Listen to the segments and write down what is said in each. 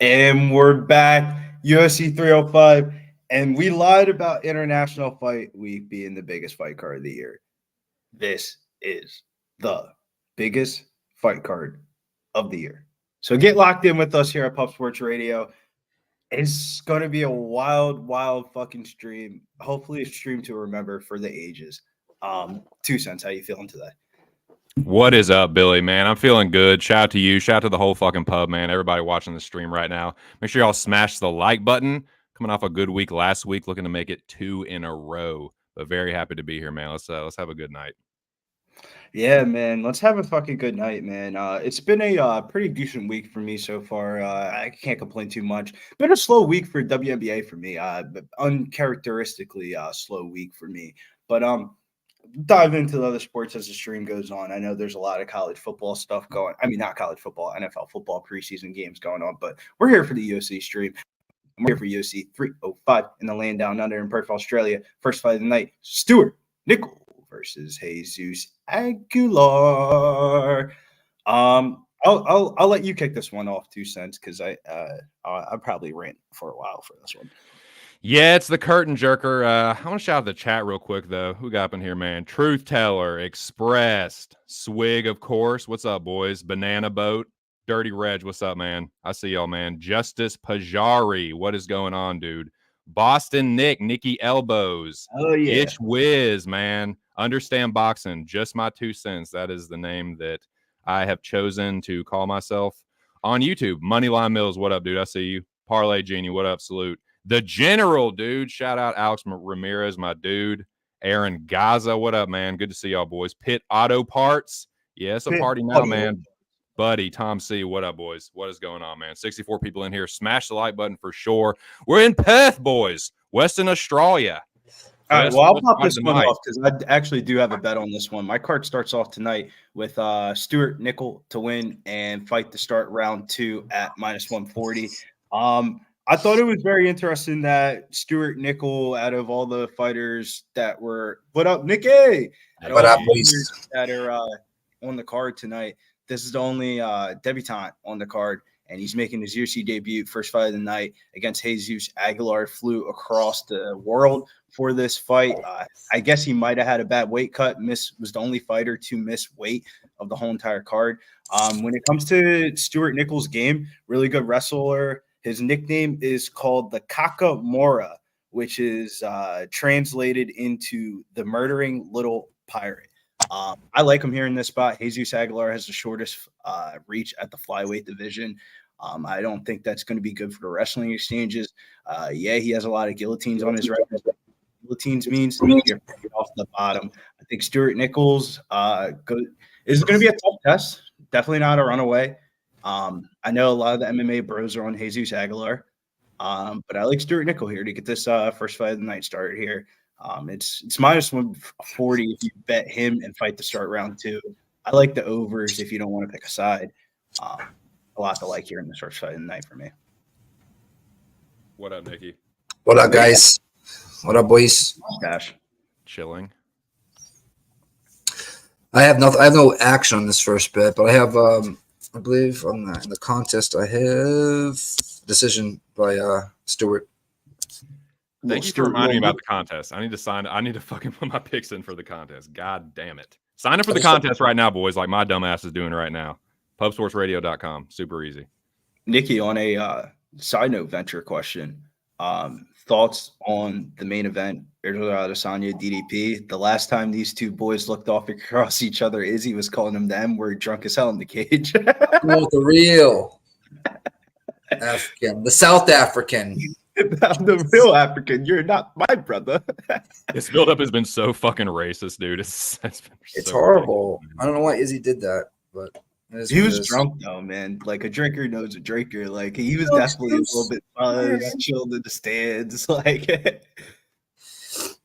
And we're back, UFC 305, and we lied about International Fight Week being the biggest fight card of the year. This is the biggest fight card of the year. So get locked in with us here at Pub Sports Radio. It's going to be a wild, wild fucking stream. Hopefully a stream to remember for the ages. 2 cents, how you feeling today? What is up, Billy, man? I'm feeling good. Shout out to you. Shout out to the whole fucking pub, man. Everybody watching the stream right now. Make sure y'all smash the like button. Coming off a good week last week, looking to make it 2 in a row. But very happy to be here, man. Let's have a good night. Yeah, man. Let's have a fucking good night, man. It's been a pretty decent week for me so far. I can't complain too much. Been a slow week for WNBA for me. But uncharacteristically slow week for me. But dive into the other sports as the stream goes on. I know there's a lot of college football stuff going. I mean, not college football, NFL football preseason games going on. But we're here for the UFC stream. I'm here for UFC 305 in the land down under in Perth, Australia. First fight of the night: Stewart Nickel versus Jesus Aguilar. I'll let you kick this one off, 2 cents, because I probably rant for a while for this one. Yeah, it's the curtain jerker. I want to shout out the chat real quick, though. Who got up in here, man? Truth Teller, Expressed, Swig, of course. What's up, boys? Banana Boat, Dirty Reg, what's up, man? I see y'all, man. Justice Pajari, what is going on, dude? Boston Nick, Nikki Elbows. Oh, yeah. Itch Wiz, man. Understand Boxing, just my 2 cents. That is the name that I have chosen to call myself on YouTube. Moneyline Mills, what up, dude? I see you. Parlay Genie, what up? Salute. The General, dude. Shout out Alex Ramirez, my dude. Aaron Gaza, what up, man? Good to see y'all, boys. Pit Auto Parts. Yeah, it's a party now, man. Buddy, Tom C, what up, boys? What is going on, man? 64 people in here. Smash the like button for sure. We're in Perth, boys. Western Australia. All right, well, I'll pop this one off because I actually do have a bet on this one. My card starts off tonight with Stewart Nickel to win and fight to start round 2 at -140. I thought it was very interesting that Stewart Nickel, out of all the fighters that were – what up, Nicky? What up, boys? That are on the card tonight. This is the only debutante on the card, and he's making his UFC debut, first fight of the night against Jesus Aguilar. Flew across the world for this fight. I guess he might have had a bad weight cut. Was the only fighter to miss weight of the whole entire card. When it comes to Stewart Nickel's game, really good wrestler. His nickname is called the Kakamora, which is translated into the murdering little pirate. I like him here in this spot. Jesus Aguilar has the shortest reach at the flyweight division. I don't think that's going to be good for the wrestling exchanges. Yeah, he has a lot of guillotines on his record. Guillotines means you're off the bottom. I think Stewart Nichols is going to be a tough test. Definitely not a runaway. I know a lot of the MMA bros are on Jesus Aguilar, but I like Stewart Nickel here to get this first fight of the night started here. It's -140 if you bet him and fight to start round 2. I like the overs if you don't want to pick a side. A lot to like here in this first fight of the night for me. What up, Nikki? What up, guys? What up, boys? Gosh. Chilling. I have no action on this first bet, but I have I believe in the contest I have decision by Stewart. Thank you for reminding me about the contest. I need to fucking put my picks in for the contest. God damn it. Sign up for the contest right now, boys, like my dumb ass is doing right now. Pubsportsradio.com. Super easy. Nikki, on a side note venture question, thoughts on the main event, Israel Adesanya, DDP? The last time these two boys looked off across each other, Izzy was calling them them. We're drunk as hell in the cage. Oh, the real African, the South African. The real African. You're not my brother. This buildup has been so fucking racist, dude. It's so horrible. I don't know why Izzy did that, but he was drunk though, man. Like a drinker knows a drinker. Like he was definitely a little bit buzzed, chilled in the stands. Like yeah,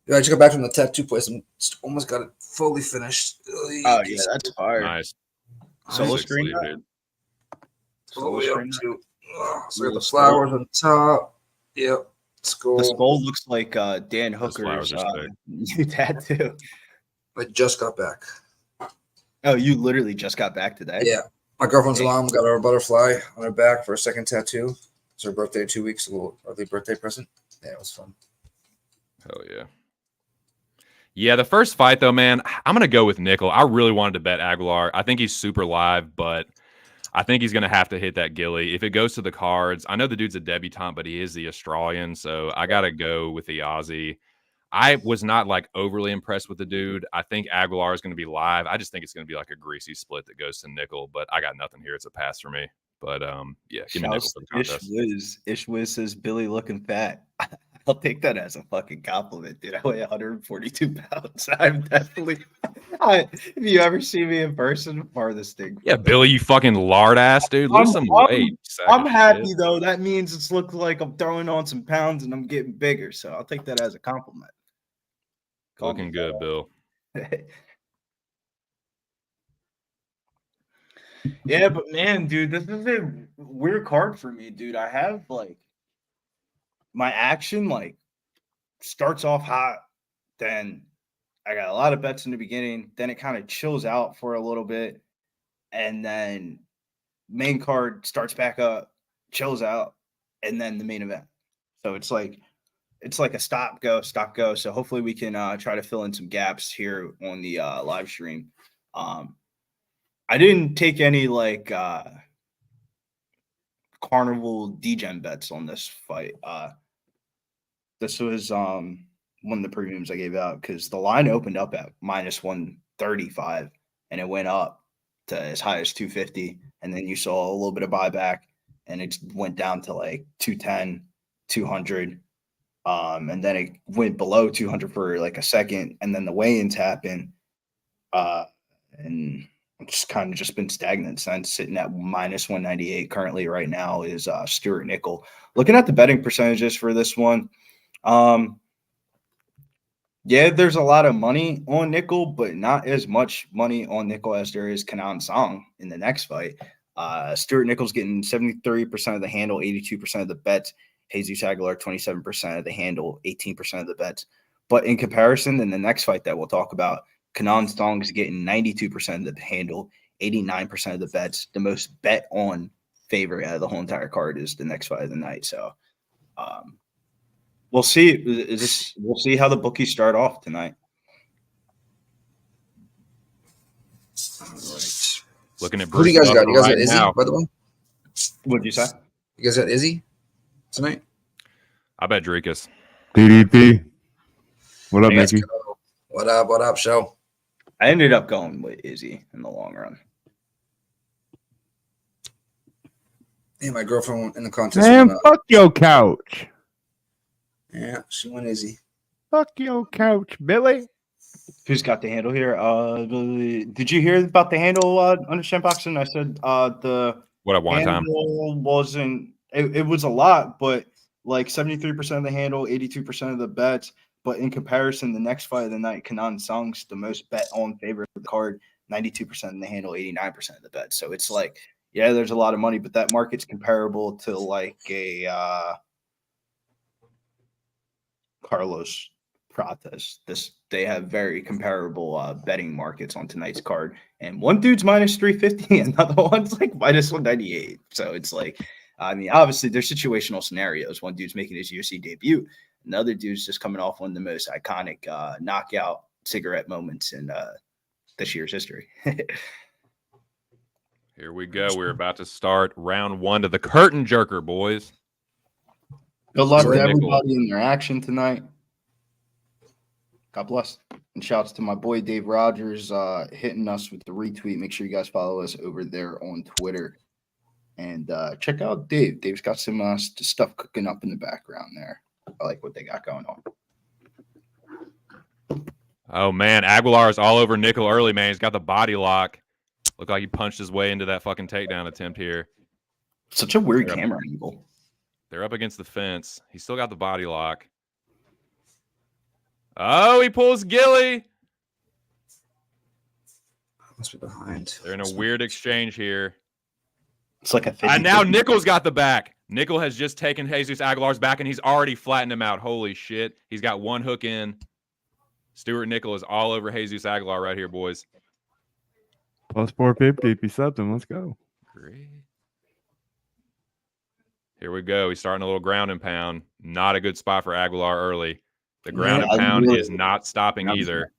I just got back from the tattoo place and almost got it fully finished. Oh yeah, that's hard. Nice. Solo screen, dude. Solo screen. So the flowers on top. Yep. Skull. The skull looks like Dan Hooker's new tattoo. I just got back. Oh, you literally just got back today? Yeah. My girlfriend's mom got her butterfly on her back for a second tattoo. It's her birthday in 2 weeks. A little early birthday present. Yeah, it was fun. Hell yeah. Yeah, the first fight, though, man, I'm going to go with Nickel. I really wanted to bet Aguilar. I think he's super live, but I think he's going to have to hit that Gilly. If it goes to the cards, I know the dude's a debutante, but he is the Australian, so I got to go with the Aussie. I was not, like, overly impressed with the dude. I think Aguilar is going to be live. I just think it's going to be, like, a greasy split that goes to Nickel, but I got nothing here. It's a pass for me. But, yeah, give me Nickel for the contest. Ish Wiz says Billy looking fat. I'll take that as a fucking compliment, dude. I weigh 142 pounds. I'm definitely. If you ever see me in person, farthest thing. Yeah, Billy, you fucking lard ass, dude. Lose some weight. I'm happy though. That means it's looking like I'm throwing on some pounds and I'm getting bigger. So I'll take that as a compliment. Looking good, Bill. Yeah, but man, dude, this is a weird card for me, dude. I have like my action like starts off hot, then I got a lot of bets in the beginning, then it kind of chills out for a little bit, and then main card starts back up, chills out, and then the main event. So it's like a stop go. So hopefully we can try to fill in some gaps here on the live stream. I didn't take any like carnival degen bets on this fight. This was one of the prelims I gave out because the line opened up at minus 135 and it went up to as high as 250. And then you saw a little bit of buyback and it went down to like 210, 200. And then it went below 200 for like a second. And then the weigh-ins happened. And it's kind of just been stagnant since, sitting at minus 198 currently right now is Stuart Nickel. Looking at the betting percentages for this one, yeah, there's a lot of money on Nickel, but not as much money on Nickel as there is Kenan Song in the next fight. Stuart Nickel's getting 73% of the handle, 82% of the bets. Jesus Aguilar, 27% of the handle, 18% of the bets. But in comparison, in the next fight that we'll talk about, Kenan Song's getting 92% of the handle, 89% of the bets. The most bet on favorite out of the whole entire card is the next fight of the night. So we'll see. We'll see how the bookies start off tonight. All right. Looking at Who do you guys got? You guys got Izzy, now. by the way? What did you say? You guys got Izzy tonight? I bet Dricus. DDP. What up, Mickey? What up, show? I ended up going with Izzy in the long run. Yeah, my girlfriend in the contest. Man, fuck your couch. Yeah, she went Izzy. Fuck your couch, Billy. Who's got the handle here? Did you hear about the handle under Champ Boxing? I said the What at one time? Wasn't it was a lot, but like 73% of the handle, 82% of the bets. But in comparison, the next fight of the night, Kenan Song's the most bet on favorite of the card, 92% of the handle, 89% of the bet. So it's like, yeah, there's a lot of money, but that market's comparable to like a Carlos Prates. They have very comparable betting markets on tonight's card. And one dude's minus 350, and another one's like minus 198. So it's like, I mean, obviously there's situational scenarios. One dude's making his UFC debut. Another dude's just coming off one of the most iconic knockout cigarette moments in this year's history. Here we go. We're about to start round one to the curtain jerker, boys. Good luck to everybody in their action tonight. God bless. And shouts to my boy Dave Rogers hitting us with the retweet. Make sure you guys follow us over there on Twitter. And check out Dave. Dave's got some stuff cooking up in the background there. I like what they got going on. Oh, man. Aguilar's all over Nickel early, man. He's got the body lock. Looked like he punched his way into that fucking takedown attempt here. Such a weird camera angle. They're up against the fence. He's still got the body lock. Oh, he pulls Gilly. Must be behind. They're in a weird exchange here. It's like a and now Nickel's got the back. Nickel has just taken Jesus Aguilar's back, and he's already flattened him out. Holy shit. He's got one hook in. Stuart Nickel is all over Jesus Aguilar right here, boys. Plus 450 if you sub them. Let's go. Great. Here we go. He's starting a little ground and pound. Not a good spot for Aguilar early. The ground Yeah, and pound really- is not stopping either.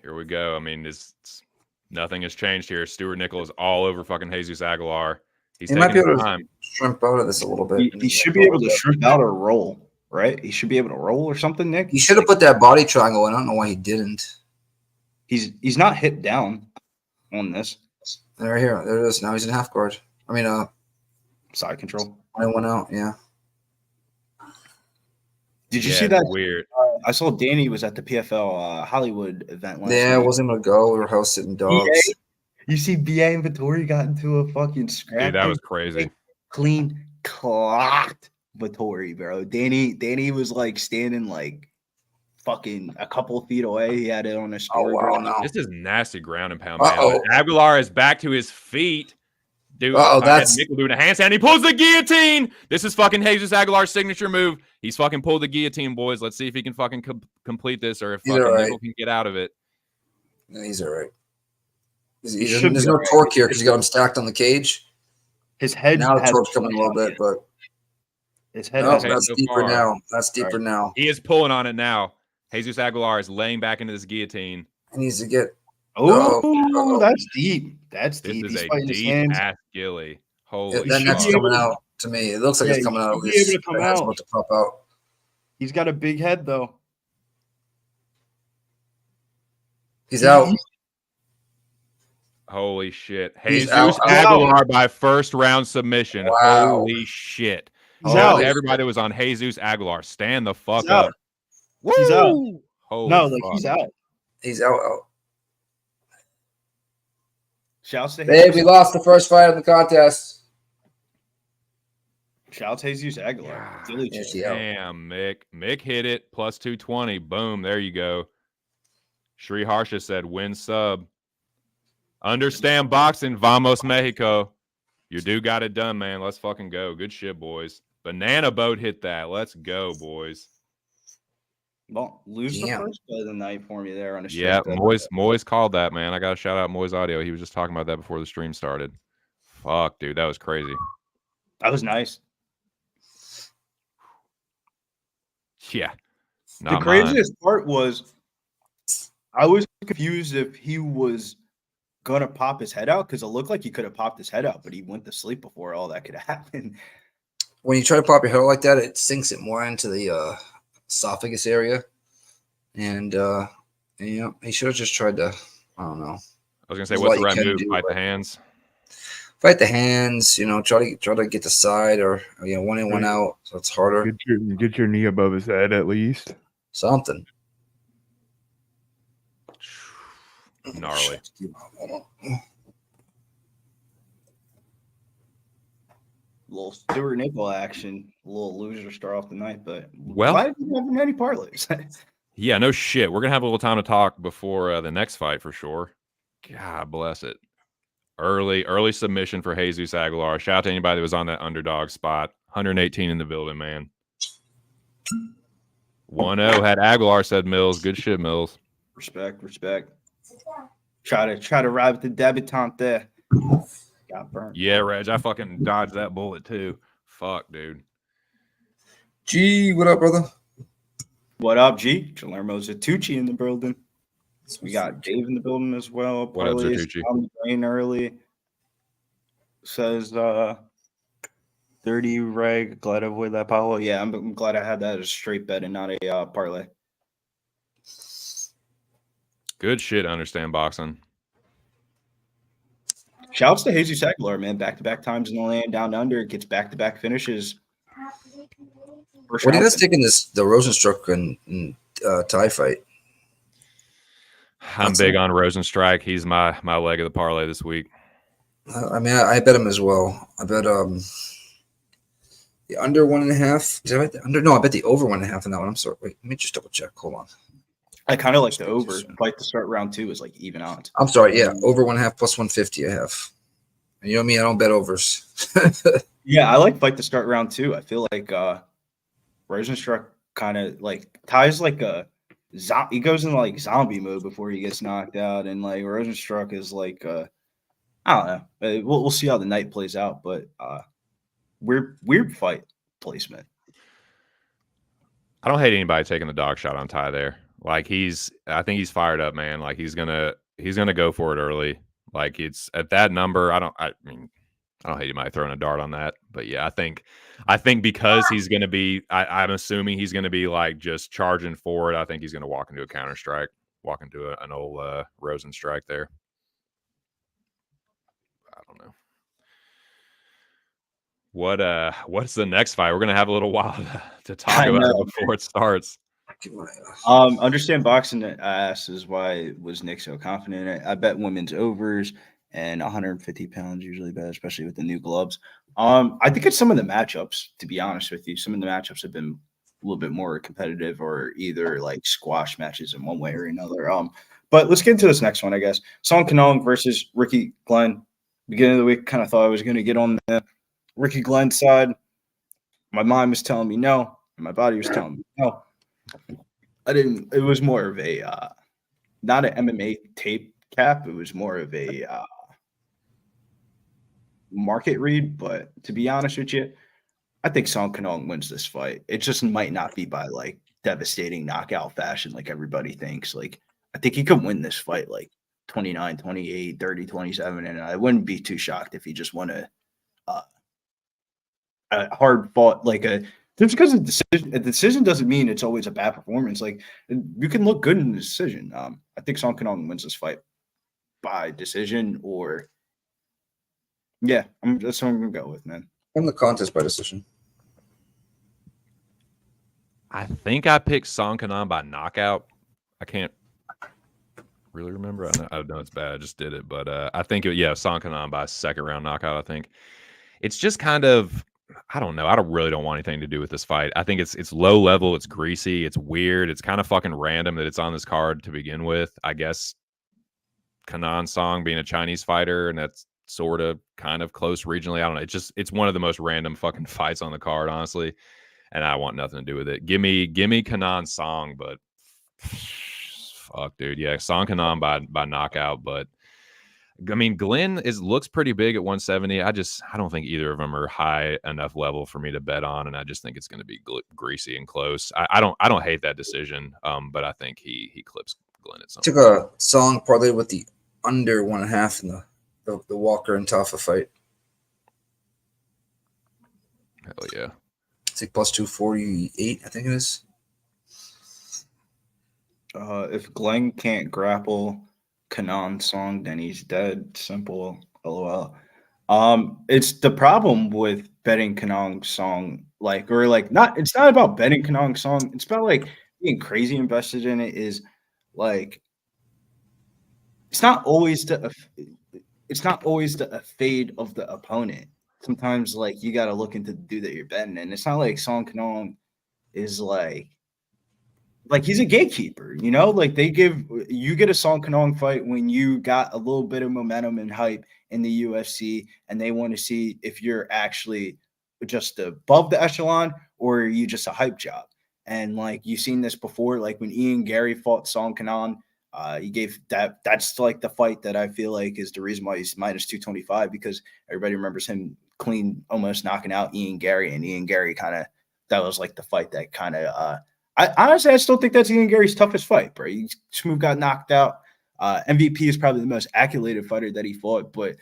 Here we go. I mean, nothing has changed here. Stuart Nickel is all over fucking Jesus Aguilar. He's He might taking be his able time. to shrimp out of this a little bit. He should be able to shrimp out or roll, right? He should be able to roll or something, Nick. He should have put that body triangle in. I don't know why he didn't. He's not hip down on this There, here, there it is. Now he's in half guard. I mean, side control. I went out. Yeah. Did you Yeah, see that? weird. I saw Danny was at the PFL Hollywood event last Yeah, I night. wasn't gonna go. We were house sitting dogs. You see, BA and Vittori got into a fucking scrap. Dude, that was crazy. Clean clocked Vittori, bro. Danny was like standing like fucking a couple of feet away. He had it on his Oh story. wow! bro. No. This is nasty ground and pound, man. Uh-oh. But Aguilar is back to his feet. Dude, Uh-oh, that's that's- Nickel doing a handstand. He pulls the guillotine. This is fucking Jesus Aguilar's signature move. He's fucking pulled the guillotine, boys. Let's see if he can fucking complete this or if He's fucking all right. Nickel can get out of it. No, he's all right. He should There's be no all right. torque here because you got him stacked on the cage. His head Now the has- torque's coming a little bit, but His head no, has- Okay, that's so deeper far. now. That's deeper now. He is pulling on it now. Jesus Aguilar is laying back into this guillotine. He needs to get. Oh, Uh-oh. that's deep. That's This deep. is He's a fighting his deep hands. ass gilly. Holy That neck's shit. coming out to me. It looks like Yeah, it's coming he out. should be This- able to come that head's out. about to pop out. He's got a big head though. He's out. Holy shit. He's Jesus out. Aguilar by first round submission. Wow. Holy shit. He's Shout out out. to everybody that was on Jesus Aguilar. Stand the fuck He's out. up. He's out. Woo! Holy No, like fuck. he's out. He's out. Shouts to Babe, we lost the first fight of the contest. Shouts Jesus Aguilar. Yeah. Dilly Yeah, chick. she out. Damn, Mick. Mick hit it. Plus 220. Boom. There you go. Shri Harsha said, win sub. Understand boxing. Vamos, Mexico. Your dude got it done, man. Let's fucking go. Good shit, boys. Banana boat hit that. Let's go, boys. Well, lose the Damn. first play of the night for me there on a straight Yeah, bet. Moyes called that, man. I got to shout out Moyes Audio. He was just talking about that before the stream started. Fuck, dude. That was crazy. That was nice. Yeah. The Not craziest part was I was confused if he was gonna pop his head out because it looked like he could have popped his head out, but he went to sleep before all that could happen. When you try to pop your head out like that, it sinks it more into the esophagus area. And, you know, he should have just tried to, I don't know, I was going to say, There's what's a the lot right you can move? do, Fight the but- hands. fight the hands, you know, try to get the side or, you know, one in, one out. So it's harder. Get your knee above his head at least. Something. Gnarly. Little Stuart Nickel action, a little loser start off the night, but Well- why didn't you have any parlays? Yeah, no shit. We're going to have a little time to talk before the next fight for sure. God bless it. Early submission for Jesus Aguilar. Shout out to anybody that was on that underdog spot. 118 in the building, man. 1-0 had Aguilar, said Mills. Good shit, Mills. Respect. Try to ride with the debutante there. Got burnt. Yeah, Reg, I fucking dodged that bullet too. Fuck, dude. Gee, what up, brother? What up, G? Guillermo Zatucci in the building. We got Dave in the building as well. What up, Parlays Zatucci? on the brain early. Says 30 reg. Glad I avoided that Paulo. Yeah, I'm glad I had that as a straight bet and not a parlay. Good shit, understand boxing. Shouts to Jesus Aguilar, man. Back-to-back times in the land, down to under. Gets back-to-back finishes. First What are you round guys taking the Rozenstruik and tie fight? I'm big on Rozenstruik. He's my leg of the parlay this week. I mean, I bet him as well. I bet the under 1.5. Did I bet the under? No, I bet the over 1.5 in that one. I'm sorry. Wait, let me just double check. Hold on. I kind of like the over. Fight to start round 2 is like even odds. I'm sorry. Yeah, over 1.5 plus 150. I have. And you know me. I don't bet overs. Yeah, I like fight to start round 2. I feel like Rozenstruik kind of like ties like a he goes in like zombie mode before he gets knocked out, and like Rozenstruik is like I don't know. We'll see how the night plays out, but weird fight placement. I don't hate anybody taking the dog shot on Tai there. Like I think he's fired up, man. Like he's gonna go for it early. Like it's at that number. I mean, I don't hate anybody throwing a dart on that, but yeah, I think because he's gonna be, I'm assuming he's gonna be like just charging forward. I think he's gonna walk into a counter strike, walk into an old Rozenstruik there. I don't know. What's the next fight? We're gonna have a little while to talk about it before it starts. Understand boxing asks why was Nick so confident? I bet women's overs and 150 pounds usually bet, especially with the new gloves. I think it's some of the matchups, to be honest with you. Some of the matchups have been a little bit more competitive or either like squash matches in one way or another. But let's get into this next one, I guess. Song Kanong versus Ricky Glenn. Beginning of the week, kind of thought I was going to get on the Ricky Glenn side. My mind was telling me no, and my body was telling me no. I didn't. It was more of a not an MMA tape cap. It was more of a market read. But to be honest with you, I think Song Kanong wins this fight. It just might not be by like devastating knockout fashion like everybody thinks. Like I think he could win this fight like 29, 28, 30, 27, and I wouldn't be too shocked if he just won a hard fought like a. Just because a decision doesn't mean it's always a bad performance. Like you can look good in the decision. I think Song Kanong wins this fight by decision, or yeah, that's what I'm gonna go with, man. In the contest by decision. I think I picked Song Kanong by knockout. I can't really remember. I know it's bad. I just did it, but I think Song Kanong by second round knockout. I think it's just kind of. I don't know. I really don't want anything to do with this fight. I think it's low level. It's greasy. It's weird. It's kind of fucking random that it's on this card to begin with. I guess Kanan Song being a Chinese fighter, and that's sort of kind of close regionally. I don't know. It's one of the most random fucking fights on the card, honestly. And I want nothing to do with it. Give me Kanan Song, but fuck, dude. Yeah, Song Kanong by knockout, but. I mean, Glenn looks pretty big at 170. I don't think either of them are high enough level for me to bet on, and I just think it's going to be greasy and close. I don't hate that decision, but I think he clips Glenn at some point. Took a Song parlay with the under 1.5 in the Walker and Tafa fight. Hell yeah! It's like plus 248, I think it is. If Glenn can't grapple Kanan Song, then he's dead. Simple. LOL. It's the problem with betting Kanan Song, it's not about betting Kanan Song. It's about like being crazy invested in it. Is like it's not always the fade of the opponent. Sometimes like you got to look into the dude that you're betting, and it's not like Song Kanong is like he's a gatekeeper, you know, like you get a Song Kanong fight when you got a little bit of momentum and hype in the UFC, and they want to see if you're actually just above the echelon or are you just a hype job. And like you've seen this before, like when Ian Gary fought Song Kanong, he gave that's like the fight that I feel like is the reason why he's minus 225, because everybody remembers him clean, almost knocking out Ian Gary, and Ian Gary that was like the fight that kind of I still think that's Ian Gary's toughest fight, bro. Smooth got knocked out. MVP is probably the most accoladed fighter that he fought, but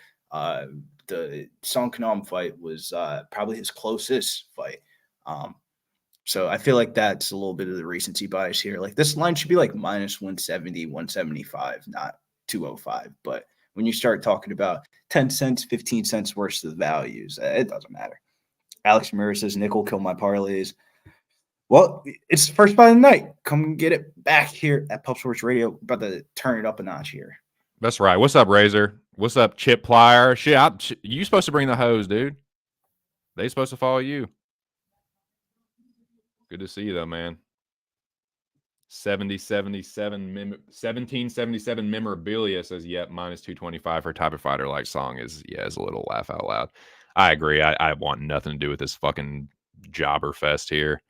the Song Kanong fight was probably his closest fight. So I feel like that's a little bit of the recency bias here. Like this line should be like minus 170, 175, not 205. But when you start talking about 10 cents, 15 cents worth of the values, it doesn't matter. Alex Murray says, Nickel kill my parlays. Well, it's the first fight of the night. Come get it back here at Pub Sports Radio. About to turn it up a notch here. That's right. What's up, Razor? What's up, Chip Plier? Shit, you supposed to bring the hose, dude. They supposed to follow you. Good to see you, though, man. 1777 memorabilia says, yep, minus 225 for a type of fighter like Song is a little laugh out loud. I agree. I want nothing to do with this fucking jobber fest here.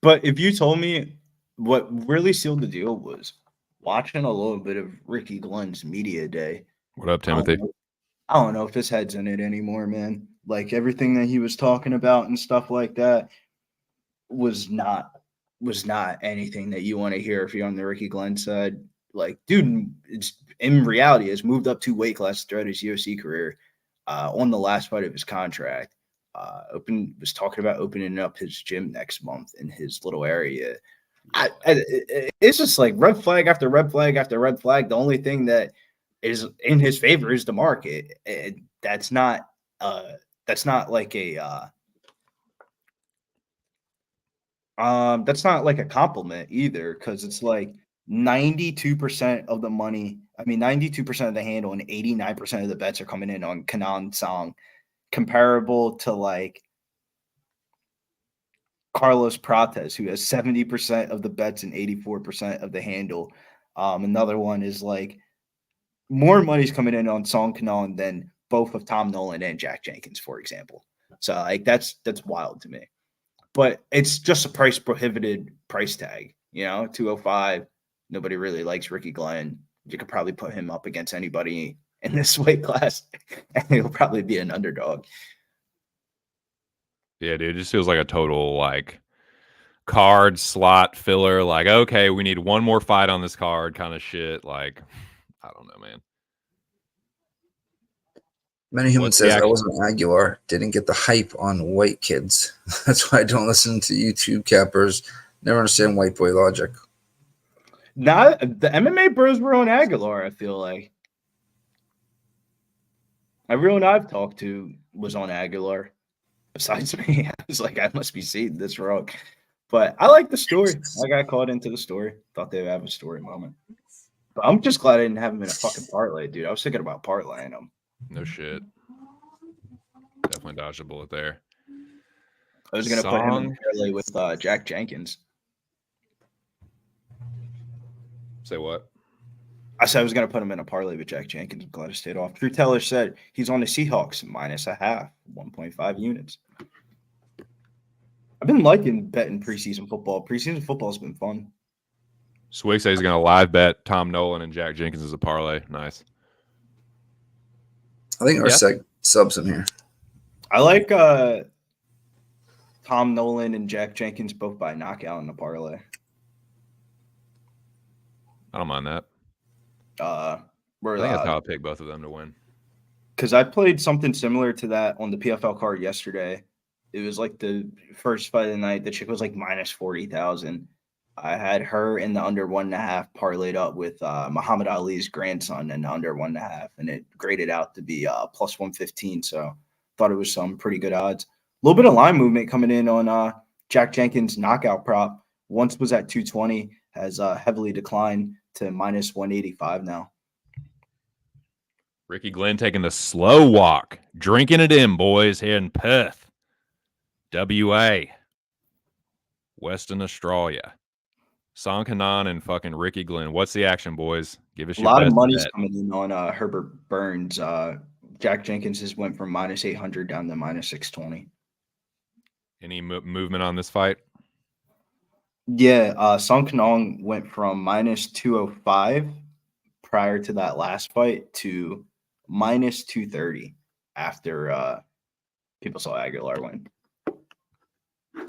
But if you told me what really sealed the deal was watching a little bit of Ricky Glenn's media day. What up, Timothy? I don't know if his head's in it anymore, man. Like everything that he was talking about and stuff like that was not anything that you want to hear if you're on the Ricky Glenn side. Like, dude, it's in reality has moved up 2 weight classes throughout his UFC career. On the last fight of his contract, was talking about opening up his gym next month in his little area. It's just like red flag after red flag after red flag. The only thing that is in his favor is the market. That's not like a that's not like a compliment either, because it's like 92% of the money. I mean, 92% of the handle and 89% of the bets are coming in on Kenan Song, comparable to like Carlos Prates, who has 70% of the bets and 84% of the handle. Another one is like more money's coming in on Song Kenan than both of Tom Nolan and Jack Jenkins, for example. So like that's wild to me. But it's just a prohibited price tag, 205. Nobody really likes Ricky Glenn. You could probably put him up against anybody in this weight class, and he'll probably be an underdog. Yeah, dude, it just feels like a total like card slot filler. Like, okay, we need one more fight on this card kind of shit. Like, I don't know, man. Many Human says I wasn't Aguilar, didn't get the hype on white kids. That's why I don't listen to YouTube cappers. Never understand white boy logic. Not the MMA bros were on Aguilar, I feel like. Everyone I've talked to was on Aguilar. Besides me, I was like, I must be seeing this wrong. But I like the story. I got caught into the story. Thought they would have a story moment. But I'm just glad I didn't have him in a fucking parlay, dude. I was thinking about parlaying him. No shit. Definitely dodged a bullet there. I was going to put him in a parlay with Jack Jenkins. Say what? I said I was going to put him in a parlay with Jack Jenkins. I'm glad I stayed off. Drew Teller said he's on the Seahawks -0.5, 1.5 units. I've been liking betting preseason football. Preseason football has been fun. Swig says he's going to live bet Tom Nolan and Jack Jenkins as a parlay. Nice. I think Erceg subs him here. I like Tom Nolan and Jack Jenkins both by knockout in the parlay. I don't mind that. I think that's how I pick both of them to win. Because I played something similar to that on the PFL card yesterday. It was like the first fight of the night. The chick was like -40,000. I had her in the under 1.5 parlayed up with Muhammad Ali's grandson in the under 1.5, and it graded out to be +115. So thought it was some pretty good odds. A little bit of line movement coming in on Jack Jenkins' knockout prop. Once was at 220, has heavily declined to -185 now. Ricky Glenn taking the slow walk, drinking it in, boys, here in Perth, WA, Western Australia. Song Kenan and fucking Ricky Glenn. What's the action, boys? Give us a your lot of money's bet. Coming in on Herbert Burns. Jack Jenkins has went from -800 down to -620. Any movement on this fight? Yeah, Song Kenan went from -205 prior to that last fight to -230 after people saw Aguilar win.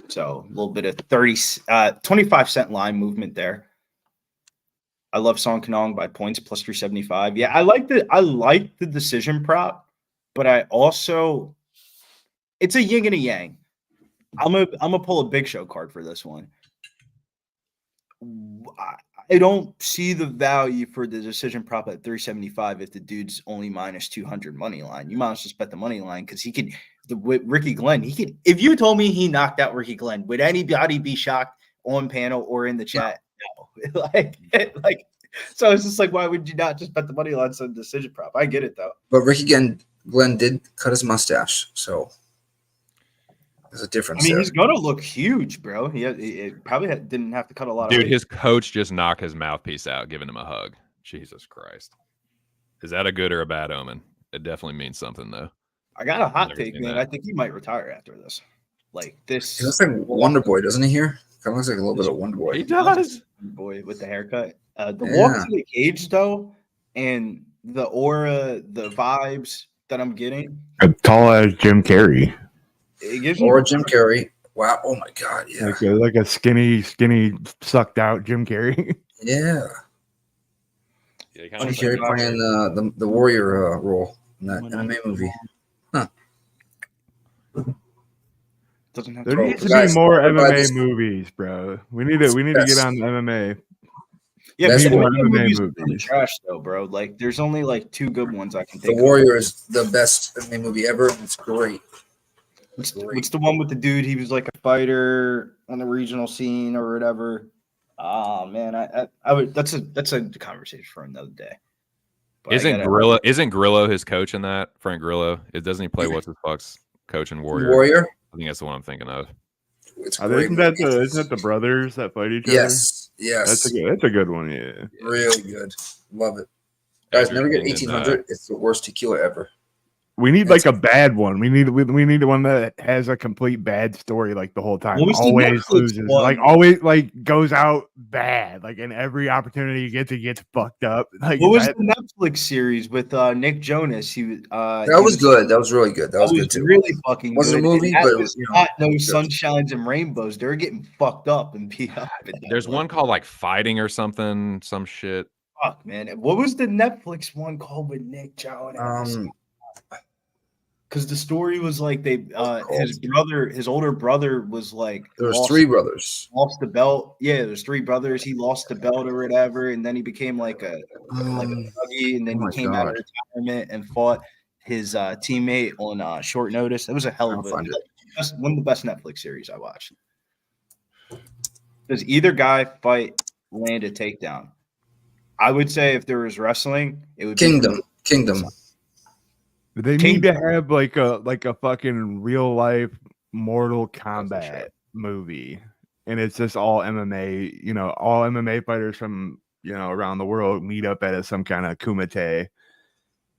So a little bit of 25-cent line movement there. I love Song Kenan by points +375. Yeah, I like the decision prop, but I also it's a yin and a yang. I'm gonna pull a Big Show card for this one. I don't see the value for the decision prop at 375 if the dude's only -200 money line. You might as well just bet the money line because he can. With Ricky Glenn, he can. If you told me he knocked out Ricky Glenn, would anybody be shocked on panel or in the chat? No. like. So it's just like, why would you not just bet the money line on decision prop? I get it though. But Ricky Glenn did cut his mustache, so there's a difference. I mean, there. he's gonna look huge, bro. He probably didn't have to cut a lot. Dude, his coach just knocked his mouthpiece out, giving him a hug. Jesus Christ, is that a good or a bad omen? It definitely means something, though. I got a hot take, man. I think he might retire after this. Like this. He looks like Wonder Boy, doesn't he? Here, Kind of looks like a little bit of Wonder Boy. He does. Boy with the haircut. The walk to the cage though, and the aura, the vibes that I'm getting. As tall as Jim Carrey. It gives me Or Jim Carrey. Wow. Oh my God. Yeah. Like a skinny, sucked out Jim Carrey. Yeah. Yeah, Jim Carrey playing the warrior role in that MMA movie. Huh. Doesn't have There to needs to guys, be more MMA this- movies, bro. We need to get on the MMA. Yeah, That's but the the MMA movies are movies. kinda trash though, bro. Like, there's only like 2 good ones I can think The of. Warrior is the best MMA movie ever. It's great. What's the one with the dude? He was like a fighter on the regional scene or whatever. Oh man, I would. That's a conversation for another day. But Isn't Grillo his coach in that? Frank Grillo. Doesn't he play what's his fuck's coach in Warrior? Warrior. I think that's the one I'm thinking of. It's great. Isn't that the brothers that fight each other? Yes. Yes. That's a good one. Yeah. Really good. Love it. Guys, never get 1800. It's the worst tequila ever. We need like a bad one. We need one that has a complete bad story like the whole time. What was the Always Netflix loses. one? Like always like goes out bad. Like in every opportunity he gets fucked up. Like What was the Netflix series with Nick Jonas? He was That was good. That was really good. That was good too. Really fucking Wasn't good. a movie, And that but it was was, not no it was good. sunshines and rainbows. They were getting fucked up and beat up. There's one called like Fighting or something, some shit. Fuck, man. What was the Netflix one called with Nick Jonas? Because the story was like they his older brother was like There was 3 brothers. lost the belt. Yeah, there's 3 brothers. He lost the belt or whatever, and then he became like a thuggy, and then he came out of retirement and fought his teammate on short notice. It was a hell of one of the best Netflix series I watched. Does either guy fight land a takedown? I would say if there was wrestling, it would Kingdom. They need to have like a fucking real life Mortal Kombat movie, and it's just all MMA. You know, all MMA fighters from around the world meet up at some kind of kumite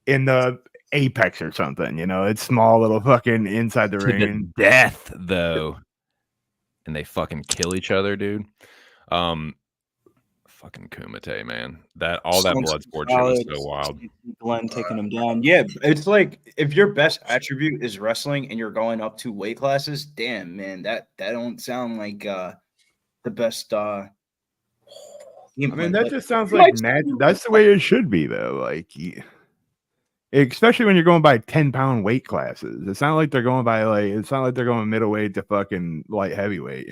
in the Apex or something. It's small little fucking inside the ring. Death though, and they fucking kill each other, dude. Fucking kumite, man. That blood sport shit was so wild. Glenn taking him down. Yeah, it's like if your best attribute is wrestling and you're going up 2 weight classes, damn man, that don't sound like the best. I mean, that just sounds like that's the way it should be, though. Like, especially when you're going by 10-pound weight classes. It's not like they're going middleweight to fucking light heavyweight,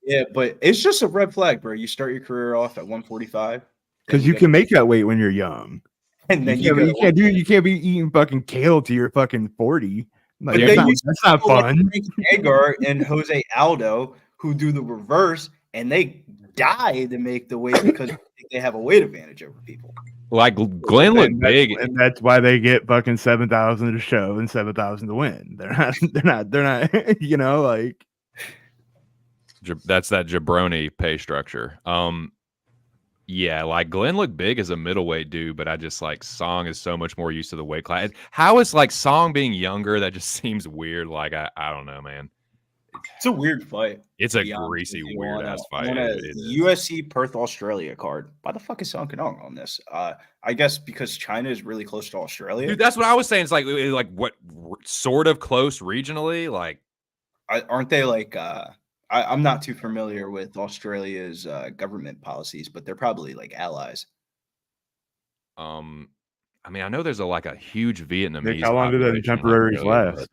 Yeah, but it's just a red flag, bro. You start your career off at 145 because you can make that weight when you're young, and then you can't be eating fucking kale till you're fucking 40. Like, that's not fun. Like Agar and Jose Aldo, who do the reverse, and they die to make the weight because they have a weight advantage over people. Like Glenn looked big, and that's why they get fucking 7,000 to show and 7,000 to win. They're not. Like that's that jabroni pay structure. Yeah, like Glenn looked big as a middleweight dude, but I just like Song is so much more used to the weight class. How is like Song being younger? That just seems weird. Like I don't know, man. It's a weird fight. It's a greasy, weird ass fight. On a UFC Perth, Australia card. Why the fuck is Song Kanong on this? I guess because China is really close to Australia. Dude, that's what I was saying. It's like what sort of close regionally? Like, aren't they like? I'm not too familiar with Australia's government policies, but they're probably like allies. I mean, I know there's a huge Vietnamese. How long do the temporaries last?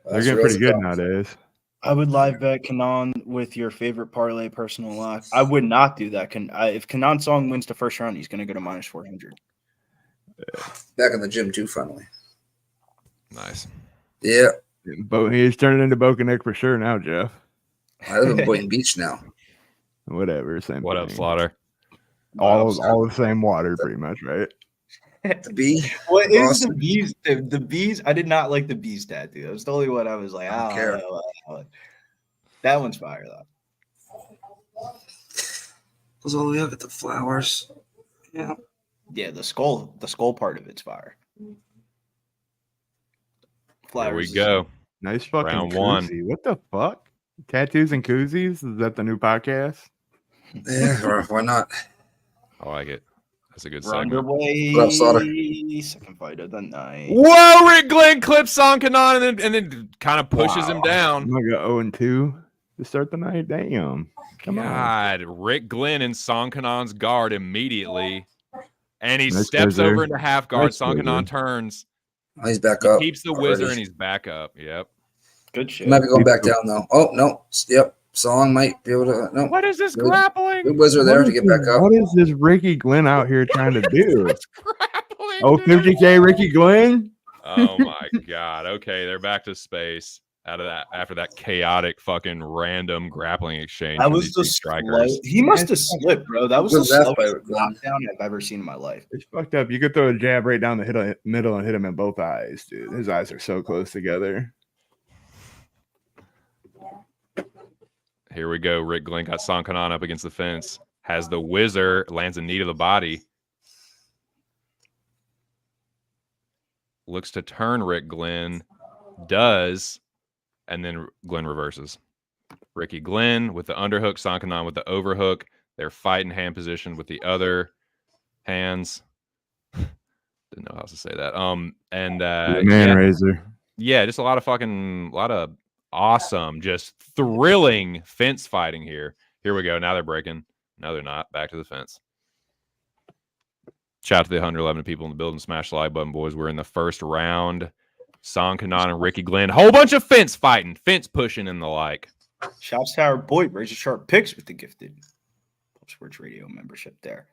They're getting pretty good nowadays. I would live bet Kanan with your favorite parlay personal lock. I would not do that. If Kanan Song wins the first round, he's going to go to minus 400. Back in the gym too, finally. Nice. Yeah. He's turning into Boca Nick for sure now, Jeff. I live in Boynton Beach now. Whatever. Same. What up, Slaughter? All the same water, pretty much, right? The bee. What is the bees? The bees. I did not like the bees tattoo. That was the only one I was like, I don't care. That one's fire though. Goes all the way up at the flowers. Yeah. Yeah, the skull part of it's fire. Flowers. There we go. Nice fucking Round one. koozie. What the fuck? Tattoos and koozies? Is that the new podcast? Yeah, why not? I like it. That's a good We're segment. underway. What up, Slaughter? Second fight of the night. Whoa, Rick Glenn clips Sankanon and then kind of pushes him down. I'm gonna go 0-2 to start the night. Damn. Come on. God, Rick Glenn in Sankanon's guard immediately. And he Nice steps scissor. over into half guard. Nice Sankanon scissor. turns. Oh, he's back He up. keeps the whizzer and he's back up. Yep. Good He shit. might be going back down though. Oh no. Yep. Song might be able to. No. What is this Good. grappling? Good wizard there What to is get back this- up. What is this Ricky Glenn out here trying to do? What's grappling? Oh, dude? 50K Ricky Glenn? Oh my God. Okay, they're back to space out of that after that chaotic fucking random grappling exchange. That from was these the two strikers. He must have slipped, bro. That was Good the left by slowest Glenn. knockdown I've ever seen in my life. It's fucked up. You could throw a jab right down the middle and hit him in both eyes, dude. His eyes are so close together. Here we go. Rick Glenn got Sankanon up against the fence. Has the whizzer, lands a knee to the body. Looks to turn Rick Glenn. Does. And then Glenn reverses. Ricky Glenn with the underhook. Sankanon with the overhook. They're fighting hand position with the other hands. Didn't know how to say that. Man Razor. Yeah, just a lot of awesome, just thrilling fence fighting here. Here we go. Now they're breaking. No, they're not. Back to the fence. Shout out to the 111 people in the building. Smash the like button, boys. We're in the first round. Sankanon and Ricky Glenn. Whole bunch of fence fighting, fence pushing, and the like. Shouts to our boy, Razor Sharp Picks with the gifted Pop Sports Radio membership there.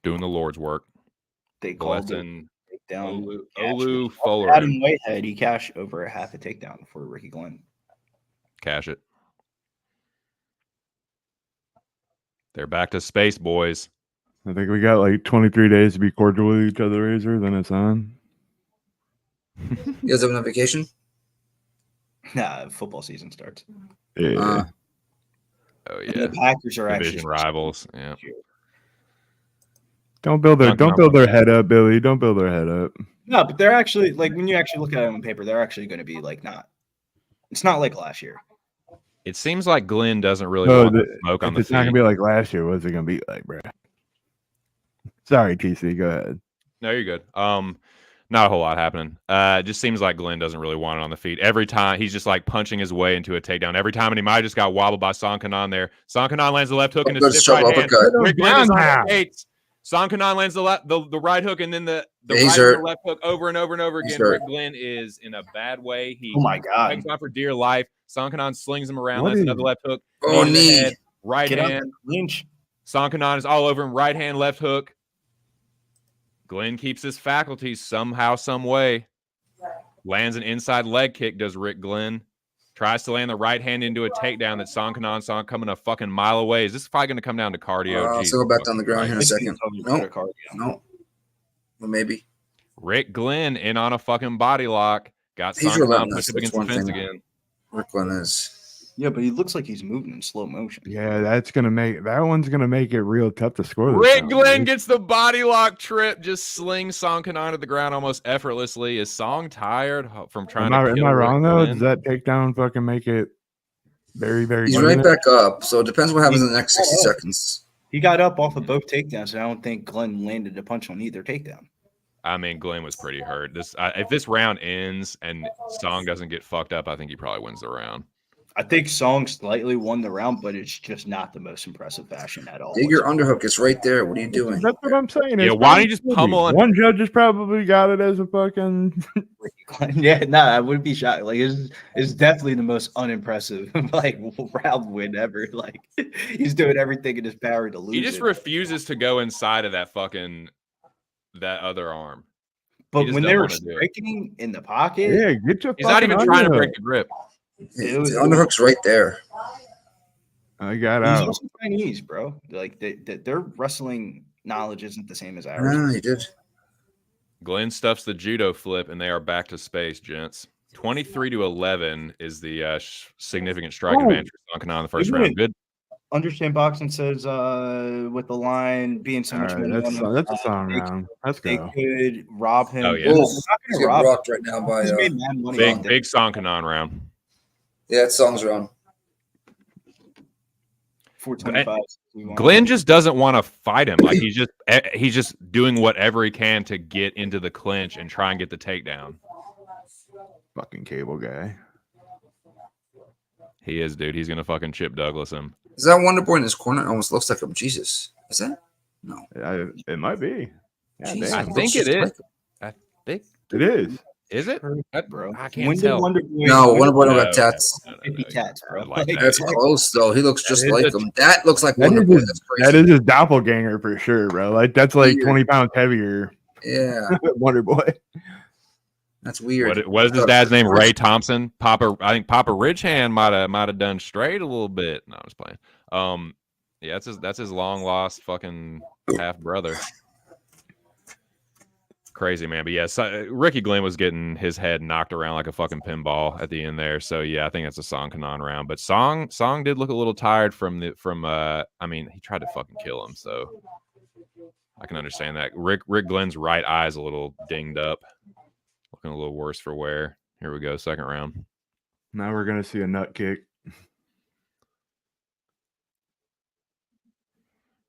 Doing the Lord's work. They called it Blessing takedown. Olu Cash. Fuller. Adam Whitehead, he cashed over a half a takedown for Ricky Glenn. Cash it. They're back to space, boys. I think we got like 23 days to be cordial with each other, Razor. Then it's on. You guys having a vacation? Nah, football season starts. Yeah. Oh And yeah. the Packers are Division actually rivals. Yeah. Don't build their Sankanon. head up, Billy. Don't build their head up. No, but they're actually like when you actually look at it on paper, they're actually going to be like not. It's not like last year. It seems like Glenn doesn't really No, want to smoke on If the it's not gonna feet. be like last year, what's it gonna be like, bro? Sorry, TC. Go ahead. No, you're good. Not a whole lot happening. It just seems like Glenn doesn't really want it on the feet. Every time he's just like punching his way into a takedown. Every time, and he might have just got wobbled by Sankanon there. Sankanon lands the left hook and a Good stiff shove right hand. uppercut. Rick Glenn is on Down. the gates. Sankanon lands the right hook and then the Yeah, right he's and hurt. the left hook over and over and over He's again. hurt. Rick Glenn is in a bad way. He Oh my god! hangs on for dear life. Sankanon slings him around. What Lands is- another left hook. Oh, to the knee. head, right Get out hand. that clinch. Sankanon is all over him. Right hand, left hook. Glenn keeps his faculties somehow, some way. Lands an inside leg kick, does Rick Glenn. Tries to land the right hand into a takedown that Sankanon saw coming a fucking mile away. Is this probably going to come down to cardio? Let's Jesus go back fucking on the ground here in a Christ. second. Nope. No. Well, maybe. Rick Glenn in on a fucking body lock. Got He's Sankanon relentless, pushed up that's against the one fence thing. again. Brooklyn is. Yeah, but he looks like he's moving in slow motion. Yeah, that one's gonna make it real tough to score. this Rick round, Glenn dude. gets the body lock trip, just slings Sankanon to the ground almost effortlessly. Is Song tired from trying Am to I kill wrong Rick though? Glenn? Does that takedown fucking make it very, very? He's good? right back up, so it depends what happens in the next 60 seconds. He got up off of both takedowns, and I don't think Glenn landed a punch on either takedown. I mean, Glenn was pretty hurt. If this round ends and Song doesn't get fucked up, I think he probably wins the round. I think Song slightly won the round, but it's just not the most impressive fashion at all. Dig your underhook. It's right there. What are you doing? That's what I'm saying. Yeah, It's why don't you just probably- pummel and- One judge has probably got it as a fucking. Yeah, no, I wouldn't be shocked. Like it's definitely the most unimpressive like round win ever. Like he's doing everything in his power to lose. He just it. refuses to go inside of that other arm. But just when don't they were wanna do it. striking in the pocket, Yeah, get your. He's not even trying to underhook. break the grip. The underhook's right there. I got he's out. also Chinese, bro. Like their wrestling knowledge isn't the same as ours. Ah, he did. Glenn stuffs the judo flip, and they are back to space, gents. 23-11 is the significant strike Oh. advantage for Sankanon in the first Isn't round. it- Good. Understand Boxing says with the line being so All much right, money on that's a him, song round. Let's they go. could rob him. Oh, yeah. They're Oh, not he's going to getting rob rocked right now by him. He's made mad money on Big Song Kanon round. yeah, it's songs round. 425. Glenn just doesn't want to fight him. Like he's just doing whatever he can to get into the clinch and try and get the takedown. Fucking cable guy. He is, dude. He's gonna fucking Chip Douglas him. Is that Wonder Boy in his corner? It almost looks like him. Jesus. Is that? No. It might be. Yeah, Jesus, I damn. think it is. I think It is. is it, bro. I can't When did tell. Wonder Boy? No, Wonder Boy don't No, got tats. no, 50 tats, bro. I like that. That's close, though. He looks just is like a- him. That looks like That Wonder is Boy. his- That's crazy. That is his doppelganger for sure, bro. Like that's like Weird. 20 pounds heavier. Yeah, Wonder Boy. that's weird. What is his dad's name? Ray Thompson. I think Papa Ridgehand might have done straight a little bit. No, I'm just playing. Yeah, that's his long lost fucking half brother. Crazy, man. But yeah, so, Ricky Glenn was getting his head knocked around like a fucking pinball at the end there. So yeah, I think that's a Song Kanon round. But Song did look a little tired from I mean, he tried to fucking kill him, so I can understand that. Rick Glenn's right eye is a little dinged up. Looking a little worse for wear. Here we go, second round. Now we're gonna see a nut kick.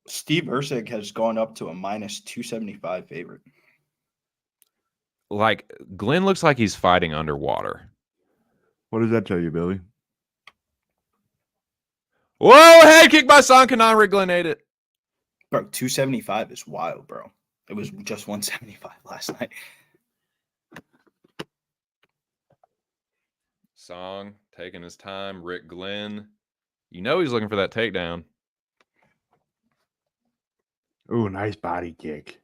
Steve Erceg has gone up to a minus 275 favorite. Like Glenn looks like he's fighting underwater. What does that tell you, Billy? Whoa, head kick by Song Kanon. Rick Glenn ate it. Bro, 275 is wild, bro. It was just 175 last night. Song taking his time. Rick Glenn. You know he's looking for that takedown. Ooh, nice body kick.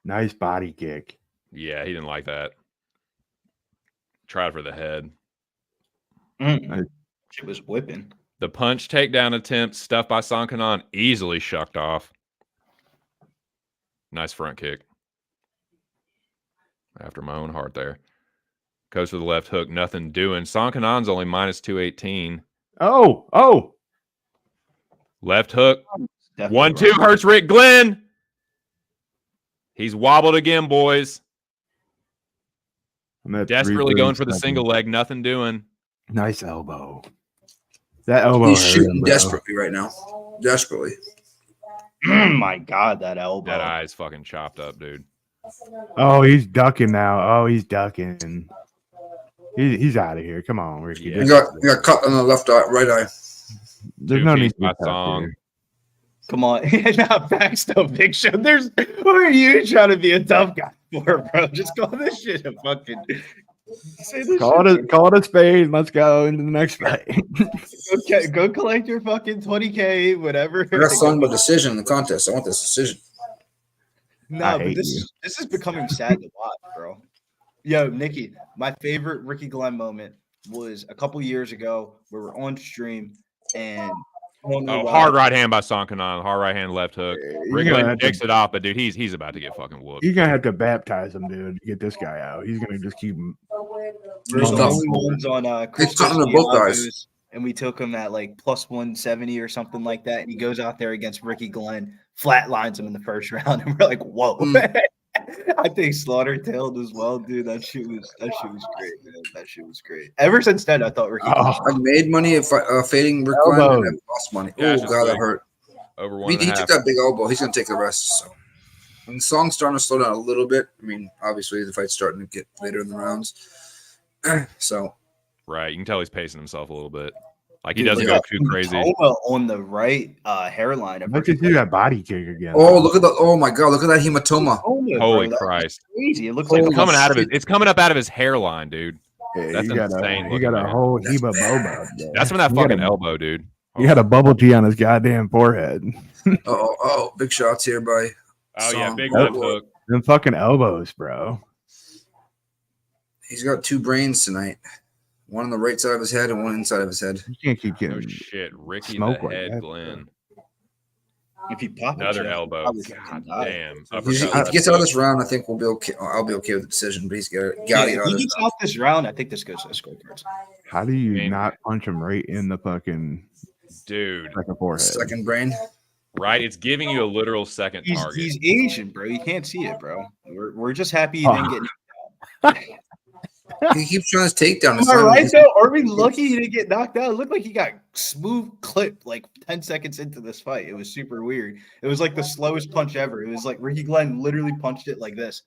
Nice body kick. Yeah, he didn't like that. Tried for the head. It was whipping. The punch takedown attempt, stuffed by Song Kanon, easily shucked off. Nice front kick. After my own heart there. Goes for the left hook, nothing doing. Song Kanon's only minus 218. Oh. Left hook. Definitely 1-2 hurts Rick Glenn. He's wobbled again, boys. I'm at Desperately going for the 337. single leg, nothing doing. Nice elbow. That elbow. He's hurt shooting him, bro. desperately right now. Desperately. My God, that elbow. That eye's fucking chopped up, dude. Oh, he's ducking now. Oh, he's ducking. He's out of here. Come on, Ricky. Yeah. You got cut on the left eye, right eye. There's Two no piece need to by be tough Song. here. Come on. Not facts, though, Big Show. Who are you trying to be a tough guy for, bro? Just call this shit a fucking. Say this Call shit. it a spade. Let's go into the next fight. Okay, go collect your fucking 20K, whatever. I got sung by decision in the contest. I want this decision. No, I but hate this you. is becoming sad to watch, bro. Yo, Nikki, my favorite Ricky Glenn moment was a couple years ago where we're on stream and Hard right hand by Song Kanon. Hard right hand, left hook. You're Rick gonna Glenn have to- kicks it off, but dude, he's about to get fucking whooped. You're gonna have to baptize him, dude, to get this guy out. He's gonna just keep him. We're the Stop. only ones on Chris It's something to both guys. Santos, and we took him at like plus 170 or something like that. And he goes out there against Ricky Glenn, flatlines him in the first round, and we're like, whoa. I think Slaughter tailed as well, dude. That shit was great, man. That shit was great. Ever since then, I thought Ricky Glenn. I made money at fading Rick Glenn and I lost money. Yeah, Oh, just God, that wait. hurt. Over He 1.5. took that big elbow. He's going to take the rest. So, and Song's starting to slow down a little bit. I mean, obviously, the fight's starting to get later in the rounds. So, Right, you can tell he's pacing himself a little bit. Like he Dude, doesn't look go too crazy. On the right hairline. Of Let's just do that body kick again. look at the. Oh my God, look at that hematoma. Holy Christ! Crazy. It looks Holy like It's coming out of shit. It's coming up out of his hairline, dude. Yeah, That's you got insane You looking, got a man. whole That's heap of bad. boba. That's from that You got fucking a- elbow, dude. You got a bubble tea on his goddamn forehead. Oh, big shots here by. Oh yeah, Song. big Oh, left boy. hook. Them fucking elbows, bro. He's got two brains tonight. One on the right side of his head and one inside of his head. You can't keep Oh getting. shit, Ricky Smoke the like head, that, Glenn. if he pop Another it, elbow. probably God fucking die. damn. If he Uppercut, gets out of left this round, I think we'll be okay. I'll be okay with the decision, but he's got to get If out he of this gets round. out this round, I think this goes to the scorecards. How do you mean- not punch him right in the fucking Dude. Second forehead. Second brain. Right? It's giving you a literal second target. He's Asian, bro. You can't see it, bro. We're just happy he didn't get knocked out. He keeps trying his takedown. Am I right, though? Are we lucky he didn't get knocked out? It looked like he got smooth clipped like 10 seconds into this fight. It was super weird. It was like the slowest punch ever. It was like Ricky Glenn literally punched it like this.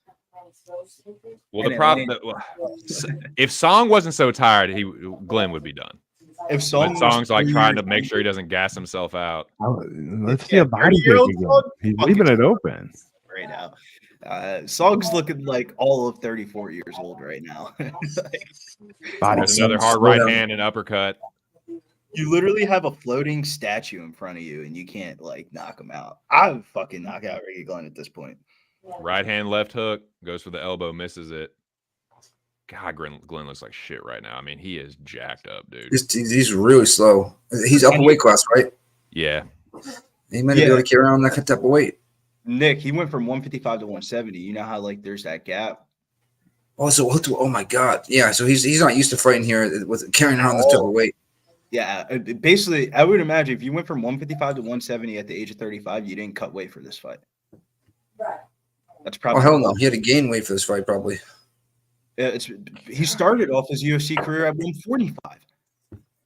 Well, the problem if Song wasn't so tired, Glenn would be done. If Song's like trying to make sure he doesn't gas himself out. Let's see a body kick again. He's leaving it open right now. Song's looking like all of 34 years old right now. There's another hard right hand and uppercut. You literally have a floating statue in front of you, and you can't like knock him out. I would fucking knock out Ricky Glenn at this point. Right hand, left hook, goes for the elbow, misses it. God, Glenn looks like shit right now. I mean, he is jacked up, dude. He's really slow. He's upper weight class, right? Yeah. He might be able to carry on that type of weight. Nick, he went from 155 to 170. You know how like there's that gap. Oh, oh my God, yeah. So he's not used to fighting here with carrying on this type of weight. Yeah, basically, I would imagine if you went from 155 to 170 at the age of 35, you didn't cut weight for this fight. Right. That's probably. Oh hell no, he had to gain weight for this fight probably. Yeah, he started off his UFC career at 145.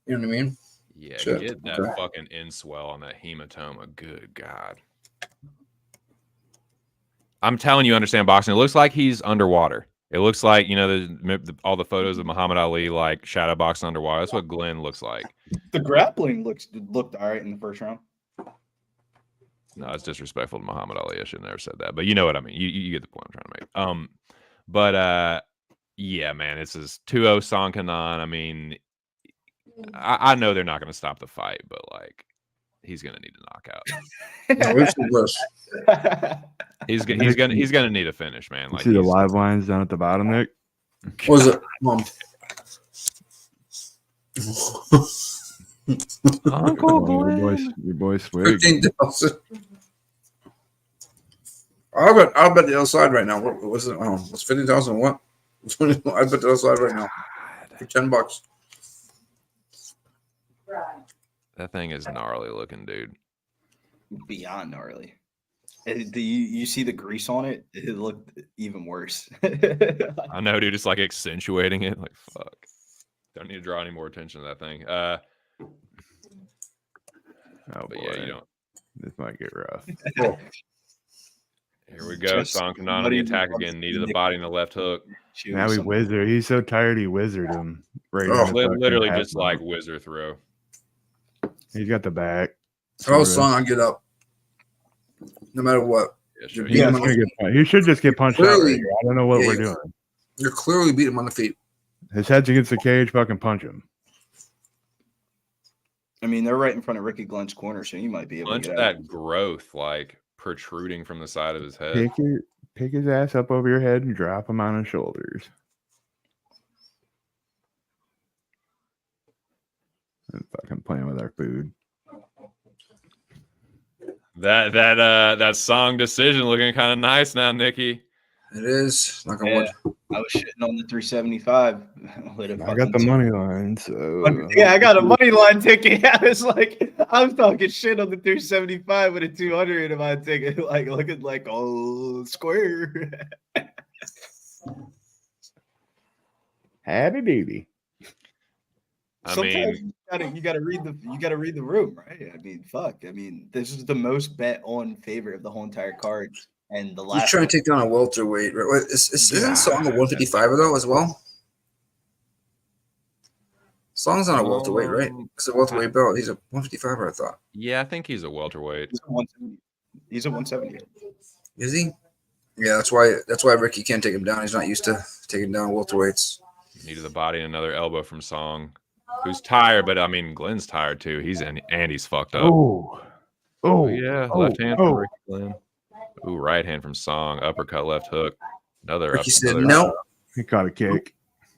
You know what I mean? Yeah, Shit. get that fucking in-swell on that hematoma. Good God. I'm telling you, understand boxing. It looks like he's underwater. It looks like, you know, all the photos of Muhammad Ali, like shadow boxing underwater. That's what Glenn looks like. The grappling looked all right in the first round. No, it's disrespectful to Muhammad Ali. I should have never said that. But you know what I mean. You get the point I'm trying to make. But yeah, man, this is 2-0 Song Kanan. I mean, I know they're not going to stop the fight, but like, he's going to need a knockout. He's gonna need a finish, man. Like, see the live lines down at the bottom, Nick. What was it, Mom? Uncle Glenn. Your boy Swig. 15,000. I'll bet the other side right now. What was it? What's 15,000? What? I bet the other side right now for $10. Right. That thing is gnarly looking, dude. Beyond gnarly. You see the grease on it? It looked even worse. I know, dude. It's like accentuating it. Like, fuck. Don't need to draw any more attention to that thing. Oh, but boy. yeah, you don't. This might get rough. Here we go. Song Kanan on the attack again. Knee to the body and the left hook. Now he wizard. He's so tired he wizarded him. Right. Literally just like wizard throw. He's got the back. Oh, Song, I'll get up. No matter what. Yeah, sure. He should just get punched out right here. I don't know what we're doing. You're clearly beating him on the feet. His head's against the cage. Fucking punch him. I mean, they're right in front of Ricky Glenn's corner, so you might be able punch to get that out. growth like protruding from the side of his head. Pick his ass up over your head and drop him on his shoulders. And fucking playing with our food. That Song decision looking kind of nice now, Nikki. It is. Knock on wood. I was shitting on the 375. I got the money line, so yeah, I got a money line ticket. I was like, I'm talking shit on the 375 with a 200 in my ticket, like looking like square. Happy baby. I mean, you gotta read the room, right? I mean, fuck. I mean, this is the most bet on favorite of the whole entire card. And the last He's trying to take down a welterweight. Right? Isn't Song a 155 though as well? Song's not a welterweight, right? It's a welterweight belt. He's a 155, I thought. yeah, I think he's a welterweight. He's a 170. Is he? Yeah, that's why Ricky can't take him down. He's not used to taking down welterweights. Knee to the body and another elbow from Song, who's tired, but I mean, Glenn's tired too. He's fucked up. Oh, yeah, left hand from Ricky Glenn. Ooh, right hand from Song, uppercut, left hook. Another Ricky up. said no. He caught a kick.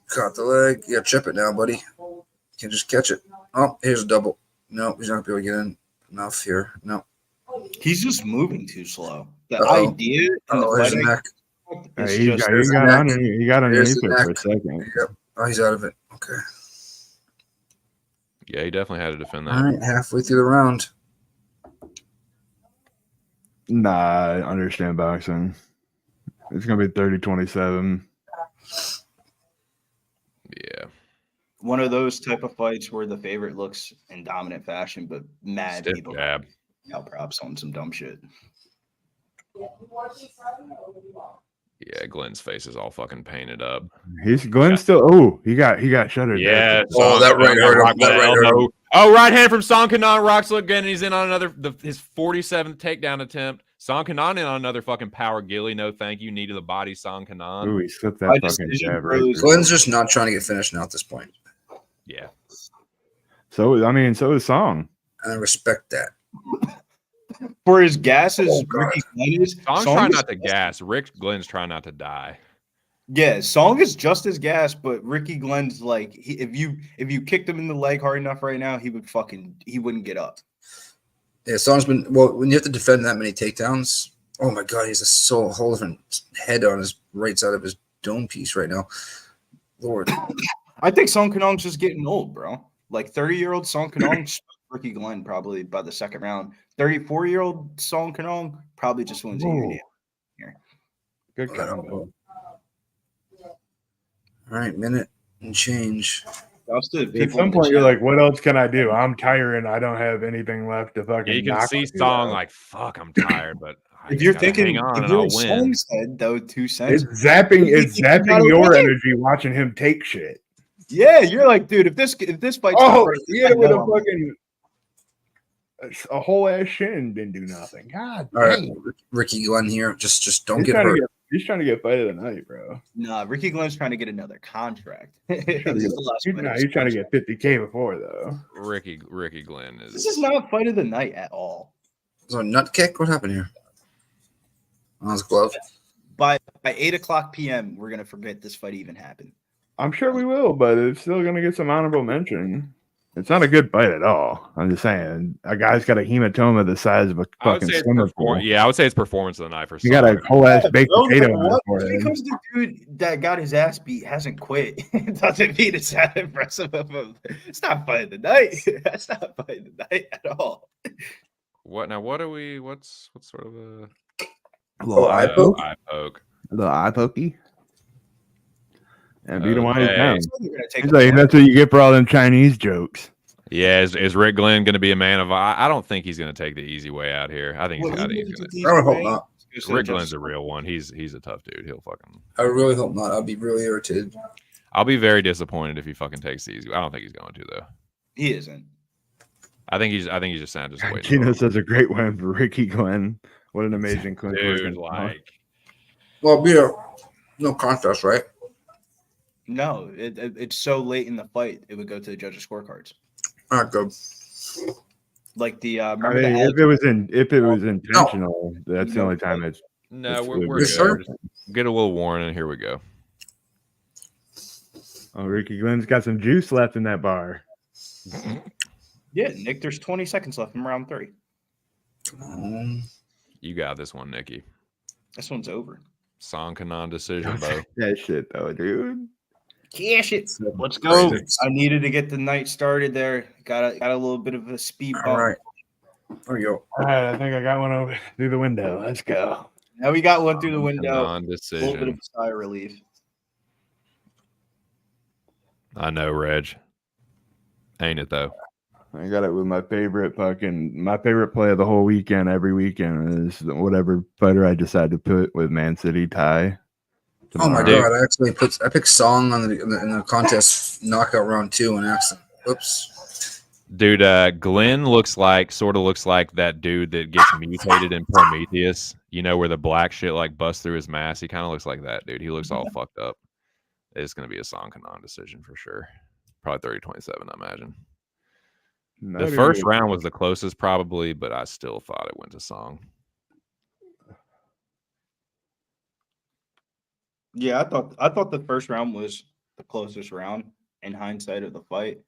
Caught the leg. Yeah, chip it now, buddy. You can just catch it. Oh, here's a double. No, he's not going to be able to get in enough here. No. He's just moving too slow. The Uh-oh. idea in There's the the neck. fighting He got underneath it for a second. Yep. Oh, he's out of it. Okay. Yeah, he definitely had to defend that. All right, halfway through the round. Nah, I understand boxing. It's gonna be 30-27. Yeah. One of those type of fights where the favorite looks in dominant fashion, but mad Stiff people jab. out props on some dumb shit. Yeah, Glenn's face is all fucking painted up. Glenn still. Oh, he got shuttered. Yeah. there. Oh, that right hurt him. That right hurt him. Oh, right hand from Song Kanan rocks again, and he's in on his 47th takedown attempt. Song Kanan in on another fucking power gilly. No, thank you. Knee to the body, Song Kanan. Ooh, he slipped that fucking jab right through. Glenn's just not trying to get finished now at this point. Yeah. So I mean, so is Song. And I respect that. For his gases, Ricky Glenn is. Song's trying not to gas. Rick Glenn's trying not to die. Yeah, Song is just as gas, but Ricky Glenn's like if you kicked him in the leg hard enough right now, he wouldn't get up. Yeah, Song's been when you have to defend that many takedowns. Oh my god, he's a whole different head on his right side of his dome piece right now. Lord, I think Song Kanong's just getting old, bro. Like 30-year-old Song Kanong, Ricky Glenn probably by the second round. 34-year-old Song Kanong probably just wins a unit here. Good combo. All right, minute and change. At some point, you're like, what else can I do? I'm tired. I don't have anything left to fucking. Yeah, you can see Song like, fuck, I'm tired, but if you're thinking, hang on if and you're I'll in win. Song's head, though, 2 cents. It's zapping your energy watching him take shit. Yeah, you're like, dude, if this fight's he hit it with a fucking a whole ass shin, didn't do nothing. God all right, Ricky Glenn here. Just don't get hurt. He's trying to get fight of the night, bro. Nah, Ricky Glenn's trying to get another contract. He's trying to get 50K before though. Ricky Glenn is. This is not fight of the night at all. So nut kick. What happened here? On his glove. By 8:00 p.m., we're gonna forget this fight even happened. I'm sure we will, but it's still gonna get some honorable mention. It's not a good fight at all. I'm just saying, a guy's got a hematoma the size of a fucking swimmer pool. Yeah, I would say it's performance of the night for He got a whole ass baked potato on his forehead. Because the dude that got his ass beat hasn't quit, it doesn't mean it's that impressive of him. It's not fight of the night. That's not fight of the night at all. What now? What are we? What's sort of a little eye poke? Eye poke. A little eye pokey. And beat him on his Okay. down. He's like, that's what you get for all them Chinese jokes. Yeah, is Rick Glenn going to be a man of? I don't think he's going to take the easy way out here. I think he's got it. I would hope not. Rick Glenn's a real one. He's a tough dude. He'll fucking. I really hope not. I'd be really irritated. I'll be very disappointed if he fucking takes the easy. I don't think he's going to though. He isn't. I think he's just saying just waiting. Gino says a great win for Ricky Glenn. What an amazing clip. Dude, like. Well, be no contest, right? No, it's so late in the fight, it would go to the judges' scorecards. All right, good. Like the if it was intentional, that's the only time it's. No, it's we're good. Sure? Get a little warning, and here we go. Oh, Ricky Glenn's got some juice left in that bar. Yeah, Nick, there's 20 seconds left in round 3. You got this one, Nikki. This one's over. Song Kanan decision, bro. That shit though, dude. Cash it. Let's go. I needed to get the night started there. Got a little bit of a speed bump. All right. There you go. All right, I think I got one over through the window. Let's go. Now we got one through the window. A Decision. little bit of a sigh of relief. I know, Reg. Ain't it though? I got it with my favorite play of the whole weekend. Every weekend is whatever fighter I decide to put with Man City tie. Oh my god! I picked Song in the contest knockout round 2 and accident. Oops. Dude, Glenn sort of looks like that dude that gets mutated in Prometheus. You know, where the black shit like busts through his mask. He kind of looks like that, dude. He looks all fucked up. It's gonna be a Song Kanan decision for sure. Probably 30-27, I imagine. The first round was the closest, probably, but I still thought it went to Song. Yeah, I thought the first round was the closest round in hindsight of the fight,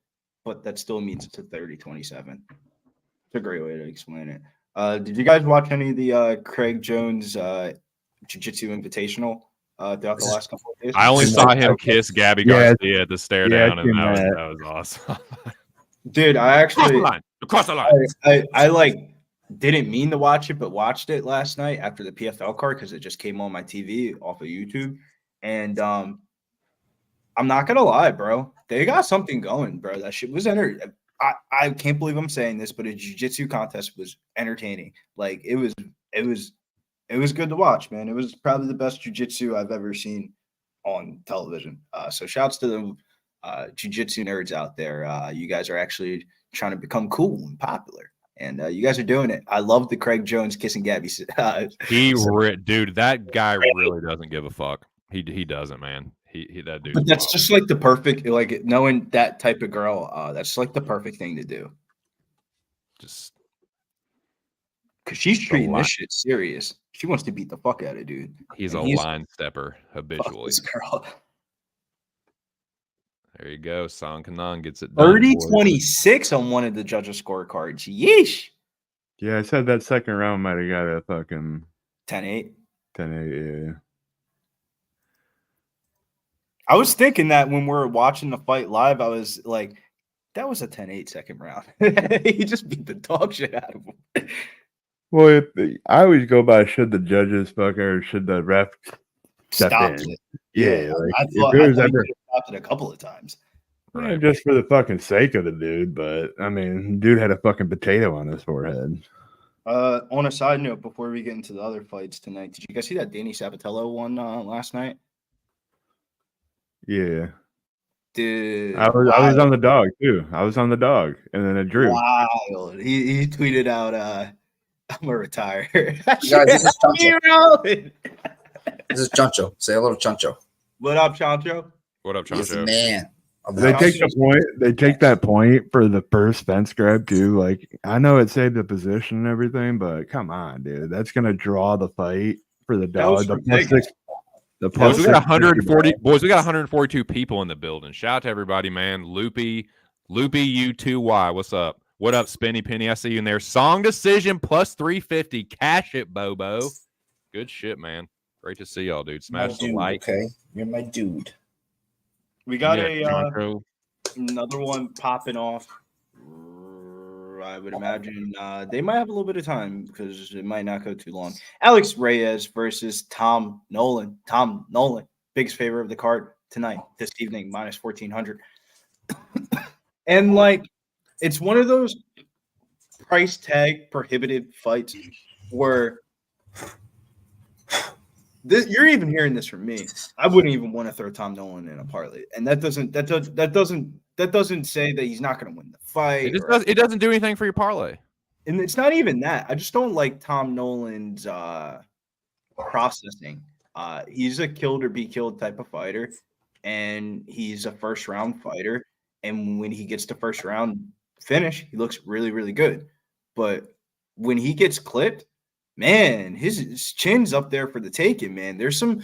but that still means it's a 30-27. It's a great way to explain it. Did you guys watch any of the Craig Jones Jiu-Jitsu Invitational throughout the last couple of days? I only saw him kiss Gabby Garcia at the stare down, and that was awesome. Dude, I Across the actually line. Across the line. I like didn't mean to watch it, but watched it last night after the PFL card because it just came on my TV off of YouTube. And I'm not gonna lie, bro. They got something going, bro. That shit was I can't believe I'm saying this, but a jiu-jitsu contest was entertaining. Like it was good to watch, man. It was probably the best jiu-jitsu I've ever seen on television. So shouts to the jiu-jitsu nerds out there. You guys are actually trying to become cool and popular, and you guys are doing it. I love the Craig Jones kissing Gabby. Dude, that guy really doesn't give a fuck. He doesn't, man. He that dude. But that's just like the perfect, like knowing that type of girl. That's like the perfect thing to do. Just because she's treating this shit serious. She wants to beat the fuck out of dude. He's a line stepper habitually. This girl. There you go. Song Kanan gets it done. 30-26 on one of the judges' scorecards. Yeesh. Yeah, I said that second round might have got a fucking 10-8. 10-8, yeah. I was thinking that when we were watching the fight live, I was like, that was a 10-8 second round. He just beat the dog shit out of him. Well, I always go by should the judges fuck or should the ref stop in? it. Yeah, like, I thought stopped it a couple of times. Right. Just for the fucking sake of the dude, but I mean, dude had a fucking potato on his forehead. On a side note, before we get into the other fights tonight, did you guys see that Danny Sabatello one last night? Yeah. Dude, I was on the dog too. I was on the dog, and then it drew. Wild. He tweeted out, "I'm gonna retire." Guys, this is Chancho. This is Chancho. Say hello to Chancho. What up, Chancho? What up, Chancho? He's the man. They take the point. They take that point for the first fence grab too. Like I know it saved the position and everything, but come on, dude, that's gonna draw the fight for the dog. The plus six. The boys, we got 140. Boys, we got 142 people in the building. Shout out to everybody, man. Loopy U2Y. What's up? What up, Spinny Penny? I see you in there. Song decision plus 350. Cash it, Bobo. Good shit, man. Great to see y'all, dude. Smash the like. Okay, you're my dude. We got another one popping off. I would imagine they might have a little bit of time because it might not go too long. Alex Reyes versus Tom Nolan. Tom Nolan, biggest favorite of the card tonight, this evening, minus 1,400. And like, it's one of those price tag prohibitive fights where you're even hearing this from me. I wouldn't even want to throw Tom Nolan in a parlay, and that doesn't say that he's not going to win the fight. It doesn't do anything for your parlay, and it's not even that. I just don't like Tom Nolan's processing. He's a killed or be killed type of fighter, and he's a first round fighter. And when he gets to first round finish, he looks really, really good. But when he gets clipped, man, his chin's up there for the taking, man. There's some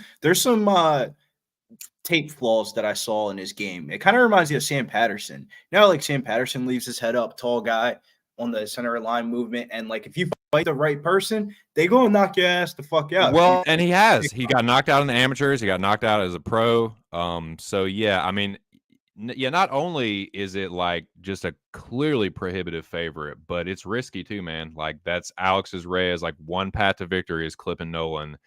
tape flaws that I saw in his game. It kind of reminds me of Sam Patterson. You know, like Sam Patterson leaves his head up, tall guy on the center line movement, and like if you fight the right person, they go and knock your ass the fuck out. Well, and he got knocked out in the amateurs. He got knocked out as a pro. So yeah, I mean, yeah, not only is it like just a clearly prohibitive favorite, but it's risky too, man. Like that's Alex's Reyes, like one path to victory is clipping Nolan.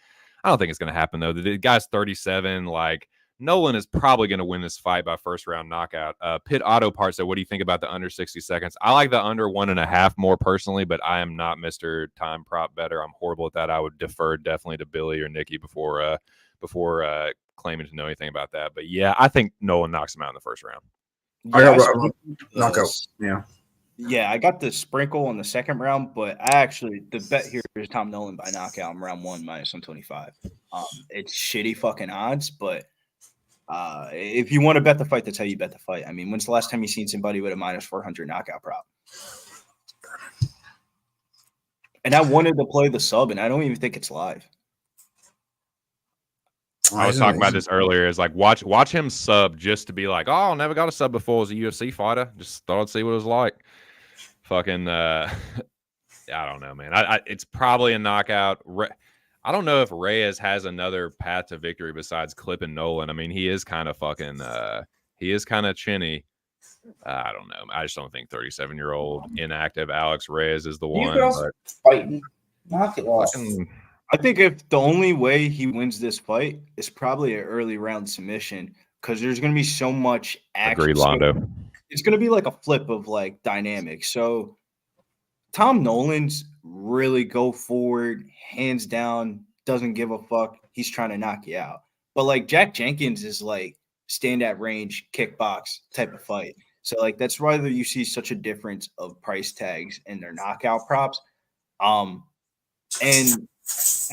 I don't think it's going to happen though. The guy's 37. Like Nolan is probably going to win this fight by first round knockout. Pit Auto Parts said, what do you think about the under 60 seconds? I like the under 1.5 more personally, but I am not Mr. Time Prop Better. I'm horrible at that. I would defer definitely to Billy or Nikki before claiming to know anything about that. But yeah, I think Nolan knocks him out in the first round. Knockout. Yeah, I got the sprinkle on the second round, but the bet here is Tom Nolan by knockout in round 1 minus 125. It's shitty fucking odds, but if you want to bet the fight, that's how you bet the fight. I mean, when's the last time you seen somebody with a minus 400 knockout prop? And I wanted to play the sub, and I don't even think it's live. I was talking about this earlier. Is like watch him sub just to be like, oh, never got a sub before as a UFC fighter. Just thought I'd see what it was like. Fucking, I don't know, man. It's probably a knockout. I don't know if Reyes has another path to victory besides clipping Nolan. I mean, he is kind of fucking, he is kind of chinny. I don't know. I just don't think 37-year-old inactive Alex Reyes is the You one. could also But fighting. Knock it off. I think if the only way he wins this fight is probably an early round submission because there's going to be so much action. Agreed, Londo. It's going to be like a flip of like dynamics. So Tom Nolan's really go forward, hands down, doesn't give a fuck. He's trying to knock you out. But like Jack Jenkins is like stand at range, kickbox type of fight. So like that's why you see such a difference of price tags and their knockout props. And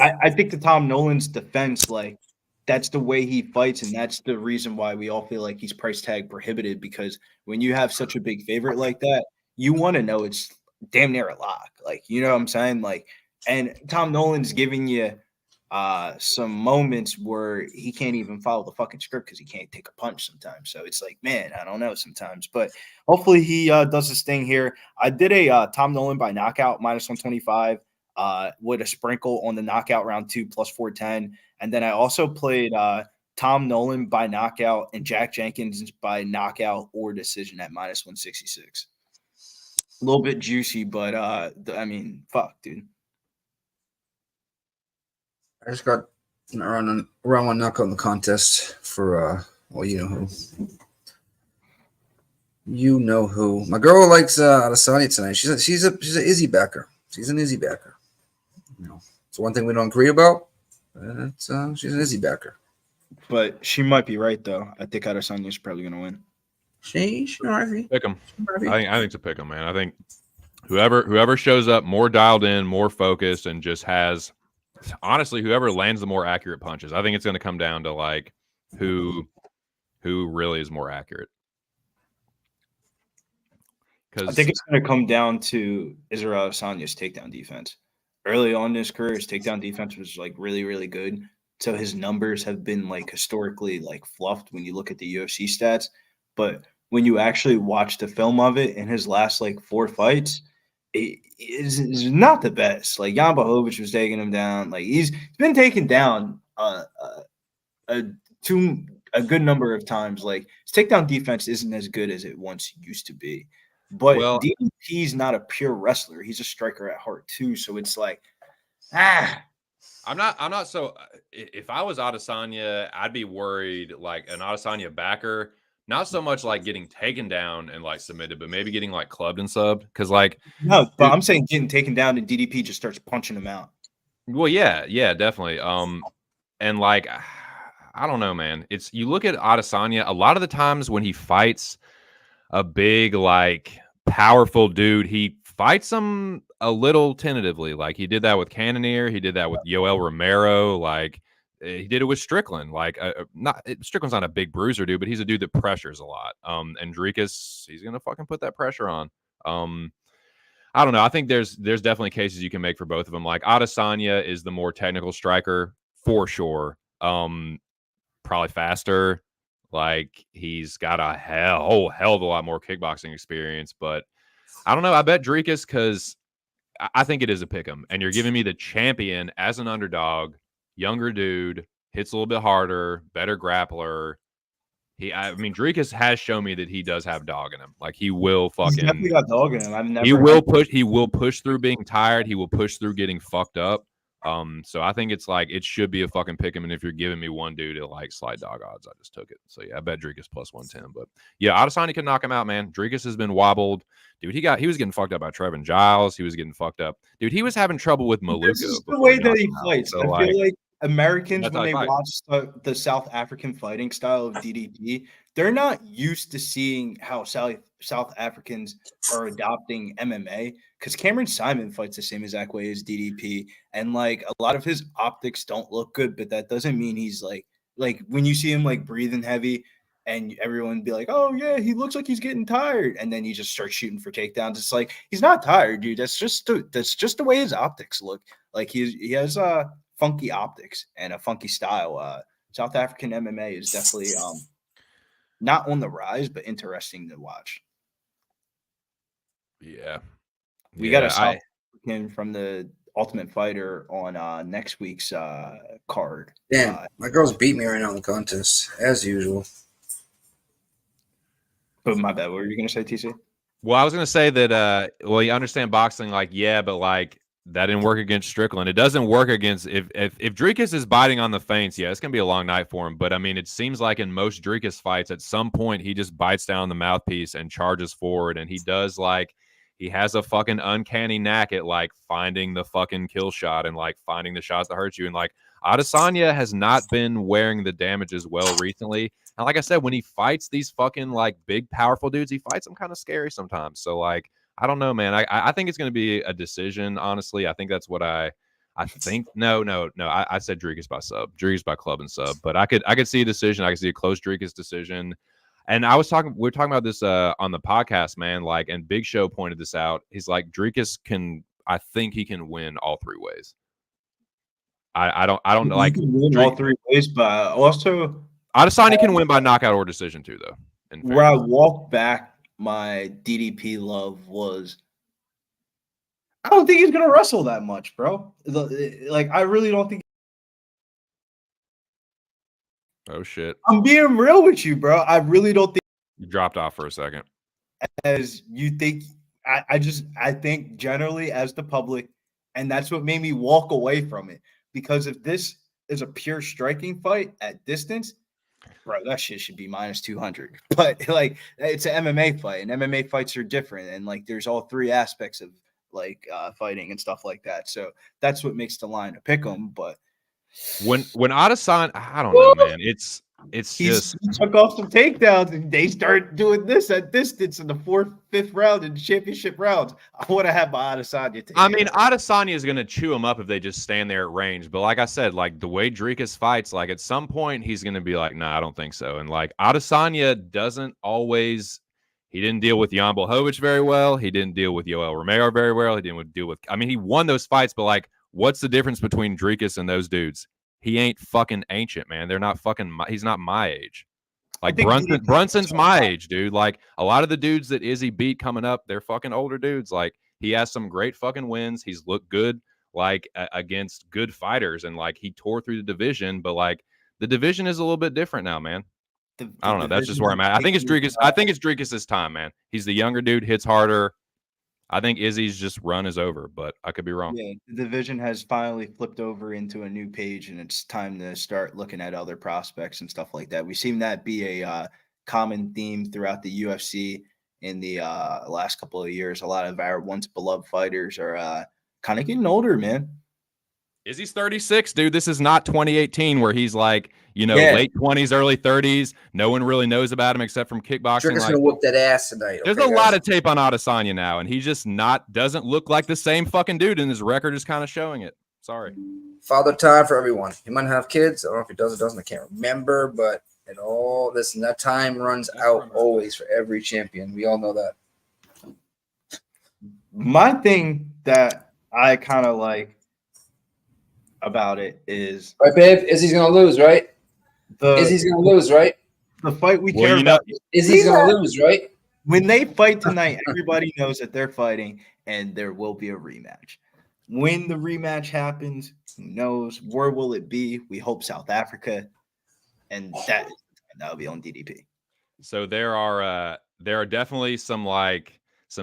I think the Tom Nolan's defense, like that's the way he fights, and that's the reason why we all feel like he's price tag prohibited. Because when you have such a big favorite like that, you want to know it's damn near a lock. Like, you know what I'm saying? Like, and Tom Nolan's giving you some moments where he can't even follow the fucking script because he can't take a punch sometimes. So it's like, man, I don't know sometimes. But hopefully he does this thing here. I did a Tom Nolan by knockout -125. With a sprinkle on the knockout round 2 +410. And then I also played Tom Nolan by knockout and Jack Jenkins by knockout or decision at -166. A little bit juicy, but I mean, fuck, dude. I just got around one knockout in the contest for well, you know who. You know who. My girl likes Adesanya tonight. She's an Izzy backer. She's an Izzy backer. You know, it's one thing we don't agree about. She's an Izzy backer. But she might be right though. I think Adesanya's probably gonna win. She might be. Pick him. I think it's a pick 'em, man. I think whoever shows up more dialed in, more focused, and just has honestly whoever lands the more accurate punches. I think it's going to come down to like who really is more accurate. I think it's going to come down to Israel Adesanya's takedown defense. Early on in his career, his takedown defense was like really, really good. So his numbers have been like historically like fluffed when you look at the UFC stats. But when you actually watch the film of it in his last like 4 fights, it is not the best. Like Jan Blachowicz was taking him down. Like he's been taken down a good number of times. Like his takedown defense isn't as good as it once used to be. But DDP's not a pure wrestler. He's a striker at heart too. So it's like, I'm not so. If I was Adesanya, I'd be worried like an Adesanya backer. Not so much like getting taken down and like submitted, but maybe getting like clubbed and subbed. Because like no, but I'm saying getting taken down and DDP just starts punching him out. Well, yeah, definitely. And like I don't know, man. It's you look at Adesanya. A lot of the times when he fights a big like powerful dude, he fights him a little tentatively. Like he did that with Cannonier. He did that with Yoel Romero. Like. He did it with Strickland. Like, Strickland's not a big bruiser dude, but he's a dude that pressures a lot. And Dricus, he's gonna fucking put that pressure on. I don't know. I think there's definitely cases you can make for both of them. Like Adesanya is the more technical striker for sure. Probably faster. Like he's got a hell of a lot more kickboxing experience. But I don't know. I bet Dricus because I think it is a pick 'em, and you're giving me the champion as an underdog. Younger dude, hits a little bit harder, better grappler. I mean, Dricus has shown me that he does have dog in him. Like he will fucking. He's definitely got dog in him. He will push through being tired. He will push through getting fucked up. So I think it's like it should be a fucking pick 'em. And if you're giving me one dude at like slight dog odds, I just took it. So yeah, I bet Dricus +110. But yeah, Adesanya can knock him out, man. Dricus has been wobbled, dude. He was getting fucked up by Trevin Giles. He was getting fucked up, dude. He was having trouble with Maluka. This is the way that he fights. So, I feel like Americans, when they fight. watch the South African fighting style of DDP, they're not used to seeing how South Africans are adopting MMA because Cameron Simon fights the same exact way as DDP. And like a lot of his optics don't look good, but that doesn't mean he's like when you see him like breathing heavy and everyone be like, oh yeah, he looks like he's getting tired. And then he just starts shooting for takedowns. It's like, he's not tired, dude. That's just the way his optics look. Like he has funky optics and a funky style. South African MMA is definitely not on the rise, but interesting to watch. Yeah. We got a South African from the Ultimate Fighter on next week's card. Damn, my girls beat me right now in the contest, as usual. But my bad. What were you gonna say, TC? Well, I was gonna say that. Well, you understand boxing, like, yeah, but like that didn't work against Strickland. It doesn't work against if Dricus is biting on the feints. Yeah, it's gonna be a long night for him. But I mean, it seems like in most Dricus fights, at some point he just bites down the mouthpiece and charges forward, and he does like he has a fucking uncanny knack at like finding the fucking kill shot and like finding the shots that hurt you. And like Adesanya has not been wearing the damage as well recently. And like I said, when he fights these fucking like big, powerful dudes, he fights them kind of scary sometimes. So like, I don't know, man. I think it's going to be a decision. Honestly, I think that's what I think. No. I said Dricus by sub, Dricus by club and sub. But I could see a decision. I could see a close Dricus decision. And we were talking about this on the podcast, man. Like, and Big Show pointed this out. He's like, Dricus I think he can win all three ways. I don't know. Like, win all three ways, but also Adesanya can win by knockout or decision too, though. Where I walked back my DDP love was, I don't think he's gonna wrestle that much, bro. Like, I really don't think. Oh shit! I'm being real with you, bro. I really don't think you dropped off for a second. As you think, I think generally as the public, and that's what made me walk away from it. Because if this is a pure striking fight at distance, bro, that shit should be minus 200. But like, it's an MMA fight, and MMA fights are different, and like, there's all three aspects of like fighting and stuff like that. So that's what makes the line a pick 'em. But when Adesanya, I don't know, man. He took off some takedowns, and they start doing this at distance in the 4th, 5th round in championship rounds. I would have had my Adesanya. I mean, Adesanya is going to chew him up if they just stand there at range. But like I said, like the way Dricus fights, like at some point he's going to be like, nah, I don't think so. And like Adesanya doesn't always. He didn't deal with Jan Blachowicz very well. He didn't deal with Yoel Romero very well. He didn't deal with. I mean, he won those fights, but like, what's the difference between Dricus and those dudes? He ain't fucking ancient, man. They're not fucking. He's not my age. Like Brunson's my age, dude. Like a lot of the dudes that Izzy beat coming up, they're fucking older dudes. Like he has some great fucking wins. He's looked good, like against good fighters, and like he tore through the division. But like the division is a little bit different now, man. I don't know. That's just where I'm at. I think it's Dricus. I think it's Dricus' time, man. He's the younger dude, hits harder. I think Izzy's just run is over, but I could be wrong. Yeah, the division has finally flipped over into a new page, and it's time to start looking at other prospects and stuff like that. We've seen that be a common theme throughout the UFC in the last couple of years. A lot of our once beloved fighters are kind of getting older, man. Izzy's 36, dude. This is not 2018 where he's like, late 20s, early 30s. No one really knows about him except from kickboxing. Dricus gonna whoop that ass tonight. There's a lot of tape on Adesanya now, and he just doesn't look like the same fucking dude, and his record is kind of showing it. Sorry. Father time for everyone. He might have kids. I don't know if he does or doesn't. I can't remember, but that time runs out always for every champion. We all know that. My thing that I kind of like about it is, right, babe, Izzy's gonna lose, right? Izzy's gonna lose, right? The fight we care about. Izzy's gonna lose, right? When they fight tonight, everybody knows that they're fighting, and there will be a rematch. When the rematch happens, who knows? Where will it be? We hope South Africa, and that'll be on DDP. So there are definitely some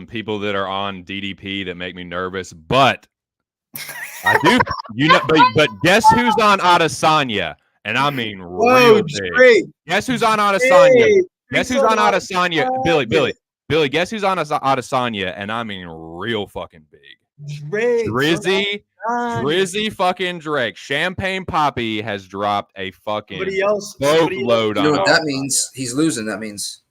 people that are on DDP that make me nervous, but I do, but guess who's on Adesanya? And I mean, real big. Guess who's on Adesanya? Guess who's on Adesanya? Billy, guess who's on Adesanya? And I mean, real fucking big. Drizzy fucking Drake. Champagne Poppy has dropped a fucking boatload on. You know what that means? He's losing. That means.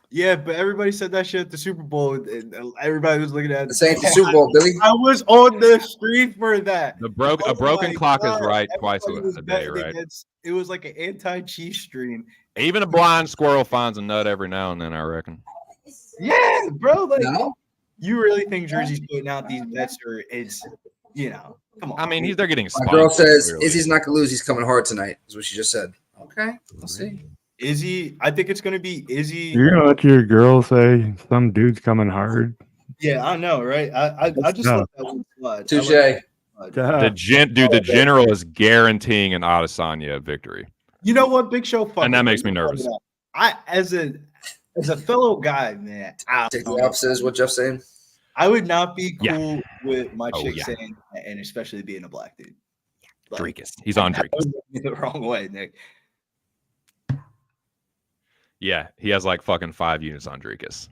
Yeah, but everybody said that shit at the Super Bowl, and everybody was looking at the Super Bowl, Billy. I was on the street for that. A broken clock is right twice a day, right? It was like an anti-Chiefs stream. Even a blind squirrel finds a nut every now and then, I reckon. Yeah, bro. Like, you really think Jersey's putting out these bets, or it's, come on. I mean, they're getting spiked. My girl says Izzy's not gonna lose. He's coming hard tonight. Is what she just said. Okay, we'll see. Izzy, I think it's going to be Izzy. You're going to let your girl say some dude's coming hard? Yeah, I know, right? I just let that one slide. Touche. The general is guaranteeing an Adesanya victory. You know what, Big Show? And that makes me nervous. As a fellow guy, man, Take the opposite is what Jeff's saying. I would not be Yeah. cool with my Oh, chick yeah. saying, and especially being a black dude. Like, Dricus. He's on that Dricus. would rub me the wrong way, Nick. Yeah, he has like fucking 5 units on Dricus.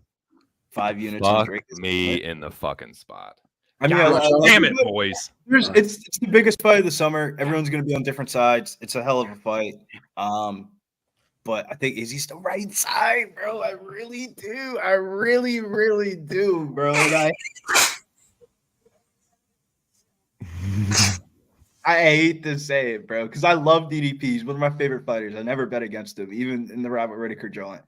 5 units on Fuck Dricus. me in the fucking spot. I mean, Damn it, boys. It's the biggest fight of the summer. Everyone's going to be on different sides. It's a hell of a fight. But I think, is he still right side, bro? I really do. I really, really do, bro. And I hate to say it, bro, because I love DDP. He's one of my favorite fighters. I never bet against him, even in the Robert Whittaker joint.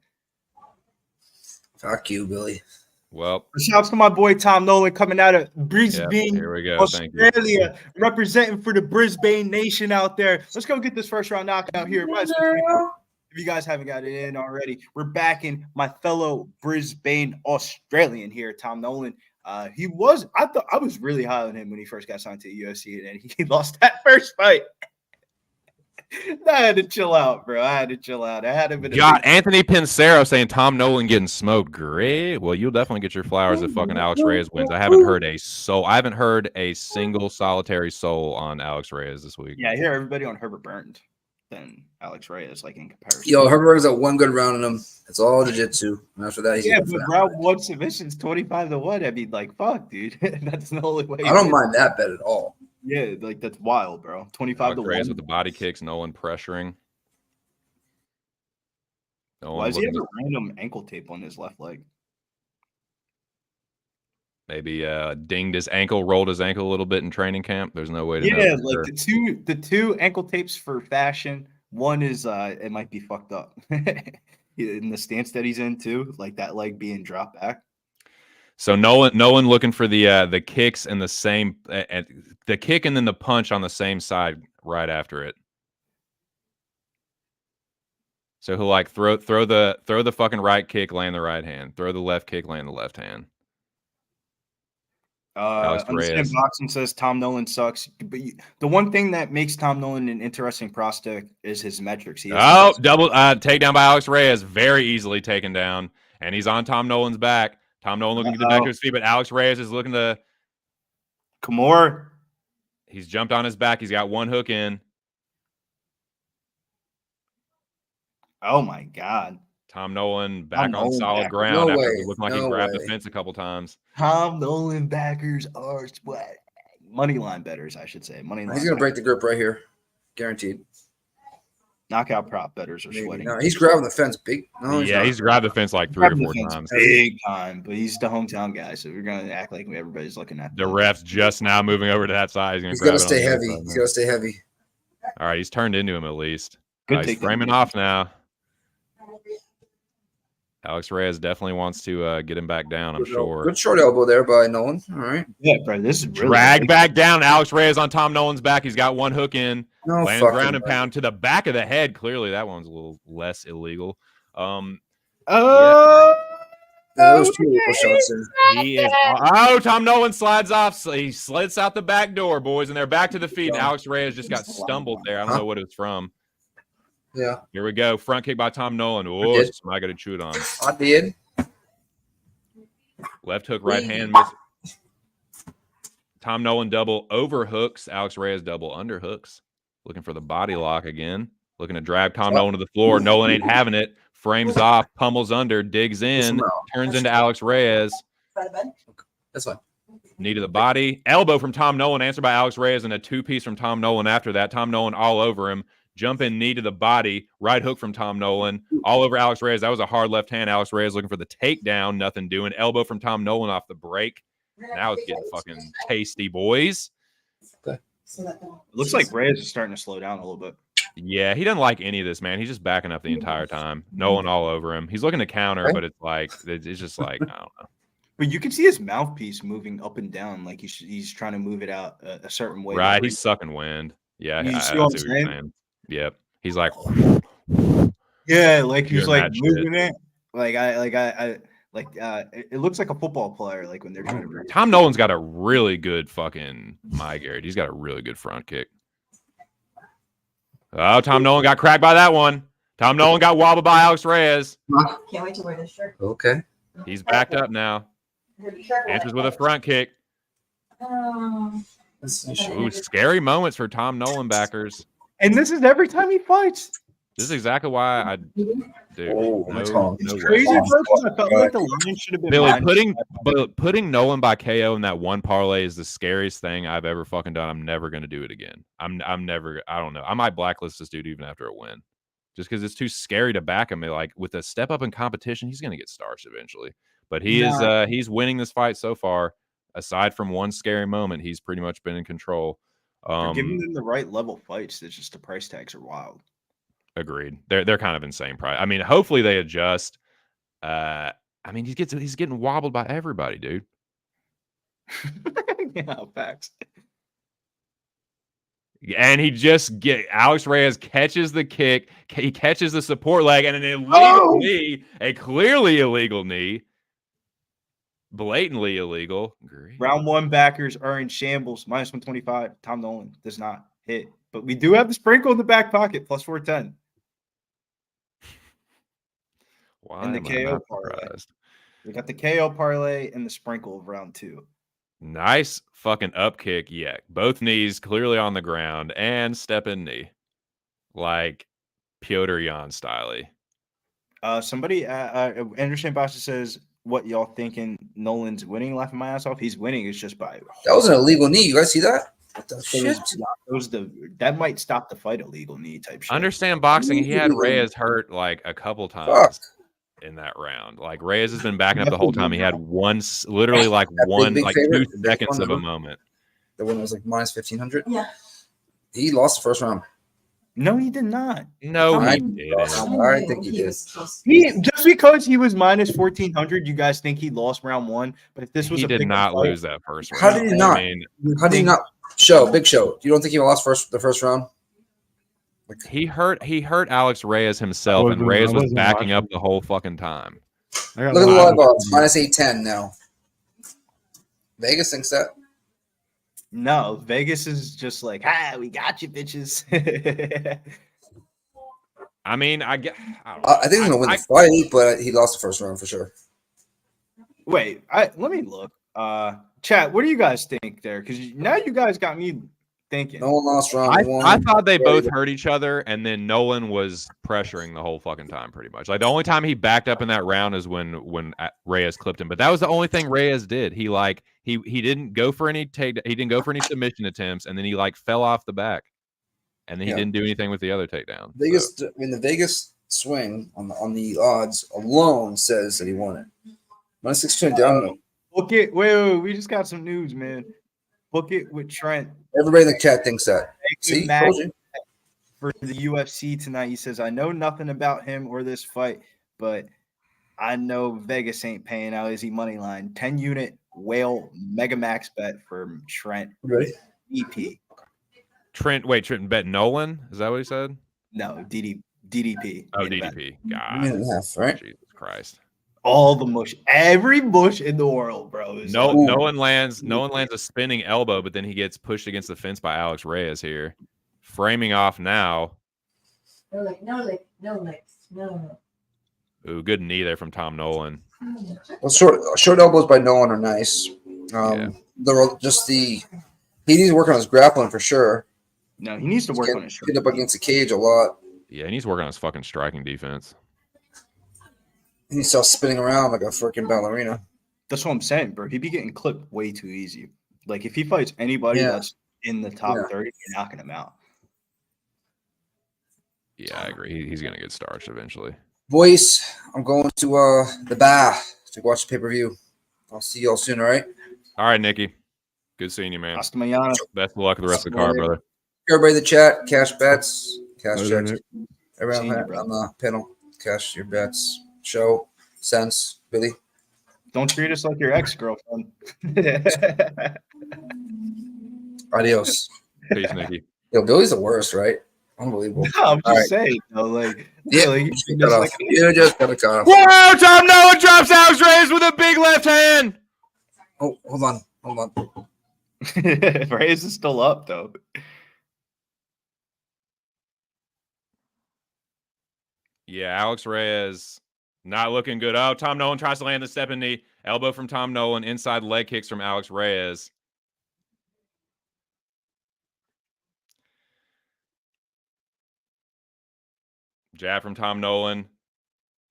Fuck you, Billy. Well, Shouts to my boy Tom Nolan coming out of Brisbane, here we go. Thank you. Australia, representing for the Brisbane Nation out there. Let's go get this first round knockout here. If you guys haven't got it in already, we're backing my fellow Brisbane Australian here, Tom Nolan. I thought I was really high on him when he first got signed to the UFC, and then he lost that first fight. I had to chill out, bro. I had him. Got Anthony Pincero saying Tom Nolan getting smoked. Great. Well, you'll definitely get your flowers if fucking Alex Reyes wins. I haven't heard a single solitary soul on Alex Reyes this week. Yeah, I hear everybody on Herbert Burns than Alex Reyes, like in comparison. Yo, Herbert's got one good round in him. It's all jiu-jitsu. And after that, he's but round 1 submissions 25-1. I mean, like, fuck, dude. That's the only way. I don't mind that bet at all. Yeah, like that's wild, bro. 25-1 Reyes with the body kicks, Nolan pressuring. Why does he have a random ankle tape on his left leg? Maybe dinged his ankle, rolled his ankle a little bit in training camp. There's no way to know. Yeah, like the two ankle tapes for fashion. One is it might be fucked up in the stance that he's in too, like that leg being dropped back. So Nolan looking for the kicks and the same the kick and then the punch on the same side right after it. So he'll like throw the fucking right kick, land the right hand. Throw the left kick, land the left hand. Understand Boxing says Tom Nolan sucks, but the one thing that makes Tom Nolan an interesting prospect is his metrics. Double takedown by Alex Reyes, very easily taken down, and he's on Tom Nolan's back. Tom Nolan looking to get back to his feet, but Alex Reyes is looking to Kimura. He's jumped on his back. He's got one hook in. Oh my God. Tom Nolan back on solid ground after it looked like he grabbed the fence a couple times. Tom Nolan backers are sweat. Money line bettors, I should say. Money line. He's gonna break the grip right here, guaranteed. Knockout prop bettors are sweating. No, he's grabbing the fence big. No, he's grabbed the fence like 3 or 4 times. Big time, but he's the hometown guy, so we're gonna act like everybody's looking at the ref's just now moving over to that side. He's got to stay heavy. He's got to stay heavy. All right, he's turned into him at least. He's framing off now. Alex Reyes definitely wants to get him back down, I'm sure. Good short elbow there by Nolan. All right. Yeah, bro. This is really drag back down. Alex Reyes on Tom Nolan's back. He's got one hook in. Lands ground and pound to the back of the head. Clearly, that one's a little less illegal. Those two illegal shots there. Tom Nolan slides off. So he slits out the back door, boys, and they're back to the feet. And Alex Reyes just got stumbled there. I don't know what it was from. Yeah. Here we go. Front kick by Tom Nolan. Oh, I got to chew it on. I did. Left hook, right hand. Miss. Tom Nolan double overhooks. Alex Reyes double underhooks. Looking for the body lock again. Looking to drag Tom Nolan to the floor. Nolan ain't having it. Frames off, pummels under, digs in, turns into Alex Reyes. That's fine. Knee to the body. Elbow from Tom Nolan, answered by Alex Reyes, and a 2-piece from Tom Nolan after that. Tom Nolan all over him. Jump in, knee to the body. Right hook from Tom Nolan. All over Alex Reyes. That was a hard left hand. Alex Reyes looking for the takedown. Nothing doing. Elbow from Tom Nolan off the break. Now it's getting fucking tasty, boys. Okay. It looks like Reyes is starting to slow down a little bit. Yeah, he doesn't like any of this, man. He's just backing up the entire time. Nolan all over him. He's looking to counter, but it's like it's just like I don't know. But you can see his mouthpiece moving up and down, like he's trying to move it out a certain way. Right, he's sucking wind. Yeah, I see what you're saying. Yep, he's like, yeah, like he's like moving it. It looks like a football player, like when they're trying to. Tom Nolan's got a really good fucking Garrett. He's got a really good front kick. Oh, Tom Nolan got cracked by that one. Tom Nolan got wobbled by Alex Reyes. Can't wait to wear this shirt. Okay. He's backed up now. Answers with a front kick. Ooh, scary moments for Tom Nolan backers. And this is every time he fights. This is exactly why I do. Oh, that's hard. It's way. crazy. Because I felt like the line should have been Billy, putting Nolan by KO in that one parlay is the scariest thing I've ever fucking done. I'm never gonna do it again. I'm never. I don't know. I might blacklist this dude even after a win, just because it's too scary to back him. Like with a step up in competition, he's gonna get starched eventually. But he's winning this fight so far. Aside from one scary moment, he's pretty much been in control. They're giving them the right level fights. It's just the price tags are wild. Agreed. They're kind of insane price. I mean, hopefully they adjust. I mean, he's getting wobbled by everybody, dude. Yeah, facts. And Alex Reyes catches the kick. He catches the support leg and an illegal knee, a clearly illegal knee. Blatantly illegal. Great. Round 1 backers are in shambles. -125. Tom Nolan does not hit. But we do have the sprinkle in the back pocket. +410. Why And the am I KO not parlay. surprised? We got the KO parlay and the sprinkle of round 2. Nice fucking up kick. Yeah. Both knees clearly on the ground and step in knee. Like Piotr Jan style. Somebody, Anderson Basha says, what y'all thinking? Nolan's winning, laughing my ass off. He's winning. It's just by That was an illegal knee. You guys see that? What the shit? That might stop the fight. Illegal knee type shit. Understand boxing. He had Reyes hurt like a couple times in that round. Like Reyes has been backing up the whole time. He had literally like big favorite, 2 seconds of a moment. The one was like -1500. Yeah. He lost the first round. No, he did not. No, I he didn't. I think he did. Just because he was -1400, you guys think he lost round 1? But if this was He did not lose that first round. How did he not? I mean, How did he not? Big show. You don't think he lost the first round? he hurt Alex Reyes himself, and Reyes was backing up the whole fucking time. Look at the live odds. -810 now. Vegas thinks that. No, Vegas is just like, we got you, bitches. I mean, I think he's gonna win the fight, but he lost the first round for sure. Wait, let me look. Chat, what do you guys think there? Because now you guys got me thinking. No one lost round 1. I thought they both hurt each other, and then Nolan was pressuring the whole fucking time, pretty much. Like the only time he backed up in that round is when Reyes clipped him. But that was the only thing Reyes did. He didn't go for any he didn't go for any submission attempts, and then he like fell off the back, and then he didn't do anything with the other takedown. Vegas, I mean, the Vegas swing on the odds alone says that he won it. -620 down. Book it. Wait, we just got some news, man. Book it with Trent. Everybody in the chat thinks that. See, told you. For the UFC tonight, he says, I know nothing about him or this fight, but I know Vegas ain't paying out Izzy money line. 10-unit whale mega max bet for Trent. Ready? EP. Trent bet Nolan? Is that what he said? No, DDP. Oh, DDP. God. Minute and a half, right? Jesus Christ. All the mush, every bush in the world, bro. Nolan lands a spinning elbow, but then he gets pushed against the fence by Alex Reyes here. Framing off now. No licks. Ooh, good knee there from Tom Nolan. Well, short elbows by Nolan are nice. He needs to work on his grappling for sure. No, he needs to work on his get up against the cage a lot. Yeah, he needs to work on his fucking striking defense. He needs to start spinning around like a freaking ballerina. That's what I'm saying, bro. He'd be getting clipped way too easy. Like, if he fights anybody that's in the top 30, you're knocking him out. Yeah, I agree. He's going to get starched eventually. Boys, I'm going to the bar to watch the pay-per-view. I'll see y'all soon, all right? All right, Nikki. Good seeing you, man. Hasta mañana. Best of luck with the rest of the card, brother. Everybody in the chat, cash bets, cash checks. Nick. Everyone on the panel, cash your bets. Show, sense, Billy. Don't treat us like your ex-girlfriend. Adios. Peace, Nikki. Yo, Billy's the worst, right? Unbelievable. No, I'm just saying, though, like, really, you just got to cut off. Whoa, Tom Nolan drops Alex Reyes with a big left hand. Oh, hold on. Reyes is still up, though. Yeah, Alex Reyes not looking good. Oh, Tom Nolan tries to land the step in knee. Elbow from Tom Nolan. Inside leg kicks from Alex Reyes. Jab from Tom Nolan.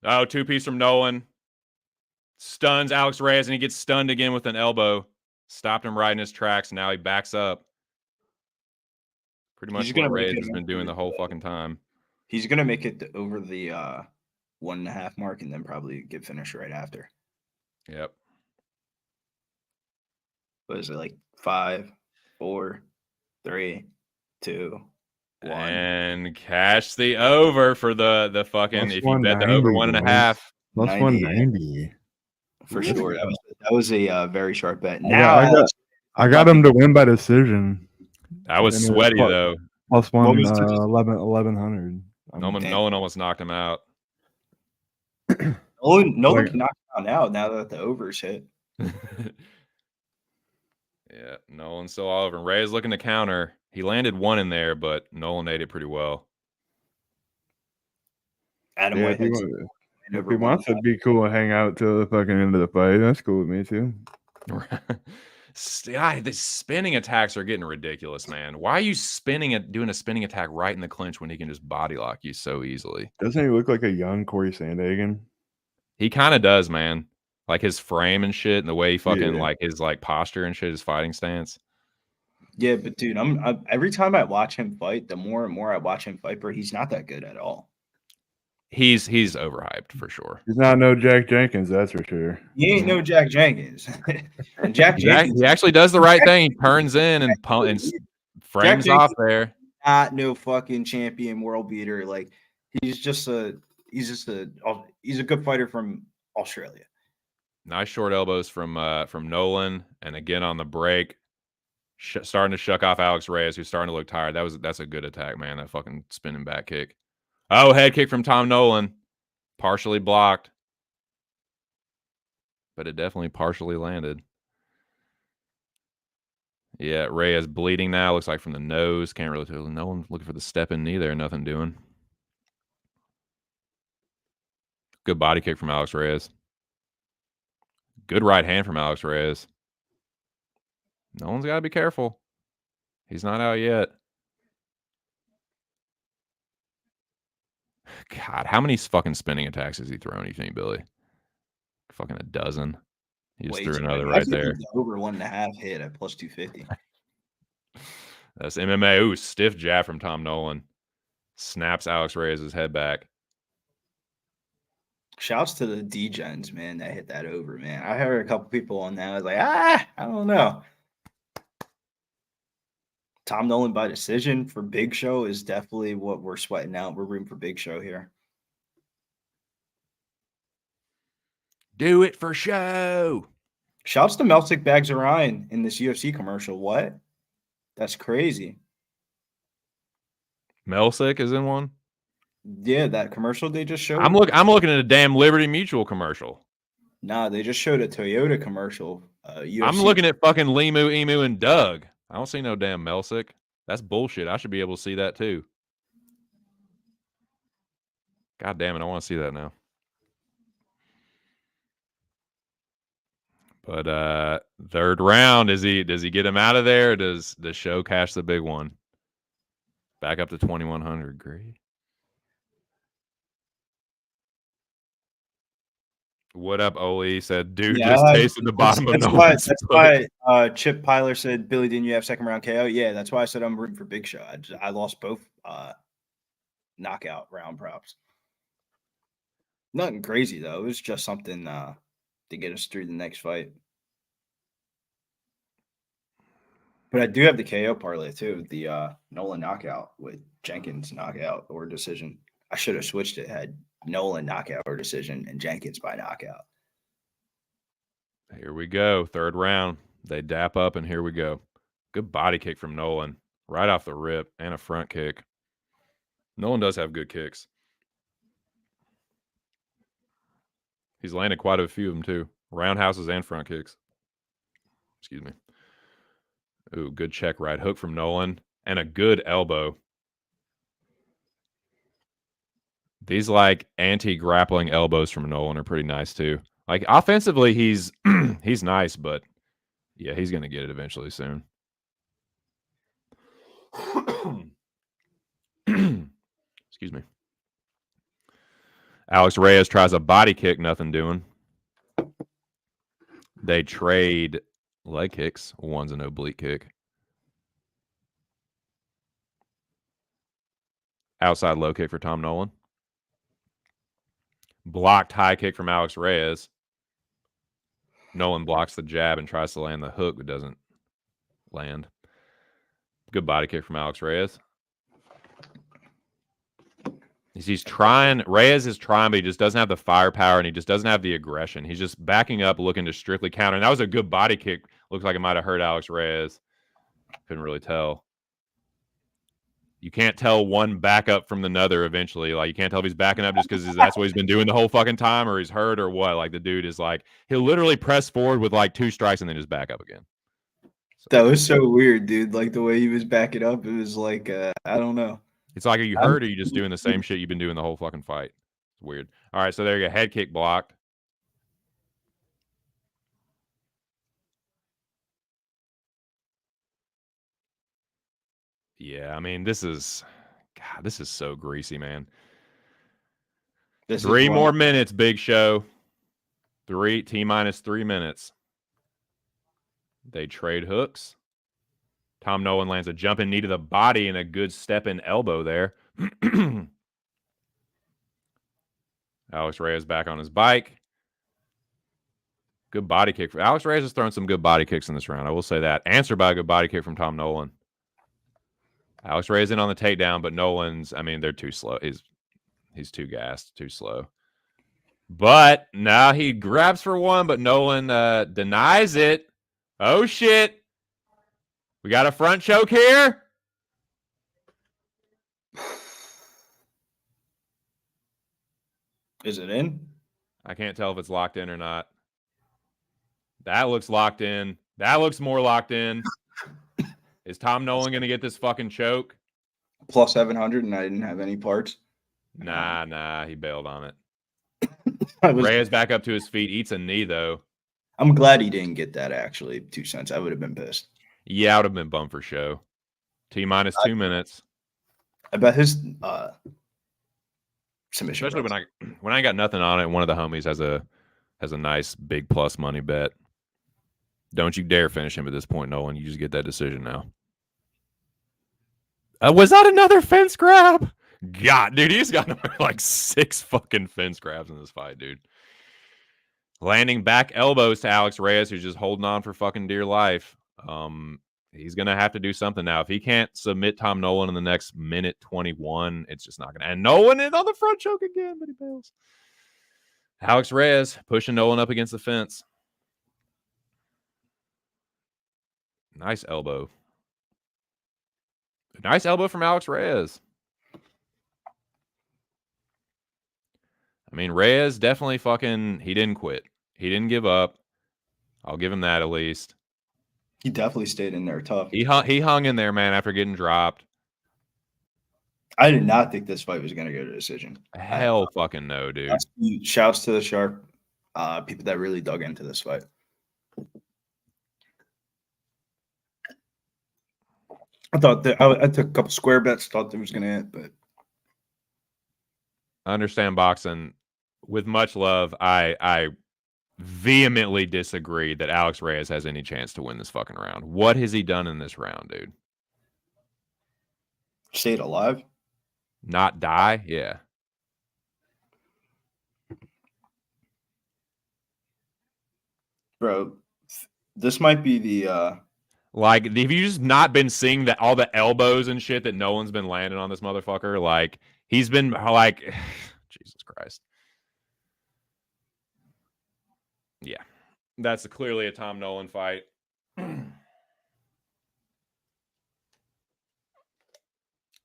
Oh, two-piece from Nolan. Stuns Alex Reyes, and he gets stunned again with an elbow. Stopped him right in his tracks, and now he backs up. Pretty much what Reyes has been doing the whole fucking time. He's going to make it over the 1.5 mark and then probably get finished right after. Yep. What is it, like 5, 4, 3, 2, 1. And cash the over for the fucking, if you bet the over 1.5. Plus 190. For sure. That was a very sharp bet. I got him to win by decision. That was sweaty, though. Plus 1,100. Nolan almost knocked him out. Nolan can knock him out now that the over's hit. Yeah, Nolan's still all over. Reyes looking to counter. He landed one in there, but Nolan ate it pretty well. Adam Whitehead. If he wants to be cool and hang out till the fucking end of the fight, that's cool with me too. The spinning attacks are getting ridiculous, man. Why are you doing a spinning attack right in the clinch when he can just body lock you so easily? Doesn't he look like a young Corey Sandhagen? He kind of does, man. Like his frame and shit, and the way he fucking like his like posture and shit, his fighting stance. Yeah, but dude, I'm every time I watch him fight, the more and more I watch him fight, bro, he's not that good at all. He's overhyped for sure. He's not no Jack Jenkins, that's for sure. He ain't no Jack Jenkins. And Jenkins, he actually does the right thing. He turns in and frames off there. Not no fucking champion world beater. Like he's a good fighter from Australia. Nice short elbows from Nolan, and again on the break, starting to shuck off Alex Reyes, who's starting to look tired. That's a good attack, man. That fucking spinning back kick. Oh, head kick from Tom Nolan, partially blocked, but it definitely partially landed. Yeah, Reyes bleeding now. Looks like from the nose. Can't really tell. Nolan looking for the step in knee there. Nothing doing. Good body kick from Alex Reyes. Good right hand from Alex Reyes. Nolan's got to be careful. He's not out yet. God, how many fucking spinning attacks has he thrown, you think, Billy? Fucking a dozen. He just threw another right there. Over 1.5 hit at plus 250. That's MMA. Ooh, stiff jab from Tom Nolan. Snaps Alex Reyes' head back. Shouts to the D-Gens, man, that hit that over, man. I heard a couple people on that. I was like, I don't know. Tom Nolan by decision for Big Show is definitely what we're sweating out. We're rooting for Big Show here. Do it for show. Shouts to Melsick Bags Orion in this UFC commercial. What? That's crazy. Melsick is in one? Yeah, that commercial they just showed. I'm looking at a damn Liberty Mutual commercial. Nah, they just showed a Toyota commercial. UFC. I'm looking at fucking Limu, Emu, and Doug. I don't see no damn Melsick. That's bullshit. I should be able to see that too. God damn it, I want to see that now. But third round, does he get him out of there? Or does the show cash the big one? Back up to 2,100. Great. What up, Oli? Said, dude, just tasted the bottom of Nolan's. That's why Chip Piler said, Billy, didn't you have second round KO? Yeah, that's why I said I'm rooting for Big Show. I lost both knockout round props. Nothing crazy, though. It was just something to get us through the next fight. But I do have the KO parlay, too. The Nolan knockout with Jenkins knockout or decision. I should have switched it. Had Nolan knockout or decision and Jenkins by knockout. Here we go. Third round. They dap up, and here we go. Good body kick from Nolan. Right off the rip, and a front kick. Nolan does have good kicks. He's landed quite a few of them, too. Roundhouses and front kicks. Excuse me. Ooh, good check right hook from Nolan. And a good elbow. These like anti-grappling elbows from Nolan are pretty nice too. Like offensively, he's he's nice, but yeah, he's gonna get it eventually soon. Excuse me. Alex Reyes tries a body kick, nothing doing. They trade leg kicks. One's an oblique kick. Outside low kick for Tom Nolan. Blocked high kick from Alex Reyes. Nolan blocks the jab and tries to land the hook, but doesn't land. Good body kick from Alex Reyes. He's trying. Reyes is trying, but he just doesn't have the firepower and he just doesn't have the aggression. He's just backing up, looking to strictly counter. And that was a good body kick. Looks like it might have hurt Alex Reyes. Couldn't really tell. You can't tell one backup from another eventually. Like, you can't tell if he's backing up just because that's what he's been doing the whole fucking time or he's hurt or what. Like, the dude is like, he'll literally press forward with like 2 strikes and then just back up again. So, that was so weird, dude. Like, the way he was backing up, it was like, I don't know. it's like, are you hurt or are you just doing the same shit you've been doing the whole fucking fight? It's weird. All right, so there you go. Head kick blocked. Yeah, I mean, this is so greasy, man. This 3 more minutes, Big Show. T-minus 3 minutes. They trade hooks. Tom Nolan lands a jumping knee to the body and a good step-in elbow there. Alex Reyes back on his bike. Good body kick. Alex Reyes has thrown some good body kicks in this round. I will say that. Answered by a good body kick from Tom Nolan. Alex Reyes in on the takedown, but Nolan's, I mean, they're too slow. He's too gassed, too slow. But now he grabs for one, but Nolan denies it. Oh, shit. We got a front choke here. Is it in? I can't tell if it's locked in or not. That looks locked in. That looks more locked in. Is Tom Nolan going to get this fucking choke? Plus 700, and I didn't have any parts. Nah, he bailed on it. Reyes back up to his feet, eats a knee, though. I'm glad he didn't get that, actually. 2 cents. I would have been pissed. Yeah, I would have been bummed for show. T-minus 2 minutes. I bet his submission. Especially when I ain't got nothing on it, one of the homies has a nice big plus money bet. Don't you dare finish him at this point, Nolan. You just get that decision now. Was that another fence grab? God, dude, he's got like 6 fucking fence grabs in this fight, dude. Landing back elbows to Alex Reyes, who's just holding on for fucking dear life. He's going to have to do something now. If he can't submit Tom Nolan in the next minute 21, it's just not going to. And Nolan in on the front choke again, but he bails. Alex Reyes pushing Nolan up against the fence. Nice elbow. Nice elbow from Alex Reyes. I mean, Reyes definitely he didn't quit. He didn't give up. I'll give him that at least. He definitely stayed in there tough. He hung in there, man, after getting dropped. I did not think this fight was going to go to decision. Hell fucking no, dude. Shouts to the sharp people that really dug into this fight. I thought that I took a couple square bets, thought that was going to hit, but I understand boxing. With much love, I vehemently disagree that Alex Reyes has any chance to win this fucking round. What has he done in this round, dude? stayed alive. Not die? Yeah. Bro, this might be the Like, have you just not been seeing that all the elbows and shit that no one's been landing on this motherfucker? Like, he's been like, Jesus Christ. Yeah, that's clearly a Tom Nolan fight.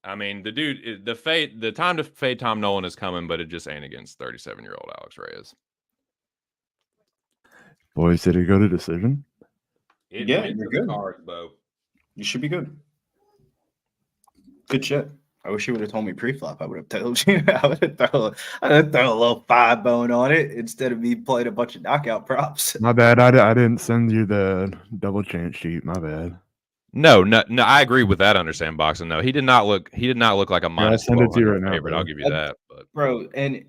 I mean, the dude, the time to fade Tom Nolan is coming, but it just ain't against 37-year-old Alex Reyes. Boys, did it go to decision? Yeah, you're good. Cards, Bo. You should be good. Good shit. I wish you would have told me pre-flop. I would have told you. I would have thrown a little 5 bone on it instead of me playing a bunch of knockout props. My bad. I didn't send you the double chance sheet. My bad. No. I agree with that. Understand boxing. No, he did not look like a minus send it to you 1200 right now, favorite. bro. I'll give you that. But Bro, and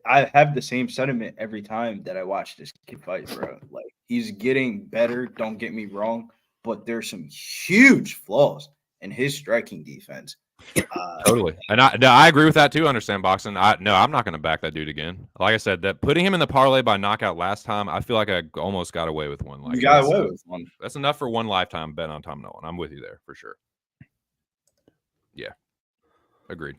I have the same sentiment every time that I watch this kid fight, bro. Like, he's getting better, don't get me wrong, but there's some huge flaws in his striking defense. totally, and I agree with that too. Understand boxing. I'm not going to back that dude again. Like I said, that putting him in the parlay by knockout last time, I feel like I almost got away with one. Like, you got away with one. That's enough for one lifetime bet on Tom Nolan. I'm with you there for sure. Yeah, agreed.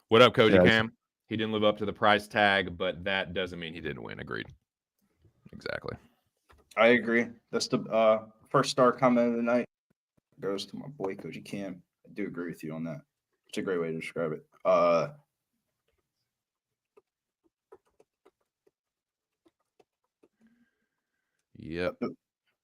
What up, Koji Cam? He didn't live up to the price tag, but that doesn't mean he didn't win. Agreed. Exactly. I agree. That's the first star comment of the night. Goes to my boy Koji Cam. I do agree with you on that. It's a great way to describe it. Yep.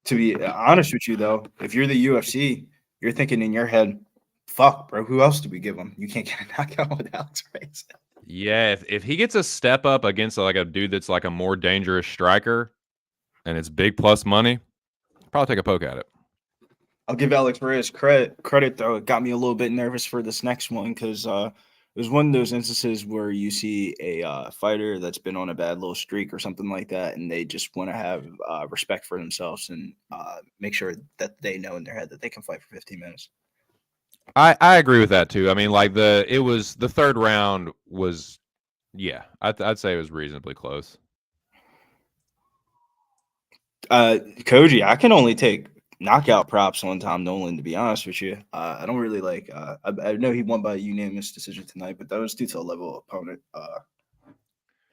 To be honest with you, though, if you're the UFC, you're thinking in your head, fuck, bro, who else do we give him? You can't get a knockout with Alex Reyes. Yeah, if he gets a step up against like a dude that's like a more dangerous striker and it's big plus money, probably take a poke at it. I'll give Alex Reyes credit, though. It got me a little bit nervous for this next one because it was one of those instances where you see a fighter that's been on a bad little streak or something like that, and they just want to have respect for themselves and make sure that they know in their head that they can fight for 15 minutes. I agree with that too. I mean, like the third round was, yeah, I'd say it was reasonably close. Koji, I can only take knockout props on Tom Nolan, to be honest with you. I don't really like I know he won by unanimous decision tonight, but that was due to a level opponent.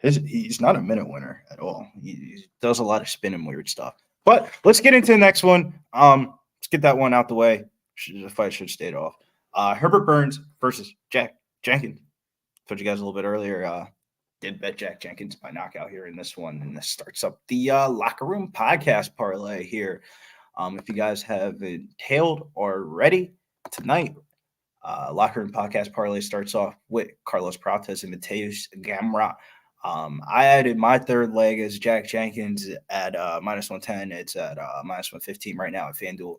He's not a minute winner at all. He does a lot of spin and weird stuff. But let's get into the next one. Let's get that one out the way. The fight should have stayed off. Herbert Burns versus Jack Jenkins. Told you guys a little bit earlier. Did bet Jack Jenkins by knockout here in this one, and this starts up the Locker Room Podcast parlay here. If you guys have it tailed already tonight, Locker Room Podcast parlay starts off with Carlos Prates and Mateusz Gamrot. I added my third leg as Jack Jenkins at minus 110. It's at minus 115 right now at FanDuel.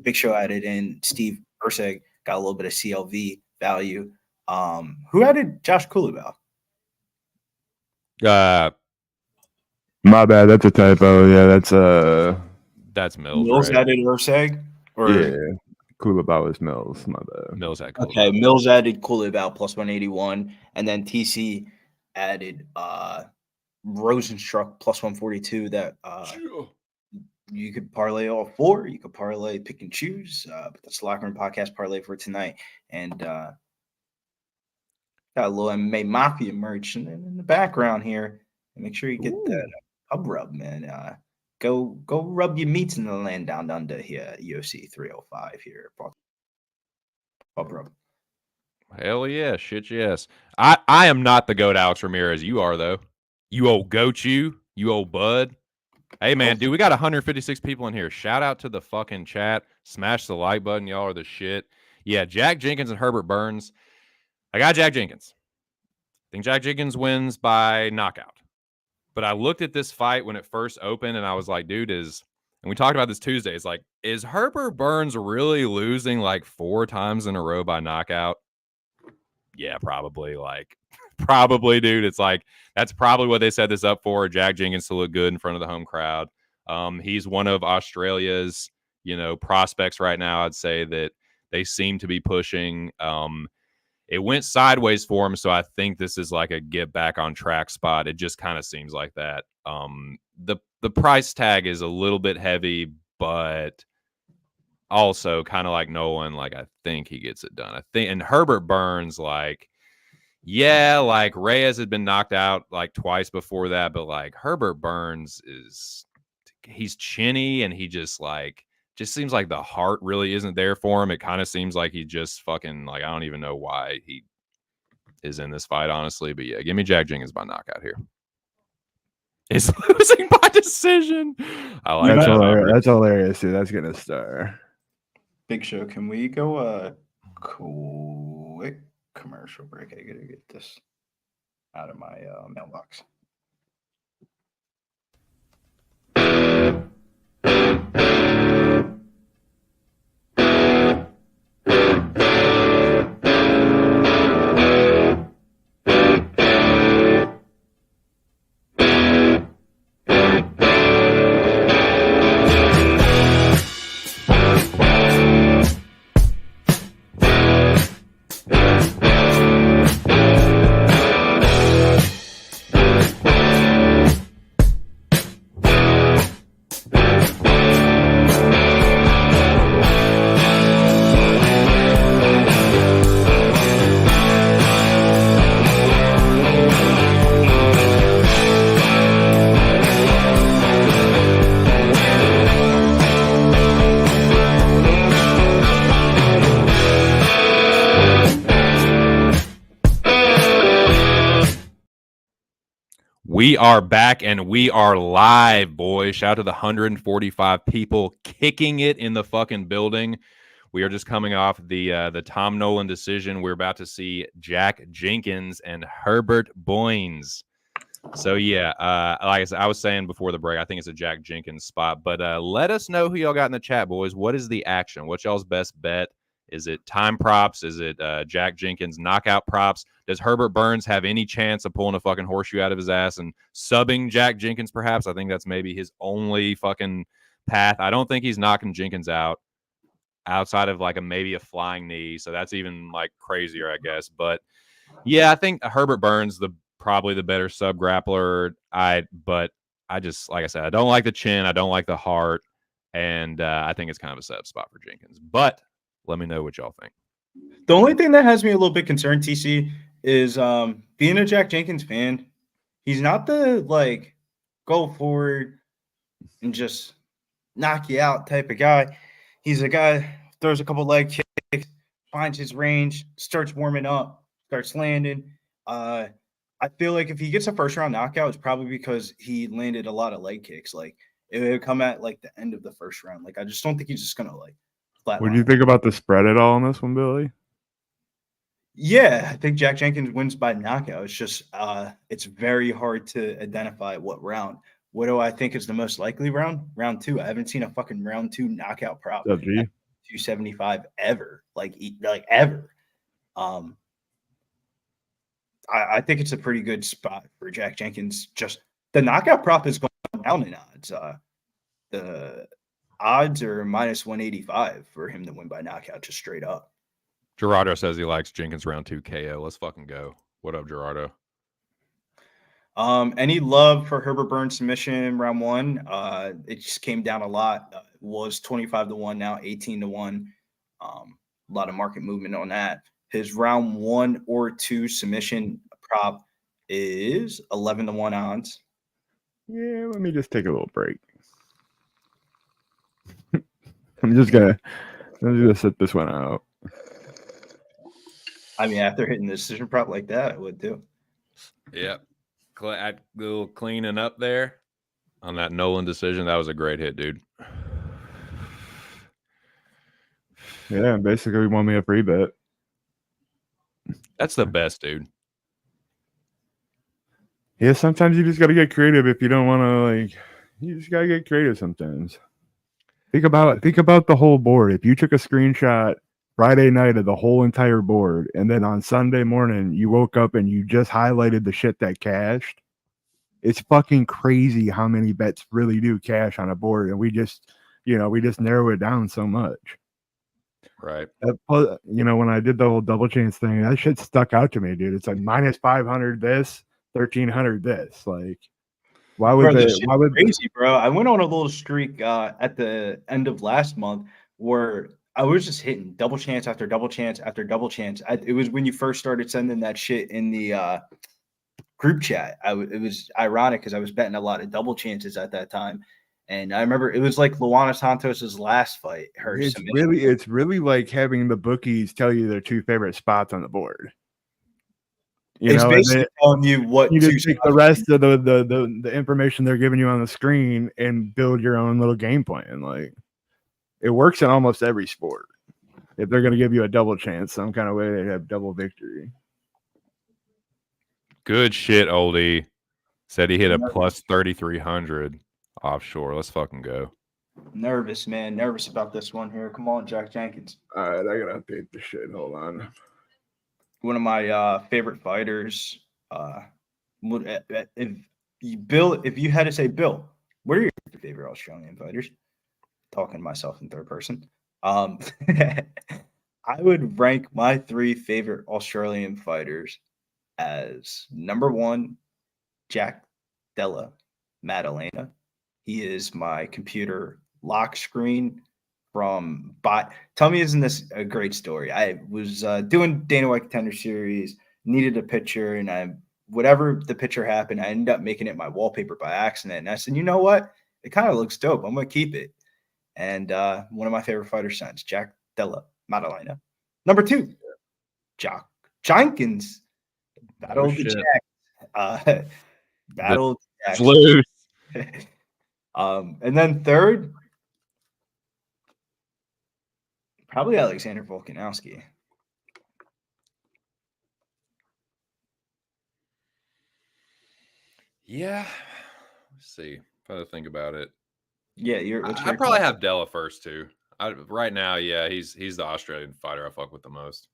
Big Show added in Steve Erceg, got a little bit of CLV value. Who added Josh Kulabov? My bad. That's a typo. Yeah, that's Mills. Mills right? added Erceg? Or yeah. Kulabov was Mills. My bad. Mills had okay, Kulabov. Mills added Kulabov plus 181, and then TC added Rozenstruik plus 142. That you could parlay all four. You could parlay pick and choose. But that's the Locker Room Podcast parlay for tonight. And got a little MMA Mafia merch in the background here. And make sure you get that pub rub, man. Go rub your meats in the land down under here, UFC 305 here. Pub rub. Hell yeah, shit yes. I am not the GOAT Alex Ramirez. You are though. You old goat you old bud. Hey man, dude, we got 156 people in here. Shout out to the fucking chat. Smash the like button. Y'all are the shit. Yeah, Jack Jenkins and Herbert Burns. I got Jack Jenkins. I think Jack Jenkins wins by knockout. But I looked at this fight when it first opened and I was like, dude, and we talked about this Tuesday. It's like, is Herbert Burns really losing like 4 times in a row by knockout? Yeah, probably. Probably, dude. It's like, that's probably what they set this up for. Jack Jenkins to look good in front of the home crowd. He's one of Australia's, prospects right now. I'd say that they seem to be pushing. It went sideways for him, so I think this is like a get back on track spot. It just kind of seems like that. The price tag is a little bit heavy, but also kind of like Nolan, I think he gets it done. And Herbert Burns, Reyes had been knocked out twice before that, but Herbert Burns he's chinny and he just seems like the heart really isn't there for him. It kind of seems like he just fucking I don't even know why he is in this fight, honestly. But yeah, give me Jack Jenkins by knockout here. He's losing by decision. I like that's that. hilarious. That's hilarious, dude. That's gonna star. Big Show, can we go Quick commercial break. I gotta get this out of my mailbox. We are back and we are live, boys. Shout out to the 145 people kicking it in the fucking building. We are just coming off the Tom Nolan decision. We're about to see Jack Jenkins and Herbert Boynes. So yeah, like I said, I was saying before the break, I think it's a Jack Jenkins spot. But let us know who y'all got in the chat, boys. What is the action? What's y'all's best bet? Is it time props? Is it Jack Jenkins knockout props? Does Herbert Burns have any chance of pulling a fucking horseshoe out of his ass and subbing Jack Jenkins perhaps? I think that's maybe his only fucking path. I don't think he's knocking Jenkins out outside of like maybe a flying knee. So that's even like crazier, I guess. But yeah, I think Herbert Burns probably the better sub grappler. But I just, like I said, I don't like the chin. I don't like the heart. And I think it's kind of a setup spot for Jenkins. But let me know what y'all think. The only thing that has me a little bit concerned, TC, is being a Jack Jenkins fan. He's not the like go forward and just knock you out type of guy. He's a guy throws a couple leg kicks, finds his range, starts warming up, starts landing. I feel like if he gets a first round knockout, it's probably because he landed a lot of leg kicks. Like it would come at like the end of the first round. Like I just don't think he's just gonna like flat. What do you think about the spread at all on this one, Billy? Yeah, I think Jack Jenkins wins by knockout. It's just it's very hard to identify what round. What do I think is the most likely round? Round 2. I haven't seen a fucking round 2 knockout prop at 275 ever. Like ever. I think it's a pretty good spot for Jack Jenkins. Just the knockout prop is going down in odds. The odds are minus 185 for him to win by knockout, just straight up. Gerardo says he likes Jenkins round 2 KO. Let's fucking go. What up, Gerardo? Any love for Herbert Burns submission round 1? It just came down a lot. It was 25-1, now 18-1. A lot of market movement on that. His round 1 or 2 submission prop is 11-1 odds. Yeah, let me just take a little break. I'm just gonna sit this one out. I mean, after hitting the decision prop like that, I would too. Yep. A little cleaning up there on that Nolan decision. That was a great hit, dude. Yeah, basically we won me a free bet. That's the best, dude. Yeah, sometimes you just got to get creative if you don't want to, you just got to get creative sometimes. Think about the whole board. If you took a screenshot Friday night of the whole entire board, and then on Sunday morning you woke up and you just highlighted the shit that cashed, it's fucking crazy how many bets really do cash on a board, and we just narrow it down so much. Right. When I did the whole double chance thing, that shit stuck out to me, dude. It's like minus 500 this, 1,300 this. Like, why would crazy, bro? I went on a little streak at the end of last month where I was just hitting double chance after double chance after double chance. It was when you first started sending that shit in the group chat. It was ironic because I was betting a lot of double chances at that time. And I remember it was like Luana Santos's last fight. It's really like having the bookies tell you their 2 favorite spots on the board. It's basically telling you what you just take the rest of the information they're giving you on the screen and build your own little game plan. Like, it works in almost every sport. if they're gonna give you a double chance, some kind of way they have double victory. Good shit, oldie. Said he hit a plus 3,300 offshore. Let's fucking go. Nervous, man. Nervous about this one here. Come on, Jack Jenkins. All right, I gotta update the shit. Hold on. One of my favorite fighters. If you had to say, Bill, what are your favorite Australian fighters? Talking to myself in third person. I would rank my 3 favorite Australian fighters as number 1, Jack Della Maddalena. He is my computer lock screen from tell me, isn't this a great story? I was doing Dana White Contender Series, needed a picture, and whatever the picture happened, I ended up making it my wallpaper by accident. And I said, you know what? It kind of looks dope. I'm going to keep it. And one of my favorite fighters since, Jack Della Maddalena. Number 2, Jack Jenkins. Battle of the Jack. Battle of the Jacks. Loose. And then 3rd, probably Alexander Volkanovski. Yeah. Let's see. If I think about it. Yeah, I'd probably have Della first too. Right now, yeah, he's the Australian fighter I fuck with the most.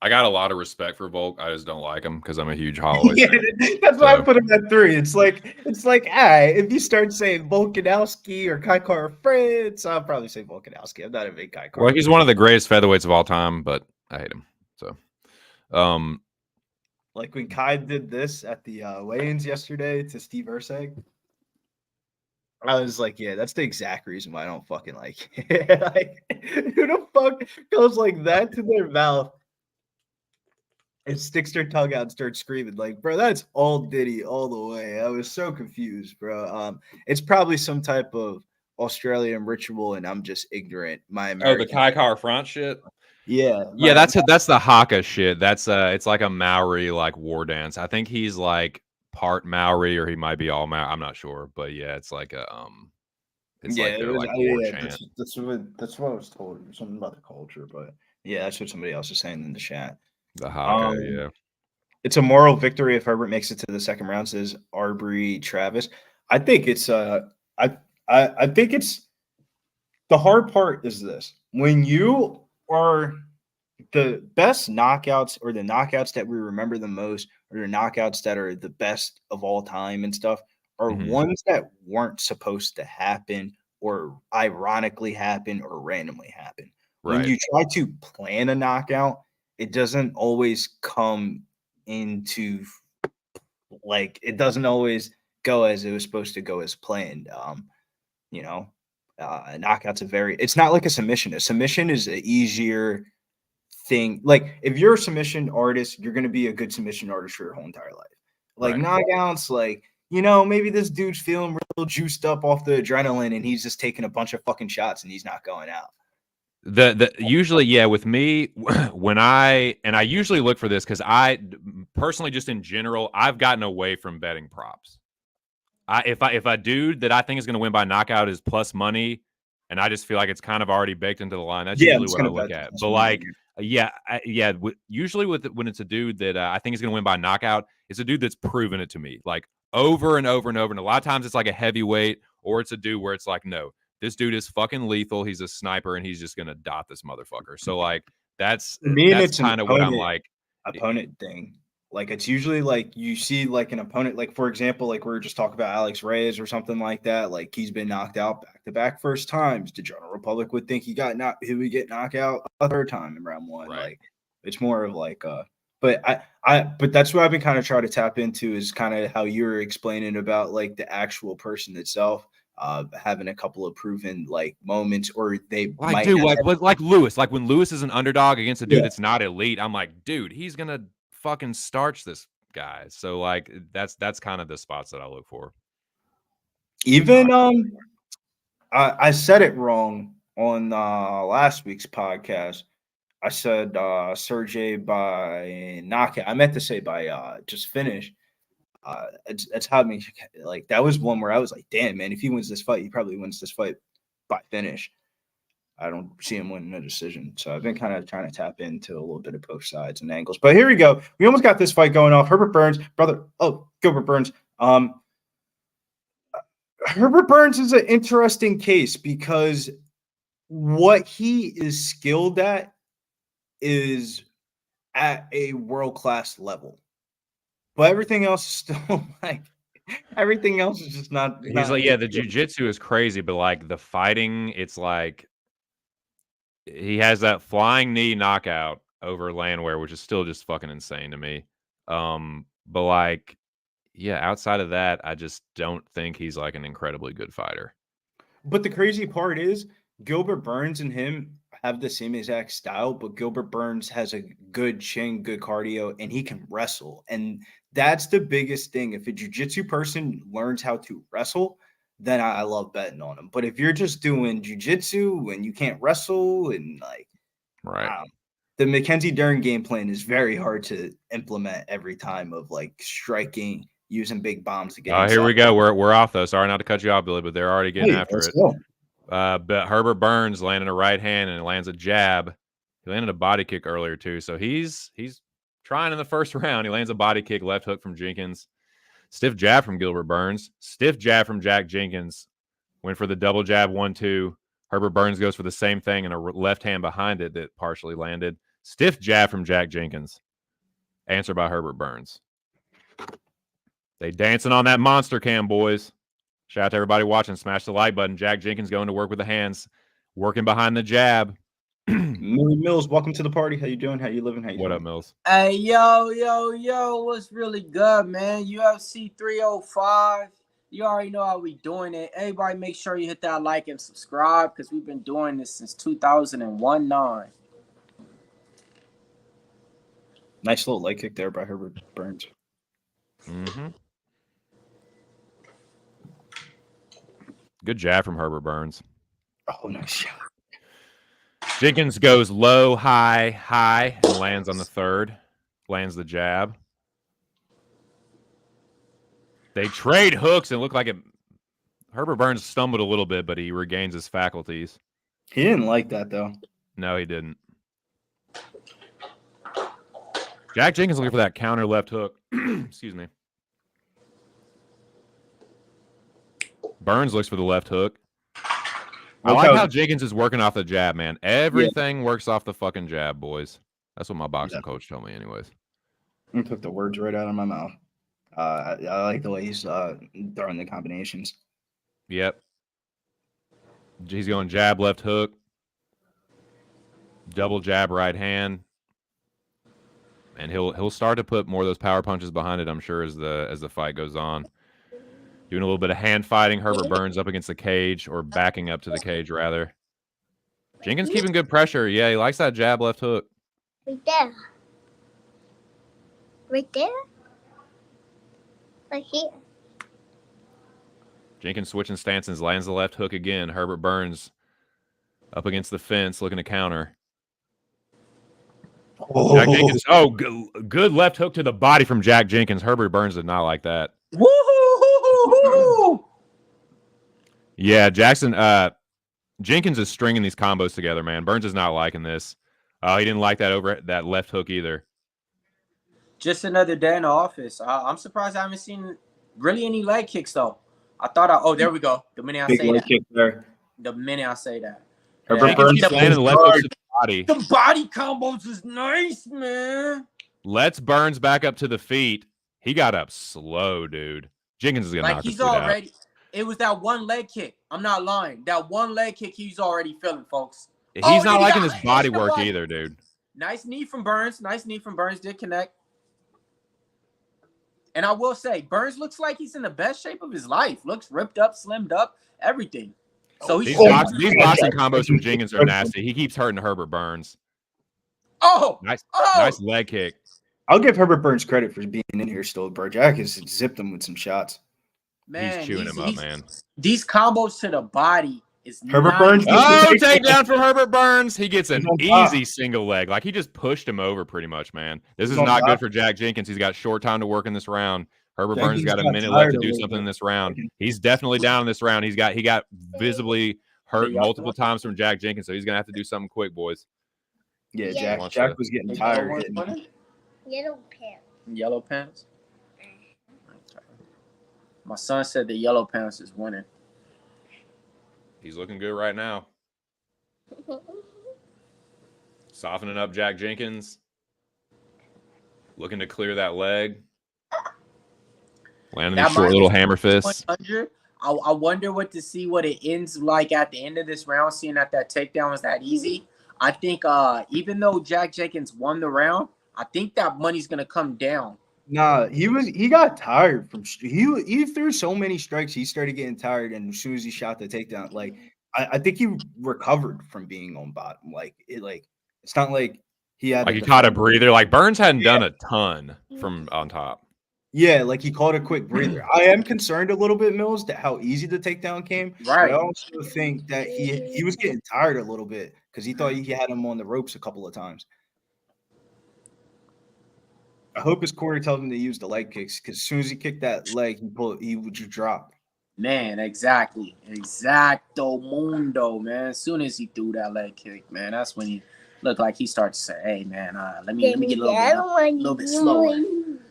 I got a lot of respect for Volk. I just don't like him because I'm a huge Holloway fan. That's why I put him at 3. It's like, if you start saying Volkanovski or Kai Fritz, I'll probably say Volkanovski. I'm not a big Kai. Well, he's one of the greatest featherweights of all time, but I hate him. So, like when Kai did this at the weigh-ins yesterday to Steve Erceg, I was like, yeah, that's the exact reason why I don't fucking like it. Like, who the fuck goes like that to their mouth and sticks their tongue out and starts screaming? Like, bro, that's all Diddy all the way. I was so confused, bro. It's probably some type of Australian ritual, and I'm just ignorant. the Kai Car front shit. Yeah, that's the Haka shit. That's it's like a Maori like war dance. I think he's like part Maori or he might be all Maori. I'm not sure, but yeah, it's like a it's like their like war chant. That's what I was told. Something about the culture, but yeah, that's what somebody else is saying in the chat. The Haka, yeah. It's a moral victory if Herbert makes it to the second round, says Arbery Travis. I think it's I think it's the hard part is this. When you are the best knockouts or the knockouts that we remember the most or the knockouts that are the best of all time and stuff are ones that weren't supposed to happen or ironically happen or randomly happen. Right. When you try to plan a knockout, it doesn't always come into like it doesn't always go as it was supposed to go as planned. A knockout's it's not like a submission. A submission is an easier thing. Like if you're a submission artist, you're going to be a good submission artist for your whole entire life. Like knockouts, like, maybe this dude's feeling real juiced up off the adrenaline and he's just taking a bunch of fucking shots and he's not going out. The usually, yeah, with me, when I usually look for this because I personally, just in general, I've gotten away from betting props. If a dude that I think is going to win by knockout is plus money, and I just feel like it's kind of already baked into the line, that's usually what I look at. But like, usually when it's a dude that I think is going to win by knockout, it's a dude that's proven it to me, like over and over and over. And a lot of times it's like a heavyweight, or it's a dude where it's like, no, this dude is fucking lethal. He's a sniper, and he's just going to dot this motherfucker. So like, that's kind of what I'm like. Opponent thing. Like it's usually like you see like an opponent, like for example, like we were just talking about Alex Reyes or something like that. Like he's been knocked out back-to-back first times. The General Republic would think he would get knocked out a third time in round 1. Right. Like it's more of like but that's what I've been kind of trying to tap into is kind of how you're explaining about like the actual person itself. Having a couple of proven like moments, or they like Lewis. Like when Lewis is an underdog against a dude that's not elite, I'm like, dude, he's gonna fucking starch this guy. So like that's kind of the spots that I look for. Even I said it wrong on last week's podcast. I said Sergey by knockout. I meant to say by just finish. It's how me like that was one where I was like, damn man, if he wins this fight, he probably wins this fight by finish. I don't see him winning a decision. So I've been kind of trying to tap into a little bit of both sides and angles. But here we go. We almost got this fight going off. Herbert Burns, brother. Oh, Gilbert Burns. Herbert Burns is an interesting case because what he is skilled at is at a world-class level. But everything else is still like everything else is just not. He's like, yeah, the jiu-jitsu is crazy, but like the fighting, it's like he has that flying knee knockout over Landwehr, which is still just fucking insane to me. But like, yeah, outside of that, I just don't think he's like an incredibly good fighter. But the crazy part is Gilbert Burns and him have the same exact style, but Gilbert Burns has a good chin, good cardio, and he can wrestle. And that's the biggest thing. If a jiu-jitsu person learns how to wrestle, then I love betting on him. But if you're just doing jiu-jitsu and you can't wrestle and like, right, the Mackenzie Dern game plan is very hard to implement every time of like striking, using big bombs to get. Oh, here we go. We're off though. Sorry not to cut you off, Billy, but they're already getting after it. Go. But Herbert Burns landed a right hand and lands a jab. He landed a body kick earlier too, so he's trying in the first round. He lands a body kick, left hook from Jenkins. Stiff jab from Gilbert Burns. Stiff jab from Jack Jenkins. Went for the double jab, 1-2. Herbert Burns goes for the same thing and a left hand behind it that partially landed. Stiff jab from Jack Jenkins. Answer by Herbert Burns. They dancing on that monster cam, boys. Shout out to everybody watching. Smash the like button. Jack Jenkins going to work with the hands. Working behind the jab. Millie Mills, welcome to the party. How you doing? How you living? How you What doing? up, Mills? Hey, yo, what's really good, man? UFC 305. You already know how we doing it. Everybody make sure you hit that like and subscribe because we've been doing this since 2001-9. Nice little leg kick there by Herbert Burns. Mm-hmm. Good jab from Herbert Burns. Oh, nice shot. Jenkins goes low, high, and lands on the third. Lands the jab. They trade hooks and look like it. Herbert Burns stumbled a little bit, but he regains his faculties. He didn't like that, though. No, he didn't. Jack Jenkins looking for that counter left hook. Excuse me. Burns looks for the left hook. I like how Jenkins is working off the jab, man. Everything works off the fucking jab, boys. That's what my boxing coach told me anyways. You took the words right out of my mouth. I like the way he's throwing the combinations. Yep. He's going jab, left hook. Double jab, right hand. And he'll start to put more of those power punches behind it, I'm sure, as the fight goes on. Doing a little bit of hand fighting. Herbert Burns up against the cage, or backing up to the cage, rather. Jenkins keeping good pressure. Yeah, he likes that jab, left hook. Right there. Right there? Right here. Jenkins switching stances, lands the left hook again. Herbert Burns up against the fence, looking to counter. Oh. Jack Jenkins. Oh, good left hook to the body from Jack Jenkins. Herbert Burns did not like that. Woo-hoo-hoo-hoo-hoo! Yeah, Jenkins is stringing these combos together, man. Burns is not liking this. He didn't like that left hook either. Just another day in the office. I'm surprised I haven't seen really any leg kicks, though. I thought there we go. The minute I Big say leg that. kick there. The minute I say that. Herbert Burns Jenkins landing the left hooks to the body. The body combos is nice, man. Let's Burns back up to the feet. He got up slow, dude. Jenkins is going to knock He's this dude already out. It was that one leg kick. I'm not lying. That one leg kick he's already feeling, folks. He's not liking his body work either, dude. Nice knee from Burns. Did connect. And I will say, Burns looks like he's in the best shape of his life. Looks ripped up, slimmed up, everything. So these boxing combos from Jenkins are nasty. He keeps hurting Herbert Burns. Nice leg kick. I'll give Herbert Burns credit for being in here still, bro. Jack has zipped him with some shots. Man, he's chewing him up, man. These combos to the body is Herbert Burns. Oh, takedown from Herbert Burns. He gets an easy single leg. Like, he just pushed him over pretty much, man. This is not good for Jack Jenkins. He's got short time to work in this round. Herbert Burns got a minute left to do something in this round. He's definitely down in this round. He got visibly hurt yellow multiple one? times from Jack Jenkins, so he's gonna have to do something quick, boys. Yeah, Yeah. Jack was getting The tired. yellow Hitting. one's winning? Yellow pants. Yellow pants. Okay. My son said the yellow pants is winning. He's looking good right now. Softening up Jack Jenkins. Looking to clear that leg. Landing these short little hammer fists. 100. I wonder what it ends like at the end of this round, seeing that takedown was that easy. I think even though Jack Jenkins won the round, I think that money's gonna come down. Nah, he got tired from he threw so many strikes, he started getting tired, and as soon as he shot the takedown, like I think he recovered from being on bottom. It's not like he had Like he caught a breather. Like Burns hadn't done a ton from on top. Yeah, like he caught a quick breather. I am concerned a little bit, Mills, that how easy the takedown came. Right. But I also think that he was getting tired a little bit because he thought he had him on the ropes a couple of times. I hope his corner tells him to use the leg kicks because as soon as he kicked that leg, he would just drop. Man, exactly. Exacto mundo, man. As soon as he threw that leg kick, man, that's when he looked like he started to say, hey, man, let me get a little bit slower.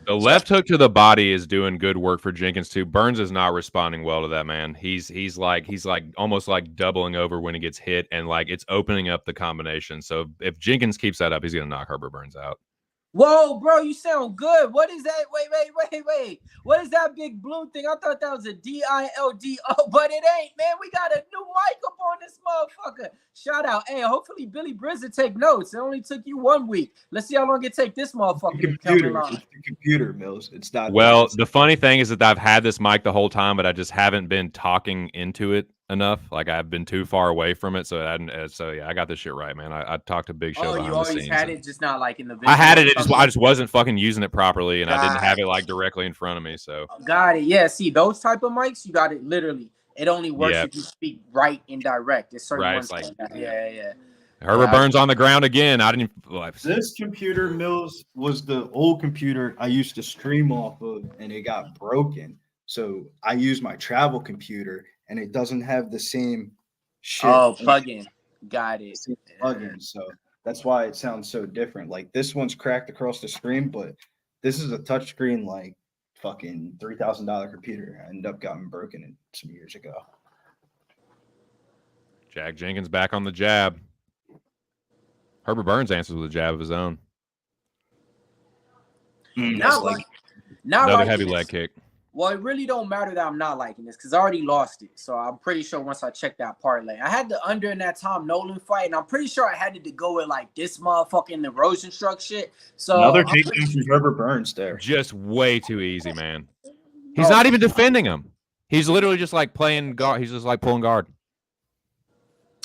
The left hook to the body is doing good work for Jenkins too. Burns is not responding well to that, man. He's like almost like doubling over when he gets hit, and like it's opening up the combination. So if Jenkins keeps that up, he's gonna knock Herbert Burns out. Whoa, bro, you sound good. What is that? Wait. What is that big blue thing? I thought that was a DILDO, but it ain't, man. We got a new mic up on this motherfucker. Shout out. Hey, hopefully Billy Brizza take notes. It only took you 1 week. Let's see how long it take this motherfucker to come along. It's the computer, Mills. It's not. Well, the funny thing is that I've had this mic the whole time, but I just haven't been talking into it enough. Like I've been too far away from it, so yeah, I got this shit right, man. I talked a big show. Oh, you always had it, just not like in the video. I had it. I just wasn't fucking using it properly, and I didn't have it like directly in front of me. So got it. Yeah, see those type of mics, you got it literally. It only works if you speak right and direct. There's certain ones like that. Yeah. Herbert Burns on the ground again. I didn't. This computer, Mills, was the old computer I used to stream off of, and it got broken. So I use my travel computer, and it doesn't have the same shit. Oh, plug-in. Got it. Plug-in. So that's why it sounds so different. Like this one's cracked across the screen, but this is a touchscreen, like fucking $3,000 computer. I ended up getting broken some years ago. Jack Jenkins back on the jab. Herbert Burns answers with a jab of his own. Another heavy leg kick. Well, it really don't matter that I'm not liking this because I already lost it. So I'm pretty sure once I check that parlay, I had the under in that Tom Nolan fight, and I'm pretty sure I had to go with like this motherfucker in the Rozenstruik shit. So another takedown from Herbert Burns there. Just way too easy, man. He's not even defending him. He's literally just like playing guard. He's just like pulling guard.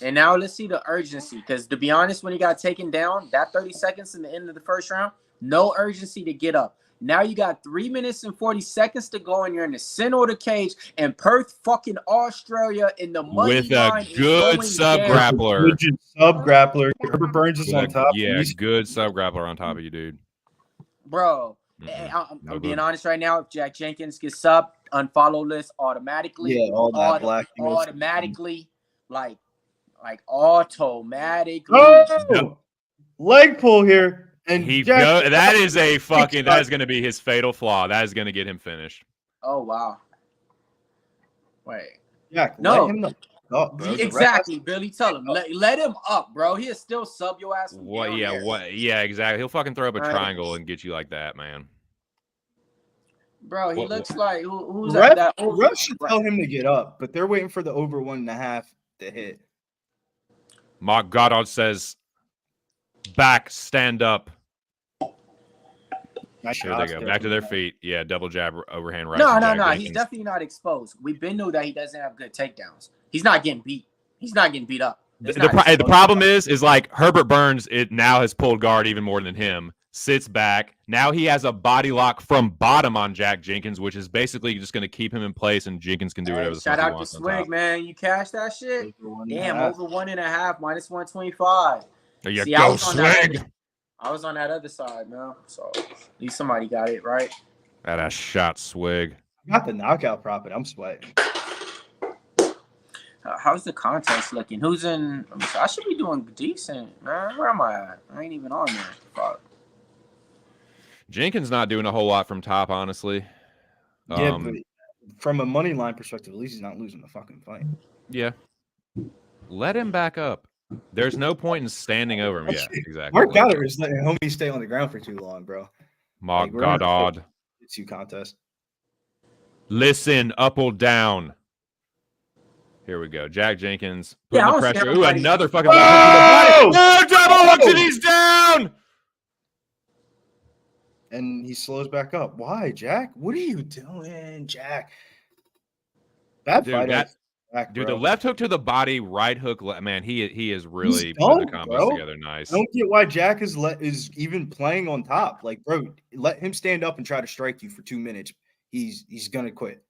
And now let's see the urgency, because to be honest, when he got taken down, that 30 seconds in the end of the first round, no urgency to get up. Now you got 3 minutes and 40 seconds to go, and you're in the center of the cage in Perth, fucking Australia, in the money with a good sub grappler. Herbert Burns is on top. Yeah, good sub grappler on top of you, dude. Bro, I'm being honest right now. If Jack Jenkins gets sub, unfollow list automatically. Yeah, all that black automatically, like automatically. Oh, leg pull here. And that is a fucking, that is going to be his fatal flaw. That is going to get him finished. Oh, wow. Wait. Yeah, no. Up, bro. Exactly, Billy. Tell him. Let him up, bro. He'll still sub your ass. Yeah, exactly. He'll fucking throw up a triangle and get you like that, man. Bro, he looks like who's that? That ref should tell him to get up, but they're waiting for the over 1.5 to hit. Mark Goddard says, back, stand up. Here they go. Back to their feet. Yeah, double jab, overhand right. No. He's definitely not exposed. We've been know that he doesn't have good takedowns. He's not getting beat. He's not getting beat up. The problem is like Herbert Burns, it now has pulled guard even more than him. Sits back. Now he has a body lock from bottom on Jack Jenkins, which is basically just going to keep him in place, and Jenkins can do whatever the fuck he wants. Shout out to Swig, man. You cashed that shit? Damn, over 1.5, minus 125. There you go, Swig. I was on that other side, man. So at least somebody got it right. That a shot, Swig. Got the knockout profit. I'm sweating. How's the contest looking? Who's in? I should be doing decent, man. Where am I at? I ain't even on there. Fuck. Jenkins not doing a whole lot from top, honestly. Yeah, but from a money line perspective, at least he's not losing the fucking fight. Yeah. Let him back up. There's no point in standing over him. Yeah, exactly. Mark Goddard is letting homie stay on the ground for too long, bro. Mark Goddard. It's you contest. Listen, up or down. Here we go. Jack Jenkins putting Yeah, the pressure. Ooh, everybody- another fucking double hook, and he's down. And he slows back up. Why, Jack? What are you doing, Jack? Bad Dude, fight. Dude, the left hook to the body, right hook. Man, he is really He's putting the dumb, combos bro. together nice. I don't get why Jack is even playing on top. Like, bro, let him stand up and try to strike you for 2 minutes. He's gonna quit.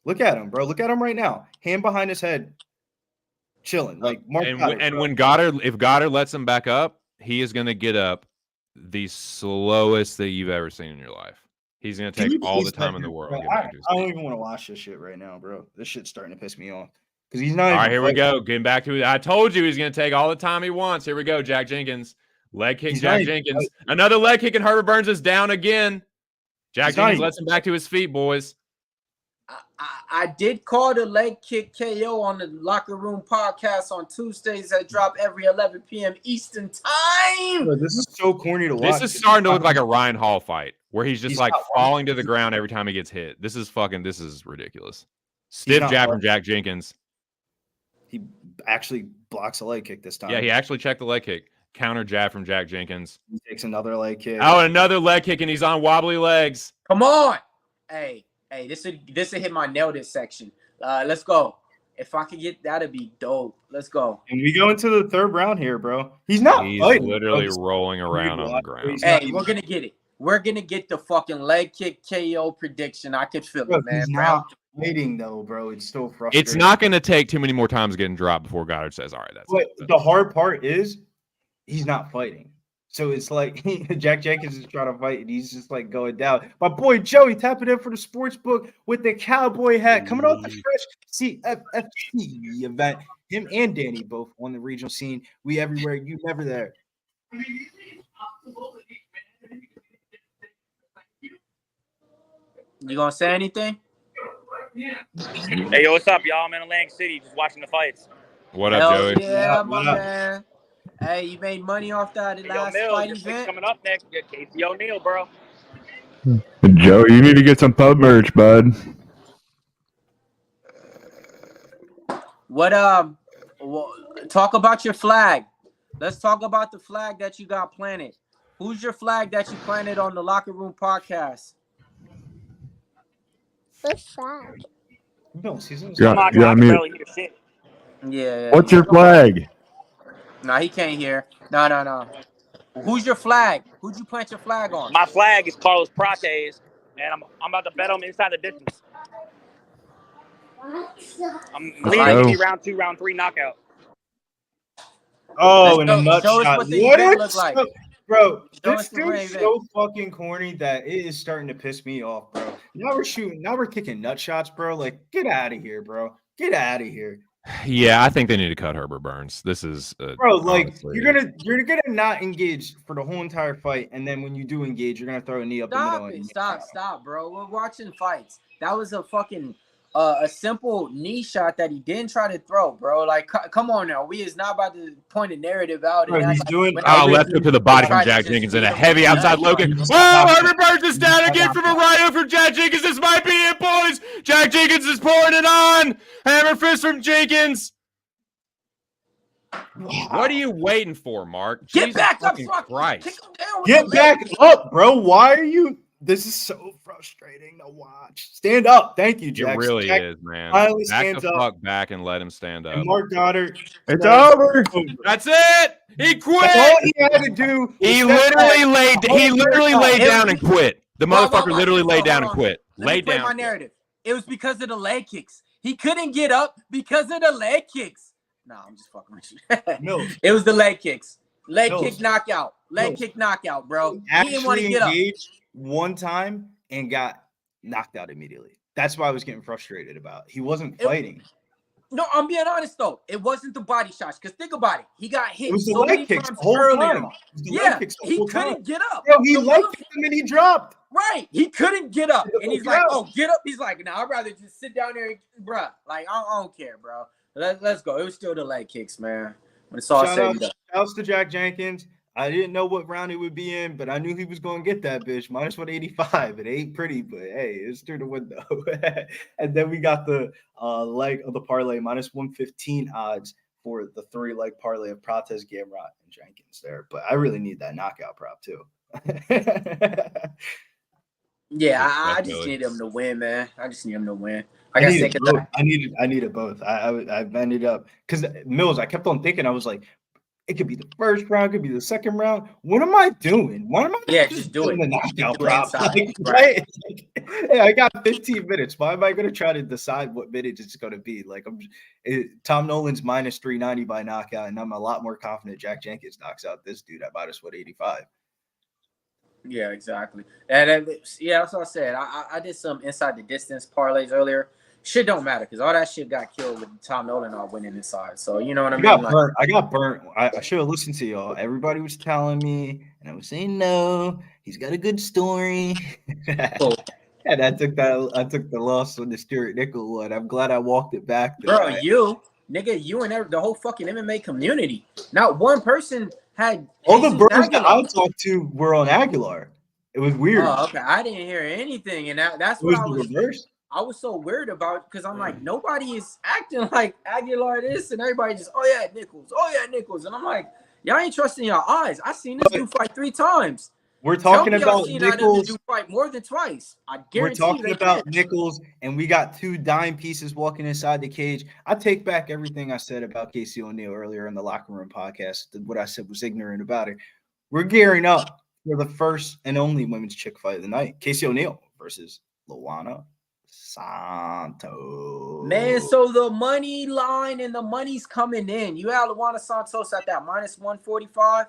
Look at him, bro. Look at him right now. Hand behind his head, chilling. Like Mark Goddard, and bro. when Goddard lets him back up, he is gonna get up the slowest that you've ever seen in your life. He's gonna Can take you all the please time let in the him, world. bro? to get back to his I don't feet. even want to watch this shit right now, bro. This shit's starting to piss me off because he's not. All even right, here we fighting. go. Getting back to it. I told you he's gonna take all the time he wants. Here we go. Jack Jenkins. Leg kick, He's Jack not even Jenkins. fighting. Another leg kick, and Herbert Burns is down again. Jack He's not Jenkins even lets him back to his feet, boys. I did call the leg kick KO on the Locker Room podcast on Tuesdays that drop every 11 p.m. Eastern time. Bro, this is so corny to watch. This is starting to look like a Ryan Hall fight where he's just He's like not falling to the ground every time he gets hit. This is ridiculous. Stiff not jab from fighting. Jack Jenkins. He actually blocks a leg kick this time. Yeah, he actually checked the leg kick. Counter jab from Jack Jenkins. He takes another leg kick. Oh, another leg kick, and he's on wobbly legs. Come on. Hey, this would hit my nailed it section. Let's go. If I could get that'd be dope. Let's go. And we go into the third round here, bro. He's not He's fighting. literally bro. rolling around on the ground. He's not Hey, even- we're gonna get it. We're gonna get the fucking leg kick KO prediction. I could feel Bro, it, man. he's not fighting though, bro. It's still frustrating. It's not going to take too many more times getting dropped before Goddard says, all right, that's But it. the hard part is he's not fighting. So it's like Jack Jenkins is trying to fight and he's just like going down. My boy Joey tapping in for the sports book with the cowboy hat coming off the fresh CFFC event. Him and Danny both on the regional scene. We everywhere, you never there. You gonna say anything? Hey, yo, what's up, y'all? I'm in Atlantic City just watching the fights. What up, Hell Joey? yeah, What my up? man. Hey, you made money off that Hey, yo, last Mills, fight your fight's event? coming up next. Get Casey O'Neal, bro. Joe, you need to get some pub merch, bud. What talk about your flag. Let's talk about the flag that you got planted. Who's your flag that you planted on the Locker Room podcast? What's flag? No, season Yeah, I'm not yeah, gonna I mean- barely hear shit. Yeah. What's your flag? Nah, he can't hear. No. Who's your flag? Who'd you plant your flag on? My flag is Carlos Prates, and I'm about to bet him inside the distance. I'm leading go. to round 2, round 3 knockout. Oh, in a Let's show us nutshot. what the What event a look like. bro, Show this us the dude's event. so fucking corny that it is starting to piss me off, bro. Now we're kicking nut shots, bro. Like, get out of here, bro. Get out of here. Yeah, I think they need to cut Herbert Burns. This is Bro, like honestly- you're gonna not engage for the whole entire fight, and then when you do engage, you're gonna throw a knee up the middle. Stop and it. Stop, bro. We're watching fights. That was a fucking a simple knee shot that he didn't try to throw, bro. Like, come on now. We is not about to point a narrative out. Bro, and he's act doing- when Oh, every- left hook to the body from tried to Jack just Jenkins and a beat him heavy with outside that low kick. shot. Oh, Herbert Burns is down again from a right hook from Jack Jenkins. This might be it, boys. Jack Jenkins is pouring it on. Hammer fist from Jenkins. What are you waiting for, Mark? Get Jesus back up, fucking fuck. Christ. Kick him down with Get the back leg. up, bro. Why are you? This is so frustrating to watch. Stand up. Thank you, Jack. It really Jack is, man. finally Back stands the up. fuck back and let him stand up. And Mark Goddard. It's over. That's it. He That's all quit. he had to do. He was step literally back. laid down and quit. The Bro, motherfucker literally laid down and hold on. quit. Let me Laid play down. my narrative. It was because of the leg kicks. He couldn't get up because of the leg kicks. Nah, I'm just fucking with you. No. It was the leg kicks. Leg No. kick knockout. Leg No. kick knockout, bro. He Actually didn't want to get up. engaged one time and got knocked out immediately. That's why I was getting frustrated about. He wasn't fighting. No, I'm being honest though. It wasn't the body shots. Because think about it. He got hit It was the so leg many kicks times the whole earlier. time. It was the leg Yeah, kicks the he whole couldn't time. get up. Yo, he The leg motherfucker- kicked him and he dropped. Right. He couldn't get up. And he's like, Yeah. oh, get up. He's like, nah, I'd rather just sit down there and, bruh. Like, I don't care, bro. Let's go. It was still the leg kicks, man. When it's all said and done. Shouts to Jack Jenkins. I didn't know what round it would be in, but I knew he was going to get that bitch. Minus 185. It ain't pretty, but hey, it's through the window. And then we got the leg of the parlay, minus 115 odds for the 3-leg parlay of Prates, Gamrot, and Jenkins there. But I really need that knockout prop too. Yeah, I just need him to win, man. I just need him to win. I need it both. I ended up because Mills. I kept on thinking. I was like, it could be the first round, could be the second round. What am I doing? Why am I just doing the knockout do prop? inside, Right? Hey, I got 15 minutes. Why am I going to try to decide what minute it's going to be? Like Tom Nolan's minus 390 by knockout, and I'm a lot more confident Jack Jenkins knocks out this dude at minus 185. Yeah, exactly. And yeah, that's what I said. I did some inside the distance parlays earlier. Shit don't matter because all that shit got killed with Tom Nolan all winning inside. So you know what I mean? I got burnt. I should have listened to y'all. Everybody was telling me, and I was saying no. He's got a good story. Cool. And I took the loss on the Stuart Nickel one. I'm glad I walked it back. Bro, you and the whole fucking MMA community. Not one person had all the Jesus birds that Aguilar. I talked to were on Aguilar. It was weird. Oh, okay. I didn't hear anything, and that's It what was the reverse. I was so weird about because I'm like, nobody is acting like Aguilar this, and everybody just, oh yeah, Nichols. And I'm like, y'all ain't trusting your eyes. I seen this dude fight 3 times. We're talking about Nichols. Fight more than twice. I guarantee. We're talking about Nichols, and we got 2 dime pieces walking inside the cage. I take back everything I said about Casey O'Neill earlier in the Locker Room podcast. What I said was ignorant about it. We're gearing up for the first and only women's chick fight of the night. Casey O'Neill versus Luana Santos. Man, so the money line and the money's coming in. You have Luana Santos at that minus 145.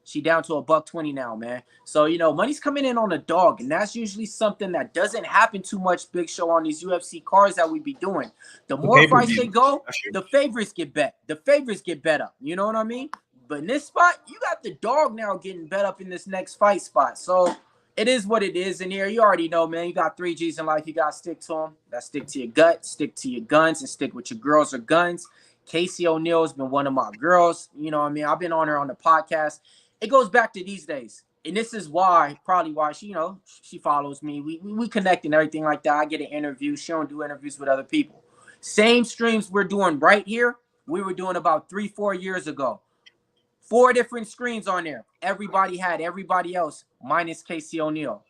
She down to $120 now, man. So, money's coming in on a dog, and that's usually something that doesn't happen too much, Big Show, on these UFC cards that we be doing. The more fights they go, the favorites get bet. The favorites get bet up. You know what I mean? But in this spot, you got the dog now getting bet up in this next fight spot. So it is what it is in here. You already know, man. You got 3 G's in life. You got to stick to them. That stick to your gut, stick to your guns, and stick with your girls or guns. Casey O'Neill has been one of my girls. You know what I mean? I've been on her on the podcast. It goes back to these days. And this is probably why she, she follows me. We connect and everything like that. I get an interview. She don't do interviews with other people. Same streams we're doing right here, we were doing about 3-4 years ago. 4 different screens on there. Everybody had everybody else minus Casey O'Neill.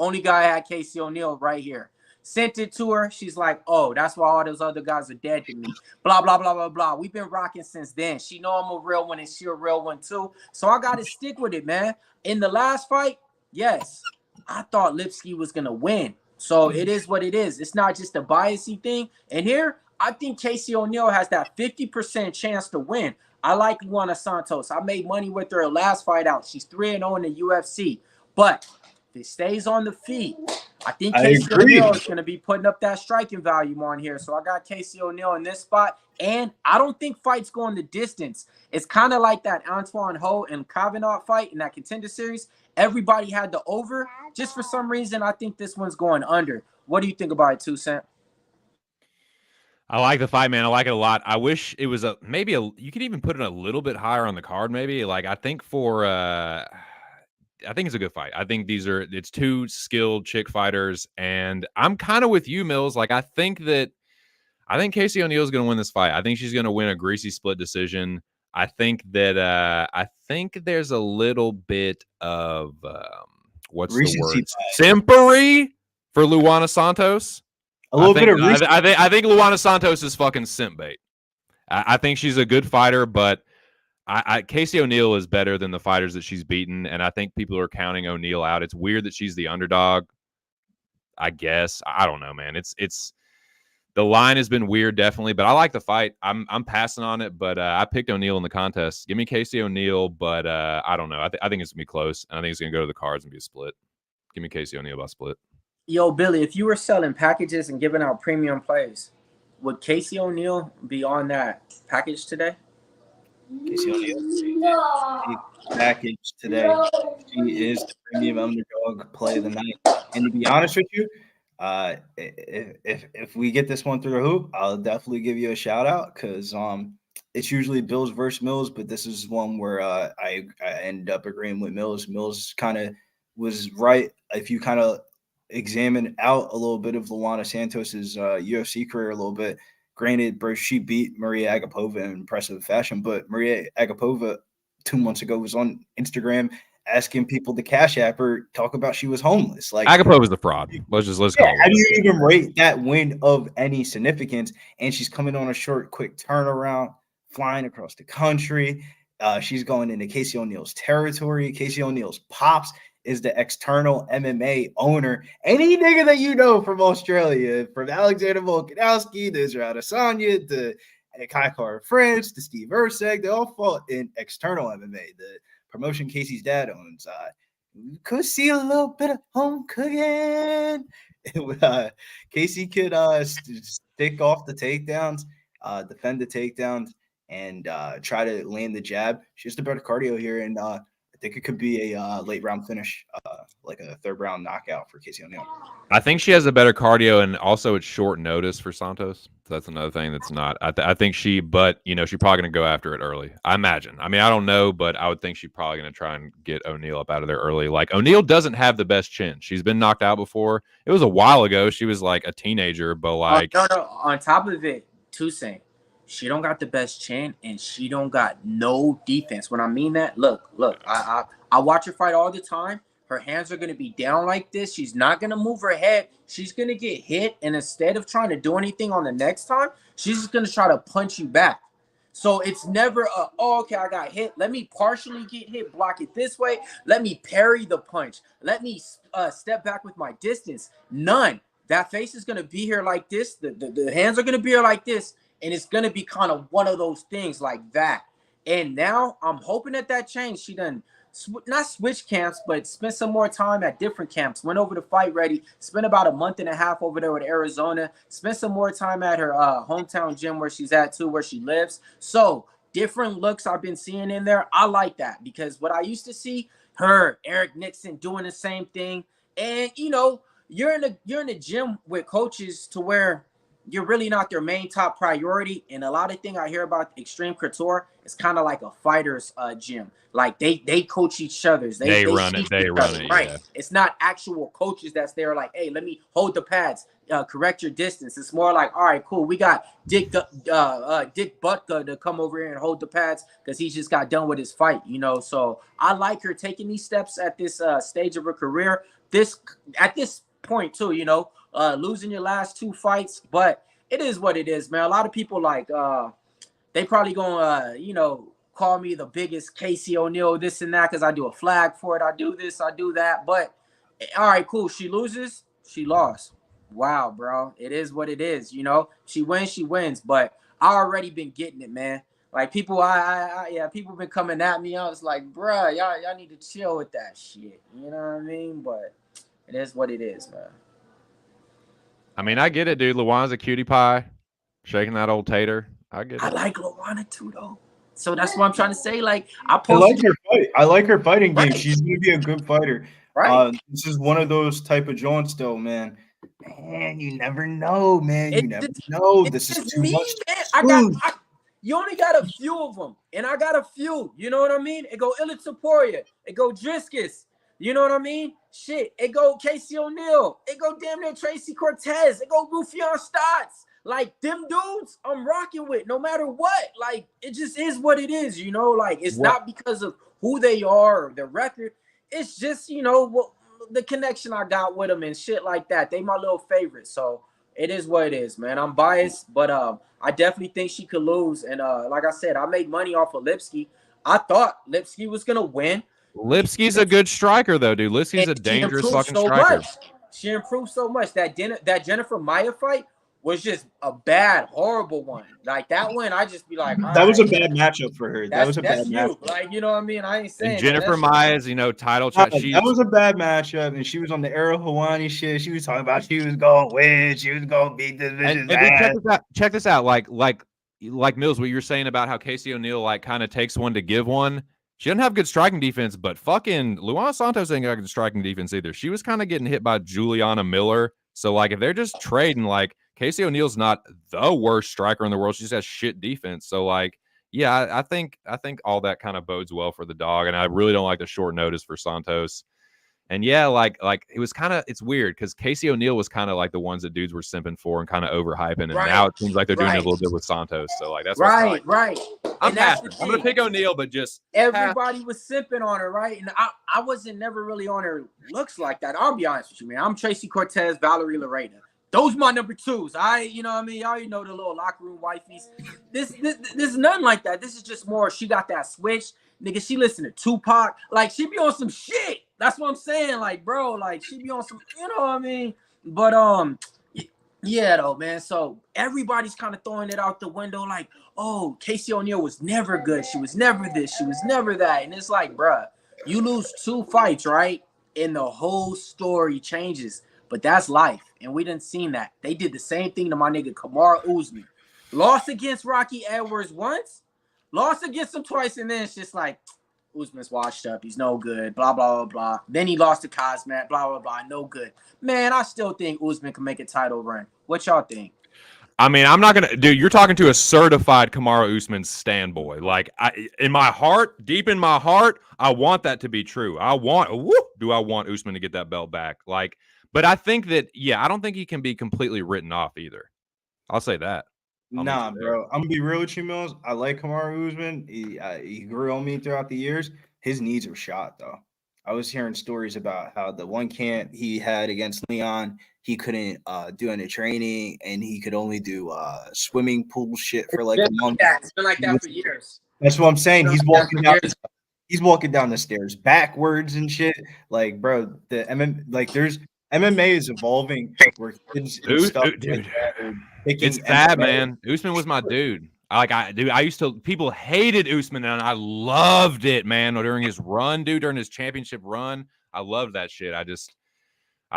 Only guy had Casey O'Neill right here. Sent it to her. She's like, oh, that's why all those other guys are dead to me. Blah, blah, blah, blah, blah. We've been rocking since then. She know I'm a real one and she a real one too. So I got to stick with it, man. In the last fight, yes, I thought Lipsky was going to win. So it is what it is. It's not just a biasy thing. And here, I think Casey O'Neill has that 50% chance to win. I like Luana Santos. I made money with her last fight out. She's 3-0 in the UFC. But if it stays on the feet, I think Casey O'Neill is going to be putting up that striking volume on here. So I got Casey O'Neill in this spot. And I don't think fights going the distance. It's kind of like that Antoine Ho and Kavanaugh fight in that Contender Series. Everybody had the over. Just for some reason, I think this one's going under. What do you think about it, 2 Cent? I like the fight, man. I like it a lot. I wish it was you could even put it a little bit higher on the card, maybe. Like, I think I think it's a good fight. I think it's 2 skilled chick fighters, and I'm kind of with you, Mills. Like, I think Casey O'Neill is going to win this fight. I think she's going to win a greasy split decision. I think there's a little bit of what's the word? Simpery for Luana Santos. A little bit of I think Luana Santos is fucking simp bait. I think she's a good fighter, but Casey O'Neill is better than the fighters that she's beaten, and I think people are counting O'Neill out. It's weird that she's the underdog, I guess. I don't know, man. It's the line has been weird, definitely, but I like the fight. I'm passing on it, but I picked O'Neill in the contest. Give me Casey O'Neill, but I don't know. I think it's gonna be close, and I think it's gonna go to the cards and be a split. Give me Casey O'Neill by split. Yo, Billy, if you were selling packages and giving out premium plays, would Casey O'Neill be on that package today? Casey O'Neill package today. She is the premium underdog play of the night. And to be honest with you, if we get this one through the hoop, I'll definitely give you a shout out because it's usually Bills versus Mills, but this is one where I ended up agreeing with Mills. Mills kind of was right. If you kind of examine out a little bit of Luana Santos's UFC career a little bit, granted, bro, she beat Maria Agapova in impressive fashion, but Maria Agapova 2 months ago was on Instagram asking people to cash app her, talk about she was homeless. Like Agapova is a fraud. Let's call it. How do you even rate that win of any significance? And she's coming on a short, quick turnaround, flying across the country. She's going into Casey O'Neill's territory. Casey O'Neill's pops is the external MMA owner. Any nigga that you know from Australia, from Alexander Volkanovski to Israel Adesanya to Kai Kara France to Steve Erceg, they all fought in external MMA. The promotion Casey's dad owns. Could see a little bit of home cooking. Casey could stick off the takedowns, defend the takedowns, and try to land the jab. She has the better cardio here, and I think it could be a late round finish, like a third round knockout for Casey O'Neill. I think she has a better cardio, and also it's short notice for Santos. So that's another thing that's not. I think she's probably going to go after it early. I imagine. I mean, I don't know, but I would think she's probably going to try and get O'Neill up out of there early. Like, O'Neill doesn't have the best chin. She's been knocked out before. It was a while ago. She was like a teenager, but like. No. On top of it, Toussaint, she don't got the best chin, and she don't got no defense. When I mean that, look, I watch her fight all the time. Her hands are going to be down like this. She's not going to move her head. She's going to get hit, and instead of trying to do anything on the next time, she's just going to try to punch you back. So it's never okay, I got hit. Let me partially get hit, block it this way. Let me parry the punch. Let me step back with my distance. None. That face is going to be here like this. The hands are going to be here like this, and it's going to be kind of one of those things like that. And now I'm hoping that changed. She done not switch camps, but spent some more time at different camps. Went over to Fight Ready. Spent about a month and a half over there with Arizona. Spent some more time at her hometown gym where she's at too, where she lives. So different looks I've been seeing in there. I like that because what I used to see her, Eric Nixon doing the same thing. And you're in a gym with coaches to where you're really not their main top priority. And a lot of things I hear about Extreme Couture is kind of like a fighter's gym. Like they coach each other. They run it. Right. Yeah. It's not actual coaches that's there like, hey, let me hold the pads, correct your distance. It's more like, all right, cool. We got Dick Butka to come over here and hold the pads because he just got done with his fight, So I like her taking these steps at this stage of her career. At this point too, losing your last 2 fights, but it is what it is, man. A lot of people they probably gonna call me the biggest Casey O'Neill, this and that, because I do a flag for it. I do this, I do that. But all right, cool. She loses, she lost. Wow, bro. It is what it is. She wins, she wins. But I already been getting it, man. Like people, people been coming at me. I was like, bruh, y'all need to chill with that shit. You know what I mean? But it is what it is, man. I mean, I get it, dude. Luana's a cutie pie, shaking that old tater. I get it. I like Luana too, though. So that's what I'm trying to say. Like, I like her fight. I like her fighting game. Right. She's gonna be a good fighter. Right. This is one of those type of joints, though, man. Man, you never know, man. You never know. This is too much. Man. You only got a few of them, and I got a few. You know what I mean? It go Ilia Topuria. It go Dricus. You know what I mean? Shit. It go Casey O'Neill. It go damn near Tracy Cortez. It go Rufion Stotts. Like, them dudes I'm rocking with no matter what. Like, it just is what it is, Like, it's not because of who they are or their record. It's just, what the connection I got with them and shit like that. They my little favorite. So it is what it is, man. I'm biased, but I definitely think she could lose. And like I said, I made money off of Lipsky. I thought Lipsky was going to win. Lipsky's a good striker, though, dude. Lipsky's a dangerous fucking striker. She improved so much. That Jennifer Maia fight was just a bad, horrible one. Like that one, I just be like, That was a all right, bad matchup for her. That was a bad that's you. matchup. Like, you know what I mean? I ain't saying And that. Jennifer That's- Maez, title Nah, chat. that was a bad matchup, and she was on the Arrow Hawani shit. She was talking about she was going to win. She was going to beat this And bitch's then ass. check this out. Like Mills, what you were saying about how Casey O'Neill like kind of takes one to give one. She doesn't have good striking defense, but fucking Luana Santos ain't got good striking defense either. She was kind of getting hit by Juliana Miller. So like if they're just trading, like Casey O'Neill's not the worst striker in the world. She just has shit defense. So like, yeah, I think all that kind of bodes well for the dog. And I really don't like the short notice for Santos. And yeah, like it was kind of, it's weird because Casey O'Neill was kind of like the ones that dudes were simping for and kind of overhyping, and now it seems like they're doing it a little bit with Santos. So like that's right. I'm And that's passing. the I'm gonna thing. pick O'Neill, but just Everybody was simping on her, right? And I wasn't never really on her looks like that. I'll be honest with you, man. I'm Tracy Cortez, Valerie Lorena. Those my number twos. You know what I mean? Y'all know the little locker room wifeys. This is nothing like that. This is just more. She got that switch, nigga. She listen to Tupac. Like she be on some shit. That's what I'm saying. Like, bro, like she be on some. You know what I mean? But yeah, though, man. So everybody's kind of throwing it out the window, like, oh, Casey O'Neill was never good. She was never this. She was never that. And it's like, bruh, you lose 2 fights, right? And the whole story changes. But that's life. And we didn't seen that. They did the same thing to my nigga Kamaru Usman. Lost against Rocky Edwards once, lost against him twice, and then it's just like, Usman's washed up. He's no good. Blah, blah, blah, blah. Then he lost to Kazmat. Blah, blah, blah. No good. Man, I still think Usman can make a title run. What y'all think? I mean, I'm not gonna, dude. You're talking to a certified Kamaru Usman stan boy. Like, in my heart, deep in my heart, I want that to be true. I want Usman to get that belt back? Like, but I think that, yeah, I don't think he can be completely written off either. I'll say that. Nah, bro. I'm gonna be real with you, Mills. I like Kamaru Usman. He grew on me throughout the years. His knees are shot, though. I was hearing stories about how the one camp he had against Leon, he couldn't do any training, and he could only do swimming pool shit for like a month. It's been like that for years. That's what I'm saying. He's walking down the stairs backwards and shit. Like, bro, there's MMA is evolving where kids and stuff. Dude. Like that are picking It's bad, MMA. man. Usman was my dude. People hated Usman, and I loved it, man. During his run, dude, during his championship run, I loved that shit. I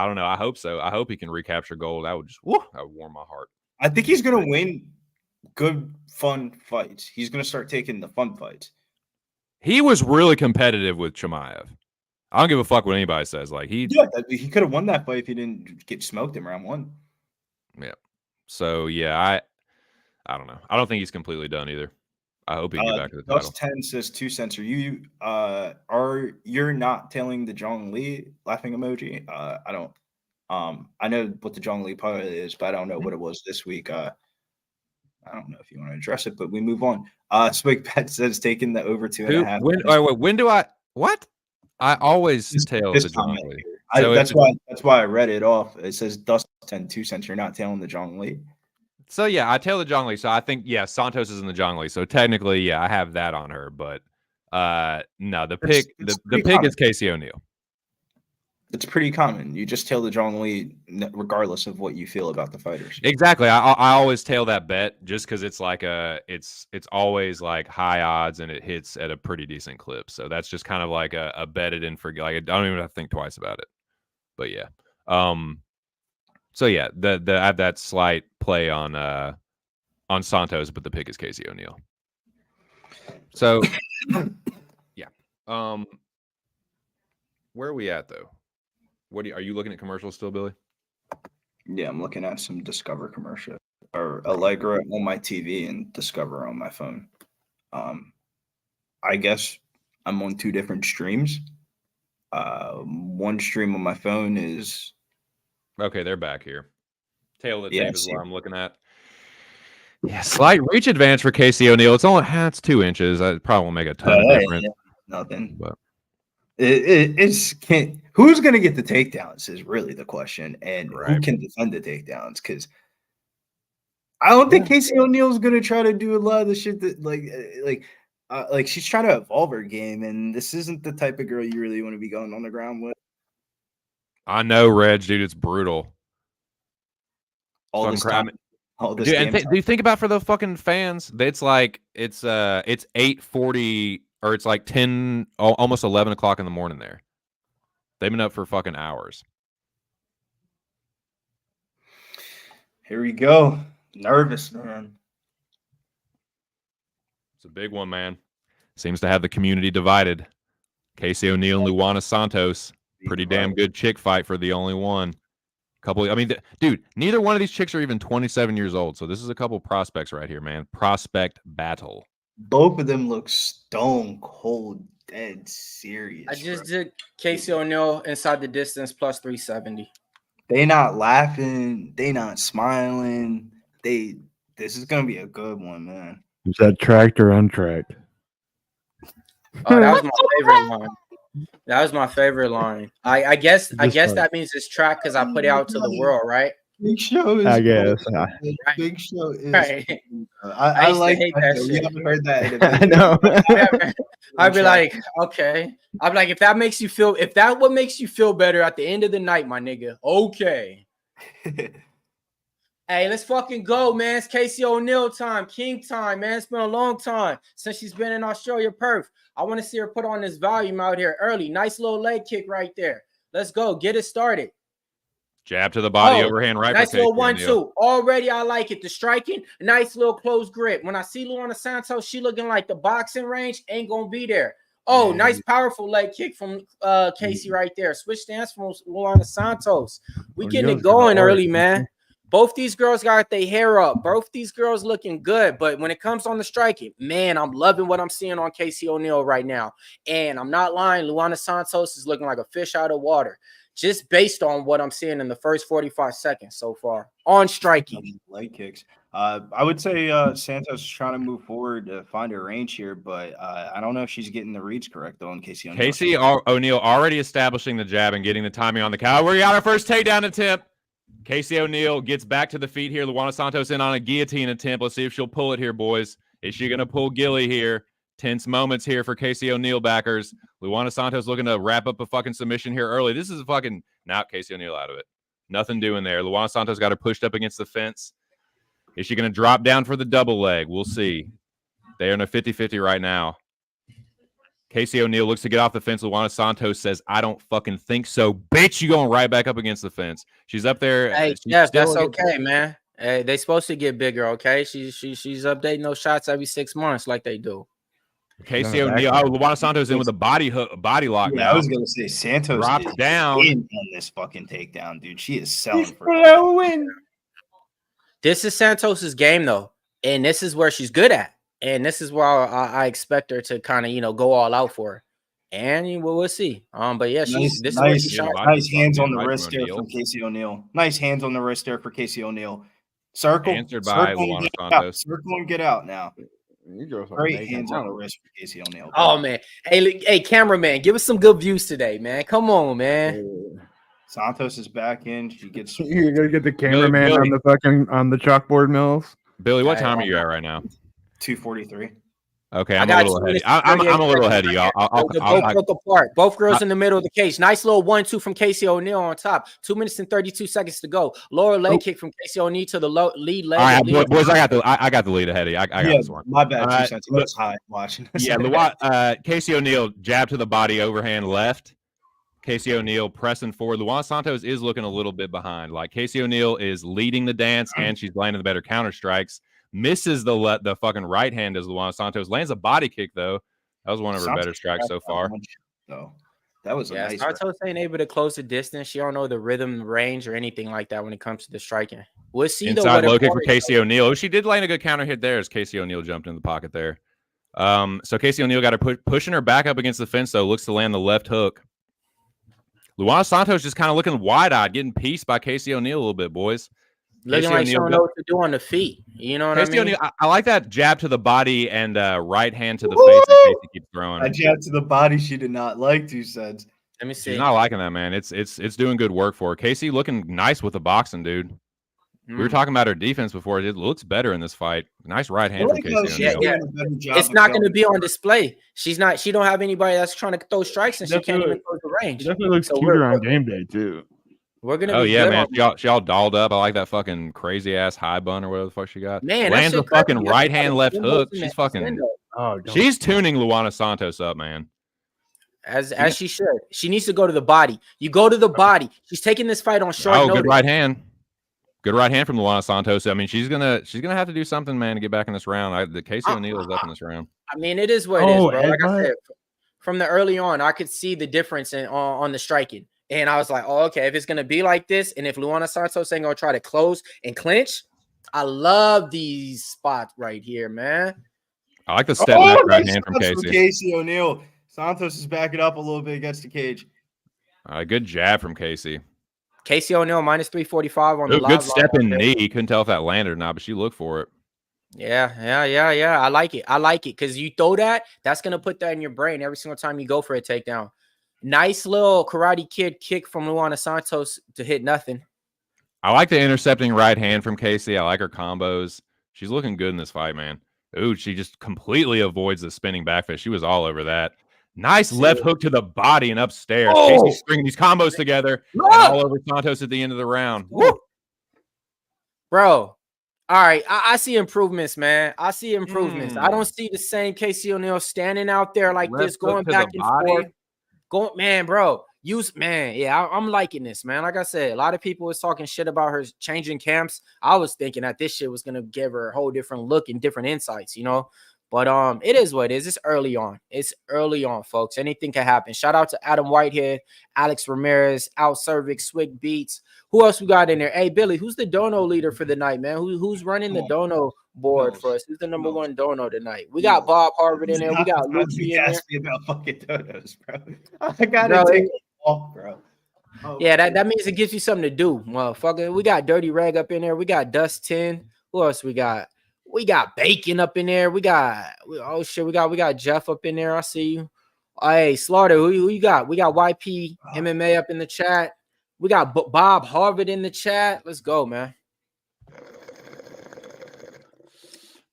don't know. I hope so. I hope he can recapture gold. That would warm my heart. I think he's gonna win good, fun fights. He's gonna start taking the fun fights. He was really competitive with Chimaev. I don't give a fuck what anybody says. Like he could have won that fight if he didn't get smoked in round 1. Yeah. So yeah, I don't know. I don't think he's completely done either. I hope he can get back to the title. 10 says 2 cents. You're not telling the Zhong Li laughing emoji? I don't. I know what the Zhong Li part is, but I don't know what it was this week. I don't know if you want to address it, but we move on. Spike Bet says taking the over 2.5. When do I? What? I always tell the Zhong Li. That's why I read it off. It says Dustin 2 cents. You're not telling the Zhong Li. So yeah, I tell the Zhong Li. So I think Santos is in the Zhong Li. So technically, I have that on her. But no, the pick is Casey O'Neill. It's pretty common. You just tell the Zhong Li regardless of what you feel about the fighters. Exactly. I always tail that bet just because it's like it's always like high odds and it hits at a pretty decent clip. So that's just kind of like a bet it in for like I don't even have to think twice about it. But yeah. So yeah, I have that slight play on Santos, but the pick is Casey O'Neill. So yeah. Where are we at though? Are you looking at commercials still, Billy? Yeah, I'm looking at some Discover commercial or Allegra on my TV and Discover on my phone. I guess I'm on 2 different streams. One stream on my phone is okay. They're back here. Tail of the tape is what I'm looking at. Yeah, slight reach advance for Casey O'Neill. It's 2 inches. I probably won't make a ton of difference. Nothing. But who's going to get the takedowns is really the question, and who can defend the takedowns? Because I don't think Casey O'Neill's going to try to do a lot of the shit that like she's trying to evolve her game, and this isn't the type of girl you really want to be going on the ground with. I know, Reg, dude, it's brutal. All this time, All this Dude, and game do you think about for the fucking fans? It's like it's 8:40 or it's like 10, almost 11 o'clock in the morning there. They've been up for fucking hours. Here we go. Nervous, man. It's a big one, man. Seems to have the community divided. Casey O'Neill and Luana Santos. Pretty damn good chick fight for the only one. I mean, dude, neither one of these chicks are even 27 years old. So this is a couple prospects right here, man. Prospect battle. Both of them look stone cold, dead serious. I just did Casey O'Neill inside the distance plus 370. They not laughing. They not smiling. This is gonna be a good one, man. Is that tracked or untracked? Oh, that was my favorite line. That was my favorite line. I guess that means it's tracked because I put it out to the world, right? Big Show is. I guess. Big Show is. Right. I used to like hate that. that Show. shit. We haven't heard that. In a I know. I'd be like, okay. I'd be like, if that what makes you feel better at the end of the night, my nigga, okay. Hey, let's fucking go, man. It's Casey O'Neill time, King time, man. It's been a long time since she's been in Australia, Perth. I want to see her put on this volume out here early. Nice little leg kick right there. Let's go. Get it started. Jab to the body, overhand right. Nice for little Casey 1-2. Already, I like it. The striking, nice little close grip. When I see Luana Santos, she looking like the boxing range ain't gonna be there. Oh, nice, powerful leg kick from Casey right there. Switch stance from Luana Santos. We getting it going early, man. Both these girls got their hair up. Both these girls looking good. But when it comes on the striking, man, I'm loving what I'm seeing on Casey O'Neill right now. And I'm not lying. Luana Santos is looking like a fish out of water. Just based on what I'm seeing in the first 45 seconds so far on striking. Leg kicks. I would say Santos is trying to move forward to find her range here, but I don't know if she's getting the reads correct, though, on Casey O'Neill. Casey O'Neill already establishing the jab and getting the timing on the cow. We got our first takedown attempt. Casey O'Neill gets back to the feet here. Luana Santos in on a guillotine attempt. Let's see if she'll pull it here, boys. Is she going to pull Gilly here? Tense moments here for Casey O'Neill backers. Luana Santos looking to wrap up a fucking submission here early. This is a fucking... Now Casey O'Neill out of it. Nothing doing there. Luana Santos got her pushed up against the fence. Is she going to drop down for the double leg? We'll see. They're in a 50-50 right now. Casey O'Neill looks to get off the fence. Luana Santos says, I don't fucking think so. Bitch, you going right back up against the fence. She's up there. Hey, Jeff, that's okay, man. Hey, they supposed to get bigger, okay? She's updating those shots every 6 months like they do. Casey O'Neill. Oh, Luana Santos in with a body lock. Yeah, I was gonna say Santos dropped down on this fucking takedown, dude. She is selling for This is Santos's game, though, and this is where she's good at, and this is where I expect her to kind of go all out for her. And we'll see. But yeah, nice hands on the wrist there from Casey O'Neill. Nice hands on the wrist there for Casey O'Neill. Circle. Answered by Luana Santos. Circle and get out now. Great hands on the wrist for Casey O'Neill. Oh man, hey, cameraman, give us some good views today, man. Come on, man. Santos is back in. She gets. You're gonna get the cameraman on the chalkboard, Mills. Billy, what time are you at right now? 2:43. Okay, I'm a little ahead. I'm a little ahead of y'all. Both broke apart. Both girls in the middle of the cage. Nice little 1-2 from Casey O'Neill on top. 2 minutes and 32 seconds to go. Lower leg kick from Casey O'Neill to the lead leg. All right, boys, I got the lead ahead of you. I got this one. My bad. 2 cents. I was high watching. Yeah, Casey O'Neill jab to the body, overhand left. Casey O'Neill pressing forward. Luana Santos is looking a little bit behind. Like Casey O'Neill is leading the dance and she's landing the better counter strikes. Misses the fucking right hand as Luana Santos lands a body kick though. That was one of her better strikes so far. So that was nice. Santos ain't able to close the distance. She don't know the rhythm, range, or anything like that when it comes to the striking. We'll see. Inside low kick for Casey O'Neill. Oh, she did land a good counter hit there as Casey O'Neill jumped in the pocket there. So Casey O'Neill got her pushing her back up against the fence though. Looks to land the left hook. Luana Santos just kind of looking wide-eyed, getting pieced by Casey O'Neill a little bit, boys. Looking like she don't know what to do on the feet. You know what I mean? O'Neill, I like that jab to the body and right hand to the face that Casey keeps throwing. A jab to the body she did not like, 2 cents. Let me see. She's not liking that, man. It's doing good work for her. Casey looking nice with the boxing, dude. We were talking about her defense before. It looks better in this fight. Nice right hand from Casey O'Neill. Yeah. It's not going to be on display. She don't have anybody that's trying to throw strikes and she can't even close the range. It definitely looks cuter on game day too. We're gonna Oh be yeah, good man. on She all dolled up. I like that fucking crazy ass high bun or whatever the fuck she got. man. That Lands a shit crazy. fucking That's right how hand the left gym hook. goes in She's the fucking. extendo. Oh, don't. She's tuning Luana Santos up, man. As she should. She needs to go to the body. You go to the body. She's taking this fight on short notice. Good right hand. Good right hand from Luana Santos. I mean, she's gonna have to do something, man, to get back in this round. The Casey O'Neill is up in this round. I mean, it is what it is, bro. Like I said, from the early on, I could see the difference on the striking. And I was like, oh, okay, if it's going to be like this, and if Luana Santos ain't going to try to close and clinch, I love these spots right here, man. I like the step back right hand from That's Casey. Casey O'Neill. Santos is backing up a little bit against the cage. Good jab from Casey. Casey O'Neill minus 345 on the live. Good step in knee. Couldn't tell if that landed or not, but she looked for it. Yeah. I like it because you throw that, that's going to put that in your brain every single time you go for a takedown. Nice little Karate Kid kick from Luana Santos to hit nothing. I like the intercepting right hand from Casey. I like her combos. She's looking good in this fight, man. Ooh, she just completely avoids the spinning back fist. She was all over that. Nice left hook to the body and upstairs. Oh. Casey stringing these combos together and all over Santos at the end of the round. Woo. Bro, all right, I see improvements, man. I see improvements. I don't see the same Casey O'Neill standing out there like Left this, going hook to back the and body. forth. Man, bro. I'm liking this, man. Like I said, a lot of people was talking shit about her changing camps. I was thinking that this shit was gonna give her a whole different look and different insights, you know. But it is what it is. It's early on. It's early on, folks. Anything can happen. Shout out to Adam Whitehead, Alex Ramirez, Al Cervix, Swig Beats. Who else we got in there? Hey, Billy, who's the dono leader for the night, man? Who's running the dono board for us? Who's the number one dono tonight? We got Bob Harvard in there. We got Lucy in there. Ask me about fucking donos, bro. I gotta take it off, bro. Yeah, that means it gives you something to do, motherfucker. We got Dirty Rag up in there. We got Dust 10. Who else we got? We got Bacon up in there. We got Jeff up in there. I see you. Hey, Slaughter, who you got? We got YP MMA up in the chat. We got Bob Harvard in the chat. Let's go, man.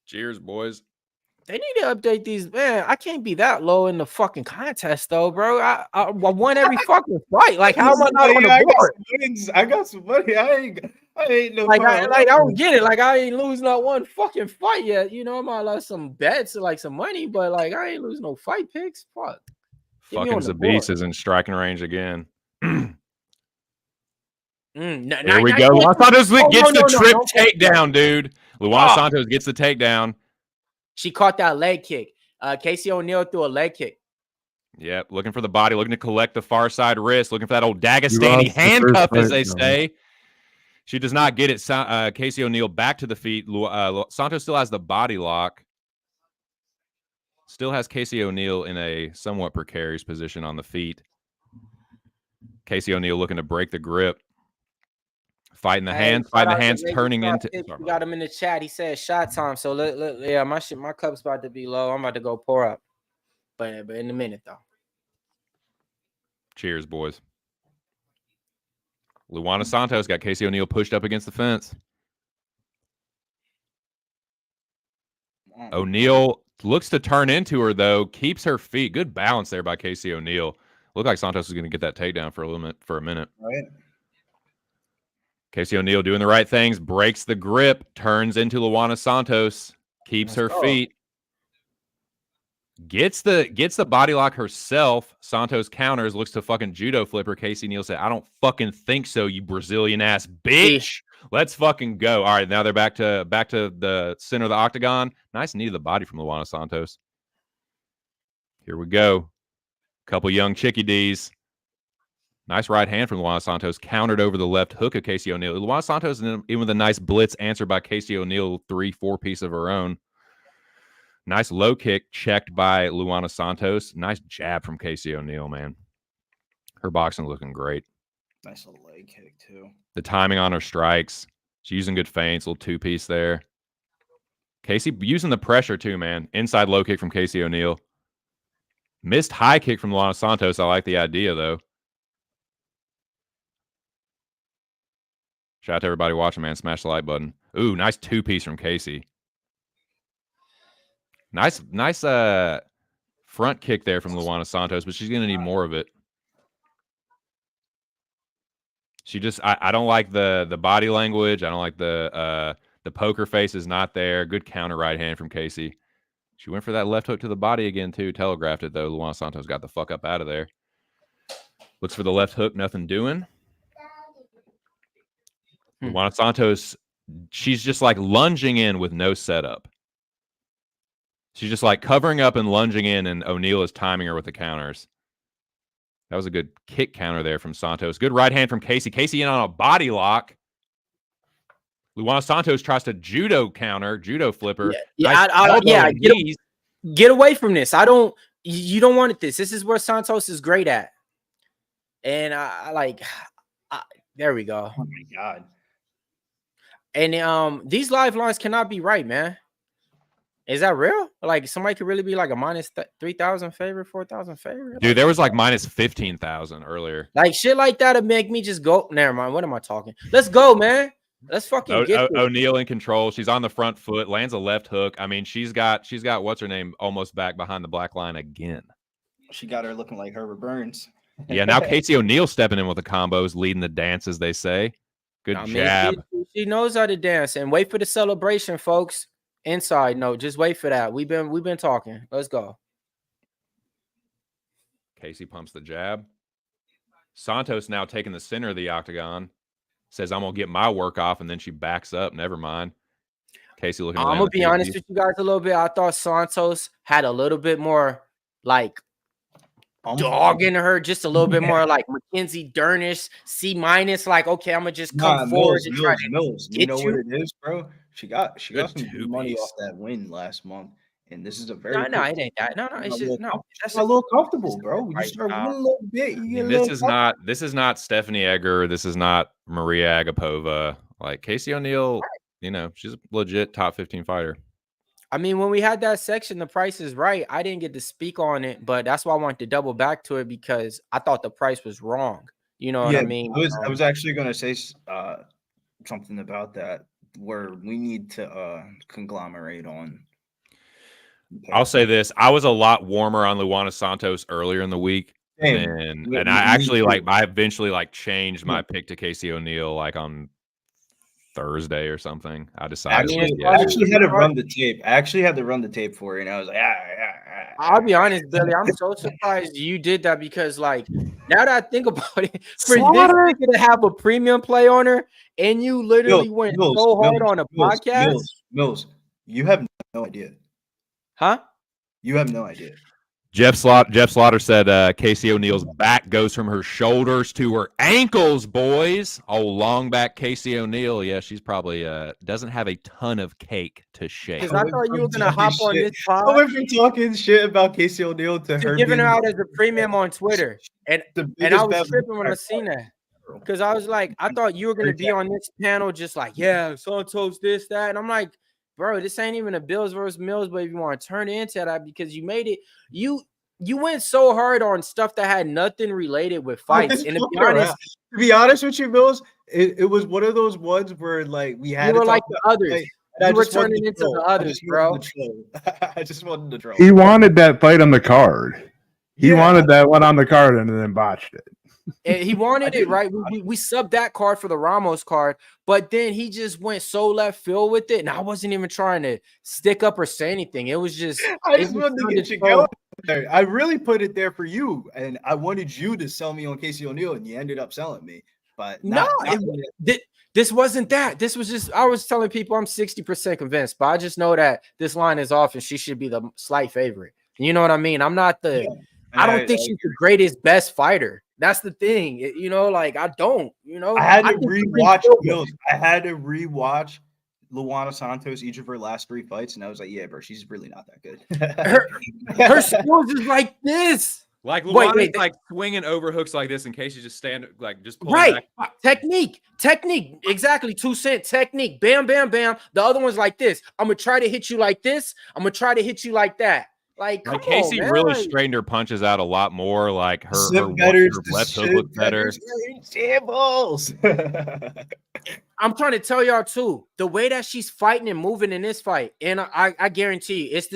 Cheers, boys. They need to update these, man. I can't be that low in the fucking contest, though, bro. I won every fucking fight. Like, how am I not on the board? I got some money. I ain't no like I don't get it. Like, I ain't lose not one fucking fight yet. You know, I might lose some bets or like some money, but like I ain't lose no fight picks. Fuck. Fucking Zabis is in striking range again. Here we go. Luana Santos gets the trip takedown, dude. Luana Santos gets the takedown. She caught that leg kick. Casey O'Neill threw a leg kick. Yep, looking for the body, looking to collect the far side wrist, looking for that old Dagestani handcuff, as they say. She does not get it. Casey O'Neill back to the feet. Santos still has the body lock. Still has Casey O'Neill in a somewhat precarious position on the feet. Casey O'Neill looking to break the grip. Fighting the hands, turning into. We got him in the chat. He said shot time. So yeah, my cup's about to be low. I'm about to go pour up, but in a minute though. Cheers, boys. Luana Santos got Casey O'Neill pushed up against the fence. O'Neill looks to turn into her though. Keeps her feet. Good balance there by Casey O'Neill. Looked like Santos is going to get that takedown for a minute. Right. Casey O'Neill doing the right things, breaks the grip, turns into Luana Santos, keeps her feet, gets the body lock herself. Santos counters, looks to fucking judo flipper. Casey O'Neill said, "I don't fucking think so, you Brazilian ass bitch. Let's fucking go." All right, now they're back to the center of the octagon. Nice knee to the body from Luana Santos. Here we go. Couple young chickie D's. Nice right hand from Luana Santos, countered over the left hook of Casey O'Neill. Luana Santos, even with a nice blitz answered by Casey O'Neill, 3-4 piece of her own. Nice low kick checked by Luana Santos. Nice jab from Casey O'Neill, man. Her boxing looking great. Nice little leg kick, too. The timing on her strikes. She's using good feints, little two-piece there. Casey using the pressure, too, man. Inside low kick from Casey O'Neill. Missed high kick from Luana Santos. I like the idea, though. Shout out to everybody watching, man. Smash the like button. Ooh, nice two-piece from Casey. Nice front kick there from Luana Santos, but she's going to need more of it. She just I don't like the body language. I don't like the poker face is not there. Good counter right hand from Casey. She went for that left hook to the body again too. Telegraphed it though. Luana Santos got the fuck up out of there. Looks for the left hook. Nothing doing. Luana Santos, she's just like lunging in with no setup. She's just like covering up and lunging in, and O'Neal is timing her with the counters. That was a good kick counter there from Santos. Good right hand from Casey. Casey in on a body lock. Luana Santos tries to judo counter, judo flipper. Yeah, nice get away from this. You don't want it this. This is where Santos is great at. And there we go. Oh my God. And these live lines cannot be right, man. Is that real? Like somebody could really be like a minus 3,000 favorite, 4,000 favorite? Dude, there was like minus 15,000 earlier. Like shit like that would make me just go. Never mind. What am I talking? Let's go, man. Let's fucking get this. O'Neal in control. She's on the front foot, lands a left hook. I mean, she's got what's her name almost back behind the black line again. She got her looking like Herbert Burns. Yeah, now Casey O'Neal stepping in with the combos, leading the dance, as they say. Good jab. She knows how to dance. And wait for the celebration, folks. Inside note, just wait for that. We've been talking. Let's go. Casey pumps the jab. Santos now taking the center of the octagon. Says, I'm going to get my work off, and then she backs up. Never mind. Casey looking I'm going to be honest with you guys a little bit. I thought Santos had a little bit more, like, dog in her, just a little bit more like Mackenzie Dernish, C-. Like, okay, I'm going to just come forward and try to Mills. You know what it is, bro? She got some two money piece. off that win last month. And this is a very no, it ain't that. No, it's just no. That's a little comfortable, bro. You start winning a little bit. This is not Stephanie Egger. This is not Maria Agapova. Like Casey O'Neal, you know, she's a legit top 15 fighter. I mean, when we had that section, the price is right. I didn't get to speak on it, but that's why I wanted to double back to it because I thought the price was wrong. You know what I mean? I was actually going to say something about that where we need to conglomerate on. I'll say this. I was a lot warmer on Luana Santos earlier in the week. And I actually I eventually changed my pick to Casey O'Neal on Thursday or something. I decided. I actually had to run the tape. I actually had to run the tape for it, and I was like, I'll be honest, Billy. I'm so surprised you did that because, now that I think about it, for this nigga to have a premium play on her, and you literally went so hard on a podcast. Mills, you have no idea. Huh? You have no idea. Jeff Slaughter said Casey O'Neal's back goes from her shoulders to her ankles, boys. Oh, long back Casey O'Neal. Yeah, she's probably doesn't have a ton of cake to shake. Because I thought you were going to hop on this pod. I went from talking shit about Casey O'Neal to her giving her out as a premium on Twitter. And I was tripping when I seen that. Because I was like, I thought you were going to be on this panel just Santos, this, that. And I'm like, bro, this ain't even a Bills versus Mills, but if you want to turn it into that because you made it, you went so hard on stuff that had nothing related with fights. And to be honest with you, Mills, it was one of those ones where we had you were like the others. You were turning into the others, bro. I just wanted to troll. He wanted that fight on the card. He wanted that one on the card and then botched it. And he wanted it, right? We subbed that card for the Ramos card, but then he just went so left field with it, and I wasn't even trying to stick up or say anything. It was just I just wanted to get you going there. I really put it there for you, and I wanted you to sell me on Casey O'Neal, and you ended up selling me. But this wasn't that. This was just I was telling people I'm 60% convinced, but I just know that this line is off, and she should be the slight favorite. You know what I mean? I'm not the. I don't think she's the greatest, best fighter. That's the thing, I don't, I had to rewatch Mills. I had to rewatch Luana Santos each of her last 3 fights, and I was like, yeah, bro, she's really not that good. her skills is like this. Luana's swinging overhooks like this in case you just stand just pull right back. Technique exactly 2 cent technique. Bam, bam, bam. The other one's like this. I'm gonna try to hit you like this. I'm gonna try to hit you like that. Casey really straightened her punches out a lot more. Her left hook looked better. I'm trying to tell y'all too, the way that she's fighting and moving in this fight, and I guarantee you, it's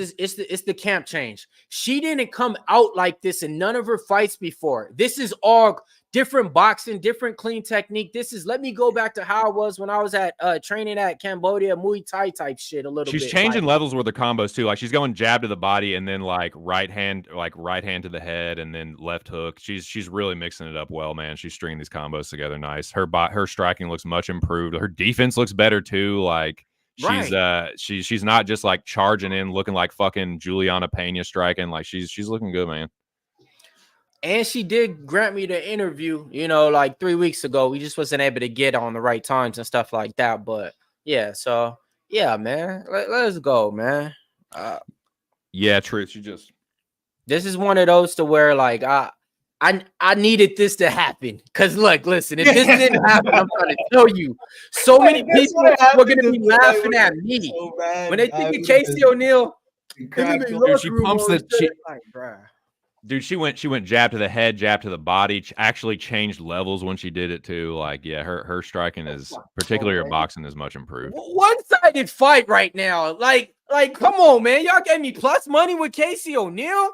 the camp change. She didn't come out like this in none of her fights before. This is all different boxing, different clean technique. This is, let me go back to how I was when I was at training at Cambodia, Muay Thai type shit a little bit. She's changing levels with her combos too. Like she's going jab to the body and then like right hand to the head and then left hook. She's really mixing it up well, man. She's stringing these combos together nice. Her striking looks much improved. Her defense looks better too. Like she's not just like charging in looking like fucking Juliana Pena striking. Like she's looking good, man. And she did grant me the interview, you know, like 3 weeks ago. We just wasn't able to get on the right times and stuff like that. But yeah, so yeah, man, let's go, man. Yeah, truth. You just this is one of those to where like I needed this to happen. Cause look, listen, if this didn't happen, I'm trying to tell you, so many people were gonna be laughing at me so when they think of Casey O'Neill. Dude, she pumps the Dude, she went jab to the head, jab to the body. Actually changed levels when she did it too. Like, yeah, her striking is, particularly her boxing, is much improved. One-sided fight right now. Like, come on, man. Y'all gave me plus money with Casey O'Neill.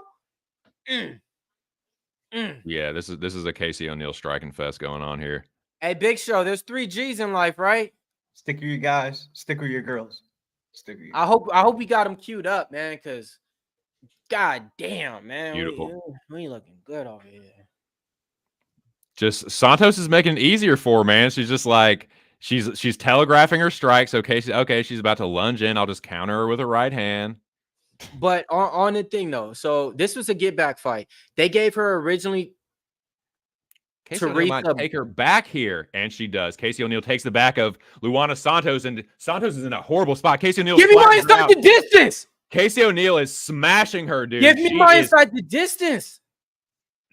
Yeah, this is a Casey O'Neill striking fest going on here. Hey, Big Show, there's 3 G's in life, right? Stick with your guys. Stick with your girls. Stick with your I hope we got them queued up, man, because God damn, man. Beautiful. We looking good over here. Just Santos is making it easier for her, man. She's just like she's telegraphing her strikes. Okay, she's about to lunge in. I'll just counter her with a right hand. But on the thing though, so this was a get back fight. They gave her originally Casey O'Neill might take her back here, and she does. Casey O'Neill takes the back of Luana Santos, and Santos is in a horrible spot. Casey O'Neill, give me my inside the distance. Casey O'Neill is smashing her, dude. Give me my inside the distance.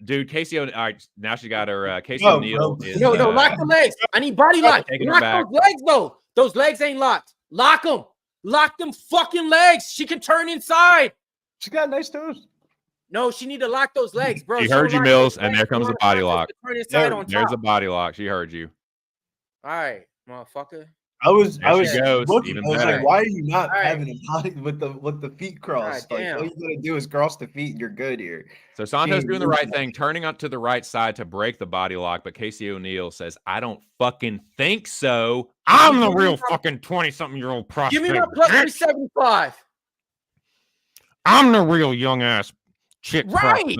Dude, Casey O'Neill. All right, now she got her. Casey O'Neill. No, lock the legs. I need body lock. Lock those legs, though. Those legs ain't locked. Lock them. Lock them fucking legs. She can turn inside. She got nice toes. No, she need to lock those legs, bro. She heard you, Mills, and there comes the body lock. There's a body lock. She heard you. All right, motherfucker. I was looking. I was like, why are you not having a body with the feet crossed? Like, all you gotta do is cross the feet and you're good here. So Santos doing the right thing, turning up to the right side to break the body lock, but Casey O'Neill says, I don't fucking think so. I'm the real fucking 20-something-year-old prospect. Give me my plus 375. I'm the real young ass chick. Right.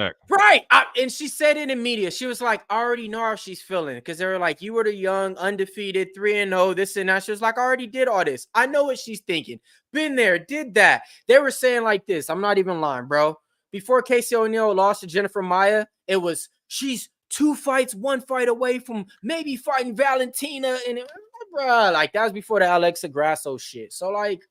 And she said it in media. She was like, I already know how she's feeling, because they were like, you were the young, undefeated, 3-0, this and that. She was like, I already did all this. I know what she's thinking. Been there, did that. They were saying like this. I'm not even lying, bro. Before Casey O'Neill lost to Jennifer Maia, it was she's 2 fights, 1 fight away from maybe fighting Valentina. And bro, like that was before the Alexa Grasso shit. So like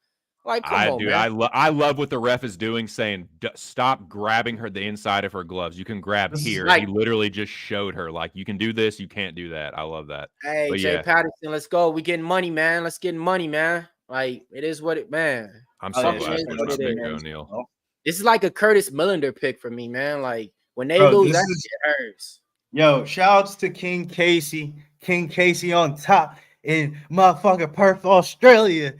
come on, man. I love what the ref is doing, saying stop grabbing her the inside of her gloves. You can grab here. He literally just showed her, like, you can do this, you can't do that. I love that. Hey, but Jay Patterson, let's go. We getting money, man. Let's get money, man. Like, it is what it, man. I'm so glad for O'Neill. This is like a Curtis Millender pick for me, man. Like, when they lose, that shit hurts. Yo, shouts to King Casey on top in motherfucking Perth, Australia.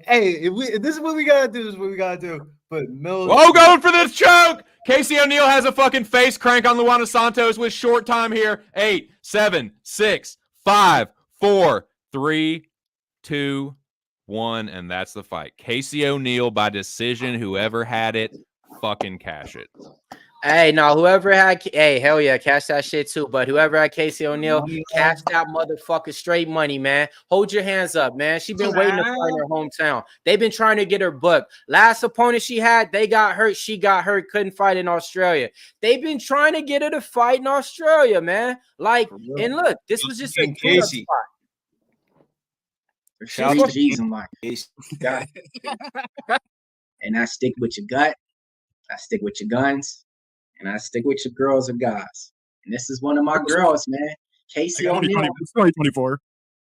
Hey, if this is what we gotta do. This is what we gotta do. But Mills, going for this choke. Casey O'Neill has a fucking face crank on Luana Santos with short time here. 8, 7, 6, 5, 4, 3, 2, 1, and that's the fight. Casey O'Neill by decision. Whoever had it, fucking cash it. Hey, no, whoever had, hey, hell yeah, cash that shit too. But whoever had Casey O'Neill, cash that motherfucker straight money, man. Hold your hands up, man. She been waiting to fight in her hometown. They've been trying to get her booked. Last opponent she had, they got hurt. She got hurt, couldn't fight in Australia. They've been trying to get her to fight in Australia, man. Like, and look, this was just a Casey. Shout out to G's in life. And I stick with your gut. I stick with your guns. And I stick with your girls or guys. And this is one of my girls, man. Casey O'Neill. It's 2024.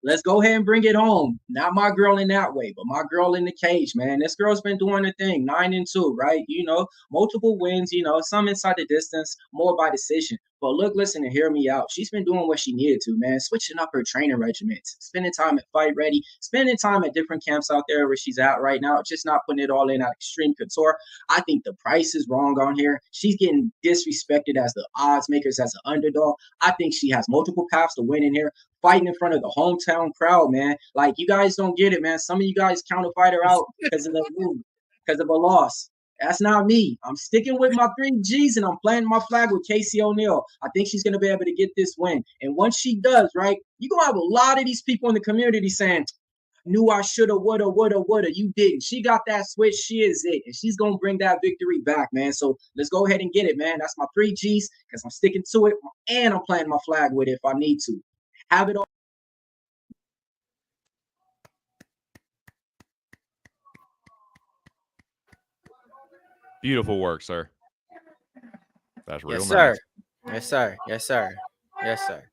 Let's go ahead and bring it home. Not my girl in that way, but my girl in the cage, man. This girl's been doing her thing, 9-2, right? You know, multiple wins, you know, some inside the distance, more by decision. But look, listen, and hear me out. She's been doing what she needed to, man. Switching up her training regimens, spending time at Fight Ready, spending time at different camps out there where she's at right now, just not putting it all in at Extreme Couture. I think the price is wrong on here. She's getting disrespected as the odds makers, as an underdog. I think she has multiple paths to win in here, fighting in front of the hometown crowd, man. Like, you guys don't get it, man. Some of you guys counterfight her out because of the move, because of a loss. That's not me. I'm sticking with my 3Gs and I'm planting my flag with Casey O'Neill. I think she's going to be able to get this win. And once she does, right, you're going to have a lot of these people in the community saying, knew I shoulda, woulda. You didn't. She got that switch. She is it. And she's going to bring that victory back, man. So let's go ahead and get it, man. That's my 3Gs because I'm sticking to it and I'm planting my flag with it if I need to. Have it all. Beautiful work, sir. That's real Yes, nice. sir. Yes, sir. Yes, sir. Yes, sir.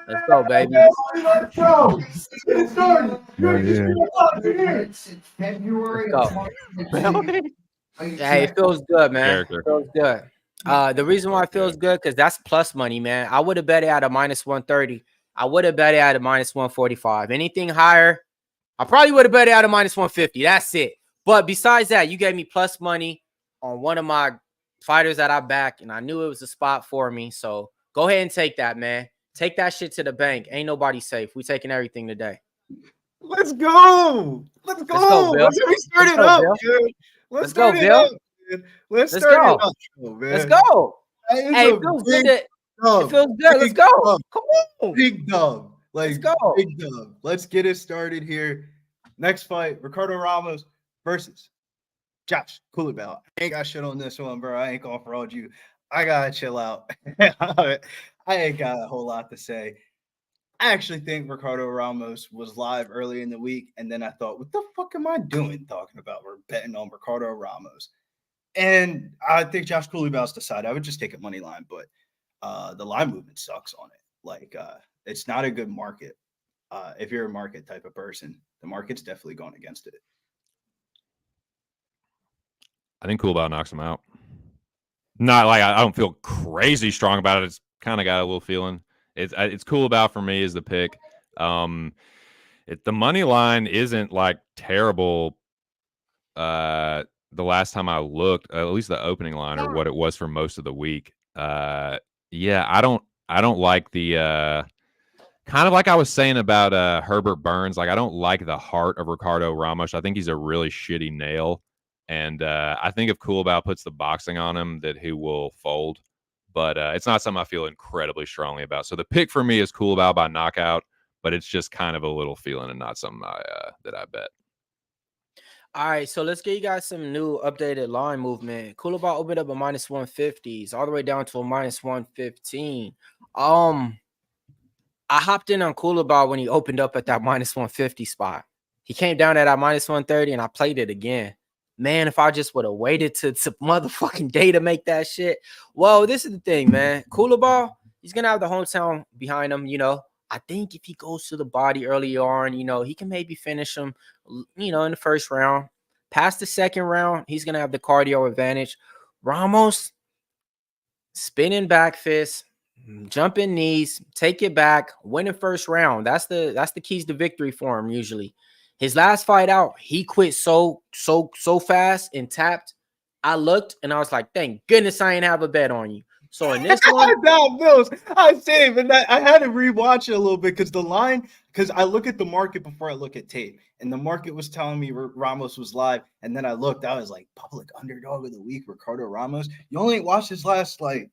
Let's go, baby. Yeah, yeah. Let's go. Hey, it feels good, man. Character. It feels good. The reason why it feels good, because that's plus money, man. I would have bet it at a minus 130. I would have bet it at a minus 145. Anything higher, I probably would have bet it at a minus 150. That's it. But besides that, you gave me plus money on one of my fighters that I back, and I knew it was a spot for me. So go ahead and take that, man. Take that shit to the bank. Ain't nobody safe. We taking everything today. Let's go. Let's go. Let's go, Bill. Let's get me started Let's go, up, Bill. dude. Let's go, Bill. Man. Let's Let's start go. it up, man. Let's go. That is Hey, a it feels big good. It dub. feels good. Let's Big go. dub. Come on. Big dub. Like, Let's go. big dub. Let's get it started here. Next fight, Ricardo Ramos versus Josh Kulabov. I ain't got shit on this one, bro. I ain't gonna fraud you. I gotta chill out. I ain't got a whole lot to say. I actually think Ricardo Ramos was live early in the week, and then I thought, what the fuck am I doing talking about? We're betting on Ricardo Ramos. And I think Josh Kulabov's decided I would just take a money line, but the line movement sucks on it. Like, it's not a good market. If you're a market type of person, the market's definitely going against it. I think Kulabov knocks him out. Not like I don't feel crazy strong about it. It's kind of got a little feeling. It's Kulabov for me is the pick. The money line isn't like terrible. The last time I looked, at least the opening line or what it was for most of the week. Yeah, I don't like the kind of like I was saying about Herbert Burns. Like I don't like the heart of Ricardo Ramos. I think he's a really shitty nail. And I think if Kulabov puts the boxing on him, that he will fold. But it's not something I feel incredibly strongly about. So the pick for me is Kulabov by knockout, but it's just kind of a little feeling and not something that I bet. All right, so let's get you guys some new updated line movement. Kulabov opened up a minus 150s all the way down to a minus 115. I hopped in on Kulabov when he opened up at that minus 150 spot. He came down at that minus 130, and I played it again. Man, if I just would have waited to motherfucking day to make that shit. Well, this is the thing, man. Kulabov, he's going to have the hometown behind him, you know. I think if he goes to the body early on, you know, he can maybe finish him, you know, in the first round. Past the second round, he's going to have the cardio advantage. Ramos, spinning back fist, jumping knees, take it back, winning first round. That's the keys to victory for him usually. His last fight out, he quit so fast and tapped. I looked and I was like, thank goodness I ain't have a bet on you. So in this one, I saved, and I had to rewatch it a little bit because the line, because I look at the market before I look at tape, and the market was telling me Ramos was live, and then I looked, I was like, public underdog of the week, Ricardo Ramos. You only watched his last, like,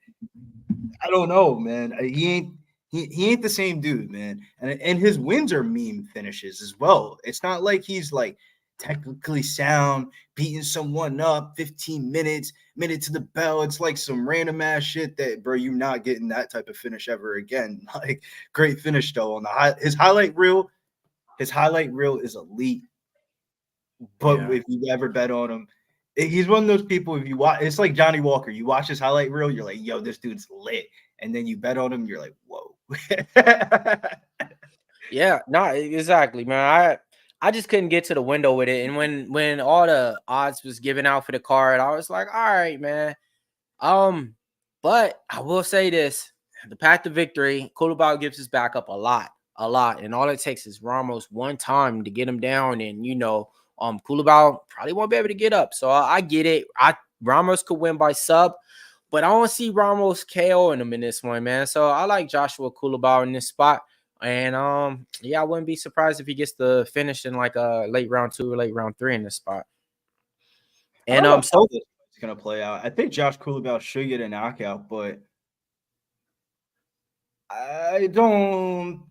I don't know, man. He ain't the same dude, man. And his wins are meme finishes as well. It's not like he's like technically sound, beating someone up 15 minutes, minute to the bell. It's like some random ass shit that, bro, you're not getting that type of finish ever again. Like, great finish though. On his highlight reel is elite. But if you ever bet on him, he's one of those people. If you watch, it's like Johnny Walker. You watch his highlight reel, you're like, yo, this dude's lit. And then you bet on him, you're like, whoa. Yeah, no, exactly, man. I just couldn't get to the window with it. And when all the odds was given out for the card, I was like, all right, man. But I will say this: the path to victory, Kulabov gives his back up a lot, and all it takes is Ramos one time to get him down, and Kulabov probably won't be able to get up. So I get it. Ramos could win by sub, but I don't see Ramos KOing him in this one, man. So I like Joshua Kulabov in this spot. And I wouldn't be surprised if he gets the finish in like a late round 2 or late round 3 in this spot. And so this is gonna play out. I think Josh Kulabov should get a knockout, but I don't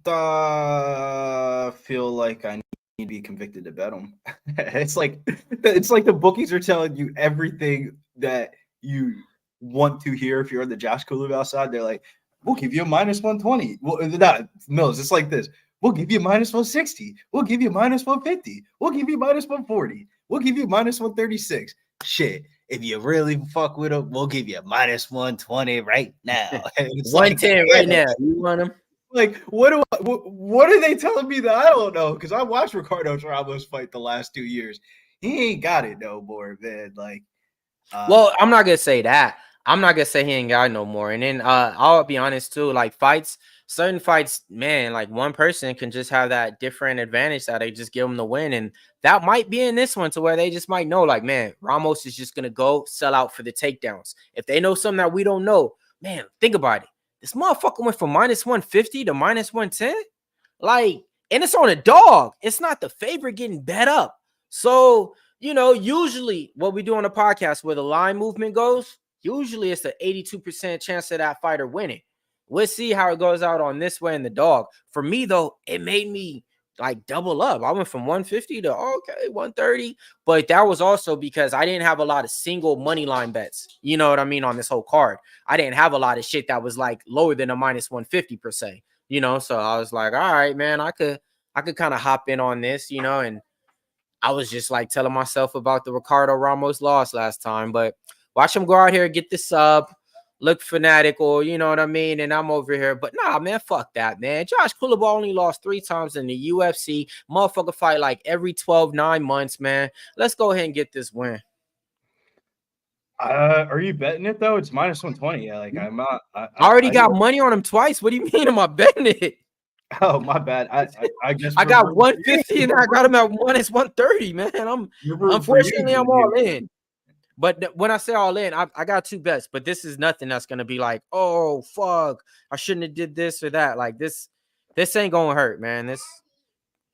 feel like I need to be convicted to bet him. It's like the bookies are telling you everything that you want to hear. If you're on the Josh Kulabov side, they're like, we'll give you a minus 120. Well, not Mills. It's like this. We'll give you minus 160. We'll give you minus 150. We'll give you minus 140. We'll give you minus 136. Shit. If you really fuck with them, we'll give you minus 120 right now. It's 110 right now. You want them? Like, what are they telling me that I don't know? Because I watched Ricardo Ramos fight the last 2 years. He ain't got it no more, man. Like, well, I'm not gonna say that. I'm not gonna say he ain't got no more. And then I'll be honest too, like certain fights, man, like one person can just have that different advantage that they just give them the win. And that might be in this one to where they just might know, like, man, Ramos is just gonna go sell out for the takedowns. If they know something that we don't know, man, think about it. This motherfucker went from minus 150 to minus 110. Like, and it's on a dog. It's not the favorite getting bet up. So, usually what we do on the podcast where the line movement goes, usually it's an 82% chance of that fighter winning. We'll see how it goes out on this way in the dog. For me, though, it made me like double up. I went from 150 to 130. But that was also because I didn't have a lot of single money line bets. You know what I mean? On this whole card. I didn't have a lot of shit that was like lower than a minus 150 per se. So I was like, all right, man, I could kind of hop in on this, and I was just like telling myself about the Ricardo Ramos loss last time. But watch him go out here, get the sub, look fanatical, you know what I mean? And I'm over here. But nah, man, fuck that, man. Josh Kulabov only lost 3 times in the UFC. Motherfucker fight like every 9 months, man. Let's go ahead and get this win. Are you betting it, though? It's minus 120. Yeah, like I'm not. I already got money on him twice. What do you mean am I betting it? Oh, my bad. I guess I got 150 and I got him at minus 130, man. Unfortunately, I'm all in. But when I say all in, I got 2 bets, but this is nothing that's going to be like, oh, fuck, I shouldn't have did this or that. Like, this ain't going to hurt, man.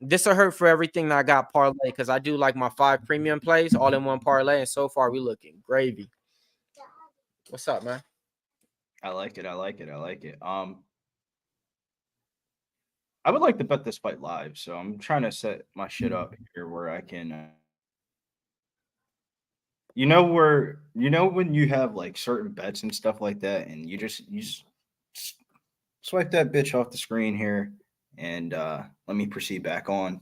This will hurt for everything that I got parlay because I do like my 5 premium plays all in one parlay, and so far we looking gravy. What's up, man? I like it. I would like to bet this fight live, so I'm trying to set my shit up here where I can when you have like certain bets and stuff like that, and you just swipe that bitch off the screen here, and let me proceed back on.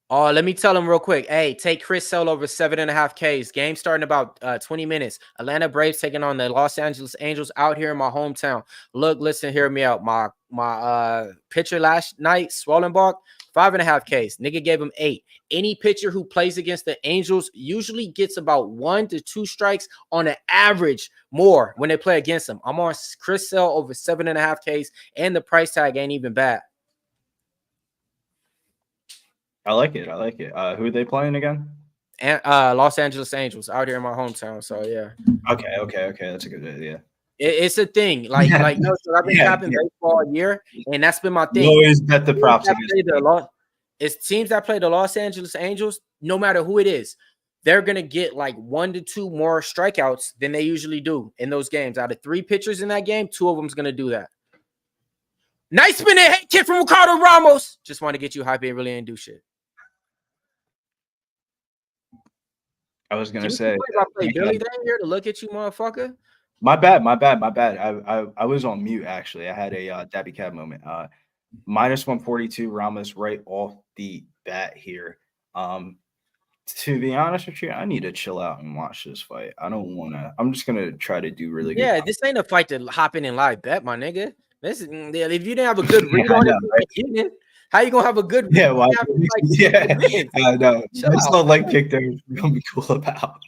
Oh, let me tell him real quick. Hey, take Chris Sale over 7.5 Ks. Game starting about 20 minutes. Atlanta Braves taking on the Los Angeles Angels out here in my hometown. Look, listen, hear me out. My pitcher last night, Swollenbach, 5.5 Ks. Nigga gave him 8. Any pitcher who plays against the Angels usually gets about 1 to 2 strikes on an average more when they play against them. I'm on Chris Sale over 7.5 Ks, and the price tag ain't even bad. I like it. Who are they playing again? And Los Angeles Angels out here in my hometown. So yeah. Okay. That's a good idea. It's a thing. Like no, so I've been tapping baseball all year, and that's been my thing. You always bet the props. It's teams that play the Los Angeles Angels, no matter who it is, they're gonna get like 1 to 2 more strikeouts than they usually do in those games. Out of 3 pitchers in that game, 2 of them's gonna do that. Nice spin and hit kick from Ricardo Ramos. Just want to get you hype. It really ain't do shit. I was gonna say, I played Billy down here to look at you, motherfucker. My bad. I was on mute actually. I had a Dabby Cab moment. Minus 142 Ramos right off the bat here. To be honest with you, I need to chill out and watch this fight. I don't want to. I'm just gonna try to do really good. Yeah, this ain't a fight to hop in and live bet, my nigga. This is, if you didn't have a good read on it, how you gonna have a good read? Yeah, well, I know. That's not like pick there. We're gonna be cool about.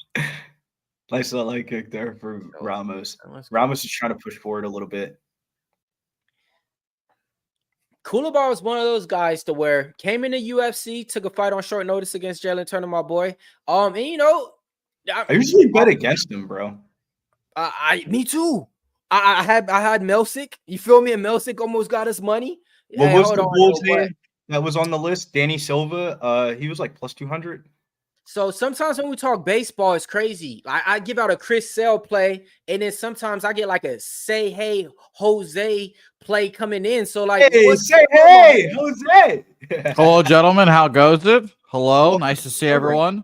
Nice little leg kick there for Ramos. Let's go. Ramos is trying to push forward a little bit. Kulabov is one of those guys to where came into UFC, took a fight on short notice against Jalen Turner, my boy. And you know, I usually bet against him, bro. Me too. I had Melsick. You feel me? And Melsick almost got us money. What Hey, was hold the on, Bulls' real quick. name that was on the list? Danny Silva. He was like plus 200. So sometimes when we talk baseball, it's crazy. I give out a Chris Sale play, and then sometimes I get like a say hey Jose play coming in. So like, Hey, say hey, Jose. Hello, gentlemen. How goes it? Hello. Nice to see everyone.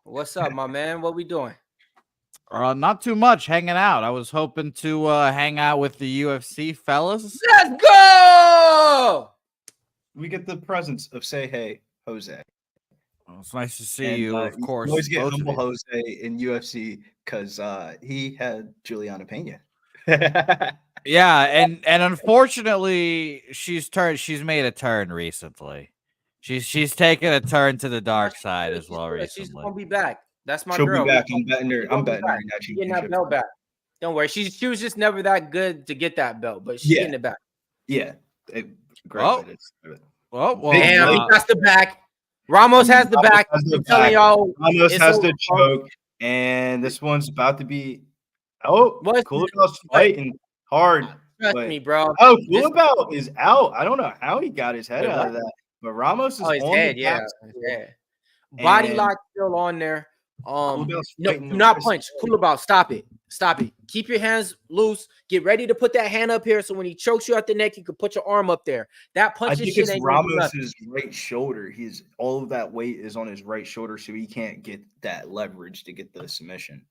What's up, my man? What we doing? Not too much. Hanging out. I was hoping to hang out with the UFC fellas. Let's go. We get the presence of say hey, Jose. Well, it's nice to see you, of course. You always get both of humble you. Jose in UFC because he had Juliana Pena. Yeah, and unfortunately, she's made a turn recently. She's taken a turn to the dark side as well recently. She's gonna be back. That's my She'll girl. be back. I'm betting her. She's I'm gonna be betting her back. in that She's getting that championship. belt back. Don't worry. She was just never that good to get that belt, but she's getting it back. Yeah. Great. Oh. Well, Damn, he got the back. Ramos has the back. I'm telling y'all, Ramos it's has over. the choke, and this one's about to be. Oh, What's Kulabov's fighting hard. Trust but- me, bro. Oh, Kulabov is out. I don't know how he got his head Wait, out what? of that, but Ramos is His on head, the yeah. back. His head. Body And lock still on there. Kulabov's No, fighting do the not wrist. punch. Kulabov, stop it. Stop it. Keep your hands loose. Get ready to put that hand up here so when he chokes you at the neck, you can put your arm up there. That I punching think shit it's ain't gonna do nothing. Ramos's right shoulder. He's all of that weight is on his right shoulder, so he can't get that leverage to get the submission.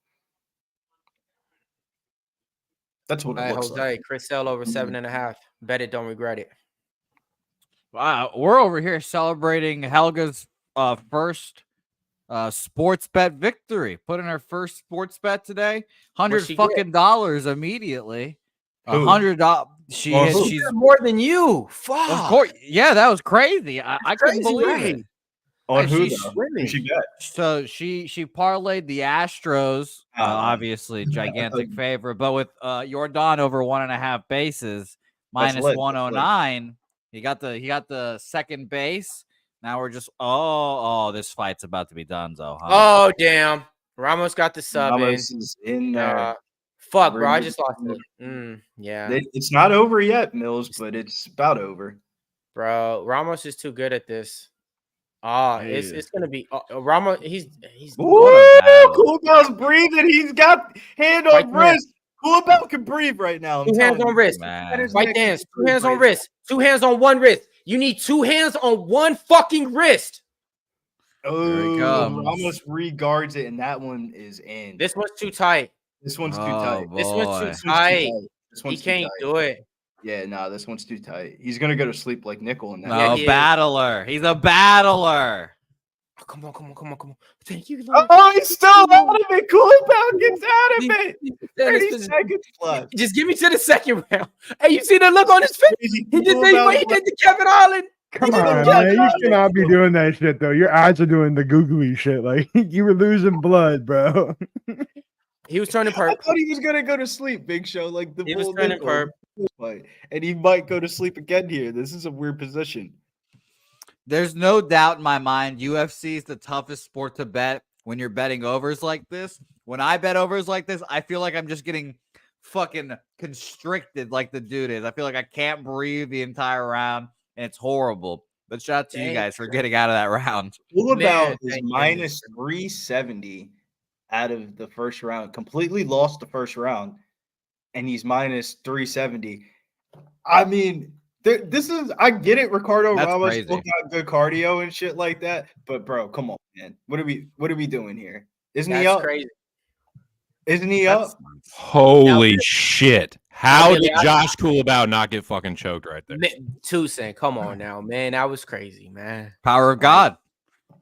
That's what All it right, looks Jose, like. Chris Sale over 7.5. Bet it, don't regret it. Wow, we're over here celebrating Helga's first sports bet victory. Put in her first sports bet today. What'd she $100 immediately. Who? $100. She Oh, hit, who? she's More than you. Fuck. of course. Yeah, that was crazy. I couldn't Crazy, believe right? it. On who she's though? swimming. Who she bet? So she parlayed the Astros, obviously I gigantic thought- favorite, but with Jordan over 1.5 bases, minus lit. That's lit. 109. He got the second base. Now we're just this fight's about to be done, though. Huh? Oh, damn. Ramos got the sub Ramos is in there. Fuck, bro. I just lost it. Yeah. It's not over yet, Mills, but it's about over. Bro, Ramos is too good at this. It's gonna be Ramos. He's Woo! Kulabov's breathing. He's got hand on Right there. wrist. Kulabov can breathe right now. I'm two hands telling on you. wrist. Man. Right hands. 2 hands on wrist. 2 hands on one wrist. You need 2 hands on one fucking wrist. Oh, comes. Ramos reguards it, and that one is in. This one's too tight. This one's too Oh, tight. This one's boy. too tight. This He one's too can't tight. do it. Yeah, no, this one's too tight. He's gonna go to sleep like Nickel in that. No, Yeah, he is. battler. He's a battler. Oh, come on. Thank you, Lord. Oh, he's still out of it. Kulabov gets out of it. 30 Just seconds left. give me to the second round. Hey, you see the look on his face? He did the Kevin Holland. Come He did on, the man. You Kevin should not be doing that shit, though. Your eyes are doing the googly shit. Like, you were losing blood, bro. He was turning I purple. thought he was gonna go to sleep, Big Show, like the He was bull turning Nickel purple. fight. And he might go to sleep again here. This is a weird position. There's no doubt in my mind UFC is the toughest sport to bet when you're betting overs like this. When I bet overs like this, I feel like I'm just getting fucking constricted like the dude is. I feel like I can't breathe the entire round, and it's horrible. But shout out to you guys for getting out of that round. Kulabov is thank minus 370 out of the first round. Completely lost the first round, and he's minus 370. I mean, this is, I get it. Ricardo That's Ramos crazy. still got good cardio and shit like that. But bro, come on, man. What are we doing here? Isn't he That's up? crazy. Isn't he up? Holy shit. How Billy, did Josh Kulabov not get fucking choked right there? Tucson, come on now, man. That was crazy, man. Power of God.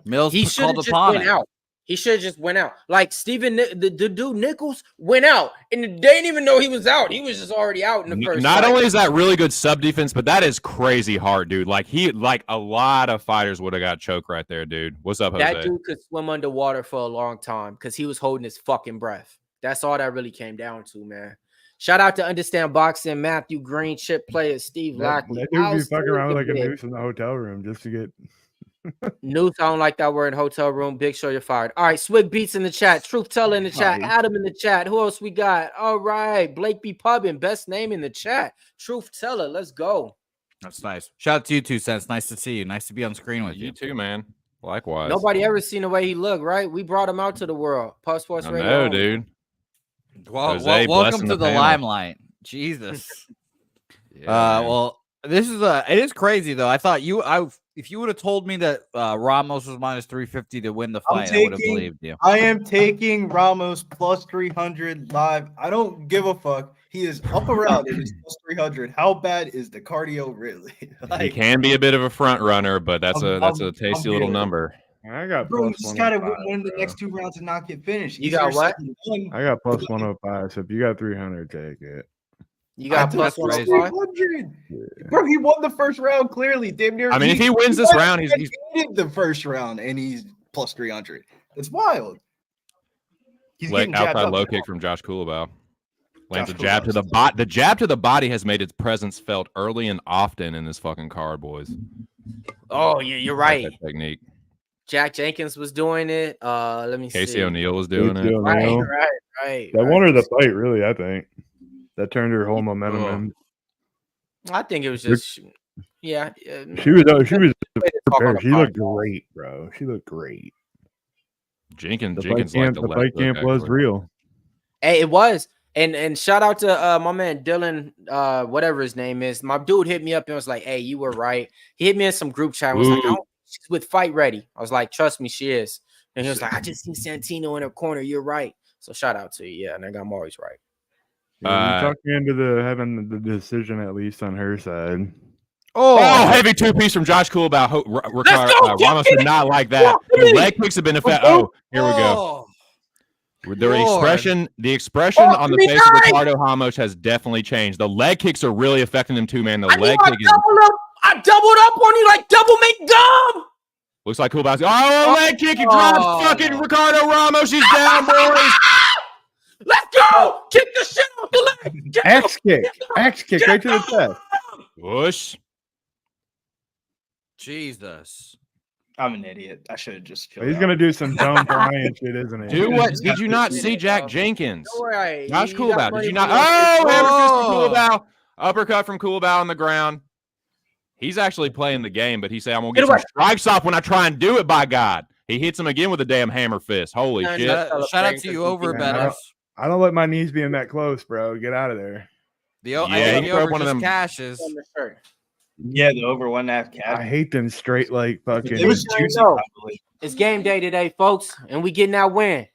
Mills He should have called just upon went it. out. He should have just went out. Like the dude Nichols went out, and they didn't even know he was out. He was just already out in the first. Not fight. only is that really good sub defense, but that is crazy hard, dude. Like a lot of fighters would have got choked right there, dude. What's up, Jose? That dude could swim underwater for a long time because he was holding his fucking breath. That's all that really came down to, man. Shout out to Understand Boxing, Matthew Green, Chip Player, Steve Lockley. That dude be fucking around with like a noose in the hotel room just to get Noose, I don't like that word, hotel room. Big Show, you're fired. All right, Swig Beats in the chat. Truth Teller in the chat. Adam in the chat. Who else we got? All right, Blake B. Pubbin, best name in the chat. Truth Teller, let's go. That's nice. Shout out to you, 2 cents. Nice to see you. Nice to be on screen with you. You too, man. Likewise. Nobody ever seen the way he looked, right? We brought him out to the world. Puff Sports Radio. No, dude. Well, Jose, welcome to the panel. limelight. Jesus. Yeah, well, this is it is crazy though. I thought if you would have told me that Ramos was minus 350 to win the fight, I would have believed you. I am taking Ramos plus 300 live. I don't give a fuck. He is up around it. It's plus 300. How bad is the cardio really? He can be a bit of a front runner, but that's a tasty little number. I got bro, you plus just gotta 105, win the bro. next 2 rounds and not get finished. You got what? I got plus 105. So if you got 300, take it. You got plus plus 105? Bro, he won the first round clearly. Damn near. I mean, if he wins this round, he's in the first round and he's plus 300. It's wild. He's like getting jabbed outside up low now. kick from Josh Kulabov. Lands a Josh jab to the Kulabov's bot. The jab to the body has made its presence felt early and often in this fucking card, boys. Oh, yeah, you're I right. like that technique. Jack Jenkins was doing it. Let me Casey see. O'Neill was doing Casey it. O'Neill. Right. That won her the fight, really. I think that turned her whole momentum in. I think it was just, yeah. She was prepared. She apart. looked great, bro. She looked great. Jenkins The like fight camp was real. Hey, it was. And shout out to my man Dylan, whatever his name is. My dude hit me up and was like, "Hey, you were right." He hit me in some group chat. And was like, "She's with Fight Ready." I was like, "Trust me, she is." And he was like, "I just seen Santino in her corner. You're right." So shout out to you. Yeah, nigga, I'm always right. Yeah, you talked me into having the decision at least on her side. Oh, heavy 2-piece from Josh Kulabov. Ramos did not like that. The leg kicks have been effective. Oh, here we go. The expression on the face of Ricardo Ramos has definitely changed. The leg kicks are really affecting him too, man. The leg kick is. I doubled up on you like double make gum. Looks like Kulabov's. Oh, leg kick. He drops fucking Ricardo Ramos. He's down, boys. Let's go. Kick the shit off the leg. Axe kick right to the chest. Push. Jesus. I'm an idiot. I should have just. He's gonna do some Joan Bryan shit, isn't he? Do what? Did you not see Jack Jenkins? Right. Josh Kulabov. Did you not? Oh, hammer fist from Kulabov. Uppercut from Kulabov on the ground. He's actually playing the game, but he said, "I'm gonna get some strikes off when I try and do it." By God, he hits him again with a damn hammer fist. Holy shit! Shout out to you, Overbetters. I don't let my knees be in that close, bro. Get out of there. I think the over just cashes. Yeah, the over 1.5 cash. I hate them straight like fucking. It was juicy. Probably. It's game day today, folks, and we getting that win.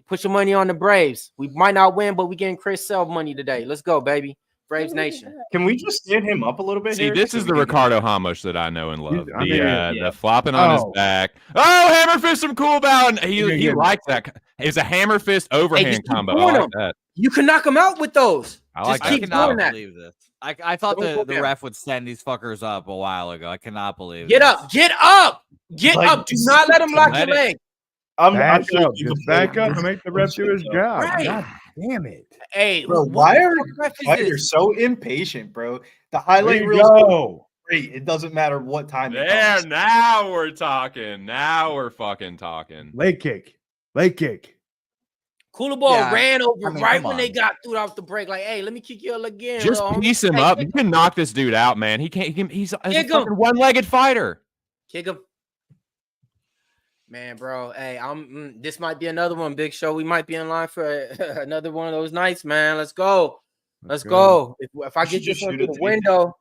Put your money on the Braves. We might not win, but we getting Chris Sale money today. Let's go, baby. Braves Nation. Can we just stand him up a little bit? See, here? this is the Ricardo Ramos that I know and love. Yeah. The flopping on his back. Oh, hammer fist from Kulabov. And he likes that. It's a hammer fist overhand combo. I like that. You can knock him out with those. I like just that. keep doing that. Believe this. I thought the ref would send these fuckers up a while ago. I cannot believe Get this. up. Get up. Get up. Do not let him lock your leg. Just back up and make the ref do his job. Right. God damn it. Hey, bro, why are you so impatient, bro? The highlight reel is great. It doesn't matter what time. There, now we're talking. Now we're fucking talking. Leg kick. Kulabov ran over when they got through off the break. Like, hey, let me kick you again. Just piece him up. You can knock this dude out, man. He's a fucking one-legged fighter. Kick him. Man, bro. Hey, this might be another one, Big Show. We might be in line for another one of those nights, man. Let's go. Let's go. If I get this one through the window.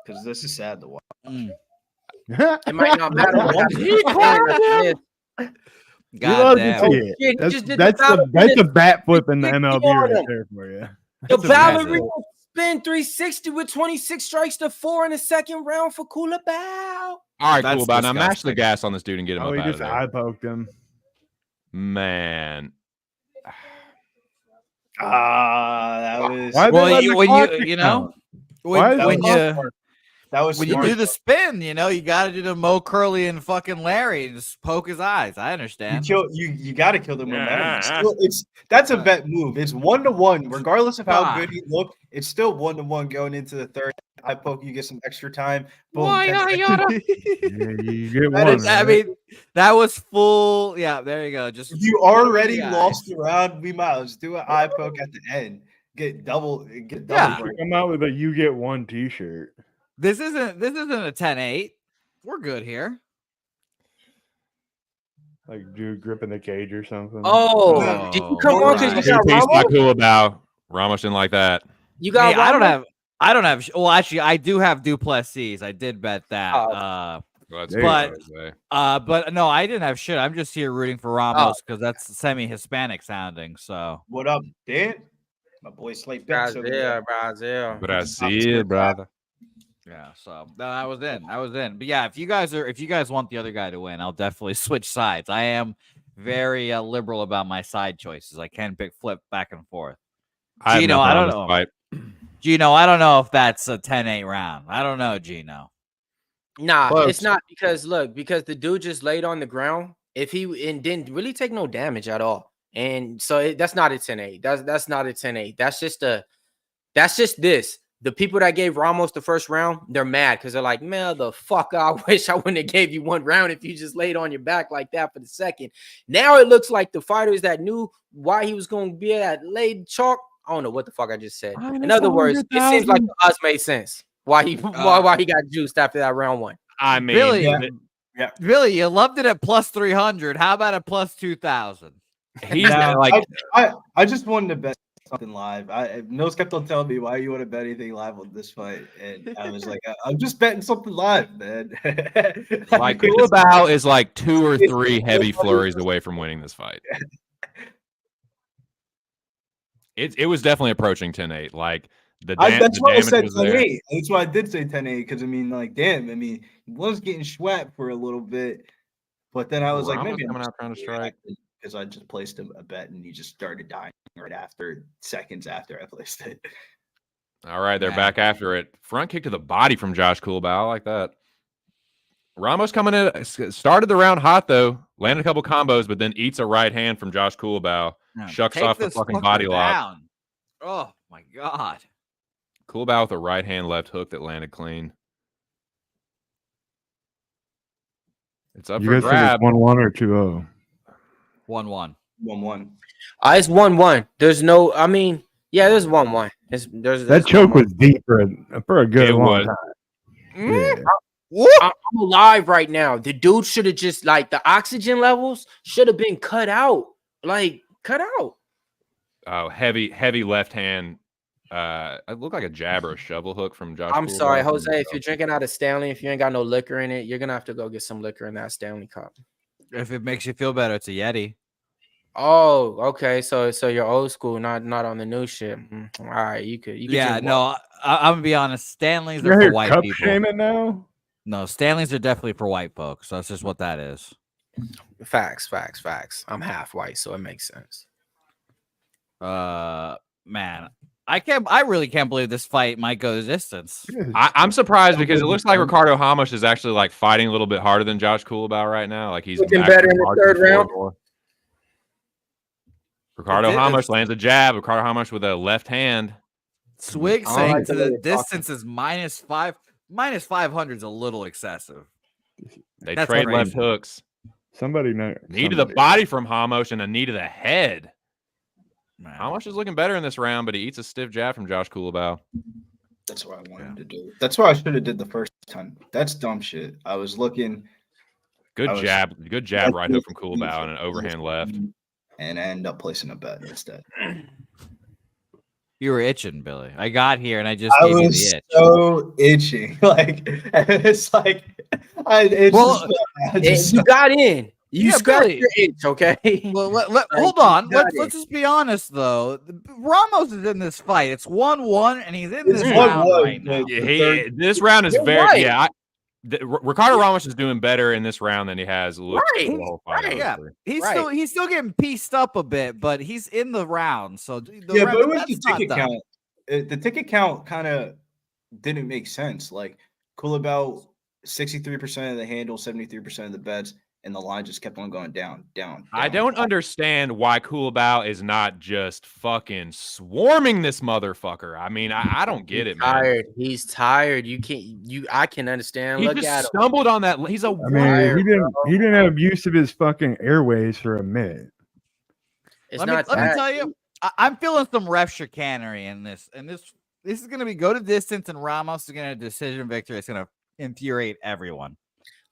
Because this is sad to watch. It might not matter. God damn. That's a bat flip in the MLB right there for you. The ballerina spin 360 with 26 strikes to 4 in the second round for Kulabov. All right, Kulabov. Now match the gas on this dude and get him up he out of just there. eye poked him. Man. That was. Well, when you That was when you smart. do the spin, you got to do the Mo Curly and fucking Larry and just poke his eyes. I understand. You got to kill the momentum. That's a bet move. It's 1-1, regardless of how good he looked. It's still 1-1 going into the third. I poke, you get some extra time. Boom. Yeah, you get one. I mean, that was full. Yeah, there you go. Just you already lost the round. We might as do an eye poke at the end. Get double. Come out with a "you get one" T-shirt. This isn't a 10-8. We're good here. Like dude gripping the cage or something. Oh, did you come on because you got Not Ramos? cool about Ramos didn't like that. You got Ramos? I don't have. Well, actually, I do have Du Plessis. I did bet that. Well, but no, I didn't have shit. I'm just here rooting for Ramos because that's semi-Hispanic sounding. So what up, Dan? My boy Slate Brazil. Brazil, brother. Yeah, so no, I was in. But yeah, if you guys want the other guy to win, I'll definitely switch sides. I very liberal about my side choices. I can flip back and forth. Gino, I don't know. Gino, I don't know if that's a 10-8 round. I don't know, Gino. Nah, it's not because because the dude just laid on the ground. If he didn't really take no damage at all, and so that's not a 10-8. That's not a 10-8. That's just this. The people that gave Ramos the first round, they're mad because they're like, man, the fuck, I wish I wouldn't have gave you one round if you just laid on your back like that for the second. Now it looks like the fighters that knew why he was going to be at laid chalk. I don't know what the fuck I just said. In other words, it seems like the odds made sense. Why he got juiced after that round one. I mean, really, you loved it at plus 300. How about at plus 2,000? He's like, I just wanted to bet something live. Mills kept on telling me, why you want to bet anything live on this fight, and I was like, I'm just betting something live, man. Like Kulabov is like 2 or 3 heavy flurries away from winning this fight. It was definitely approaching 10-8. Like that's why I said 10-8. That's why I did say 10-8 because I mean, like, damn, I mean, he was getting swept for a little bit, but then I was like, maybe coming out trying to strike because I just placed a bet and he just started dying right after, seconds after I placed it. All right, they're back after it. Front kick to the body from Josh Kulabov. I like that. Ramos coming in, started the round hot though, landed a couple combos, but then eats a right hand from Josh Kulabov. Shucks off the fucking body lock. Oh my god. Kulabov with a right hand left hook that landed clean. It's up for grab. 1-1 or 2-0? 1-1. 1-1. It's 1-1. There's no. I mean, yeah, there's 1-1. There's that choke was deep for a good long time. I'm alive right now. The dude should have just the oxygen levels should have been cut out. Cut out. Oh, heavy left hand. It looked like a jab or a shovel hook from Josh. I'm sorry, Jose. If you're drinking out of Stanley, if you ain't got no liquor in it, you're gonna have to go get some liquor in that Stanley cup. If it makes you feel better, it's a Yeti. Oh, okay. So you're old school, not on the new shit. All right, you could. Yeah, no. I'm gonna be honest. Stanleys are for white cup people. Shaming now? No, Stanleys are definitely for white folks. That's just what that is. Facts. I'm half white, so it makes sense. Man, I really can't believe this fight might go the distance. I'm surprised because it looks like Ricardo Ramos is actually fighting a little bit harder than Josh Kulabov right now. Like he's looking better in the third round. Ricardo Ramos lands a jab. Ricardo Ramos with a left hand. Swig saying to the distance is -5. -500 is a little excessive. They trade left hooks. Knee to the body from Ramos and a knee to the head. Ramos is looking better in this round, but he eats a stiff jab from Josh Kulabov. That's what I wanted to do. That's what I should have did the first time. That's dumb shit. I was looking. Good jab right hook from Kulabov and an overhand left. And I ended up placing a bet instead. You were itching, Billy. I got here and I just I gave you was the itch. so itching. It's like you got in. You scratched your itch, okay? Well, hold on. Let's just be honest, though. Ramos is in this fight. It's 1-1, and he's in this round right now. This round is very Ricardo Ramos is doing better in this round than he has. Yeah, he's still getting pieced up a bit, but he's in the round. So but it was the ticket count. The ticket count kind of didn't make sense. Like Kulabov 63% of the handle, 73% of the bets, and the line just kept on going down. I don't understand why Kulabov is not just fucking swarming this motherfucker. I mean, I don't get it, man. Tired. He's tired. I can understand. He Look just at him. stumbled on that. He's a I mean, he didn't have use of his fucking airways for a minute. It's Let me tell you, I'm feeling some ref chicanery in this, and this is going to be go to distance, and Ramos is going to decision victory. It's going to infuriate everyone.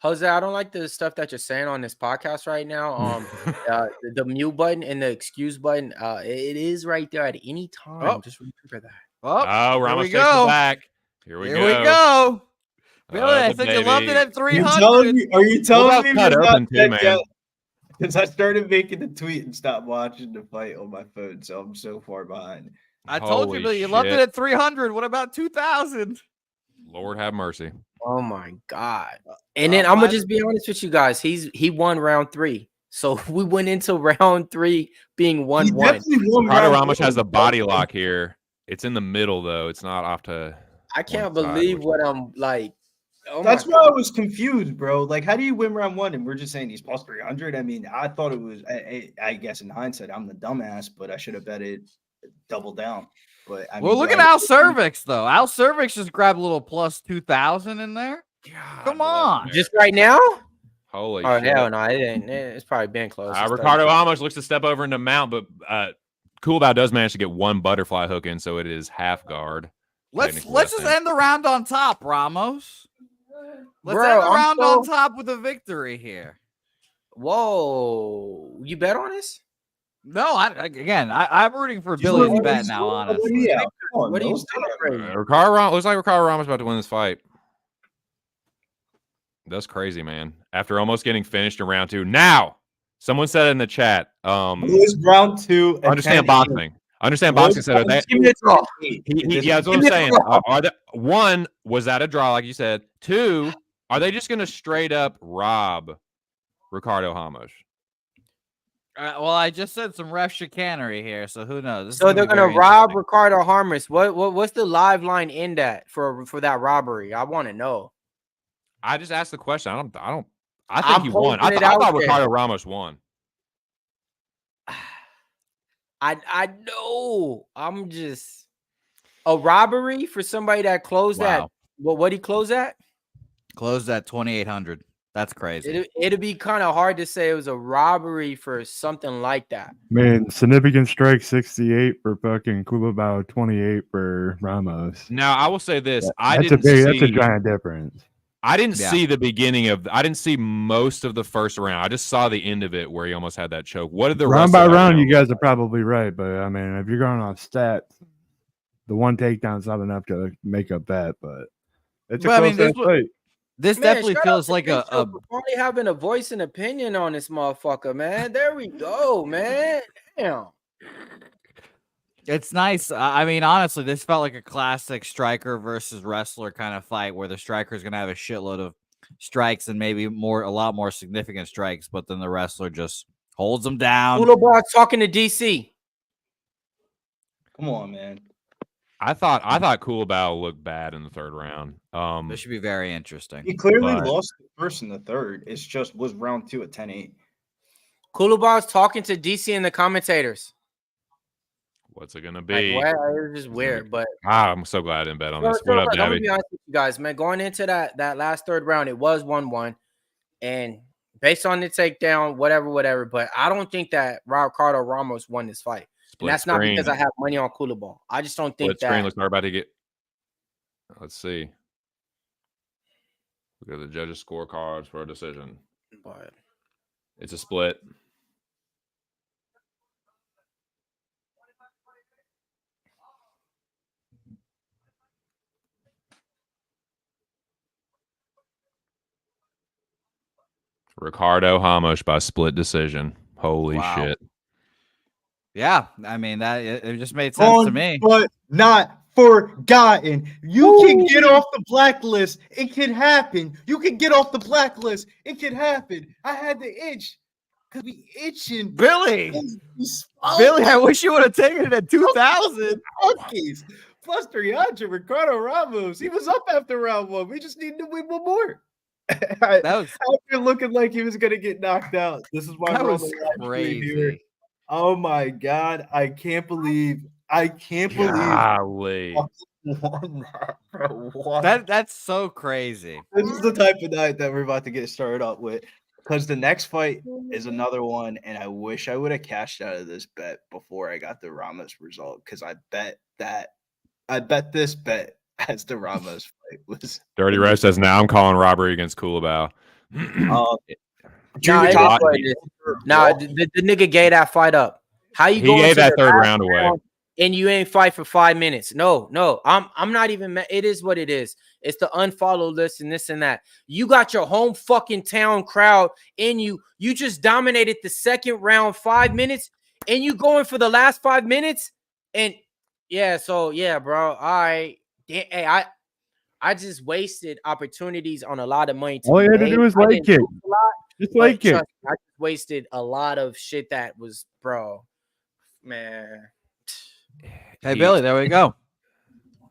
Jose, I don't like the stuff that you're saying on this podcast right now. The mute button and the excuse button, it is right there at any time. Oh. Just remember that. Oh, Ramos takes it back. Here we Here we go. Billy, I think you loved it at 300. Are you telling me cut we're open not too, dead man? yet? Because I started making the tweet and stopped watching the fight on my phone, so I'm so far behind. I told you, Holy Billy, you loved it shit. at 300. What about 2,000? Lord have mercy. Oh my God. And then I'm gonna just be honest with you guys. He won round 3. So we went into round 3 being 1-1. Ricardo Ramos has the body lock here. It's in the middle though. It's not off to. I can't believe what I'm like. Oh That's my why God. I was confused, bro. Like, how do you win round 1? And we're just saying he's plus 300. I mean, I thought it was. I guess in hindsight, I'm the dumbass, but I should have bet it double down. But I Well, mean, look at Al Cervix, though. Al Cervix just grabbed a little plus 2,000 in there. God, Come on. Just right now? Holy Oh, shit. hell no. It ain't. It's probably been close. It's Ricardo 30. Ramos looks to step over into mount, but Kulabov does manage to get one butterfly hook in, so it is half guard. Let's just end the round on top, Ramos. Let's Bro, end the I'm round so- on top with a victory here. Whoa. You bet on this? No, I'm rooting for Billy's bet now, honestly. Yeah. What are you celebrating? Ricardo Ramos looks like Ricardo Ramos about to win this fight. That's crazy, man. After almost getting finished in round 2. Now, someone said in the chat, Lose round 2. understand boxing. Understand boxing said that. Give me a draw. Yeah, that's what I'm saying. One, was that a draw, like you said? 2, are they just going to straight up rob Ricardo Ramos? Well, I just said some ref chicanery here, so who knows? This is So they're be gonna very rob interesting. Ricardo Ramos. What's the live line in that for that robbery? I want to know. I just asked the question. I think I'm he won. I posting it thought out there. Ricardo Ramos won. I know. I'm just a robbery for somebody that closed at Wow. what he closed at? Closed at 2,800. That's crazy. It'd be kind of hard to say it was a robbery for something like that. Man, significant strike 68 for fucking Kulabov, 28 for Ramos. Now, I will say this. That's a giant difference. I didn't Yeah. see the beginning of. I didn't see most of the first round. I just saw the end of it where he almost had that choke. What did the Round rest by of that round, round you guys are probably right, but I mean, if you're going on stats, the one takedown's not enough to make up that. But it's a But, I mean, close fight. This Man, definitely shout feels out to like Big a Show for finally having a voice and opinion on this motherfucker, man. There we go, man. Damn. It's nice. I mean, honestly, this felt like a classic striker versus wrestler kind of fight where the striker is going to have a shitload of strikes and maybe a lot more significant strikes, but then the wrestler just holds them down. Kulabov talking to DC. Come on, man. I thought Kulabov looked bad in the third round. This should be very interesting. He clearly But- lost the first and the third. It's just was round 2 at 10-8. Kulabov's talking to DC and the commentators. What's it gonna Like, be? what? It was just weird, but I'm so glad I didn't bet on this. So, What up, look, I'm gonna Gabby? be honest with you guys, man. Going into that last third round, it was 1-1, and based on the takedown, whatever. But I don't think that Ricardo Ramos won this fight. And that's not because I have money on Kulabov. I just don't think Split screen that. looks like we're about to get. Let's see. Look at the judges' scorecards for a decision. But It's a split. Ricardo Ramos by split decision. Holy Wow. shit. Yeah, I mean that it just made sense to me. But not forgotten. You can get off the blacklist. It can happen. You can get off the blacklist. It can happen. I had the itch because we itching. Billy, We Billy, I wish you would have taken it at 2,000. Monkeys. Plus 300, Ricardo Ramos. He was up after round 1. We just need to win one more. That was After looking like he was going to get knocked out. This is why that we're on was the live stream here. crazy. Oh my God. I can't believe Golly. won that, bro. What? That's so crazy. This is the type of night that we're about to get started up with. Because the next fight is another one, and I wish I would have cashed out of this bet before I got the Ramos result. Because I bet this bet as the Ramos fight was Dirty Red says, now I'm calling robbery against Kulabov. Nah, Junior it is Tafa- what it is. Nah, the nigga gave that fight up. How you He going gave to that the third last round away. and you ain't fight for 5 minutes? No. I'm not even. It is what it is. It's the unfollow list and this and that. You got your home fucking town crowd in you. You just dominated the second round 5 minutes, and you going for the last 5 minutes. And yeah, so yeah, bro. All right. Hey, I just wasted opportunities on a lot of money. All you had to do was like it. Just like it. I just wasted a lot of shit that was, bro, man. Hey, Billy, there we go.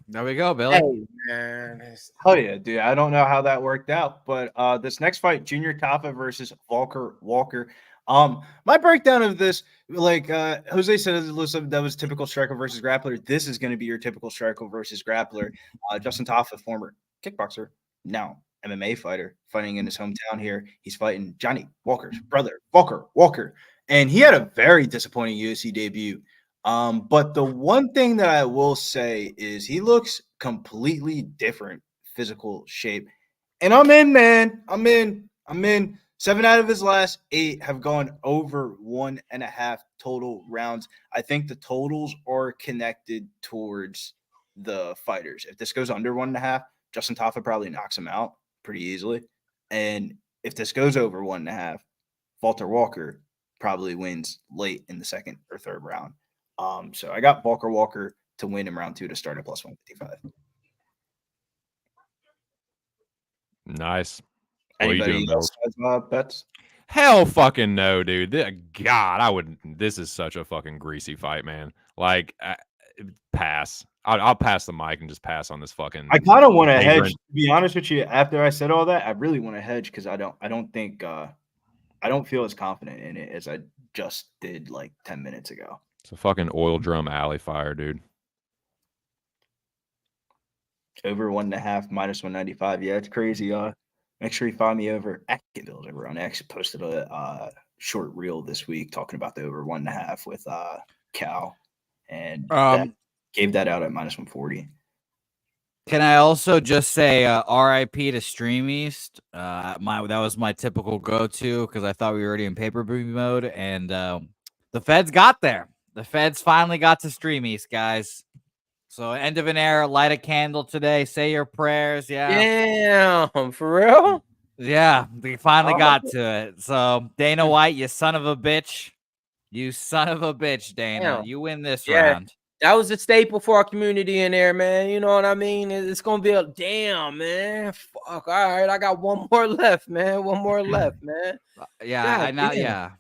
There we go, Billy. Hey, man. Oh yeah, dude. I don't know how that worked out, but this next fight, Junior Tafa versus Volker Walker. My breakdown of this, like Jose said, that was typical striker versus grappler. This is going to be your typical striker versus grappler. Justin Tafa, former kickboxer, now MMA fighter, fighting in his hometown here. He's fighting Johnny Walker's brother, Volker Walker, and he had a very disappointing UFC debut. But the one thing that I will say is he looks completely different physical shape. And I'm in, man. I'm in. 7 out of his last 8 have gone over 1.5 total rounds. I think the totals are connected towards the fighters. If this goes under 1.5, Justin Tafa probably knocks him out pretty easily. And if this goes over 1.5, Valter Walker probably wins late in the second or third round. So I got Volker Walker to win in round 2 to start at plus 155. Nice. What are you Anybody doing, else has bets? Hell fucking no, dude. God, I would. This is such a fucking greasy fight, man. Like, pass. I'll pass the mic and just pass on this fucking. I kind of want to hedge. To be honest with you, after I said all that, I really want to hedge because I don't think I don't feel as confident in it as I just did like 10 minutes ago. It's a fucking oil drum alley fire, dude. Over 1.5 minus 195. Yeah, it's crazy. Make sure you find me over at Bills over on X. Posted a short reel this week talking about the over 1.5 with Cal, and gave that out at minus 140. Can I also just say RIP to Stream East? That was my typical go-to because I thought we were already in pay-per-view mode, and the feds got there. The feds finally got to Stream East, guys. So end of an era, light a candle today, say your prayers. Yeah. Damn, for real? Yeah, they finally got to it. So Dana White, you son of a bitch. You son of a bitch, Dana. Damn. You win this Yeah. round. That was a staple for our community in there, man. You know what I mean? It's going to be a damn, man. Fuck. All right. I got one more left, man. One more left, man. Yeah, God,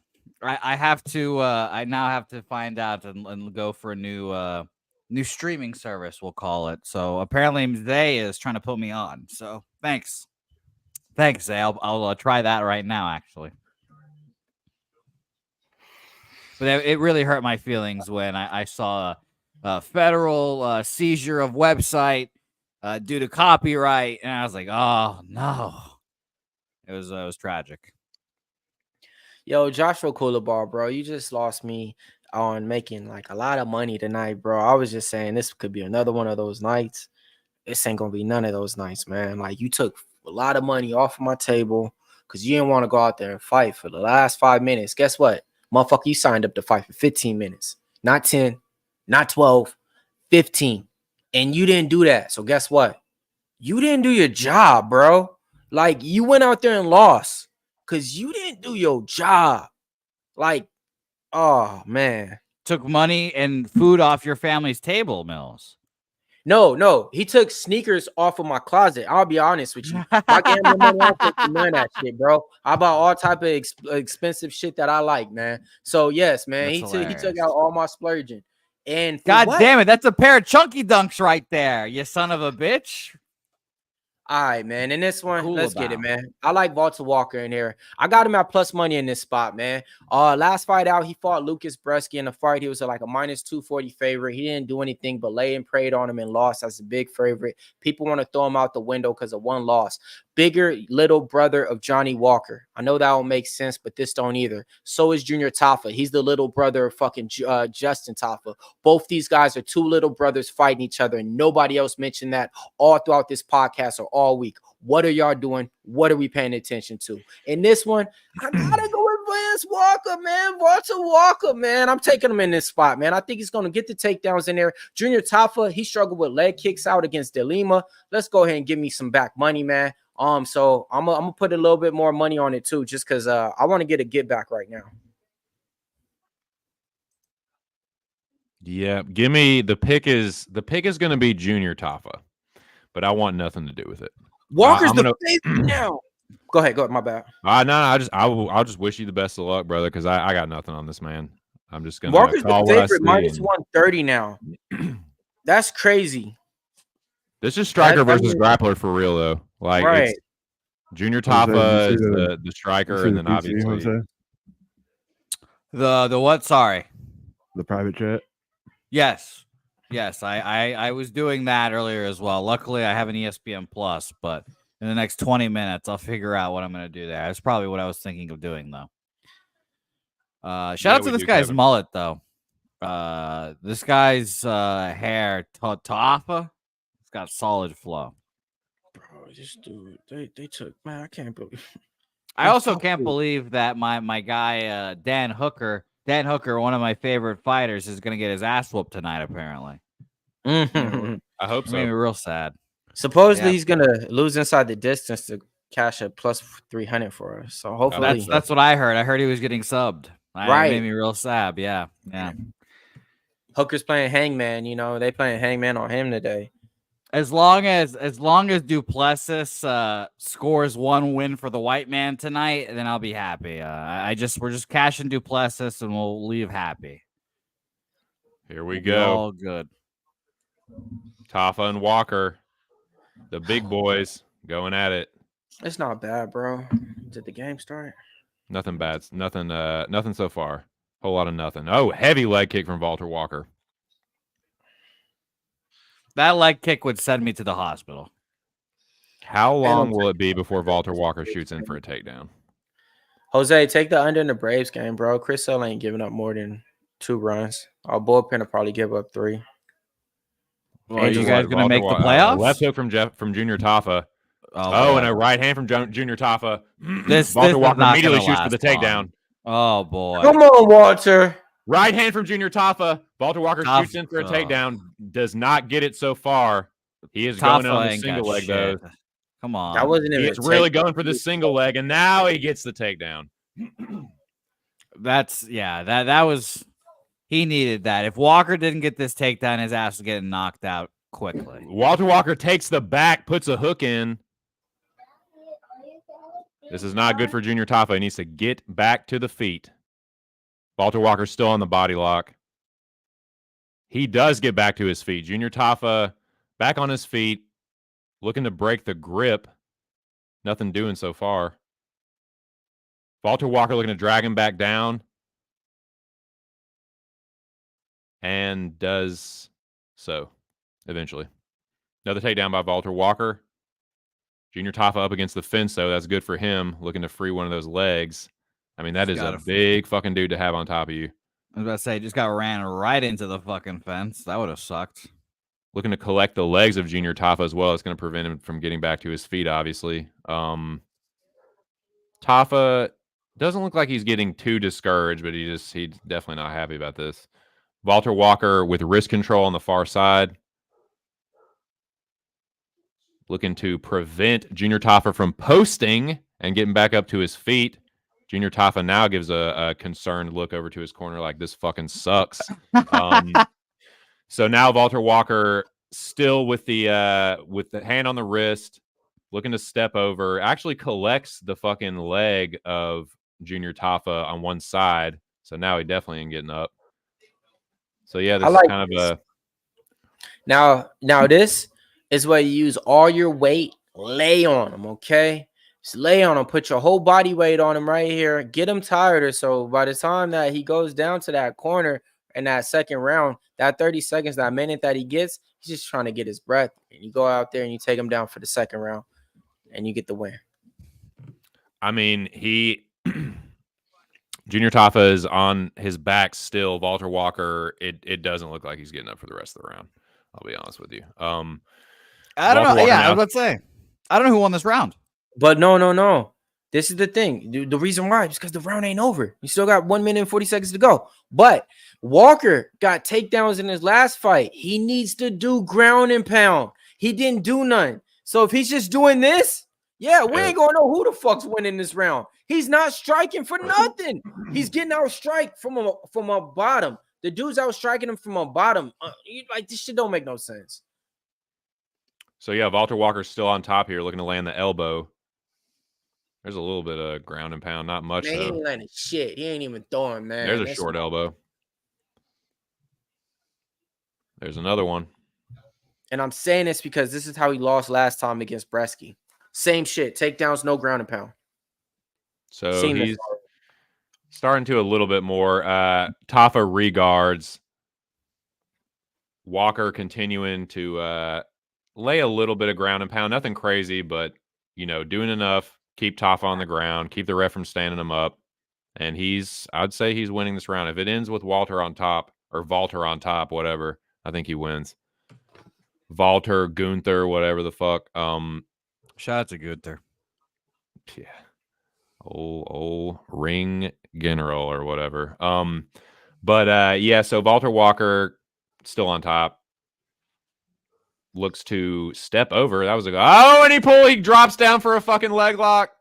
I have to I now have to find out and go for a new streaming service, we'll call it. So apparently Zay is trying to put me on. So thanks, Zay. I'll try that right now, actually. But it really hurt my feelings when I saw a federal seizure of website due to copyright, and I was like, oh no, it was tragic. Yo, Joshua Kulabov, bro, you just lost me on making like a lot of money tonight, bro. I was just saying this could be another one of those nights. This ain't gonna be none of those nights, man. Like, you took a lot of money off of my table because you didn't want to go out there and fight for the last 5 minutes. Guess what? Motherfucker, you signed up to fight for 15 minutes. Not 10, not 12, 15. And you didn't do that. So guess what? You didn't do your job, bro. Like, you went out there and lost because you didn't do your job. Like, oh, man. Took money and food off your family's table, Mills. No. He took sneakers off of my closet. I'll be honest with you. My gambling money, I don't take none of that shit, bro. I bought all type of expensive shit that I like, man. So, yes, man. He took out all my splurging. And God damn it, that's a pair of chunky dunks right there, you son of a bitch. All right, man. In this one, Cool let's get it, about. man. I like Valter Walker in here. I got him at plus money in this spot, man. Last fight out, he fought Lucas Bresky in a fight. He was like a minus 240 favorite. He didn't do anything but lay and prayed on him and lost as a big favorite. People want to throw him out the window because of one loss. Bigger little brother of Johnny Walker. I know that don't make sense, but this don't either. So is Junior Tafa. He's the little brother of fucking Justin Tafa. Both these guys are two little brothers fighting each other, and nobody else mentioned that all throughout this podcast or all week. What are y'all doing? What are we paying attention to? In this one, I gotta go with Vance Walker, man. Valter Walker, man. I'm taking him in this spot, man. I think he's gonna get the takedowns in there. Junior Tafa, he struggled with leg kicks out against De Lima. Let's go ahead and give me some back money, man. So I'm gonna put a little bit more money on it too, just because I want to get a get back right now. Yeah, give me the pick is going to be Junior Tafa, but I want nothing to do with it. Walker's the favorite now. Go ahead, my bad. No, I'll just wish you the best of luck, brother, because I got nothing on this man. I'm just gonna Walker's call the what I favorite, see minus 130 now. That's crazy. This is striker versus grappler for real though. Like right. it's Junior Tafa is the striker, and then PC, obviously the what? Sorry, the private jet. Yes. I was doing that earlier as well. Luckily, I have an ESPN Plus, but in the next 20 minutes, I'll figure out what I'm going to do there. That's probably what I was thinking of doing, though. Shout out to this guy's mullet, though. This guy's hair, Tafa, it's got solid flow. Bro, this dude, they took, man, I can't believe. I also can't believe that my guy, Dan Hooker, one of my favorite fighters, is going to get his ass whooped tonight, apparently. I hope so. Made me real sad. Supposedly he's going to lose inside the distance to cash a plus 300 for us. So hopefully. That's what I heard. I heard he was getting subbed. It made me real sad. Yeah. Hooker's playing Hangman. You know, they playing Hangman on him today. As long as Du Plessis scores one win for the white man tonight, then I'll be happy. We're just cashing Du Plessis and we'll leave happy. Here we go. All good. Tafa and Walker, the big boys, going at it. It's not bad, bro. Did the game start? Nothing bad. Nothing so far. Whole lot of nothing. Oh, heavy leg kick from Valter Walker. That leg kick would send me to the hospital. How long will it be before Valter Walker shoots in for a takedown? Jose, take the under in the Braves game, bro. Chris Sale ain't giving up more than 2 runs. Our bullpen will probably give up 3. Well, are you guys going to make the playoffs? Left hook from Junior Tafa. And a right hand from Junior Tafa. Valter Walker immediately shoots for the takedown. Oh, boy. Come on, Walter. Right hand from Junior Tafa. Valter Walker shoots in for a takedown. Does not get it so far. He is going on the single leg, though. Come on. That wasn't even. He's really going for the single leg, and now he gets the takedown. That was. He needed that. If Walker didn't get this takedown, his ass was getting knocked out quickly. Valter Walker takes the back, puts a hook in. This is not good for Junior Tafa. He needs to get back to the feet. Valter Walker's still on the body lock. He does get back to his feet. Junior Tafa back on his feet, looking to break the grip. Nothing doing so far. Valter Walker looking to drag him back down. And does so eventually. Another takedown by Valter Walker. Junior Tafa up against the fence, though. That's good for him, looking to free one of those legs. I mean, that is a big fucking dude to have on top of you. I was about to say, just got ran right into the fucking fence. That would have sucked. Looking to collect the legs of Junior Tafa as well. It's going to prevent him from getting back to his feet, obviously. Tafa doesn't look like he's getting too discouraged, but he's definitely not happy about this. Valter Walker with wrist control on the far side. Looking to prevent Junior Tafa from posting and getting back up to his feet. Junior Tafa now gives a concerned look over to his corner like, this fucking sucks. So now Valter Walker still with the hand on the wrist, looking to step over, actually collects the fucking leg of Junior Tafa on one side. So now he definitely ain't getting up. So yeah, I this like is kind of this. a Now this is where you use all your weight, lay on him, okay? Just lay on him, put your whole body weight on him right here, get him tired, or so by the time that he goes down to that corner in that second round, that 30 seconds, that minute that he gets, he's just trying to get his breath. And you go out there and you take him down for the second round and you get the win. I mean, Junior Tafa is on his back still. Valter Walker, it doesn't look like he's getting up for the rest of the round. I'll be honest with you. I don't Valter know. Walker Yeah, I now- was about to say. I don't know who won this round. But no. This is the thing. The reason why is because the round ain't over. You still got 1 minute and 40 seconds to go. But Walker got takedowns in his last fight. He needs to do ground and pound. He didn't do none. So if he's just doing this, yeah, we ain't gonna know who the fuck's winning this round. He's not striking for nothing. He's getting out strike from a bottom. The dude's out striking him from a bottom. Like, this shit don't make no sense. So yeah, Valter Walker's still on top here, looking to land the elbow. There's a little bit of ground and pound, not much Man, he though. ain't landing shit. He ain't even throwing, man. There's a That's short elbow. There's another one. And I'm saying this because this is how he lost last time against Bresky. Same shit. Takedowns, no ground and pound. So Seen this he's starting to a little bit more. Tafa regards. Walker continuing to lay a little bit of ground and pound. Nothing crazy, but, doing enough. Keep Tafa on the ground. Keep the ref from standing him up. And I'd say he's winning this round. If it ends with Valter on top, whatever, I think he wins. Valter, Gunther, whatever the fuck. Shout out to Gunther. Yeah. Old ring general or whatever. Yeah, so Valter Walker still on top. Looks to step over. That was and he drops down for a fucking leg lock.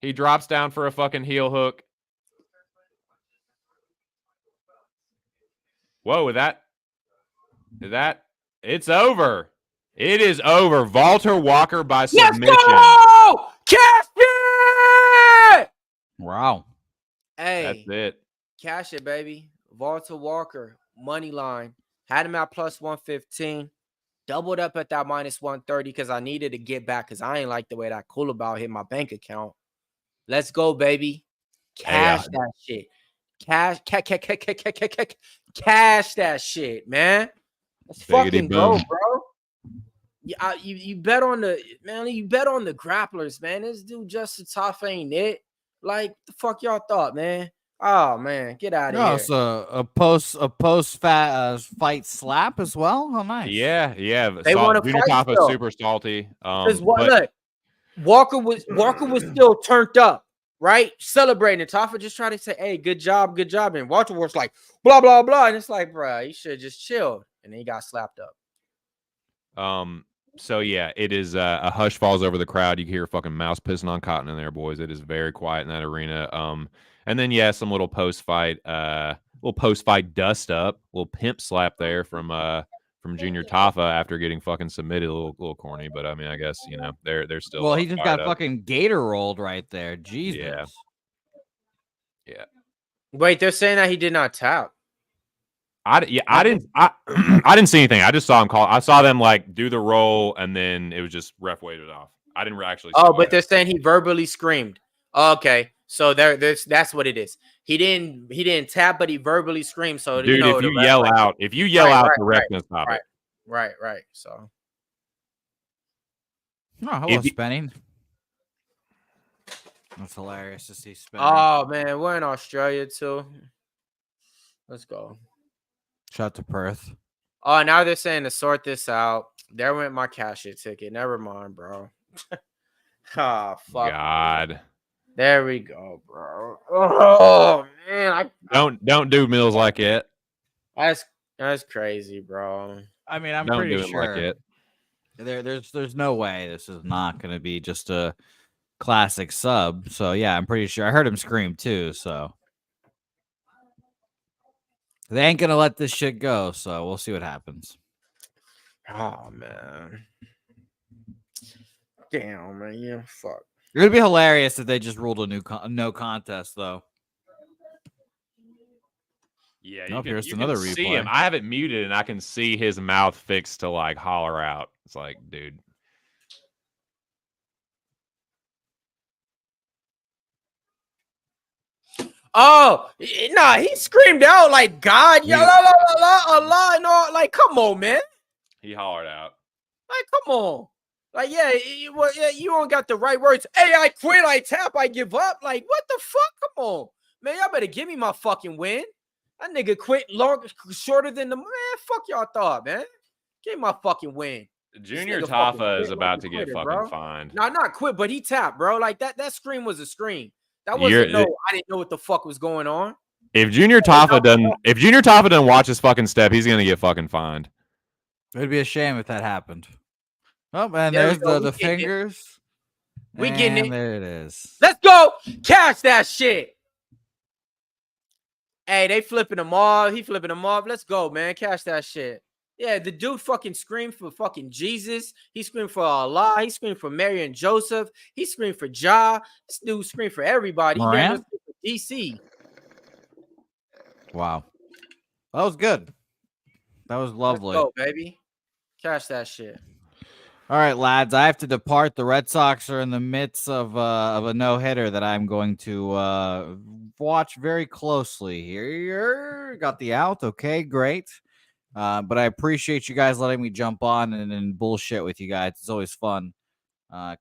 He drops down for a fucking heel hook. Whoa, with that, it's over. It is over. Valter Walker by submission. Let's go! Cash it! Wow. Hey, That's it. cash it, baby. Valter Walker, money line. Had him at plus 115. Doubled up at that minus 130 because I needed to get back because I ain't like the way that Kulabov hit my bank account. Let's go, baby. Cash that shit. Cash that shit, man. Let's fucking go, bro. You bet on you bet on the grapplers, man. This dude Justin Tafa ain't it. Like, the fuck y'all thought, man? Oh man, get out of here. It's a post fight slap as well. Oh, nice. Yeah. They want to Junior fight Tafa still. super salty. Look, Walker was still turned up, right? Celebrating. Tafa just tried to say, "Hey, good job," and Walter was like, "Blah blah blah," and it's like, bro, you should have just chilled, and then he got slapped up. So yeah, it is a hush falls over the crowd. You can hear a fucking mouse pissing on cotton in there, boys. It is very quiet in that arena. And then some little post fight dust up, little pimp slap there from Junior Tafa after getting fucking submitted. A little corny, but I mean, I guess they're still. Well, he just got up. fucking gator rolled right there. Jesus. Yeah. Wait, they're saying that he did not tap. I didn't see anything. I just saw him call. I saw them do the roll, and then it was just ref waited off. I didn't actually. Oh, but they're saying he verbally screamed. Okay, so that's what it is. He didn't tap, but he verbally screamed. So dude, if you yell out, the ref can stop it. Right. So. Oh, hello, Spinning. That's hilarious to see Spinning. Oh man, we're in Australia too. Let's go. Shout out to Perth. Oh, now they're saying to sort this out. There went my cash it ticket. Never mind, bro. Fuck. God. There we go, bro. Oh man, don't do Mills like it. That's crazy, bro. I mean, I'm don't pretty do it sure like it. There's no way this is not going to be just a classic sub. So yeah, I'm pretty sure. I heard him scream too. So they ain't gonna let this shit go. So we'll see what happens. Oh man. Damn, man. Yeah, fuck. It would be hilarious if they just ruled a no contest, though. Yeah, Nope, you here's can another see replay. him. I have it muted, and I can see his mouth fixed to like holler out. It's like, dude. Oh, nah, he screamed out like God, He- ya la la la la Allah, and all. Like, come on, man. He hollered out. Like, come on. Like, yeah, you don't got the right words. Hey, I quit, I tap, I give up. Like, what the fuck? Come on. Man, y'all better give me my fucking win. That nigga quit shorter than the man. Fuck y'all thought, man. Give me my fucking win. Junior nigga fucking Tafa is quit about like to a get quitter, fucking bro. fined. No, not quit, but he tapped, bro. Like that scream was a scream. That wasn't I didn't know what the fuck was going on. If Junior Tafa doesn't watch his fucking step, he's gonna get fucking fined. It'd be a shame if that happened. Oh, and There we there's go. the fingers. We getting it. There it is. Let's go. Cash that shit. Hey, they flipping them off. He flipping them off. Let's go, man. Cash that shit. Yeah, the dude fucking screamed for fucking Jesus. He screamed for Allah. He screamed for Mary and Joseph. He screamed for Jah. This dude screamed for everybody. He damn near screamed for DC. Wow. That was good. That was lovely. Let's go, baby. Cash that shit. All right, lads, I have to depart. The Red Sox are in the midst of a no-hitter that I'm going to watch very closely here. Got the out. Okay, great. But I appreciate you guys letting me jump on and bullshit with you guys. It's always fun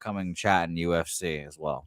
coming chatting UFC as well.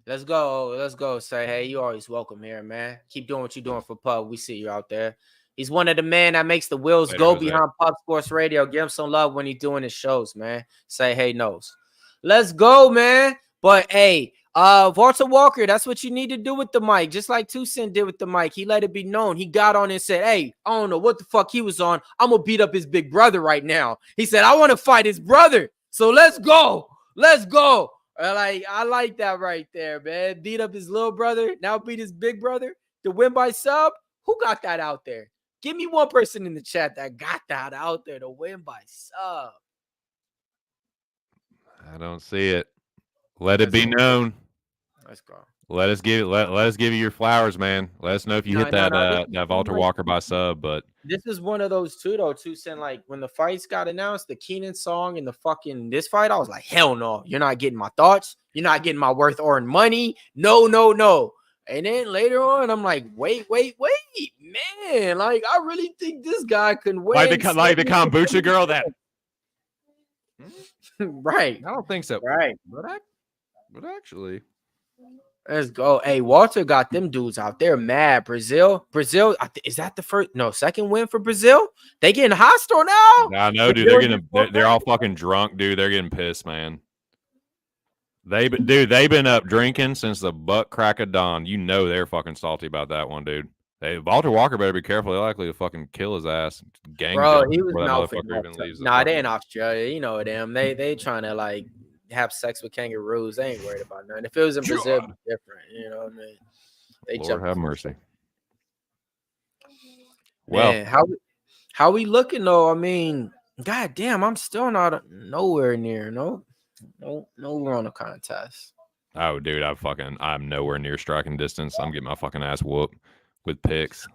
Let's go. Let's go. Say, hey, you always welcome here, man. Keep doing what you're doing for Pub. We see you out there. He's one of the men that makes the wheels go behind Pub Sports Radio. Give him some love when he's doing his shows, man. Say, hey, nose. Let's go, man. But, hey, Valter Walker, that's what you need to do with the mic. Just like Tucson did with the mic. He let it be known. He got on and said, hey, I don't know what the fuck he was on. I'm going to beat up his big brother right now. He said, I want to fight his brother. So let's go. Let's go. I like that right there, man. Beat up his little brother. Now beat his big brother. To win by sub. Who got that out there? Give me one person in the chat that got that out there to win by sub. I don't see it. Let it be known. Let's go. Let us give you your flowers, man. Let us know if you hit that Valter Walker by sub. But this is one of those too, though. Saying like when the fights got announced, the Keenan song and the fucking this fight, I was like, hell no, you're not getting my thoughts. You're not getting my worth earned money. No. And then later on, I'm like, wait, man. Like, I really think this guy can win. Like the kombucha girl that. Right. I don't think so. Right. But actually. Let's go. Hey, Walter got them dudes out there mad. Brazil, is that the second win for Brazil? They getting hostile now? I know, dude. They're all fucking drunk, dude. They're getting pissed, man. They've been up drinking since the butt crack of dawn. You know they're fucking salty about that one, dude. Hey, Valter Walker better be careful. They're likely to fucking kill his ass. Bro, he was mouthing. Nah, they in Australia. You know them. They trying to like have sex with kangaroos. They ain't worried about nothing. If it was in Brazil, it'd be different. You know what I mean? They Lord have mercy. Well, man, how we looking though? I mean, god damn, I'm still not nowhere near. No, we're on a contest. Oh, dude, I'm nowhere near striking distance. I'm getting my fucking ass whooped with picks.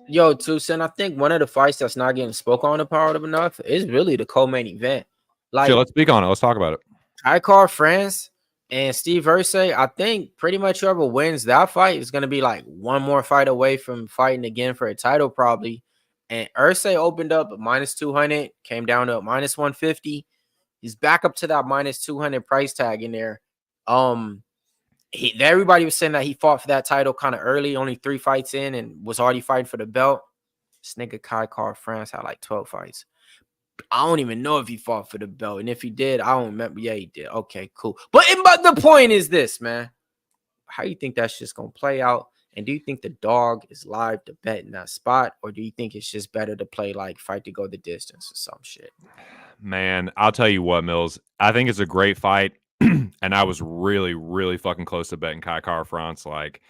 Yo, Tucson, I think one of the fights that's not getting spoke on about enough is really the co-main event. Like, let's speak on it. Let's talk about it. Aguilar France and Steve Erceg, I think pretty much whoever wins that fight is going to be like one more fight away from fighting again for a title probably. And Erceg opened up at -200, came down to -150. He's back up to that -200 price tag in there. Everybody was saying that he fought for that title kind of early, only 3 fights in, and was already fighting for the belt. This nigga Aguilar France had like 12 fights. I don't even know if he fought for the belt. And if he did, I don't remember. Yeah, he did. Okay, cool. But the point is this, man. How you think that's just going to play out? And do you think the dog is live to bet in that spot? Or do you think it's just better to play like fight to go the distance or some shit? Man, I'll tell you what, Mills. I think it's a great fight. And I was really, really fucking close to betting Aguilar France. Like,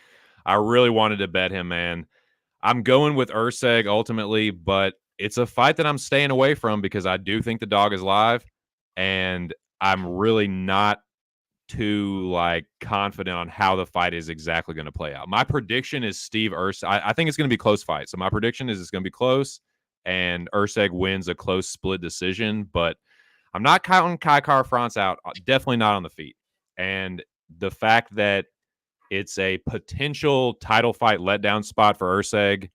I really wanted to bet him, man. I'm going with Erceg ultimately, but it's a fight that I'm staying away from because I do think the dog is live, and I'm really not too like confident on how the fight is exactly going to play out. My prediction is Steve Erceg. I think it's going to be a close fight. So my prediction is it's going to be close, and Erceg wins a close split decision. But I'm not counting Kai Kara-France out. Definitely not on the feet. And the fact that it's a potential title fight letdown spot for Erceg,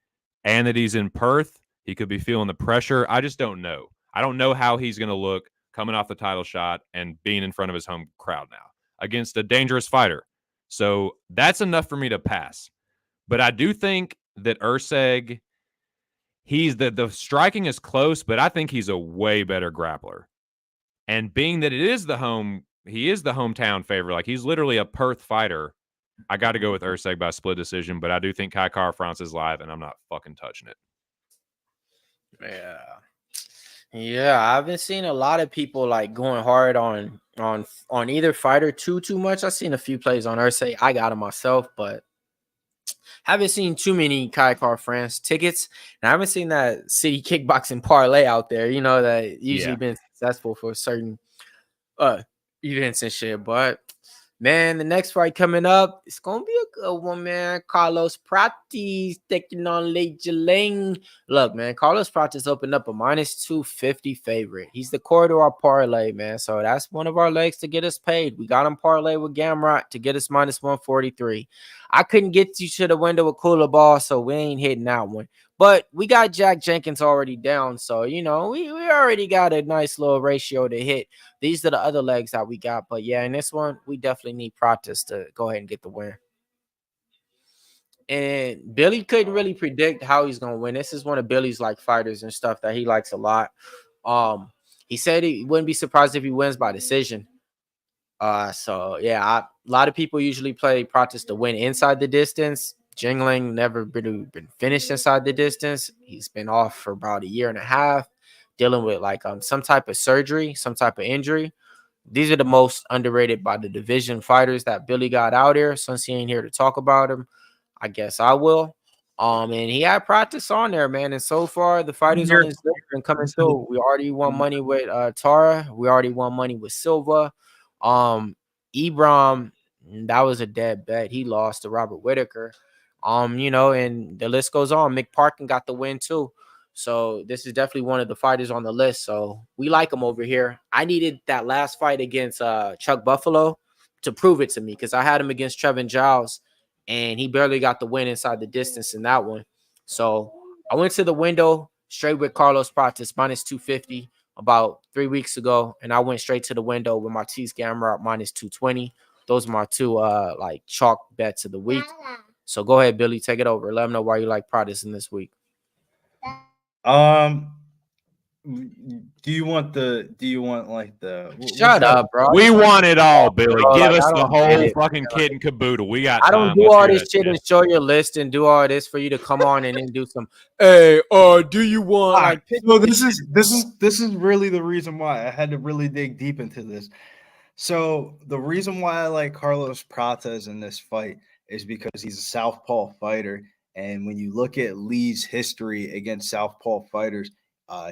and that he's in Perth, he could be feeling the pressure. I just don't know. I don't know how he's going to look coming off the title shot and being in front of his home crowd now against a dangerous fighter. So that's enough for me to pass. But I do think that Erceg, the striking is close, but I think he's a way better grappler. And being that he is the hometown favorite, like he's literally a Perth fighter, I got to go with Erceg by split decision, but I do think Kai Kara-France is live, and I'm not fucking touching it. Yeah, I've been seeing a lot of people like going hard on either fighter too much. I've seen a few plays on Erceg. I got him myself, but haven't seen too many Kai Kara-France tickets, and I haven't seen that city kickboxing parlay out there. You know that usually been successful for certain events and shit. But man, the next fight coming up, it's gonna be a good one, man. Carlos Prates taking on Jingliang. Look, man, Carlos Prates opened up a -250 favorite. He's the core to our parlay, man. So that's one of our legs to get us paid. We got him parlay with Gamrot to get us -143. I couldn't get you to the window with Kulabov, so we ain't hitting that one. But we got Jenkins already down, so you know we already got a nice little ratio to hit. These are the other legs that we got, but yeah, in this one we definitely need Prates to go ahead and get the win. And Billy couldn't really predict how he's gonna win. This is one of Billy's like fighters and stuff that he likes a lot. He said he wouldn't be surprised if he wins by decision. So yeah, a lot of people usually play Prates to win inside the distance. Jingliang never been finished inside the distance. He's been off for about 1.5 years, dealing with like some type of surgery, some type of injury. These are the most underrated by the division fighters that Billy got out here. Since he ain't here to talk about him, I guess I will. And he had Prates on there, man. And so far, the fighters on his list been coming through. We already won money with Tara. We already won money with Silva. Ibram, that was a dead bet. He lost to Robert Whitaker. You know, and the list goes on. Mick Parkin got the win too. So this is definitely one of the fighters on the list. So we like him over here. I needed that last fight against Chuck Buffalo to prove it to me because I had him against Trevin Giles and he barely got the win inside the distance in that one. So I went to the window straight with Carlos Prates -250 about 3 weeks ago, and I went straight to the window with Mateusz Gamrot -220. Those are my two like chalk bets of the week. So go ahead, Billy, take it over. Let them know why you like Prates in this week. Do you want like the Shut up, bro? We want it all, Billy. Bro, Give like, us I the don't whole get it. fucking kit and caboodle. We got I don't time. do Let's all hear this that shit and show your list and do all this for you to come on and then do some. Hey, do you want like? Well, this is really the reason why I had to really dig deep into this. So the reason why I like Carlos Prates in this fight is because he's a southpaw fighter, and when you look at Lee's history against southpaw fighters,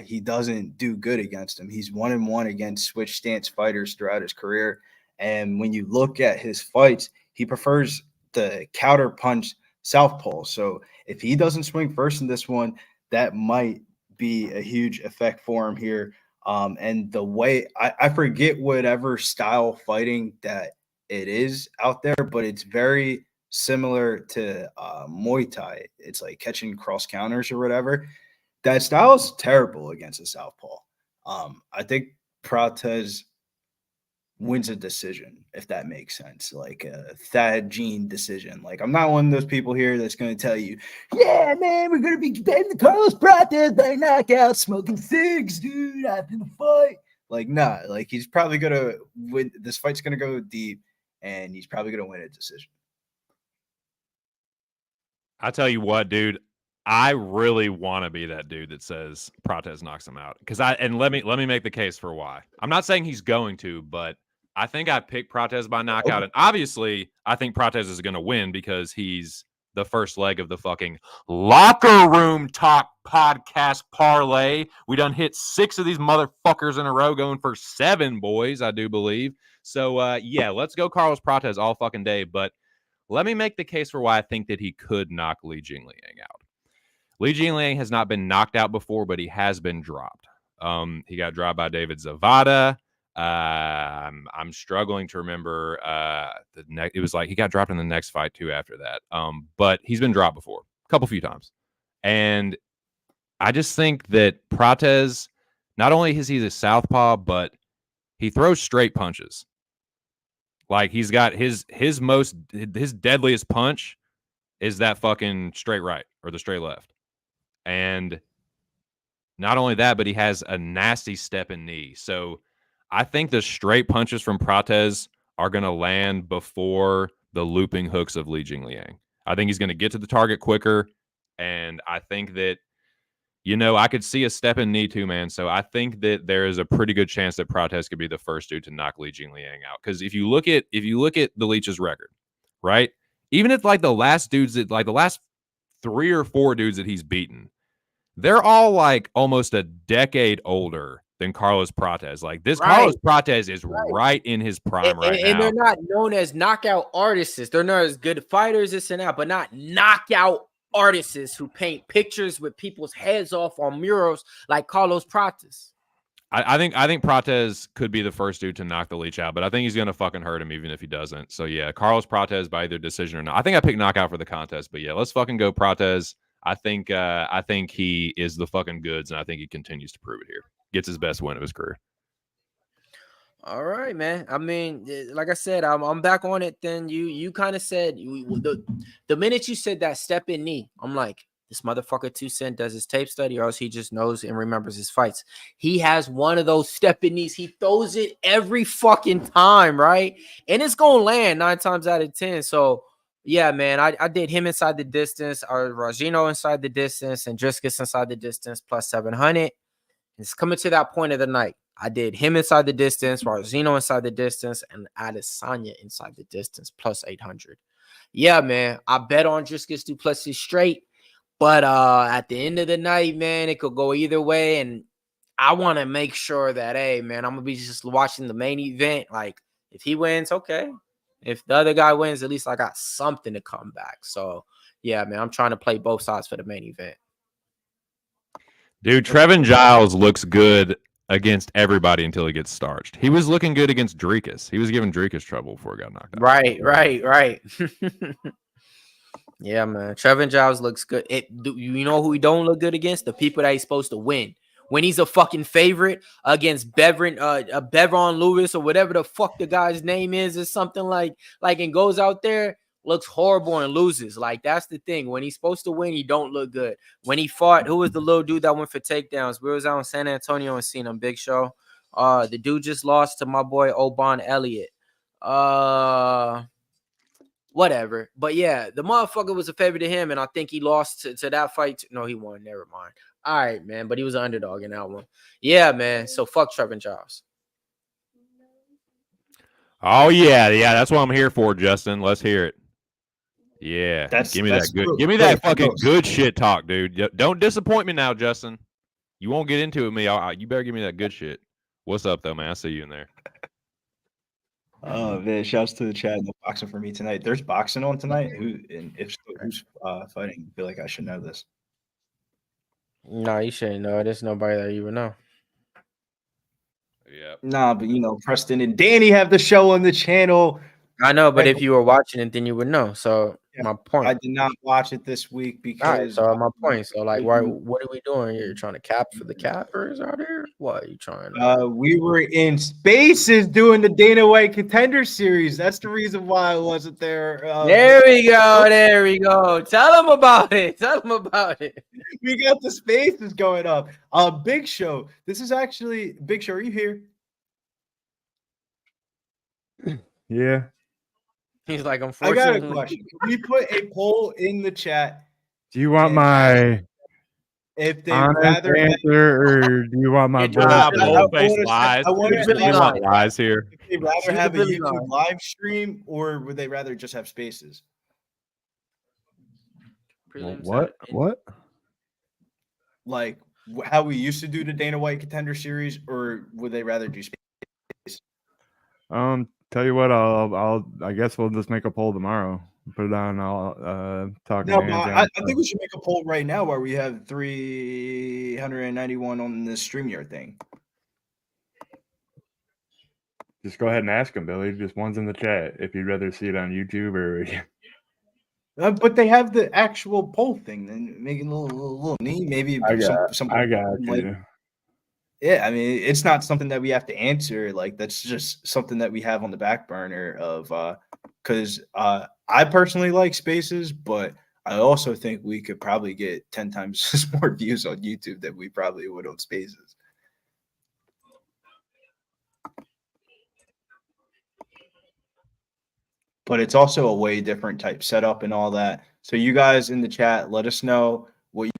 he doesn't do good against them. He's 1-1 against switch stance fighters throughout his career, and when you look at his fights, he prefers to counter punch southpaw. So if he doesn't swing first in this one, that might be a huge effect for him here. And the way I forget whatever style fighting that it is out there, but it's very similar to Muay Thai. It's like catching cross counters or whatever. That style is terrible against a southpaw. I think Prates wins a decision, if that makes sense, like a Thad Gene decision. Like, I'm not one of those people here that's going to tell you, yeah, man, we're going to be betting Carlos Prates by knockout, smoking cigs, dude, after the fight. Like, nah, like he's probably going to win. This fight's going to go deep, and he's probably going to win a decision. I tell you what, dude, I really want to be that dude that says Prates knocks him out. Let me make the case for why. I'm not saying he's going to, but I think I picked Prates by knockout. And obviously, I think Prates is going to win because he's the first leg of the fucking Locker Room Talk podcast parlay. We done hit 6 of these motherfuckers in a row, going for 7, boys, I do believe. So, yeah, let's go Carlos Prates all fucking day. But let me make the case for why I think that he could knock Li Jingliang out. Li Jingliang has not been knocked out before, but he has been dropped. He got dropped by David Zavada. I'm struggling to remember it was like he got dropped in the next fight too after that. But he's been dropped before, a few times. And I just think that Prates, not only is he a southpaw, but he throws straight punches. Like he's got his deadliest punch is that fucking straight right or the straight left. And not only that, but he has a nasty step and knee. So I think the straight punches from Prates are going to land before the looping hooks of Li Jingliang. I think he's going to get to the target quicker. And I think that, I could see a step and knee too, man. So I think that there is a pretty good chance that Prates could be the first dude to knock Li Jingliang out. Because if you look at the Leech's record, right? Even if like the last 3 or 4 dudes that he's beaten, they're all like almost a decade older than Carlos Prates. Like this Carlos Prates is right in his prime now. And they're not known as knockout artists. They're not as good fighters, this and that, but not knockout artists who paint pictures with people's heads off on murals like Carlos Prates. I think Prates could be the first dude to knock the Leech out, but I think he's gonna fucking hurt him even if he doesn't. So yeah, Carlos Prates by either decision or not. I think I picked knockout for the contest, but yeah, let's fucking go Prates. I think he is the fucking goods, and I think he continues to prove it here. Gets his best win of his career. All right, man. I mean, like I said, I'm back on it. Then you kind of said the minute you said that step in knee, I'm like, this motherfucker 2 Cent does his tape study, or else he just knows and remembers his fights. He has one of those step in knees. He throws it every fucking time, right? And it's gonna land 9 times out of 10. So yeah, man, I did him inside the distance, or Jairzinho inside the distance, and Dricus inside the distance plus 700. It's coming to that point of the night. I did him inside the distance, Jairzinho inside the distance, and Adesanya inside the distance plus 800. Yeah, man, I bet on Dricus Du Plessis straight, but at the end of the night, man, it could go either way, and I want to make sure that, hey, man, I'm gonna be just watching the main event. Like, if he wins, okay. If the other guy wins, at least I got something to come back. So, yeah, man, I'm trying to play both sides for the main event. Dude, Trevin Giles looks good against everybody until he gets starched. He was looking good against Dricus. He was giving Dricus trouble before he got knocked out. Right. Yeah, man. Trevin Giles looks good. You know who he don't look good against? The people that he's supposed to win. When he's a fucking favorite against Bevron Lewis or whatever the fuck the guy's name is, or something like, and goes out there, looks horrible and loses. Like, that's the thing. When he's supposed to win, he don't look good. When he fought, who was the little dude that went for takedowns? We was out in San Antonio and seen him, Big Show. The dude just lost to my boy Oban Elliott. Whatever. But yeah, the motherfucker was a favorite to him, and I think he lost to that fight. No, he won. Never mind. All right, man. But he was an underdog in that one. Yeah, man. So fuck Trevin Giles. Oh yeah. That's what I'm here for, Justin. Let's hear it. Yeah. Give me that good. True. Give me that fucking good shit talk, dude. Don't disappoint me now, Justin. You won't get into it with me. You better give me that good shit. What's up, though, man? I see you in there. Oh man, shouts to the chat. No boxing for me tonight. There's boxing on tonight. Who's fighting? I feel like I should know this. No, you shouldn't know. There's nobody that you would know. Yeah. Nah, but Preston and Danny have the show on the channel. I know, but if you were watching it, then you would know. So my point. I did not watch it this week because. All right, so my point. So like, what are we doing here? You're trying to cap for the cappers out here? What are you trying to? We were in Spaces doing the Dana White Contender Series. That's the reason why I wasn't there. There we go. Tell them about it. We got the Spaces going up. Big Show. This is actually Big Show. Are you here? Yeah. He's like, I got a question. Can we put a poll in the chat? Do you want my if they honest rather answer, or do you want my bold-faced lies? I want to want lies here. If they rather have a YouTube live stream, or would they rather just have Spaces? prelims. What? Like how we used to do the Dana White Contender Series, or would they rather do space? Tell you what, I guess we'll just make a poll tomorrow. Put it on. I'll talk. No, but I think we should make a poll right now where we have 391 on this StreamYard thing. Just go ahead and ask them, Billy. Just one's in the chat. If you'd rather see it on YouTube or. But they have the actual poll thing. Then making a little neat. Maybe I got like, you. Yeah, I mean, it's not something that we have to answer. Like, that's just something that we have on the back burner of because I personally like spaces, but I also think we could probably get 10 times more views on YouTube than we probably would on spaces. But it's also a way different type setup and all that. So you guys in the chat, let us know what you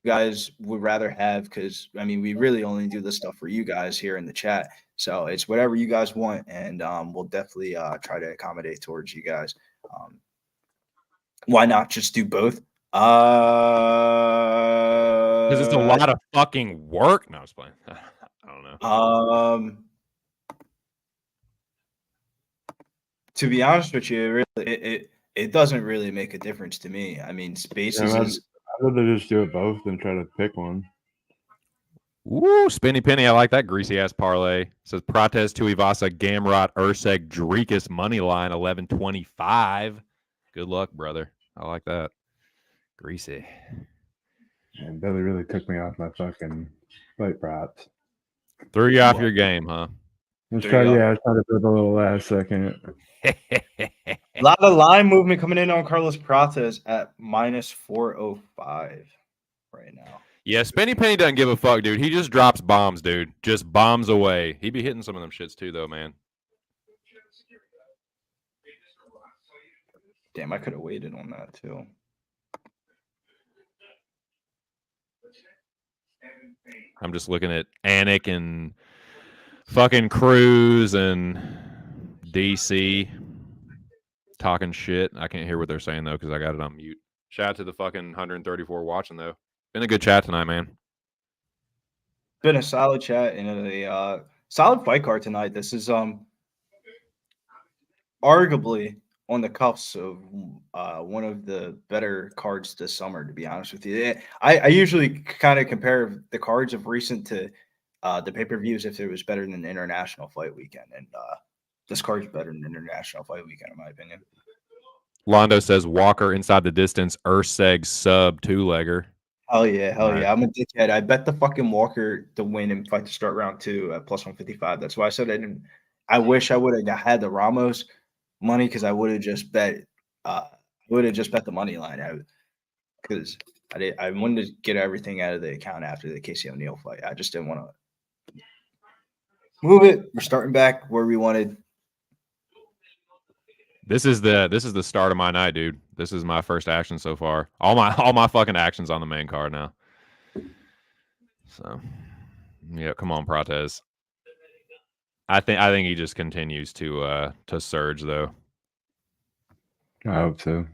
guys would rather have, because I mean, we really only do this stuff for you guys here in the chat. So it's whatever you guys want, and we'll definitely try to accommodate towards you guys. Why not just do both? Because it's a lot of fucking work. No, I was playing. I don't know. To be honest with you, it doesn't really make a difference to me. I mean, spaces is. I'd rather just do it both than try to pick one. Woo, Spinny Penny. I like that greasy ass parlay. It says Prates, Tuivasa, Gamrot, Erceg, Dricus money line 11.25. Good luck, brother. I like that. Greasy. And Billy really took me off my fucking fight props. Threw you off your game, huh? I tried to flip a little last second. A lot of line movement coming in on Carlos Prates at -405 right now. Yeah, Spinny Penny doesn't give a fuck, dude. He just drops bombs, dude. Just bombs away. He be hitting some of them shits too, though, man. Damn, I could have waited on that too. I'm just looking at Anik and fucking Cruz and DC talking shit. I can't hear what they're saying, though, because I got it on mute. Shout out to the fucking 134 watching, though. Been a good chat tonight, man. Been a solid chat and a solid fight card tonight. This is arguably on the cuffs of one of the better cards this summer, to be honest with you. I usually kind of compare the cards of recent to the pay-per-views if it was better than the International Fight Weekend. And this card's better than the International Fight Weekend, in my opinion. Londo says Walker inside the distance, Erceg sub two-legger. Hell yeah. I'm a dickhead. I bet the fucking Walker to win and fight to start round 2 at +155. That's why I said I didn't. I wish I would have had the Ramos money, because I would have just bet. The money line out, because I wanted to get everything out of the account after the Casey O'Neill fight. I just didn't want to move it. We're starting back where we wanted. This is the start of my night, dude. This is my first action so far. All my fucking actions on the main card now. So, yeah, come on, Prates. I think he just continues to surge, though. I hope so.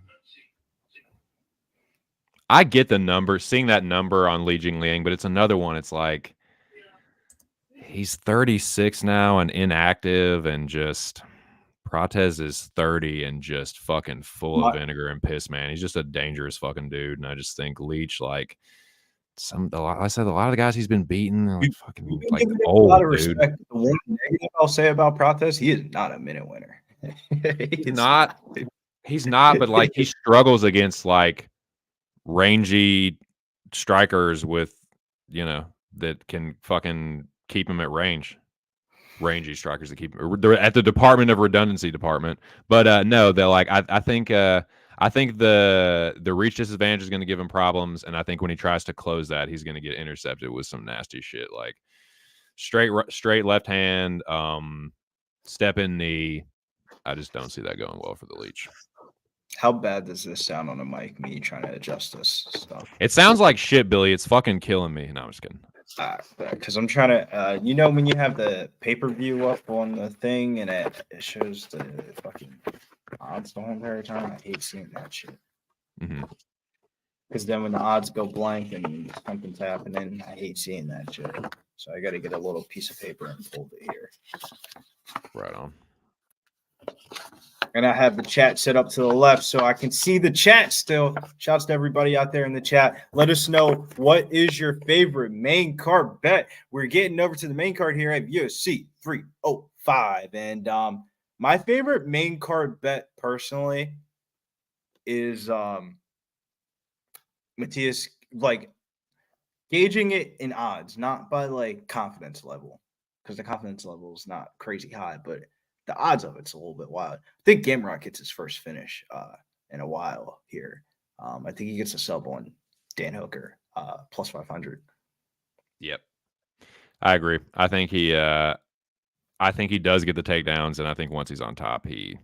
I get the number, seeing that number on Li Jingliang, but it's another one. It's like he's 36 now and inactive, and just Prates is 30 and just fucking full of vinegar and piss, man. He's just a dangerous fucking dude, and I just think Leach, like a lot of the guys he's been beating, like fucking like old, a lot of dude. respect. The one negative I'll say about Prates, he is not a minute winner. He's not, but like he struggles against like rangy strikers with, that can fucking keep him at range. Rangy strikers that keep they're at the Department of Redundancy department. But no, they're like I think the reach disadvantage is going to give him problems, and I think when he tries to close that, he's going to get intercepted with some nasty shit, like straight left hand, step in knee. I just don't see that going well for the Leech. How bad does this sound on the mic, me trying to adjust this stuff? It sounds like shit, Billy. It's fucking killing me. No, I'm just kidding. Because I'm trying to, when you have the pay-per-view up on the thing and it shows the fucking odds the whole entire time, I hate seeing that shit. Mm-hmm. Because then when the odds go blank and something's happening, I hate seeing that shit. So I got to get a little piece of paper and fold it here. Right on. And I have the chat set up to the left so I can see the chat still. Shouts to everybody out there in the chat. Let us know, what is your favorite main card bet? We're getting over to the main card here at UFC 305. And my favorite main card bet personally is Mateusz, like gauging it in odds, not by like confidence level, because the confidence level is not crazy high, but the odds of it's a little bit wild. I think Gamrot gets his first finish in a while here. I think he gets a sub on Dan Hooker plus 500. Yep, I agree. I think he does get the takedowns, and I think once he's on top, he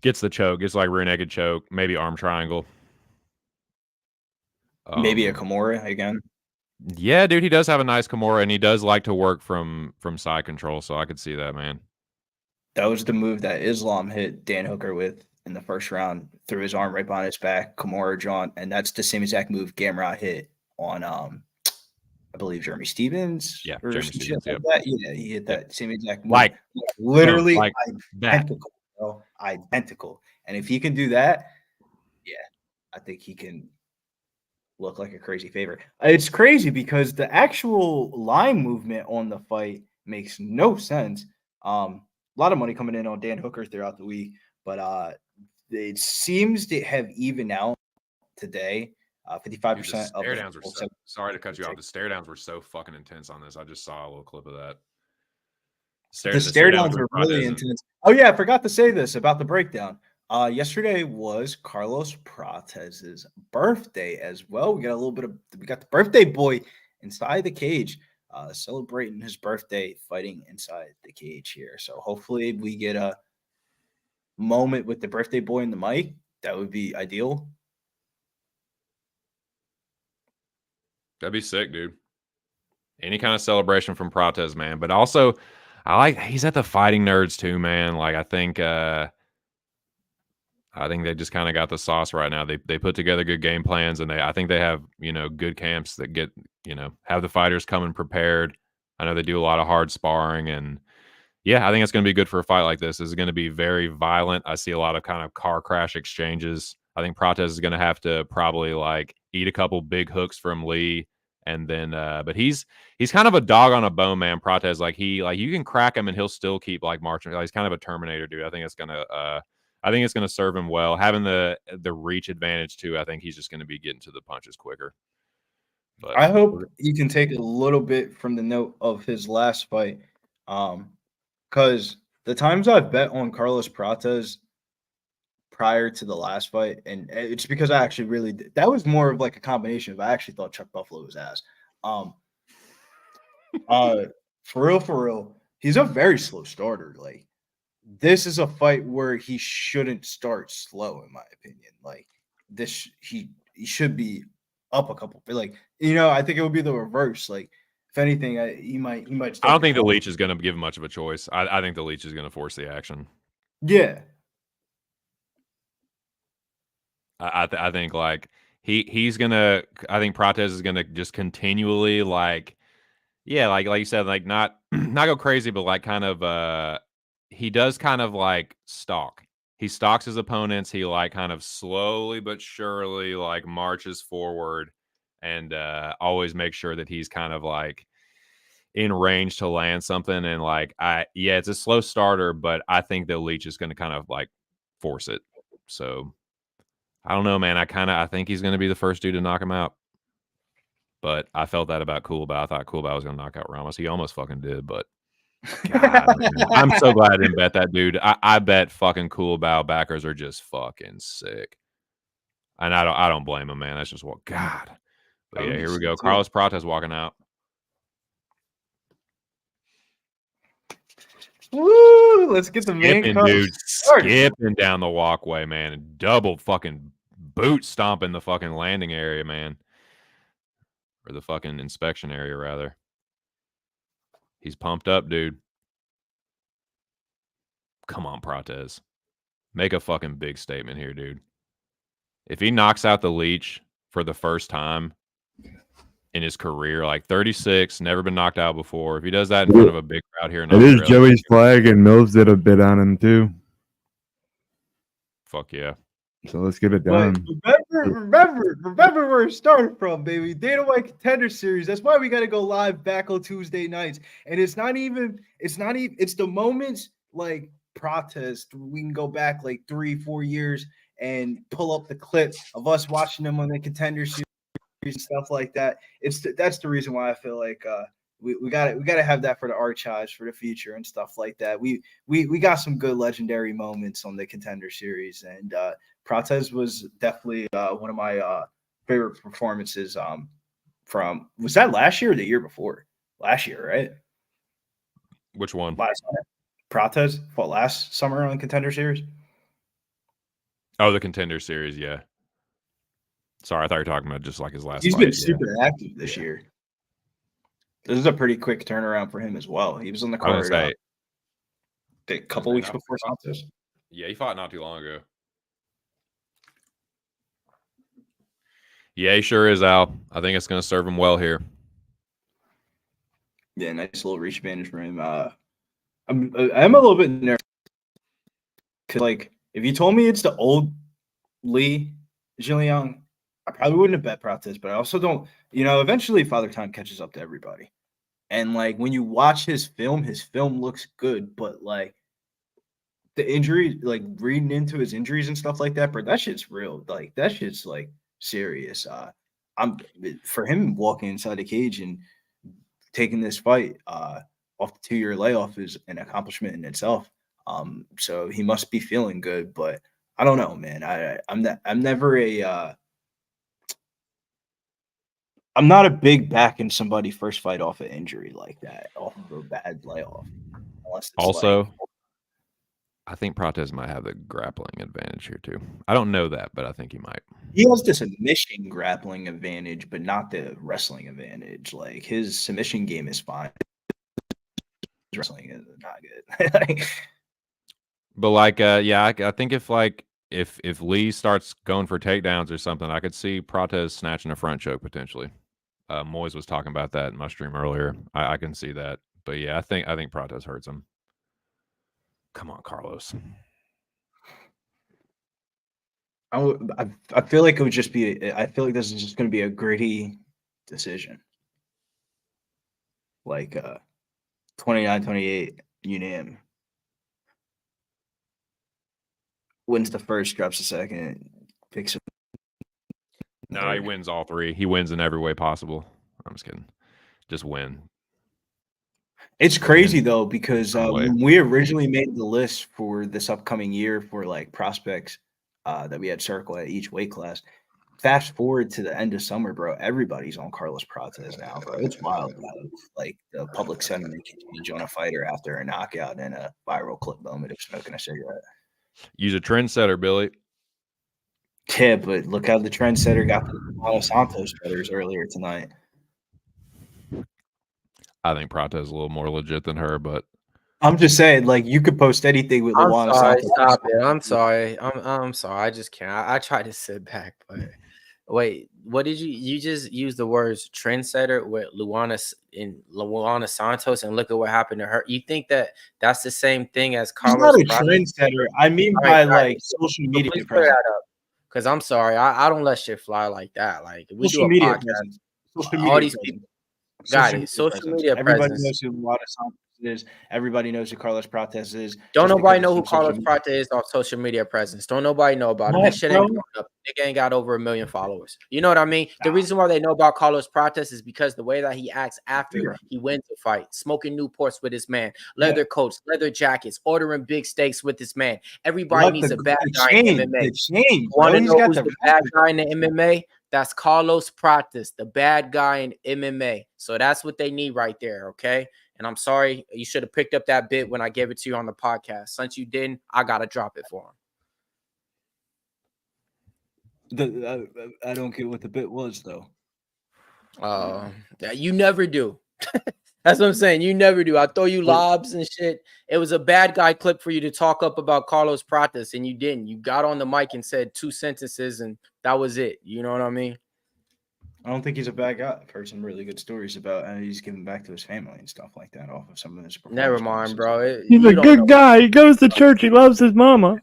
gets the choke. Gets like rear naked choke, maybe arm triangle. Maybe a Kimura again. Yeah, dude, he does have a nice Kimura, and he does like to work from side control, so I could see that, man. That was the move that Islam hit Dan Hooker with in the first round, threw his arm right behind his back, Kimura John, and that's the same exact move Gamrot hit on I believe Jeremy Stevens. Yeah, or Jeremy Stevens, like that. Yeah, he hit that same exact move. Like literally like identical, bro. Identical. And if he can do that, yeah, I think he can look like a crazy favorite. It's crazy because the actual line movement on the fight makes no sense. A lot of money coming in on Dan Hooker throughout the week, but it seems to have evened out today. 55% of stare downs were so, sorry to cut you off. The stare downs were so fucking intense on this. I just saw a little clip of that. The stare downs were really intense. Oh yeah, I forgot to say this about the breakdown. Yesterday was Carlos Prates' birthday as well. We got the birthday boy inside the cage, celebrating his birthday, fighting inside the cage here. So hopefully we get a moment with the birthday boy in the mic. That would be ideal. That'd be sick, dude. Any kind of celebration from Prates, man. But also, he's at the Fighting Nerds too, man. Like I think they just kind of got the sauce right now. They put together good game plans, and I think they have, good camps that get, have the fighters coming prepared. I know they do a lot of hard sparring, and yeah, I think it's going to be good for a fight like this. This is going to be very violent. I see a lot of kind of car crash exchanges. I think Prates is going to have to probably like eat a couple big hooks from Lee, and then but he's kind of a dog on a bone, man. Prates, like you can crack him and he'll still keep like marching. Like, he's kind of a Terminator, dude. I think it's gonna serve him well. Having the reach advantage too. I think he's just gonna be getting to the punches quicker. But I hope he can take a little bit from the note of his last fight. Because the times I've bet on Carlos Prates prior to the last fight, and it's because I actually really did. That was more of like a combination of I actually thought Chuck Buffalo was ass. For real, he's a very slow starter. Like, this is a fight where he shouldn't start slow, in my opinion. Like, this, he should be up a couple. But like, I think it would be the reverse. Like, if anything, he might. I don't think the leech is going to give him much of a choice. I think the leech is going to force the action. Yeah. I think like he's gonna. I think Prates is gonna just continually like you said, like not go crazy, but like kind of he does kind of like stalk. He stalks his opponents. He like kind of slowly but surely like marches forward, and always make sure that he's kind of like in range to land something. And like it's a slow starter, but I think the leech is going to kind of like force it. So I don't know, man. I think he's going to be the first dude to knock him out. But I felt that about Kulabov. I thought Kulabov was going to knock out Ramos. He almost fucking did, but God, I'm so glad I didn't bet that, dude. I bet fucking Kulabov backers are just fucking sick. And I don't blame him, man. That's just what God. But yeah, here we go. Carlos Prates walking out. Woo! Let's get the main card, dude. Skipping down the walkway, man. And double fucking boot stomping the fucking landing area, man. Or the fucking inspection area, rather. He's pumped up, dude. Come on, Prates. Make a fucking big statement here, dude. If he knocks out the leech, for the first time in his career. Like 36, never been knocked out before. If he does that in front of a big crowd here in It is Australia, Joey's flag, and Mills did a bid on him too. fuck yeah. So let's get it But done. remember where it started from, baby. Dana White Contender Series. That's why we got to go live back on Tuesday nights. And it's the moments like protest. We can go back like 3-4 years and pull up the clip of us watching them on the Contender Series and stuff like that. That's the reason why I feel like we got to have that for the archives for the future and stuff like that. We got some good legendary moments on the Contender Series, and Prates was definitely one of my favorite performances. From was that last year or the year before? Last year, right? Which one? Last summer. Prates fought last summer on Contender Series. Oh, the Contender Series, yeah. Sorry, I thought you were talking about just like his last He's fight. been super active this year. This is a pretty quick turnaround for him as well. He was on the I was card gonna say, a couple weeks before Santos. yeah, he fought not too long ago. Yeah, he sure is, Al. I think it's going to serve him well here. Yeah, nice little reach advantage for him. I'm a little bit nervous because, like, if you told me it's the old Lee Jingliang, I probably wouldn't have bet Prates, but I also don't. Eventually Father Time catches up to everybody, and like when you watch his film looks good, but like the injury, like reading into his injuries and stuff like that, but that shit's real. Like that shit's like serious. For him walking inside the cage and taking this fight off the 2-year layoff is an accomplishment in itself. So he must be feeling good, but I don't know, man. I'm not a big back in somebody first fight off an injury like that, off of a bad layoff. Also, I think Prates might have the grappling advantage here too. I don't know that, but I think he might. He has the submission grappling advantage, but not the wrestling advantage. Like his submission game is fine. His wrestling is not good. But like, yeah, I think if Lee starts going for takedowns or something, I could see Prates snatching a front choke potentially. Moyes was talking about that in my stream earlier. I can see that. But yeah, I think Prates hurts him. Come on, Carlos. I feel like it would just be. I feel like this is just going to be a gritty decision, like 29-28 UNAM. Wins the first, drops the second, picks up. No, he wins all three. He wins in every way possible. I'm just kidding. Just win. It's crazy though, because when we originally made the list for this upcoming year for like prospects that we had circle at each weight class, fast forward to the end of summer, bro, everybody's on Carlos Prates now, bro. It's wild how like the public sentiment can change on a fighter after a knockout and a viral clip moment of smoking a cigarette. Use a trendsetter, Billy. Yeah, but look how the trendsetter got the Santos brothers earlier tonight. I think Prates is a little more legit than her, but I'm just saying, like, you could post anything with Luana sorry, Santos. stop it. I'm sorry. I'm sorry. I just can't. I try to sit back, but wait, what did you just use the words trendsetter with Luana Santos, and look at what happened to her. You think that that's the same thing as Carlos? She's not a trendsetter. I mean by like social media presence. Because I'm sorry, I don't let shit fly like that. Like we social do a media podcast. presence. Social media All these presence. people got it. Social media Everybody presence. knows who Luana Santos is. Everybody knows who Carlos Prates is. Don't nobody know who Carlos Prates is off social media presence. Don't nobody know about him. This shit ain't going up. Nigga ain't got over 1 million followers. You know what I mean? The reason why they know about Carlos Prates is because the way that he acts after he wins a fight, smoking Newports with his man, leather coats, leather jackets, ordering big steaks with his man. Everybody needs a bad guy in MMA. Want to know who's the bad guy in the MMA? That's Carlos Prates, the bad guy in MMA. So that's what they need right there, okay? And I'm sorry, you should have picked up that bit when I gave it to you on the podcast. Since you didn't, I got to drop it for him. I don't get what the bit was, though. You never do. That's what I'm saying. You never do. I throw you lobs and shit. It was a bad guy clip for you to talk up about Carlos Prates, and you didn't. You got on the mic and said 2 sentences, and that was it. You know what I mean? I don't think he's a bad guy. I've heard some really good stories about how he's giving back to his family and stuff like that off of some of his performance. Never mind, bro. He's a good guy. He goes to church. He loves his mama.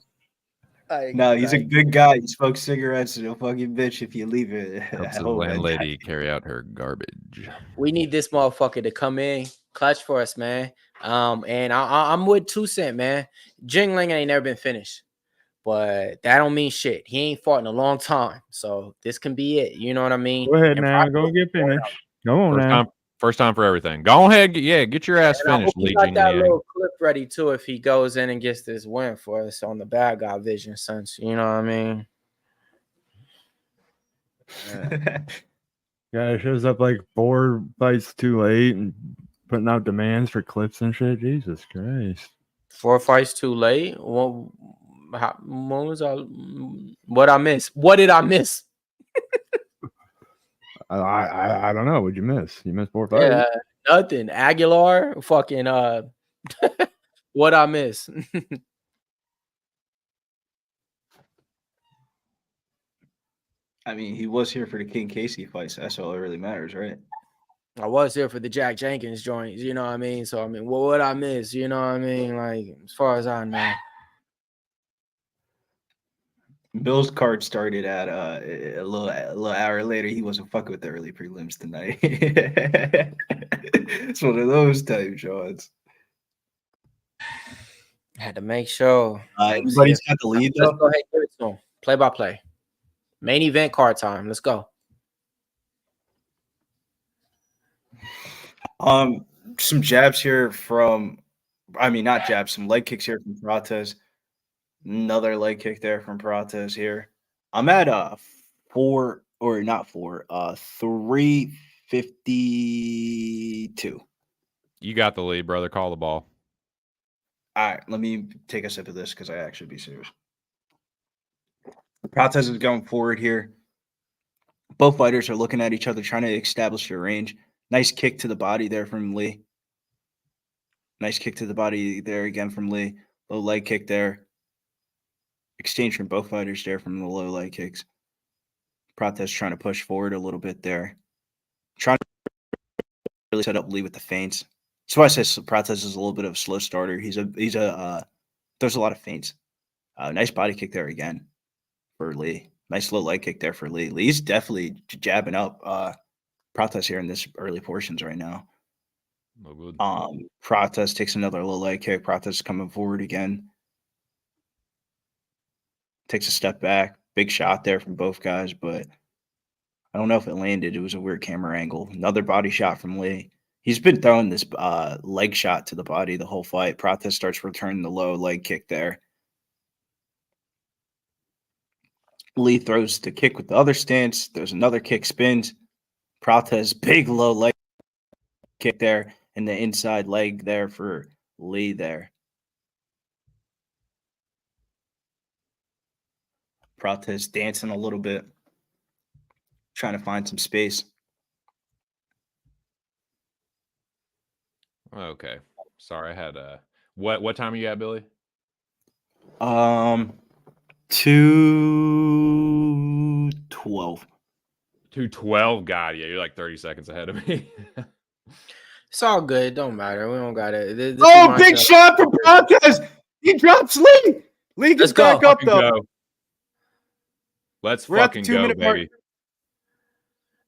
No, he's a good guy. He smokes cigarettes and he'll fucking bitch if you leave it. Helps his landlady carry out her garbage. We need this motherfucker to come in clutch for us, man. And I'm with 2 Cent, man. Jingliang ain't never been finished, but that don't mean shit. He ain't fought in a long time, so this can be it. You know what I mean? Go ahead And now. Go get finished. Go on now. First time for everything. Go ahead. Get your ass finished, Lee. Got that little clip ready too if he goes in and gets this win for us on the bad guy vision sense. You know what I mean? Guy shows up like 4 fights too late and putting out demands for clips and shit. Jesus Christ. 4 fights too late? Well, when was what I miss? What did I miss? I don't know. What'd you miss? You missed 4 fights? Yeah, nothing. Aguilar, fucking what I miss? I mean, he was here for the King Casey fight, so that's all that really matters, right? I was here for the Jack Jenkins joints, you know what I mean? So I mean, what I miss? You know what I mean? Like, as far as I know. Bill's card started at a little hour later. He wasn't fucking with the early prelims tonight. It's one of those type shots. Had to make sure. Everybody's got the lead though. Let's go ahead and give it to him. Play by play. Main event card time. Let's go. Some jabs here from, not jabs, some leg kicks here from Prates. Another leg kick there from Prates here. I'm at 352. You got the lead, brother. Call the ball. All right, let me take a sip of this because I actually be serious. Prates is going forward here. Both fighters are looking at each other, trying to establish their range. Nice kick to the body there from Lee. Nice kick to the body there again from Lee. Low leg kick there. Exchange from both fighters there from the low leg kicks. Prates trying to push forward a little bit there. Trying to really set up Lee with the feints. That's why I say Prates is a little bit of a slow starter. He's a there's a lot of feints. Nice body kick there again for Lee. Nice low leg kick there for Lee. Lee's definitely jabbing up Prates here in this early portions right now. Oh, good. Prates takes another low leg kick. Prates coming forward again. Takes a step back. Big shot there from both guys, but I don't know if it landed. It was a weird camera angle. Another body shot from Lee. He's been throwing this leg shot to the body the whole fight. Prates starts returning the low leg kick there. Lee throws the kick with the other stance. There's another kick, spins. Prates, big low leg kick there, and the inside leg there for Lee there. Prates dancing a little bit, trying to find some space. Okay. Sorry, I had what time are you at, Billy? 2:12. 2:12. God, yeah, you're like 30 seconds ahead of me. It's all good. Don't matter. We don't got it. This Big shot from Prates. He drops Lee. Lee gets back up though. Go. Let's fucking go, baby.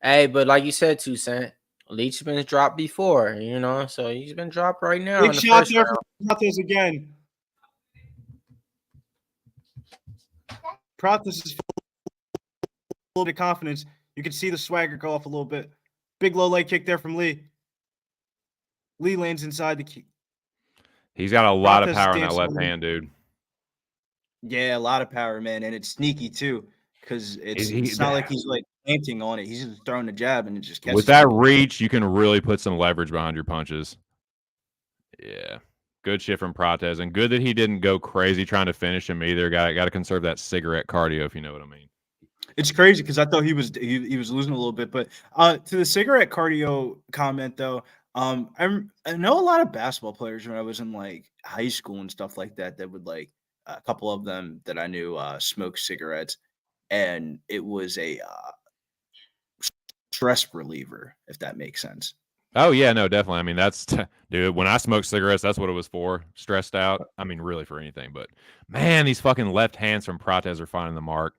Hey, but like you said, 2 Cent, Leach been dropped before, you know, so he's been dropped right now. Big shot there from Prates again. Prates is full of confidence. You can see the swagger go off a little bit. Big low leg kick there from Lee. Lee lands inside the key. He's got a lot of power in that left hand, dude. Yeah, a lot of power, man, and it's sneaky too, because it's not like he's like planting on it. He's just throwing the jab and it just catches. With that reach, you can really put some leverage behind your punches. Yeah, good shit from Prates, and good that he didn't go crazy trying to finish him either. Got to conserve that cigarette cardio, if you know what I mean. It's crazy because I thought he was losing a little bit, but to the cigarette cardio comment though. I know a lot of basketball players when I was in like high school and stuff like that would like a couple of them that I knew smoke cigarettes, and it was a stress reliever, if that makes sense. Oh yeah, no, definitely. I mean, that's dude. When I smoked cigarettes, that's what it was for. Stressed out. I mean, really for anything. But man, these fucking left hands from Prates are finding the mark.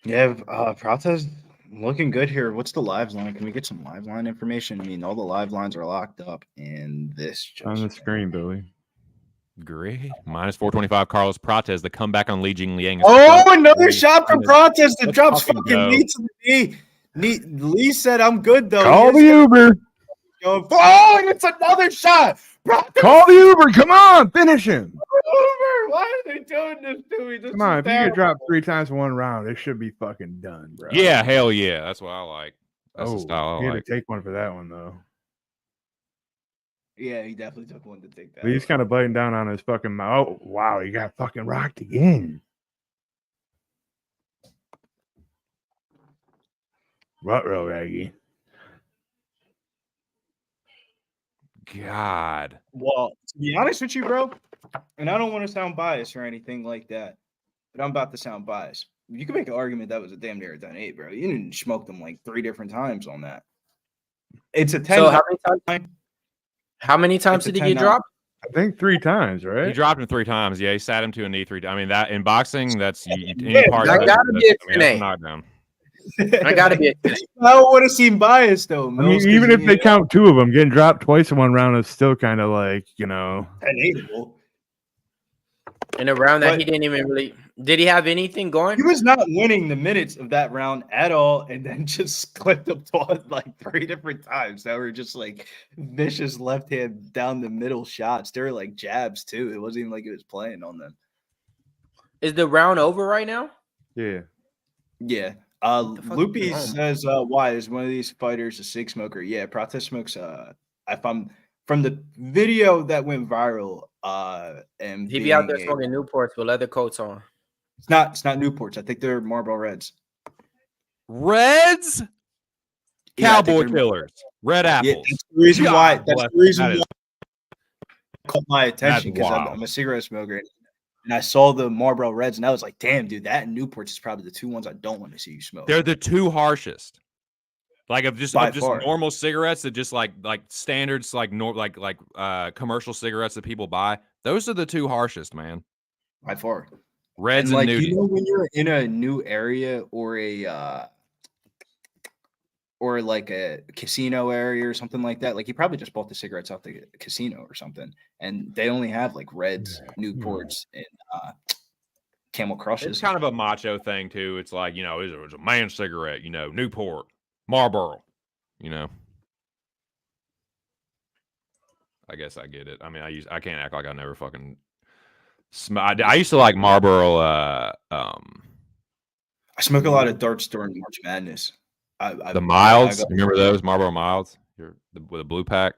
Yeah, Prates looking good here. What's the live line? Can we get some live line information? I mean, all the live lines are locked up, and this just On the screen, Billy. Great. Minus 425. Carlos Prates. The comeback on Jingliang. Oh, another shot from Prates that drops fucking fucking go. Lee to the knee. Lee said, "I'm good though." Call the Uber. Going, oh, and it's another shot. Prates, Call the Uber. Come on, finish him. Uber. Why are they doing this to me? This Come on, is if you get terrible. dropped 3 times in 1 round, it should be fucking done, bro. Yeah, hell yeah. That's what I like. That's the style he I had like. to take one for that one though. Yeah, he definitely took one to take that. He's kind of biting down on his fucking mouth. Oh, wow, he got fucking rocked again. Ruh-roh, Raggy. God. Well, to be honest with you, bro, and I don't want to sound biased or anything like that, but I'm about to sound biased. You can make an argument that was a damn near a done 8, bro. You didn't smoke them like 3 different times on that. It's a 10. So how many times It's did a he get 10-9. dropped? I think 3 times, He right? dropped him 3 times. Yeah, he sat him to a knee 3 times. I mean, that in boxing, that's any Yeah, part. that gotta be a that's 10-8. knockdown. I gotta be. I don't want to seem biased though. I Mills, mean, even 'cause, if they count 2 of them, getting dropped twice in 1 round is still kind of like, you know. 10-8-able. In a round that But- he didn't even really. Did he have anything going? He was not winning the minutes of that round at all, and then just clipped up like 3 different times that were just like vicious left hand down the middle shots. They were like jabs too. It wasn't even like he was playing on them. Is the round over right now? Yeah. Yeah. the fuck Loopy is wrong? says, why is one of these fighters a cig smoker? Yeah, Prates smokes if I'm from the video that went viral, and He be out there being smoking Newports with leather coats on. it's not Newports. I think they're Marlboro Reds. Reds? Yeah, I think Cowboy they're- killers. Red Yeah, apples. that's the reason why. God That's bless the reason that is- why it caught my attention because wild. I'm a cigarette smoker, and I saw the Marlboro Reds, and I was like, "Damn, dude, that and Newports is probably the 2 ones I don't want to see you smoke." They're the 2 harshest. Like of just By far. normal cigarettes that just like standards like commercial cigarettes that people buy. Those are the 2 harshest, man. by far. Reds And and, like nudies. you know, when you're in a new area or like a casino area or something like that, like he probably just bought the cigarettes off the casino or something, and they only have like Reds, Newports, and Camel Crushes. It's kind of a macho thing too. It's like, you know, it was a man's cigarette, you know, Newport, Marlboro, you know. I guess I get it. I mean, I can't act like I never fucking I used to like Marlboro I smoke a lot of darts during March Madness. the milds. Remember those Marlboro milds? With a blue pack.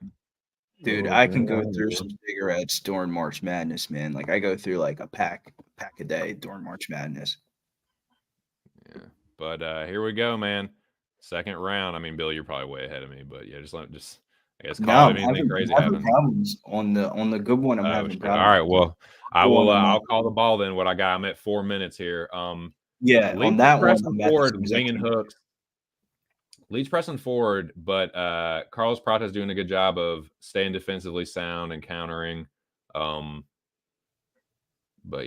Dude, I can go through some cigarettes during March Madness, man. Like I go through like a pack a day during March Madness. Yeah. But here we go, man. Second round. I mean, Bill, you're probably way ahead of me, but yeah, I guess call it anything crazy having happens. problems on the good one. I'm having All problems. right, well, I Go will. on, I'll call the ball then. What I got? I'm at 4 minutes here. Yeah, Leach on that one, pressing I'm at the forward, same exact winging thing. hooks. Leach pressing forward, but Carlos Prates doing a good job of staying defensively sound and countering. But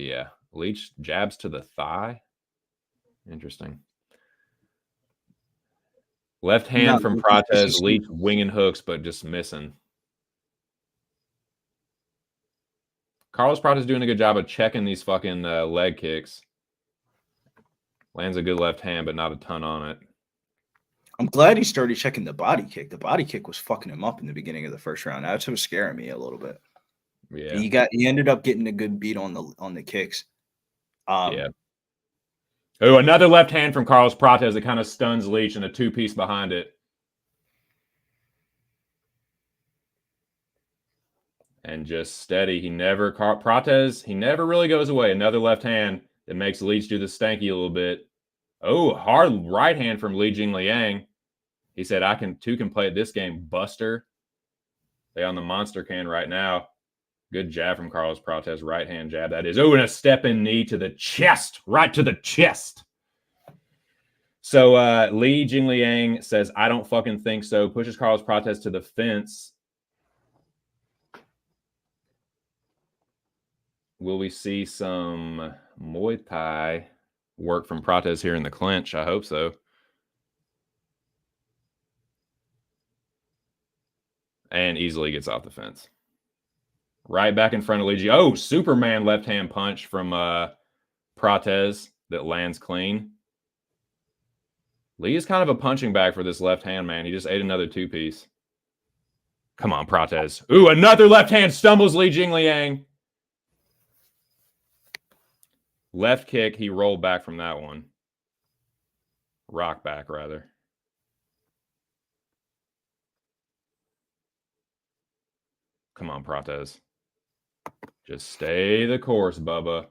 yeah, Leach jabs to the thigh. Interesting. Left hand No, from this Prates, is- Leach winging hooks, but just missing. Carlos Prates doing a good job of checking these fucking leg kicks. Lands a good left hand, but not a ton on it. I'm glad he started checking the body kick. The body kick was fucking him up in the beginning of the first round. That's what was scaring me a little bit. Yeah. He ended up getting a good beat on the kicks. Yeah. Oh, another left hand from Carlos Prates that kind of stuns Leach and a 2-piece behind it. And just steady. Prates, he never really goes away. Another left hand that makes Leach do the stanky a little bit. Oh, hard right hand from Li Jingliang. He said, I can play at this game, Buster. They on the monster can right now. Good jab from Carlos Prates. Right hand jab. That is. Oh, and a step-in knee to the chest. Right to the chest. So Li Jingliang says, I don't fucking think so. Pushes Carlos Prates to the fence. Will we see some Muay Thai work from Prates here in the clinch? I hope so. And easily gets off the fence. Right back in front of Li. Oh, Superman left-hand punch from Prates that lands clean. Lee is kind of a punching bag for this left hand, man. He just ate another two-piece. Come on, Prates. Ooh, another left hand stumbles Li Jingliang. Left kick, he rolled back from that one. Rock back, rather. Come on, Prates. Just stay the course, Bubba.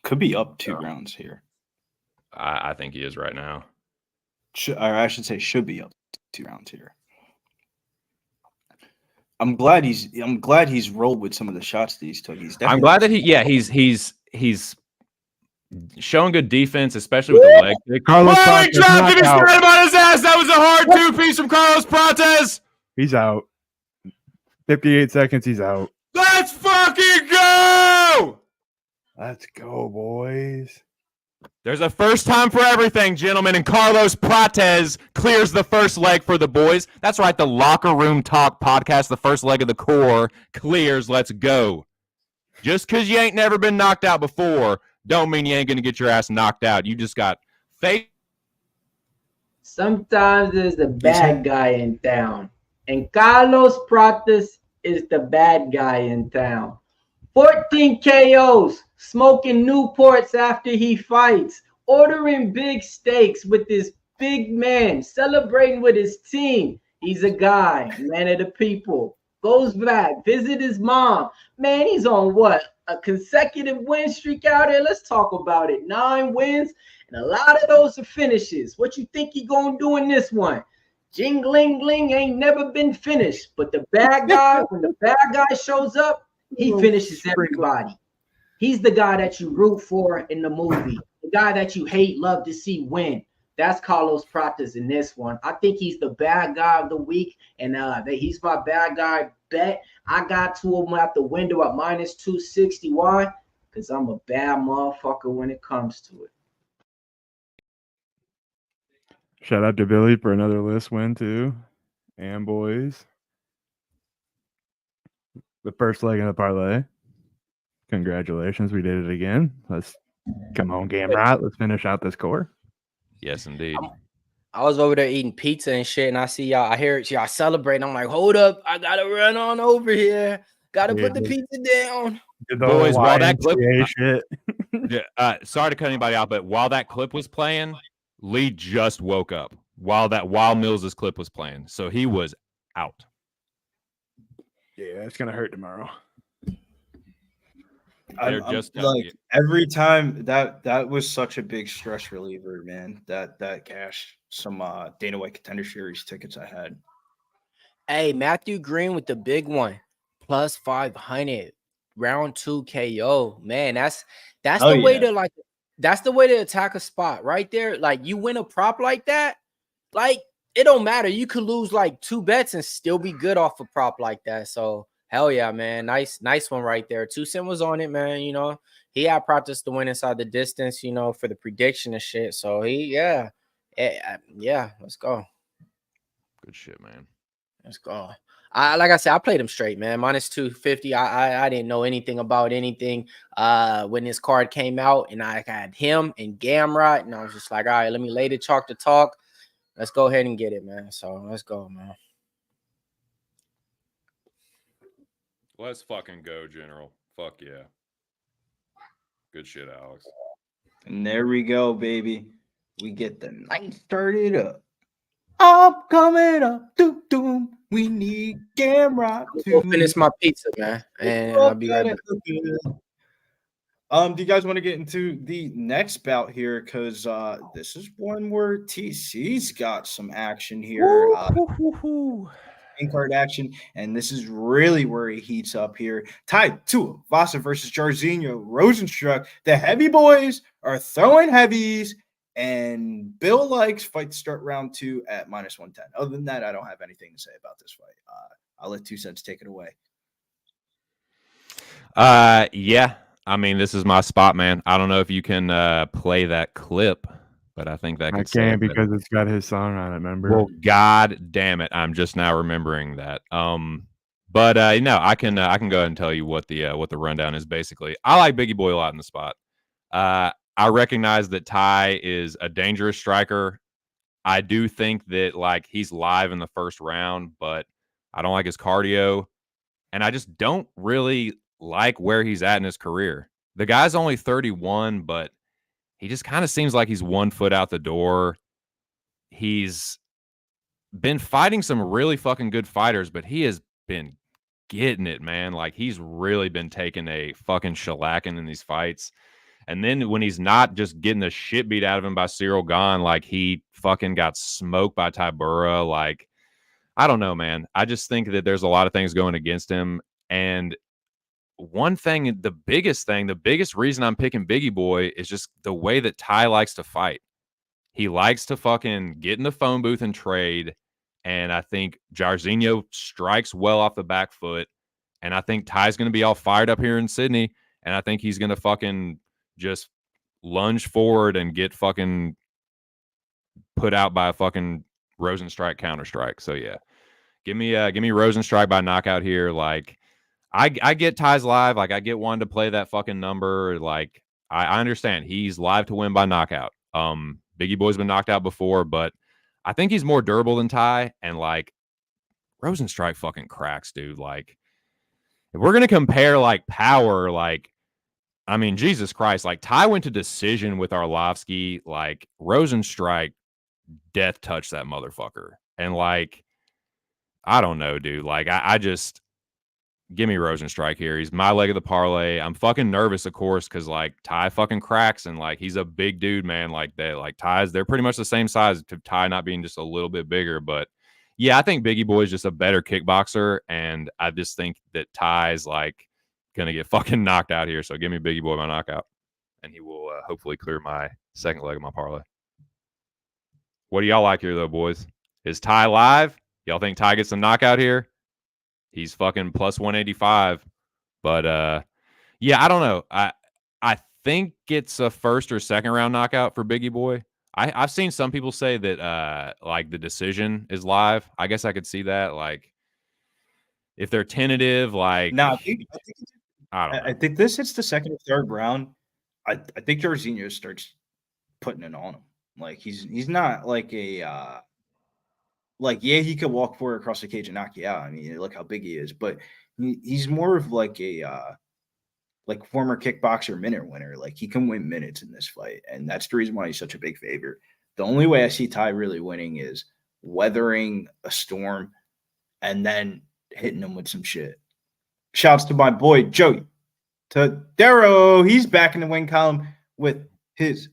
Could be up 2 rounds here. I think he is right now. Or I should say should be up 2 rounds here. I'm glad he's rolled with some of the shots that he's took. I'm glad that he's showing good defense, especially with the leg kick. Carlos Flyweight Prates drop, knocked get out. straight on his ass. That was a hard two-piece from Carlos Prates. He's out. 58 seconds, he's out. Let's fucking go! Let's go, boys. There's a first time for everything, gentlemen, and Carlos Prates clears the first leg for the boys. That's right, the Locker Room Talk podcast, the first leg of the core, clears. Let's go. Just because you ain't never been knocked out before, don't mean you ain't going to get your ass knocked out. You just got fake. Sometimes there's the bad guy in town, and Carlos Prates is the bad guy in town. 14 KOs, smoking Newports after he fights, ordering big steaks with this big man, celebrating with his team. He's a guy, man of the people. Goes back, visit his mom. Man, he's on what? A consecutive win streak out here? Let's talk about it. 9 wins, and a lot of those are finishes. What you think he gonna do in this one? Jingliang ain't never been finished, but the bad guy, when the bad guy shows up, he finishes everybody. He's the guy that you root for in the movie, the guy that you hate, love to see win. That's Carlos Prates in this one. I think he's the bad guy of the week, and he's my bad guy bet. I got 2 of them out the window at -260. Why? Because I'm a bad motherfucker when it comes to it. Shout out to Billy for another list win, too. And boys. The first leg in the parlay. Congratulations, we did it again. Let's come on, Gamrot. Let's finish out this core. Yes, indeed. I was over there eating pizza and shit, and I see y'all. I hear y'all celebrating. I'm like, hold up, I gotta run on over here. Gotta put the pizza down. Boys, while that clip, shit. sorry to cut anybody out, but while that clip was playing, Lee just woke up while Mills' clip was playing, so he was out. Yeah, it's gonna hurt tomorrow. They're just like every time that was such a big stress reliever, man. That cashed some Dana White Contender Series tickets I had. Hey, Matthew Green with the big one, plus 500, round 2 KO. Man, that's the way to that's the way to attack a spot right there. Like you win a prop like that, like it don't matter. You could lose like 2 bets and still be good off a prop like that. So hell yeah, man. Nice one right there. 2 Cent was on it, man. You know, he had practice to win inside the distance, you know, for the prediction and shit. So let's go. Good shit, man. Let's go. Like I said, I played him straight, man. -250. I didn't know anything about anything when this card came out, and I had him and Gamrot, and I was just like, all right, let me lay the chalk to talk. Let's go ahead and get it, man. So let's go, man. Let's fucking go, General. Fuck yeah. Good shit, Alex. And there we go, baby. We get the night started up. I'm coming up. Doom, doom. We need Gamrot to finish my pizza, man. And I'll be right back. Do you guys want to get into the next bout here? Because this is one where TC's got some action here. main card action, and this is really where he heats up here. Tai Tuivasa versus Jairzinho, Rozenstruik. The heavy boys are throwing heavies, and Bill likes fight to start round 2 at -110. Other than that, I don't have anything to say about this fight. I'll let 2 cents take it away. Yeah. I mean, this is my spot, man. I don't know if you can play that clip, but I think that I could say it can't better. because it's got his song on it, remember? Well, God damn it. I'm just now remembering that. But no, I can go ahead and tell you what the rundown is basically. I like Biggie Boy a lot in the spot. I recognize that Tai is a dangerous striker. I do think that like he's live in the first round, but I don't like his cardio. And I just don't really like where he's at in his career. The guy's only 31, but he just kind of seems like he's 1 foot out the door. He's been fighting some really fucking good fighters, but he has been getting it, man. Like he's really been taking a fucking shellacking in these fights. And then when he's not just getting the shit beat out of him by Cyril Gahn, like he fucking got smoked by Tybura. Like, I don't know, man. I just think that there's a lot of things going against him. And one thing, the biggest reason I'm picking Biggie Boy is just the way that Tai likes to fight. He likes to fucking get in the phone booth and trade. And I think Jairzinho strikes well off the back foot. And I think Tai's going to be all fired up here in Sydney. And I think he's going to fucking just lunge forward and get fucking put out by a fucking Rozenstruik counter strike. So yeah, give me Rozenstruik by knockout here. Like I get Ty's live. Like I get one to play that fucking number. Like I understand he's live to win by knockout. Biggie Boy's been knocked out before, but I think he's more durable than Ty. And like Rozenstruik fucking cracks, dude. Like if we're gonna compare like power, like I mean, Jesus Christ, like Ty went to decision with Arlovsky, like Rozenstruik death touched that motherfucker. And like, I don't know, dude. Like, I just give me Rozenstruik here. He's my leg of the parlay. I'm fucking nervous, of course, because like Ty fucking cracks and like he's a big dude, man. Like they like Ty's, they're pretty much the same size to Ty not being just a little bit bigger. But yeah, I think Biggie Boy is just a better kickboxer, and I just think that Ty's like gonna get fucking knocked out here. So give me Biggie Boy by knockout, and he will hopefully clear my second leg of my parlay. What do y'all like here, though, boys? Is Ty live? Y'all think Ty gets a knockout here? He's fucking plus 185. But yeah, I don't know. I think it's a first or second round knockout for Biggie Boy. I've seen some people say that like the decision is live. I guess I could see that. Like if they're tentative, like No, I don't know. I think this hits the second or third round. I think Jairzinho starts putting it on him. Like he's not like a like yeah, he could walk forward across the cage and knock you out. I mean, look how big he is, but he's more of like a like former kickboxer minute winner. Like he can win minutes in this fight, and that's the reason why he's such a big favorite. The only way I see Ty really winning is weathering a storm and then hitting him with some shit. Shouts to my boy Joey Tadero. He's back in the win column with his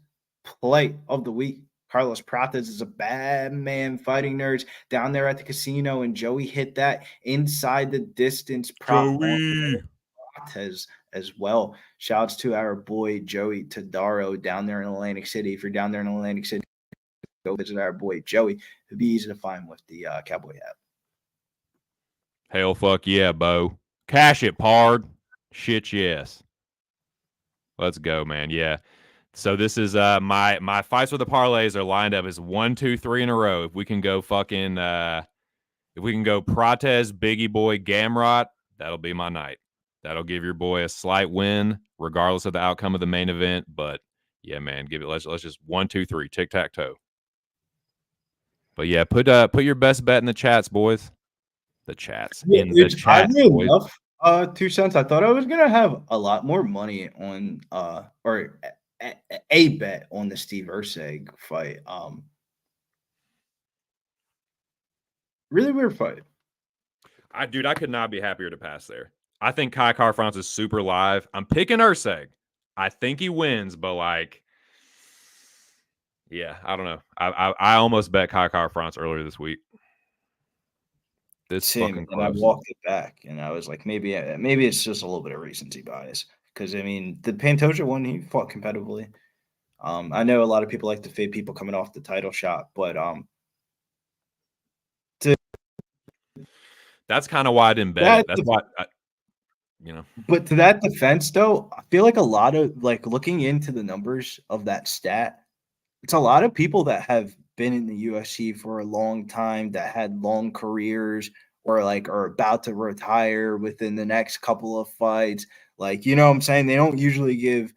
play of the week. Carlos Prates is a bad man fighting nerds down there at the casino, and Joey hit that inside the distance prop Prates as well. Shouts to our boy Joey Tadaro down there in Atlantic City. If you're down there in Atlantic City, go visit our boy Joey. It'd be easy to find with the cowboy hat. Hell fuck yeah, Bo. Cash it, pard. Shit yes. Let's go, man. Yeah. So this is my fights with the parlays are lined up as 1, 2, 3 in a row. If we can go fucking if we can go Prates, Biggie Boy, Gamrot, that'll be my night. That'll give your boy a slight win, regardless of the outcome of the main event. But yeah, man, give it. Let's just 1, 2, 3, tic tac toe. But yeah, put your best bet in the chats, boys. The chats in the chats, boys. Enough, 2 cents. I thought I was gonna have a lot more money on or a bet on the Steve Erceg fight. Really weird fight. Dude, I could not be happier to pass there. I think Kai Car-France is super live. I'm picking Erceg. I think he wins, but like, yeah, I don't know. I almost bet Kai Car-France earlier this week. This Same, fucking and I close. walked it back, and I was like, maybe it's just a little bit of recency bias. Because I mean, the Pantoja one, he fought competitively. I know a lot of people like to fade people coming off the title shot, but that's kind of why I didn't bet it. That's That's why, you know. But to that defense, though, I feel like a lot of like looking into the numbers of that stat, it's a lot of people that have been in the UFC for a long time that had long careers or like are about to retire within the next couple of fights. Like, you know what I'm saying? They don't usually give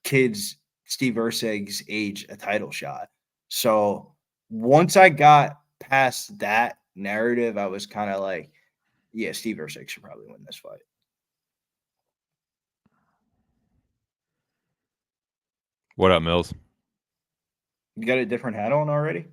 kids Steve Erceg's age a title shot. So once I got past that narrative, I was kind of like, yeah, Steve Erceg should probably win this fight. What up, Mills? You got a different hat on already?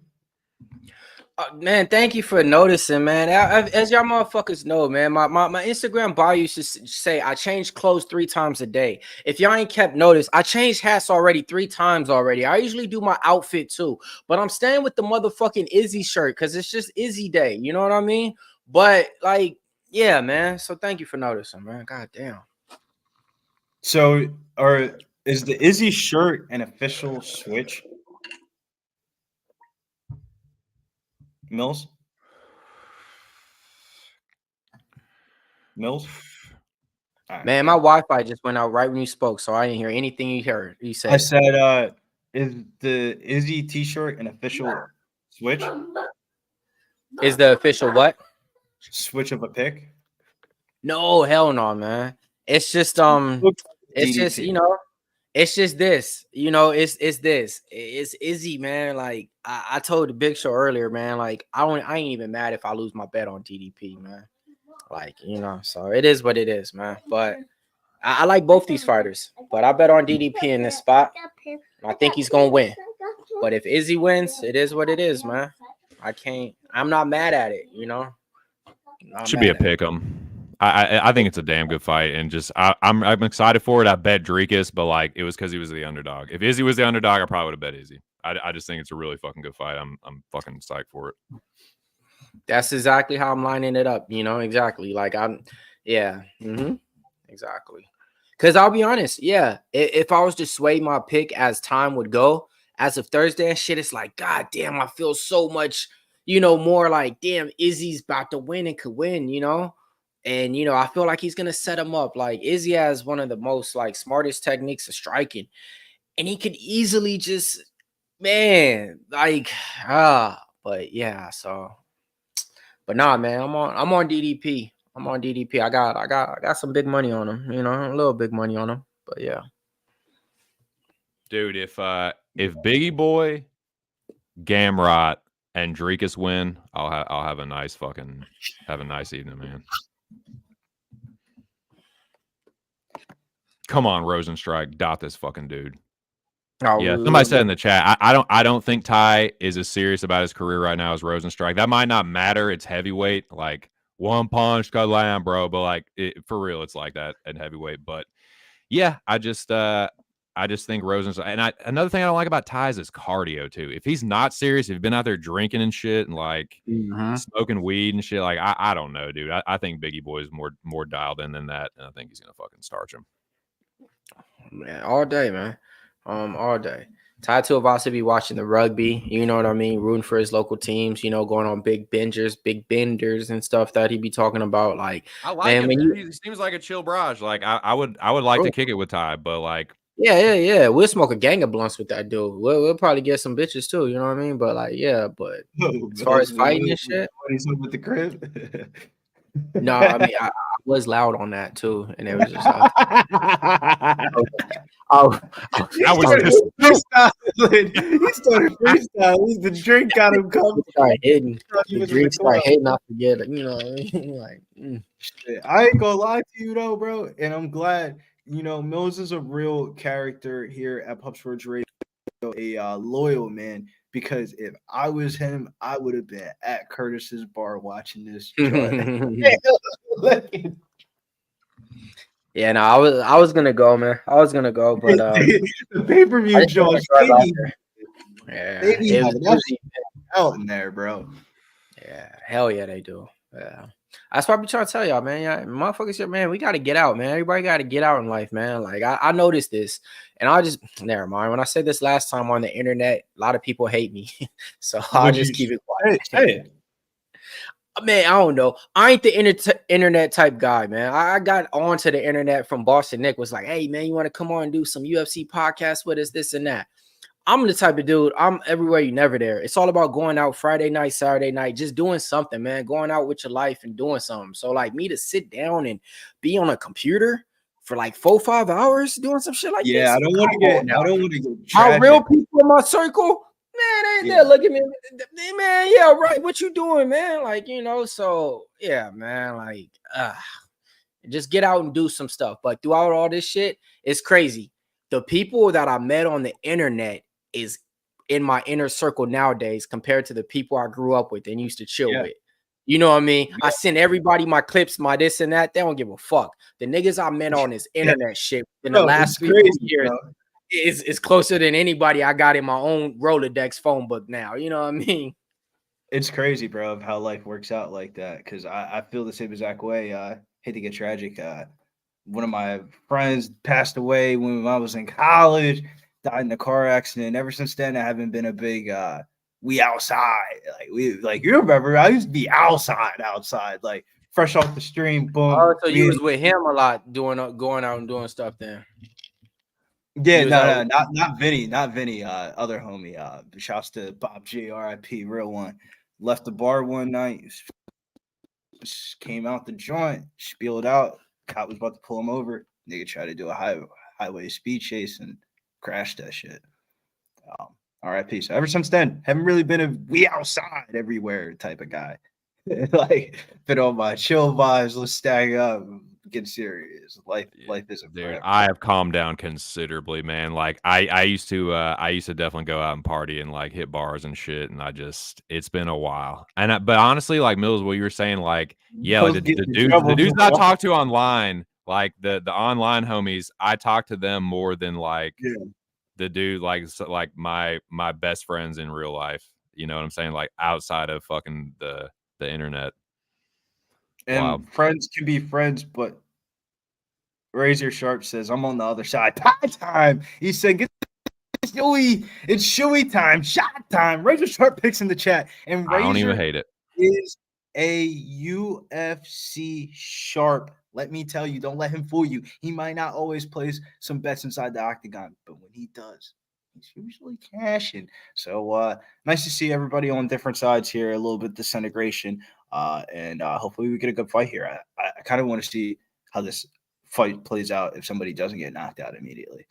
Man, thank you for noticing, man. As y'all motherfuckers know, man, my Instagram bio used to say I change clothes 3 times a day. If y'all ain't kept notice, I changed hats already 3 times already. I usually do my outfit too, but I'm staying with the motherfucking Izzy shirt because it's just Izzy day. You know what I mean? But like, yeah, man. So thank you for noticing, man. God damn. So, is the Izzy shirt an official switch? Mills? Right. Man, my Wi-Fi just went out right when you spoke, so I didn't hear anything you said. I said, is the Izzy t-shirt an official switch? Is the official what? Switch of a pick? No, hell no, man. It's just it's just, you know, it's just this, you know, it's this. It's Izzy, man. Like I told the Big Show earlier, man. Like I ain't even mad if I lose my bet on DDP, man. Like, you know, so it is what it is, man. But I like both these fighters, but I bet on DDP in this spot. I think he's gonna win. But if Izzy wins, it is what it is, man. I'm not mad at it, you know. Should be a pick 'em. I think it's a damn good fight, and just I'm excited for it. I bet Dricus, but like it was because he was the underdog. If Izzy was the underdog, I probably would have bet Izzy. I just think it's a really fucking good fight. I'm fucking psyched for it. That's exactly how I'm lining it up, you know, exactly. Like exactly. Because I'll be honest, yeah, if I was to sway my pick as time would go, as of Thursday and shit, it's like, God damn, I feel so much, you know, more like, damn, Izzy's about to win and could win, you know? And, you know, I feel like he's going to set him up. Like, Izzy has one of the most, like, smartest techniques of striking. And he could easily just, man, like, but yeah, so. But nah, man, I'm on DDP. I'm on DDP. I got some big money on him, you know, a little big money on him. But yeah. Dude, if Biggie Boy, Gamrot, and Dricus win, I'll have a nice evening, man. Come on, Rozenstruik, dot this fucking dude. Oh, yeah, somebody said in the chat, I don't think Tai is as serious about his career right now as Rozenstruik. That might not matter. It's heavyweight, like one punch, cut lamb, bro. But like for real, it's like that at heavyweight. But yeah, I just think Rozenstruik. And another thing I don't like about Tai is his cardio too. If he's not serious, if he's been out there drinking and shit and like smoking weed and shit, like I don't know, dude. I think Biggie Boy is more dialed in than that, and I think he's gonna fucking starch him. Man, all day, man. All day. Tai Tuivasa be watching the rugby, you know what I mean, rooting for his local teams, you know, going on big benders and stuff that he be talking about. Like, I like him. He seems like a chill barrage. Like I would like to kick it with Tai, but like yeah. We'll smoke a gang of blunts with that dude. We'll probably get some bitches too, you know what I mean? But like, yeah, but as far as fighting and shit, with the crib. No, I mean I was loud on that too, and it was just he started freestyle. The drink got him coming. The drink started hitting. I forget, you know, like. I ain't gonna lie to you though, bro, and I'm glad. You know, Mills is a real character here at Pub Sports Radio, a loyal man. Because if I was him, I would have been at Curtis's bar watching this. Yeah, no, I was gonna go, man. I was gonna go, but the pay-per-view Jones, yeah, they be out in there, bro. Yeah, hell yeah, they do. Yeah. That's what I be trying to tell y'all, man. Yeah, motherfuckers, man, we got to get out, man. Everybody got to get out in life, man. Like, I noticed this, and I just, never mind. When I said this last time on the internet, a lot of people hate me. So I'll just keep it quiet. Hey, Man, I don't know. I ain't the internet type guy, man. I got onto the internet from Boston Nick, was like, hey, man, you want to come on and do some UFC podcasts with us, this and that. I'm the type of dude, I'm everywhere, you never there. It's all about going out Friday night, Saturday night, just doing something, man. Going out with your life and doing something. So, like, me to sit down and be on a computer for like 4-5 hours doing some shit like this. yeah, I don't want to get How tragic. real people in my circle, man, they look at me, man, yeah, right. What you doing, man? Like, you know, so yeah, man, like, just get out and do some stuff. But throughout all this shit, it's crazy. The people that I met on the internet is in my inner circle nowadays compared to the people I grew up with and used to chill with. You know what I mean? I send everybody my clips, my this and that. They don't give a fuck. The niggas I met on this internet shit in the last 3 years is closer than anybody I got in my own Rolodex phone book now. You know what I mean? It's crazy, bro, of how life works out like that. Because I feel the same exact way. Hate to get tragic. One of my friends passed away when I was in college, died in a car accident. Ever since then, I haven't been a big we outside. Like you remember, I used to be outside, like fresh off the stream, boom. Oh, so you was with him a lot going out and doing stuff then. Yeah, no, not Vinny, other homie. Shouts to Bob J, R.I.P., real one. Left the bar one night, came out the joint, spilled out. Cop was about to pull him over. Nigga tried to do a highway speed chase and crashed that shit. R.I.P. So ever since then, haven't really been a we outside everywhere type of guy. Like, been on my chill vibes. Let's stack up, get serious. Life isn't Dude, forever. I have calmed down considerably, man. Like I used to definitely go out and party and like hit bars and shit, and it's been a while. And but honestly, like Mills, what you were saying, like like the dudes I talk to online, like the online homies, I talk to them more than like the dude like my best friends in real life. You know what I'm saying? Like outside of fucking the internet. And friends can be friends, but Razor Sharp says, I'm on the other side. Pie time. He said, it's shoey time. Shot time. Razor Sharp picks in the chat. And Razor I don't even hate it. Is a UFC sharp. Let me tell you, don't let him fool you. He might not always place some bets inside the octagon, but when he does, he's usually cashing. So nice to see everybody on different sides here. A little bit disintegration. And hopefully we get a good fight here. I kind of want to see how this fight plays out if somebody doesn't get knocked out immediately.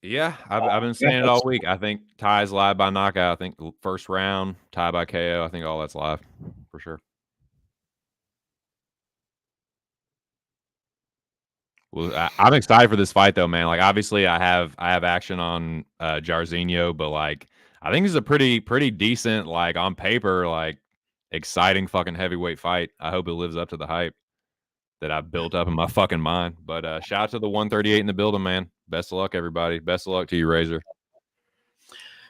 Yeah, I've been saying it all week. I think Ty's live by knockout. I think first round, tie by KO. I think all that's live for sure. Well, I'm excited for this fight though, man. Like obviously I have action on Jairzinho, but like I think it's a pretty decent, like on paper, like exciting fucking heavyweight fight. I hope it lives up to the hype that I've built up in my fucking mind. But shout out to the 138 in the building, man. Best of luck, everybody. Best of luck to you, Razor.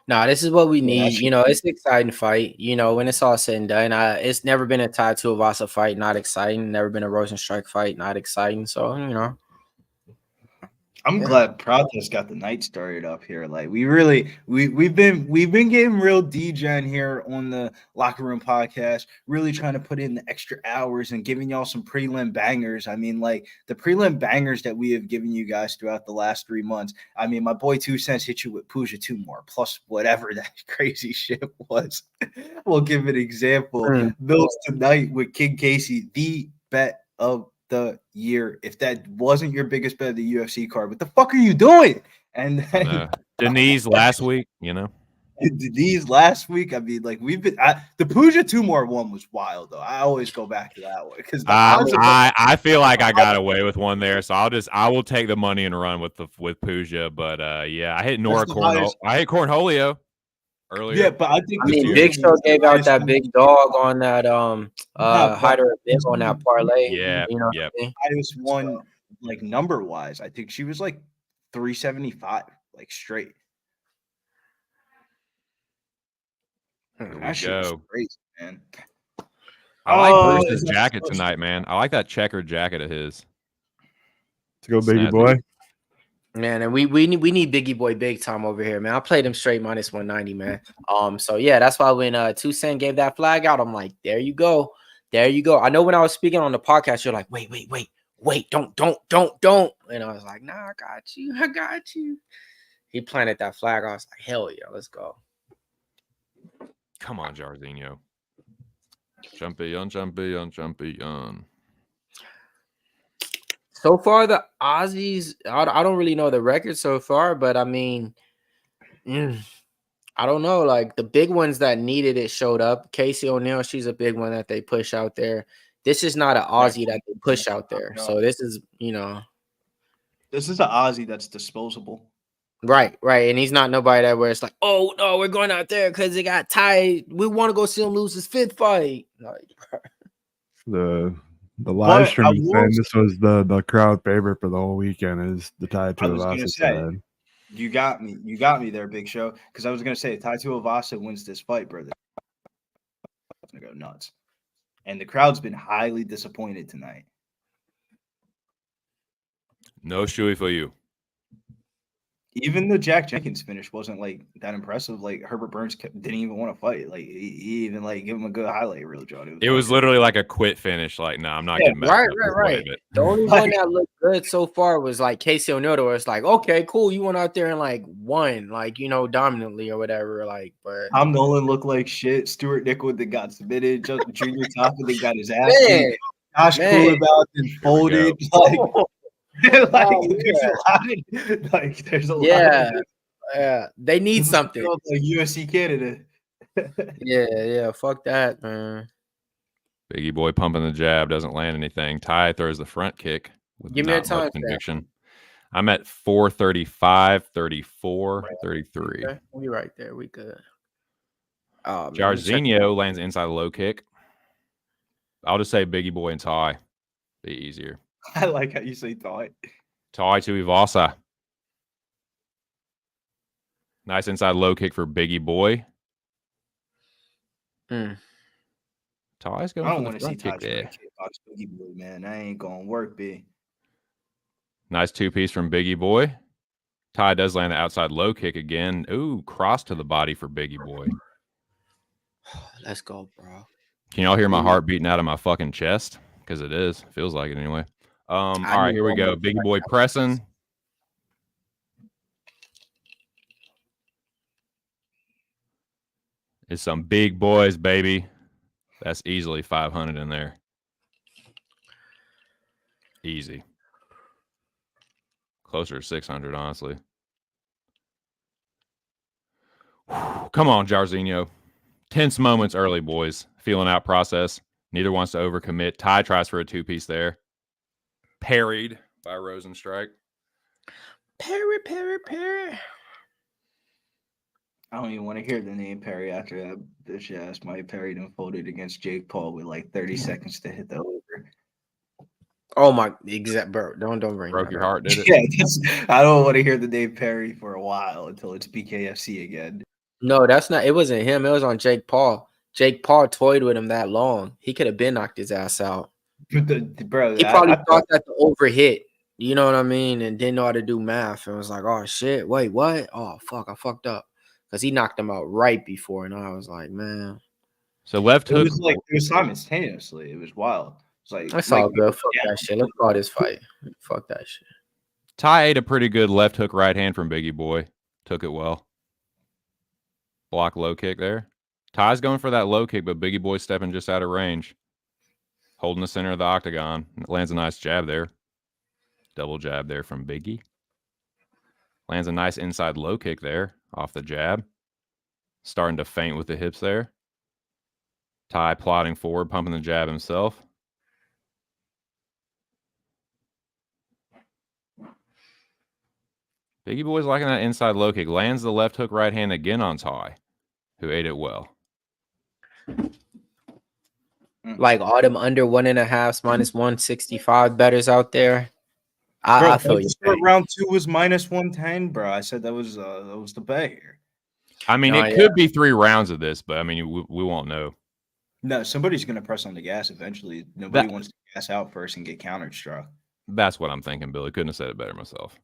Nah, this is what we need. You know, it's an exciting fight. You know, when it's all said and done, it's never been a Tai Tuivasa fight, not exciting. Never been a Rozenstruik fight, not exciting. So, you know. I'm glad Prates got the night started up here. Like we've been getting real degen here on the Locker Room Podcast, really trying to put in the extra hours and giving y'all some prelim bangers. I mean, like the prelim bangers that we have given you guys throughout the last 3 months. I mean, my boy 2 Cents hit you with Puja 2 more, plus whatever that crazy shit was. We'll give an example. Mills tonight with King Casey, the bet of the year. If that wasn't your biggest bet of the UFC card, what the fuck are you doing? And then Denise last week, you know. Denise last week. I mean, like we've been the Puja 2 more one was wild though. I always go back to that one because I feel like I got away with one there, so I will take the money and run with Puja. But yeah, I hit Cornholio earlier. Yeah, but I think Big Show gave out that big dog on that Hyder on that parlay. Yeah, you know yeah. Highest one like number wise. I think she was like 375, like straight. That shit was crazy, man. I like Oh, Bruce's is that jacket supposed tonight, man. I like that checkered jacket of his. To go, Biggie Snazzy. boy. Man, and we need Biggie Boy big time over here, man. I played him straight minus 190, man. So yeah, that's why when Toussaint gave that flag out, I'm like, there you go. There you go. I know when I was speaking on the podcast, you're like, wait, don't. And I was like, nah, I got you. He planted that flag. I was like, hell yeah, let's go. Come on, Jairzinho. Champion. So far, the Aussies, I don't really know the record so far, but I mean, I don't know. Like the big ones that needed it showed up. Casey O'Neill, she's a big one that they push out there. This is not an Aussie that they push out there. So this is, This is an Aussie that's disposable. Right. And he's not nobody that where it's like, oh no, we're going out there because they got tied. We want to go see him lose his 5th fight. Like, The live stream I is will saying this was the crowd favorite for the whole weekend is the Tai I was gonna Tuivasa say, side. you got me there, Big Show. Because I was gonna say, Tai Tuivasa wins this fight, brother. It's gonna go nuts, and the crowd's been highly disappointed tonight. No shoey for you. Even the Jack Jenkins finish wasn't like that impressive. Like Herbert Burns didn't even want to fight. Like he even like give him a good highlight reel, John. It was literally like a quit finish. Like, no, I'm not getting back. Right. The only one that looked good so far was like Casey O'Neill, where it's like, okay, cool, you went out there and like won, like dominantly or whatever. Like, but Tom Nolan looked like shit. Stuart Nickwood that got submitted. Junior Tafa that got his ass Man, beat. Josh Kulabov then folded. There's a lot. Yeah, they need something. Like UFC Canada. Yeah, fuck that, man. Biggie boy pumping the jab, doesn't land anything. Tai throws the front kick with Give me a not time much conviction. I'm at 435, 34, 33. Okay. We right there. We good. Jairzinho lands inside a low kick. I'll just say Biggie boy and Tai. Be easier. I like how you say thought. Tai Tuivasa. Nice inside low kick for Biggie boy. Tai's going I don't for want the to see front Tai kick there. kickbox Biggie Boy, man. That ain't gonna work, B. Nice 2-piece from Biggie boy. Tai does land the outside low kick again. Ooh, cross to the body for Biggie boy. Let's go, bro. Can y'all hear my heart beating out of my fucking chest? Because it is. Feels like it anyway. All right, here we go. Biggie boy pressing. It's some big boys, baby. That's easily 500 in there. Easy. Closer to 600, honestly. Come on, Jairzinho. Tense moments early, boys. Feeling out process. Neither wants to overcommit. Tai tries for a 2-piece there. Parried by Rozenstruik. Perry. I don't even want to hear the name Perry after that bitch ass Mike Perry done folded against Jake Paul with like 30 seconds to hit the over. Oh my, exact, bro. Don't bring Broke that your up. heart, did it? Yeah, I don't want to hear the name Perry for a while until it's BKFC again. No, that's not. It wasn't him. It was on Jake Paul. Jake Paul toyed with him that long. He could have been knocked his ass out. Bro, He probably thought that the over hit. You know what I mean? And didn't know how to do math. And was like, oh shit, wait, what? Oh fuck, I fucked up. Because he knocked him out right before. And I was like, man. So left hook. It was simultaneously. It was wild. It's like That's all good. Fuck that shit. Let's call this fight. Fuck that shit. Tai ate a pretty good left hook right hand from Biggie boy. Took it well. Block low kick there. Tai's going for that low kick, but Biggie boy stepping just out of range. Holding the center of the octagon. Lands a nice jab there. Double jab there from Biggie. Lands a nice inside low kick there off the jab. Starting to feint with the hips there. Tai plodding forward, pumping the jab himself. Biggie boy's liking that inside low kick. Lands the left hook right hand again on Tai, who ate it well. Like all them under 1.5 minus 165 bettors out there. I feel you. Round 2 was minus 110, bro. I said that was the bet here. I mean, it could be 3 rounds of this, but I mean, we won't know. No, somebody's going to press on the gas eventually. Nobody wants to gas out first and get countered struck. That's what I'm thinking, Billy. Couldn't have said it better myself.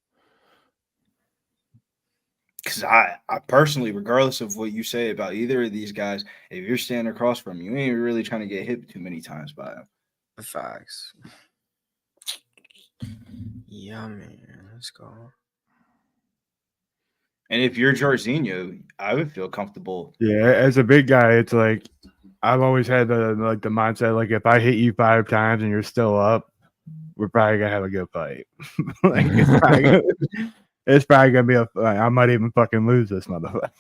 Because I personally, regardless of what you say about either of these guys, if you're standing across from them, you ain't really trying to get hit too many times by them. Facts. Yeah, man. Let's go. And if you're Jairzinho, I would feel comfortable. Yeah, as a big guy, it's like I've always had the mindset like if I hit you 5 times and you're still up, we're probably gonna have a good fight. Like it's probably gonna be I might even fucking lose this motherfucker.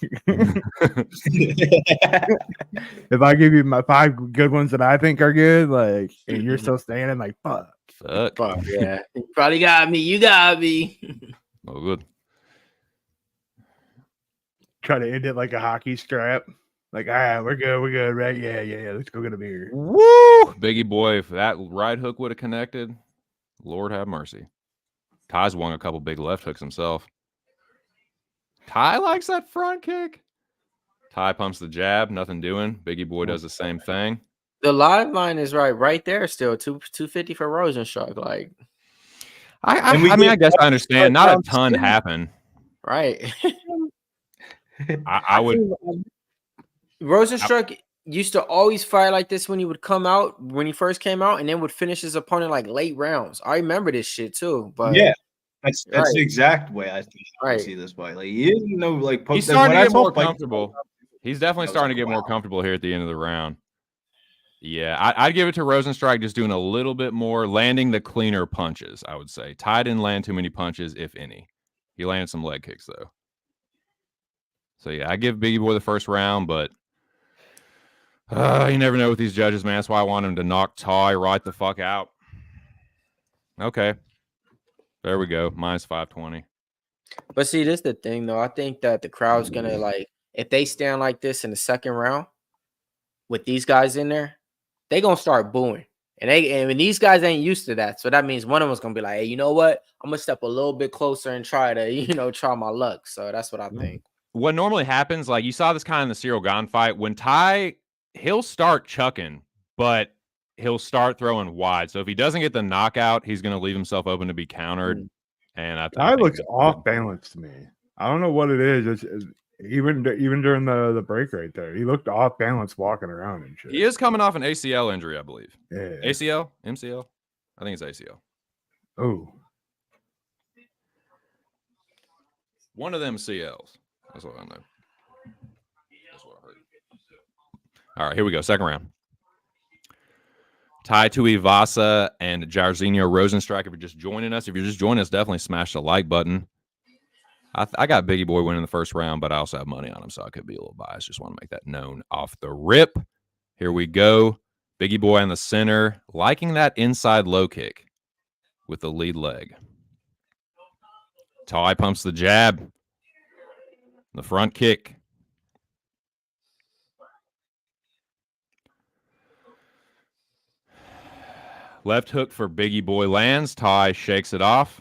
If I give you my 5 good ones that I think are good, like, and you're still standing, like fuck. Yeah, you probably got me. You got me. Oh, good. Try to end it like a hockey scrap. Like, all right, we're good, right? Yeah. Let's go get a beer. Woo! Biggie boy, if that right hook would have connected, Lord have mercy. Ty's won a couple big left hooks himself. Ty likes that front kick. Ty pumps the jab, nothing doing. Biggie boy does the same thing. The live line is right there still. 250 for Rozenstruik. Like, I guess I understand. Not a ton happened. Right. I would. Rozenstruik used to always fight like this when he would come out, when he first came out, and then would finish his opponent like late rounds. I remember this shit too. But yeah, that's the exact way I see this fight. Like, he's starting to get more comfortable. He's definitely starting to get more comfortable here at the end of the round. Yeah, I'd give it to Rozenstruik just doing a little bit more, landing the cleaner punches, I would say. Ty didn't land too many punches, if any. He landed some leg kicks, though. So, yeah, I give Biggie Boy the first round, but you never know with these judges, man. That's why I want him to knock Ty right the fuck out. Okay. There we go. Minus 520. But see, this is the thing, though. I think that the crowd's going to, like, if they stand like this in the second round with these guys in there, they going to start booing. And these guys ain't used to that. So that means one of them's going to be like, hey, you know what? I'm going to step a little bit closer and try to, try my luck. So that's what I think. What normally happens, like you saw this kind of in the Cyril Gane fight, when Ty, he'll start chucking, but he'll start throwing wide. So if he doesn't get the knockout, he's going to leave himself open to be countered. And Ty looks off balance to me. I don't know what it is. It's even during the break right there, he looked off balance walking around and shit. He is coming off an ACL injury, I believe. Yeah. ACL? MCL? I think it's ACL. Oh. One of them CLs. That's what I know. That's what I heard. All right, here we go. Second round. Tai Tuivasa and Jairzinho Rozenstruik. If you're just joining us, definitely smash the like button. I got Biggie Boy winning the first round, but I also have money on him, so I could be a little biased. Just want to make that known off the rip. Here we go. Biggie Boy in the center, liking that inside low kick with the lead leg. Tai pumps the jab. The front kick. Left hook for Biggie Boy lands. Tai shakes it off.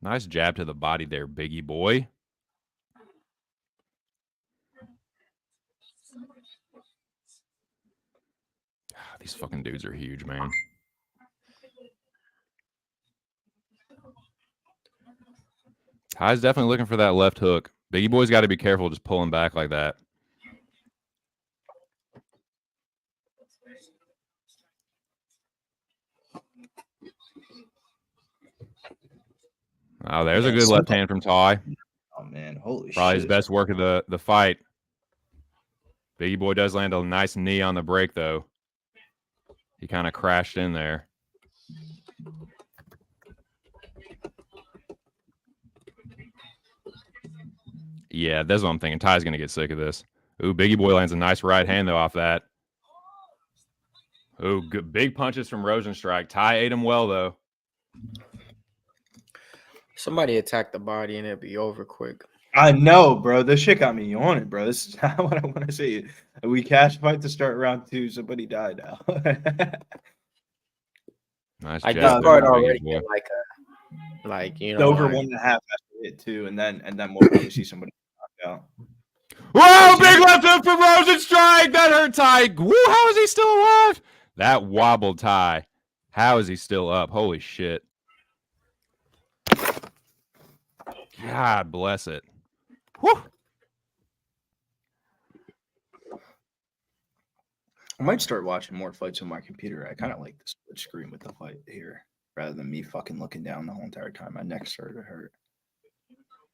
Nice jab to the body there, Biggie Boy. These fucking dudes are huge, man. Ty's definitely looking for that left hook. Biggie Boy's got to be careful just pulling back like that. Oh, there's a good left hand from Tai. Oh, man. Holy shit. Probably his best work of the fight. Biggie Boy does land a nice knee on the break, though. He kind of crashed in there. Yeah, that's what I'm thinking. Ty's going to get sick of this. Ooh, Biggie Boy lands a nice right hand, though, off that. Ooh, good big punches from Rozenstruik. Tai ate him well, though. Somebody attack the body and it'll be over quick. I know, bro. This shit got me yawning, bro. This is not what I want to say. We cash fight to start round 2. Somebody died now. Nice. I just started already like over 1.5 after hit 2, and then we'll probably see somebody knocked Yeah. Whoa, big left hook from Rozenstruik. That hurt Tai. Woo, how is he still alive? That wobbled Tai. How is he still up? Holy shit. God bless it. Whew. I might start watching more fights on my computer. I kind of like the split screen with the fight here rather than me fucking looking down the whole entire time. My neck started to hurt.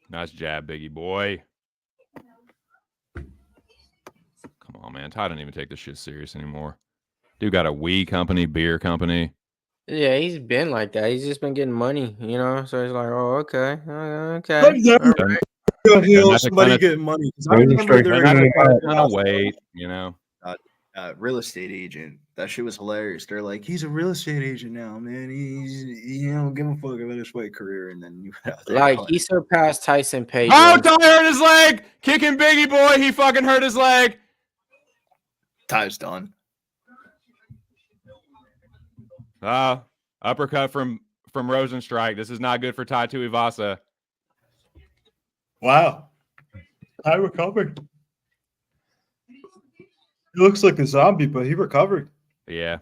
Nice jab, Biggie boy. Come on, man. Ty don't even take this shit serious anymore. Dude got a weed company, beer company. Yeah, he's been like that. He's just been getting money, you know. So he's like, oh, okay, okay. All right. Somebody getting money. I remember there wait, you know. Real estate agent. That shit was hilarious. They're like, he's a real estate agent now, man. He's give a fuck about his fight career, and then you out there Like going, he surpassed Tyson Page. Oh, Ty hurt his leg. Kicking Biggie boy. He fucking hurt his leg. Ty's done. Uppercut from Rozenstruik. This is not good for Tai Tuivasa. Wow. I recovered. He looks like a zombie, but he recovered. Yeah.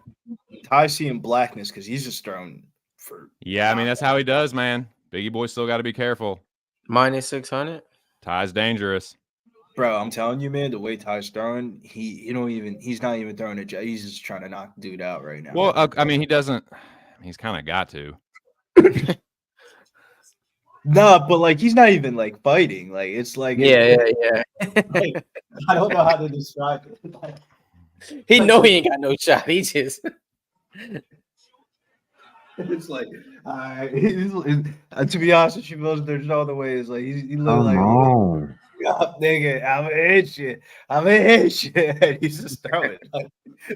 Ty's seeing blackness because he's just thrown for. Yeah, I mean, that's how he does, man. Biggie boy still got to be careful. Minus 600. Ty's dangerous. Bro, I'm telling you, man, the way Ty's throwing, he's not even throwing a jab. He's just trying to knock the dude out right now. Well, I mean, he doesn't. He's kind of got to. No, but like he's not even like fighting. Like it's like Yeah. Like, I don't know how to describe it. He know he ain't got no shot. He just. It's like, to be honest with you, there's no other way. It's like he look like, nigga, I'm gonna hit you. And he's just throwing. Like,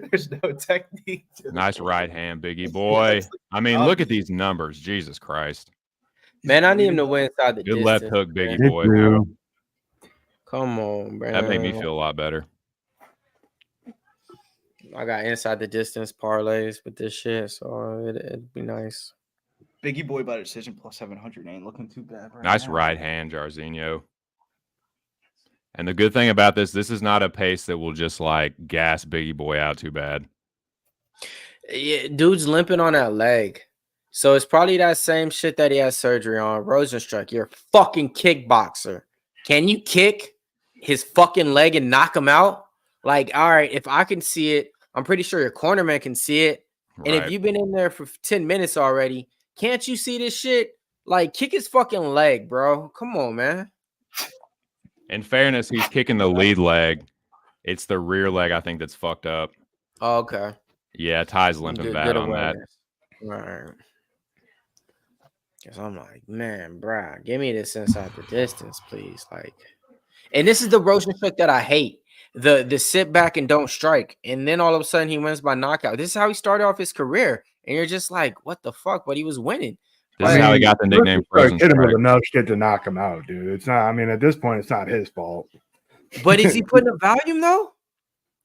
there's no technique. Nice right hand, Biggie boy. I mean, look at these numbers. Jesus Christ. Man, I need him to win inside the Good distance. left hook, Biggie man. boy. Come on, bro. That made me feel a lot better. I got inside the distance parlays with this shit, so it'd be nice. Biggie boy by decision plus 700 ain't looking too bad. Nice right hand, Jairzinho. And the good thing about this is not a pace that will just like gas Biggie boy out too bad. Yeah, dude's limping on that leg. So it's probably that same shit that he had surgery on. Rozenstruik, you're a fucking kickboxer. Can you kick his fucking leg and knock him out? Like, all right, if I can see it, I'm pretty sure your cornerman can see it. Right. And if you've been in there for 10 minutes already, can't you see this shit? Like, kick his fucking leg, bro. Come on, man. In fairness, he's kicking the lead leg. It's the rear leg, I think, that's fucked up. Oh, okay. Yeah, Ty's limping bad on that. Right. Because I'm like, man, bruh, give me this inside the distance, please. Like, and this is the Rozenstruik that I hate. The sit back and don't strike. And then all of a sudden he wins by knockout. This is how he started off his career. And you're just like, what the fuck? But he was winning. This is how he got the nickname Hit him with enough shit to knock him out, dude. It's not, I mean, at this point, it's not his fault. But is he putting a volume though?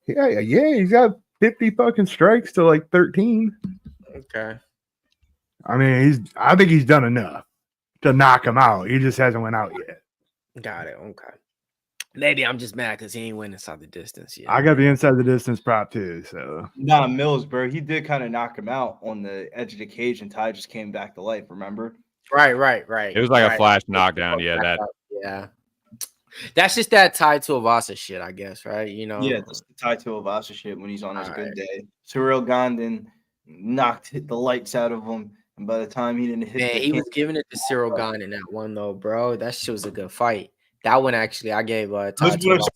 Yeah, he's got 50 fucking strikes to like 13. Okay. I mean, I think he's done enough to knock him out. He just hasn't went out yet. Got it. Okay. Maybe I'm just mad because he ain't win inside the distance yet. I got the inside the distance prop too. So nah, Mills, bro, he did kind of knock him out on the edge of the cage, and Ty just came back to life. Remember? Right. It was like a flash knockdown. Yeah, Yeah. That's just that Tai Tuivasa shit, I guess, right? You know. Yeah, that's the Tai Tuivasa shit when he's on his good day. Cyril Gandon knocked the lights out of him, and by the time he didn't hit, man, he was giving it to Cyril Gane in that one though, bro. That shit was a good fight. That one actually, I gave Tai Tuivasa.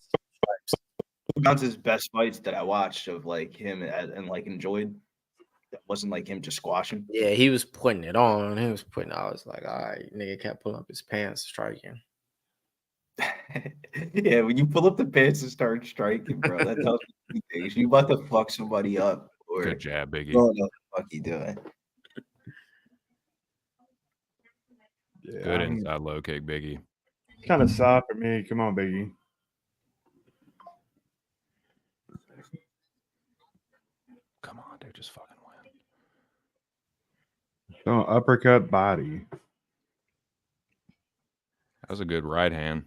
That's his best fights that I watched of like him and like enjoyed. That wasn't like him just squashing. Yeah, he was putting it on. I was like, all right, nigga kept pulling up his pants striking. Yeah, when you pull up the pants and start striking, bro, that tells you things. You about to fuck somebody up. Or good jab, Biggie. What the fuck you doing? yeah, Good inside low kick, Biggie. Kind of soft for me. Come on, Biggie. Come on, dude, just fucking win. Oh, uppercut body. That was a good right hand.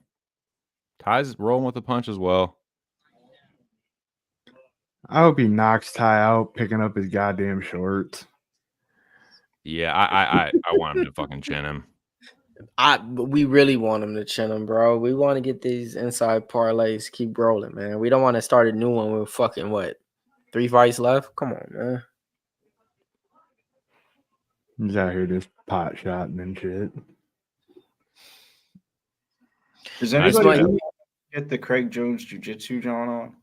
Ty's rolling with the punch as well. I hope he knocks Ty out picking up his goddamn shorts. Yeah, I want him to fucking chin him. We really want him to chin him, bro. We want to get these inside parlays keep rolling, man. We don't want to start a new one with fucking what 3 fights left. Come on, man. He's out here just pot shotting and shit. Does Nice anybody man. get the Craig Jones Jiu-Jitsu John on?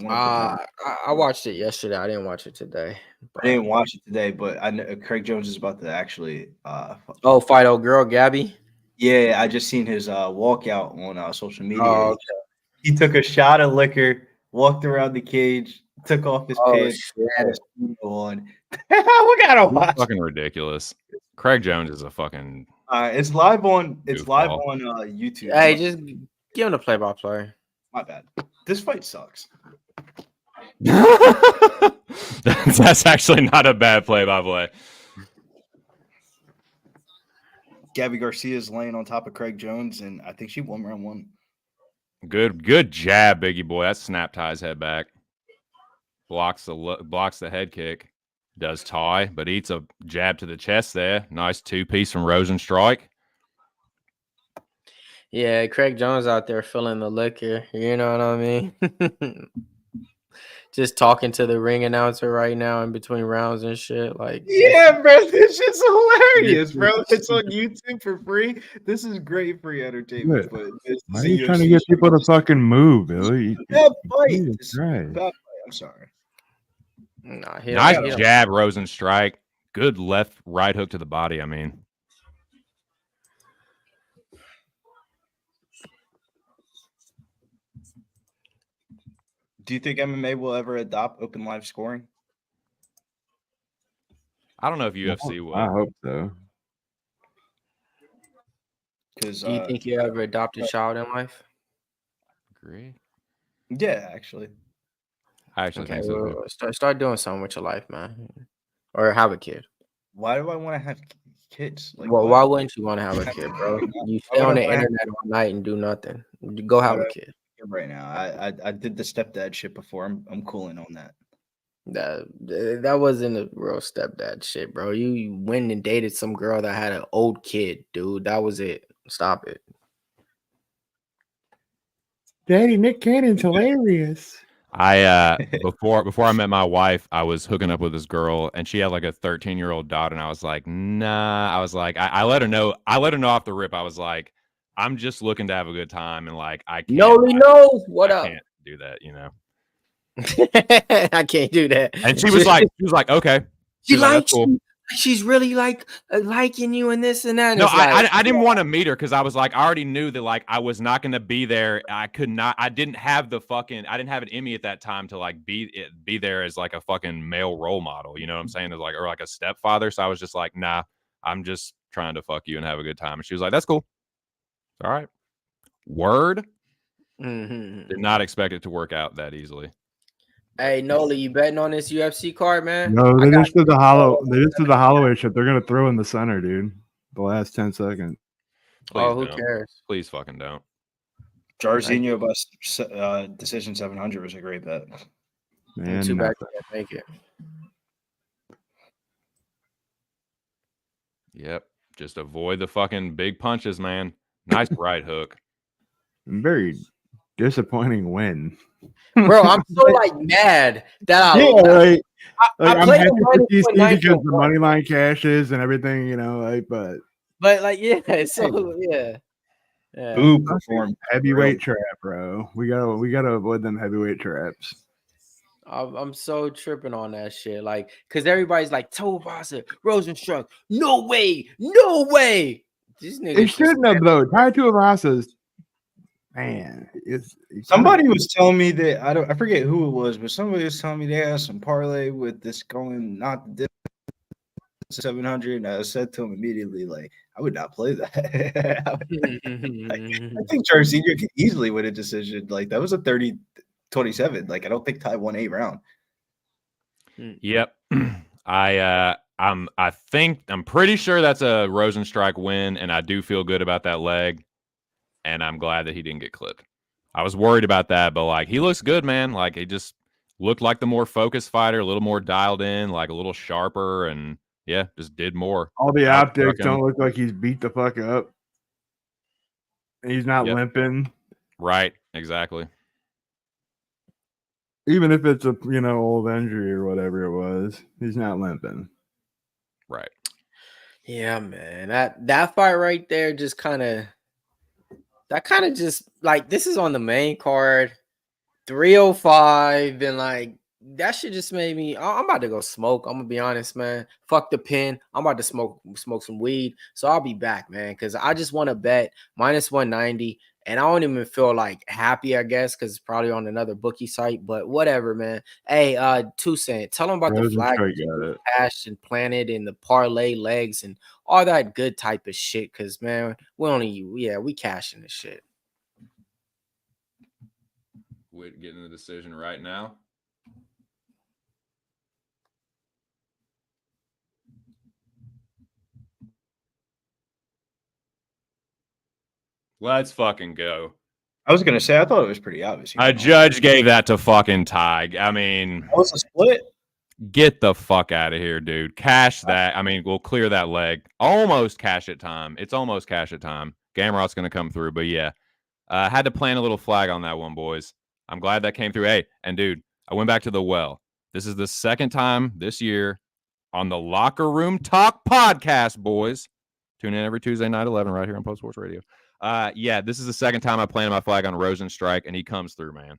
I watched it yesterday. I didn't watch it today. I didn't watch it today, but I know Craig Jones is about to actually. Fight old girl Gabby. Yeah, I just seen his walkout on social media. Oh, okay. He took a shot of liquor, walked around the cage, took off his pants, had a speedo on. We gotta watch. Fucking ridiculous. Craig Jones is a fucking. It's live on. It's Goofball. live on YouTube. Hey, just give him the play-by-play. My bad. This fight sucks. That's actually not a bad play-by-play. Gabby Garcia is laying on top of Craig Jones, and I think she won round 1. Good jab, Biggie boy. That snap Ty's head back. Blocks the head kick. Does tie, but eats a jab to the chest there. Nice 2-piece from Rozenstruik. Yeah, Craig Jones out there filling the liquor. You know what I mean? Just talking to the ring announcer right now in between rounds and shit. Like, yeah, bro, this shit's hilarious, bro. It's on YouTube for free. This is great free entertainment. But why are you trying to get people to fucking move, Billy? Bad fight. Jesus Christ. Bad fight. I'm sorry. Nah, Nice jab, Rozenstruik. Good left, right hook to the body. I mean, Do you think MMA will ever adopt open live scoring? I don't know if UFC will. I hope so. Because do you think you ever adopt a child in life? Agree. yeah, actually, I actually Okay, think so. well, start doing something with your life, man, or have a kid. why do I want to have kids? Like, Well, why wouldn't you want to have a kid, bro? You stay on the would I- internet all night and do nothing. Go have a kid. right now? I did the stepdad shit before. I'm cooling on that. That wasn't a real stepdad shit, bro. You went and dated some girl that had an old kid, dude. That was it. Stop it. Daddy, Nick Cannon's hilarious. I before I met my wife, I was hooking up with this girl, and she had like a 13-year-old daughter, and I was like, nah. I was like, I let her know. I let her know off the rip. I was like, I'm just looking to have a good time, and like I can't. Nobody knows what up. Can't do that, you know. I can't do that. And she was like, okay. She She's like, likes "That's cool." you. She's really like liking you and this and that. And No, it's like, I didn't want to meet her because I was like, I already knew that like I was not going to be there. I didn't have it in me at that time to like be there as like a fucking male role model. You know what I'm saying? As like, or like a stepfather. So I was just like, nah, I'm just trying to fuck you and have a good time. And she was like, that's cool. All right. Word. Mhm. Did not expect it to work out that easily. Hey, Nolan, you betting on this UFC card, man? No, they just did the Holloway shit. They're gonna throw in the center, dude. The last 10 seconds. Please who don't. cares? Please fucking don't. Jairzinho by decision 700 was a great bet. Man, Too bad nothing. you can't make it. Yep. Just avoid the fucking big punches, man. Nice right hook. Very disappointing win. Bro, I'm so like mad that I Like I I'm played happy the for money DC for because the 9.1. money line cashes and everything, you know, like, but But like, yeah, so yeah. Boo performed. heavyweight trap, bro. We gotta avoid them heavyweight traps. I'm so tripping on that shit. Like, cause everybody's like, Tuivasa, Rozenstruik, no way. These niggas It shouldn't have though. Tai Tuivasa's man. Somebody was telling me that I forget who it was, but somebody was telling me they had some parlay with this going not the 700. And I said to him immediately, like, I would not play that. I think Jairzinho could easily win a decision. Like that was a 30-27. Like I don't think Ty won 8 round. Yep. I'm pretty sure that's a Rozenstruik win, and I do feel good about that leg. And I'm glad that he didn't get clipped. I was worried about that, but like he looks good, man. Like he just looked like the more focused fighter, a little more dialed in, like a little sharper, and yeah, just did more. All the Out optics fucking- don't look like he's beat the fuck up. He's not Yep. limping. Right, exactly. Even if it's a old injury or whatever it was, he's not limping. Right. Yeah, man. That fight right there just kind of just like this is on the main card, 305, and like that shit just made me. I'm about to go smoke. I'm gonna be honest, man. Fuck the pin. I'm about to smoke some weed. So I'll be back, man, because I just want to bet minus 190. And I don't even feel like happy, I guess, because it's probably on another bookie site, but whatever, man. Hey, 2 Cent, tell them about the flag cash and planted and the parlay legs and all that good type of shit. Cause man, we cashing this shit. We're getting the decision right now. Let's fucking go. I was gonna say I thought it was pretty obvious. A judge gave that to fucking Ty. I mean, That was a split. get the fuck out of here, dude. Cash that. I mean, we'll clear that leg. Almost cash it time. It's almost cash it time. Gamrot's gonna come through, but yeah, had to plant a little flag on that one, boys. I'm glad that came through. Hey, and dude, I went back to the well. This is the second time this year on the Locker Room Talk podcast, boys. Tune in every Tuesday night, 11, right here on Post Sports Radio. Yeah, this is the second time I planted my flag on Rozenstruik, and he comes through, man.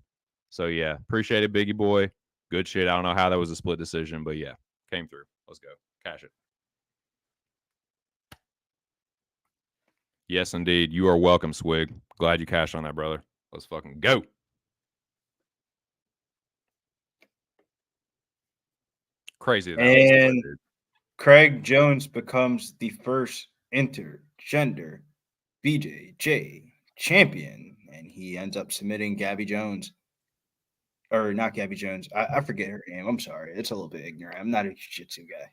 So yeah, appreciate it, Biggie boy. Good shit. I don't know how that was a split decision, but yeah, came through. Let's go. Cash it. Yes, indeed. You are welcome, Swig. Glad you cashed on that, brother. Let's fucking go. Crazy. And Craig Jones becomes the first intergender BJJ champion, and he ends up submitting Gabby Jones. Or not Gabby Jones. I forget her name. I'm sorry. It's a little bit ignorant. I'm not a jiu-jitsu guy.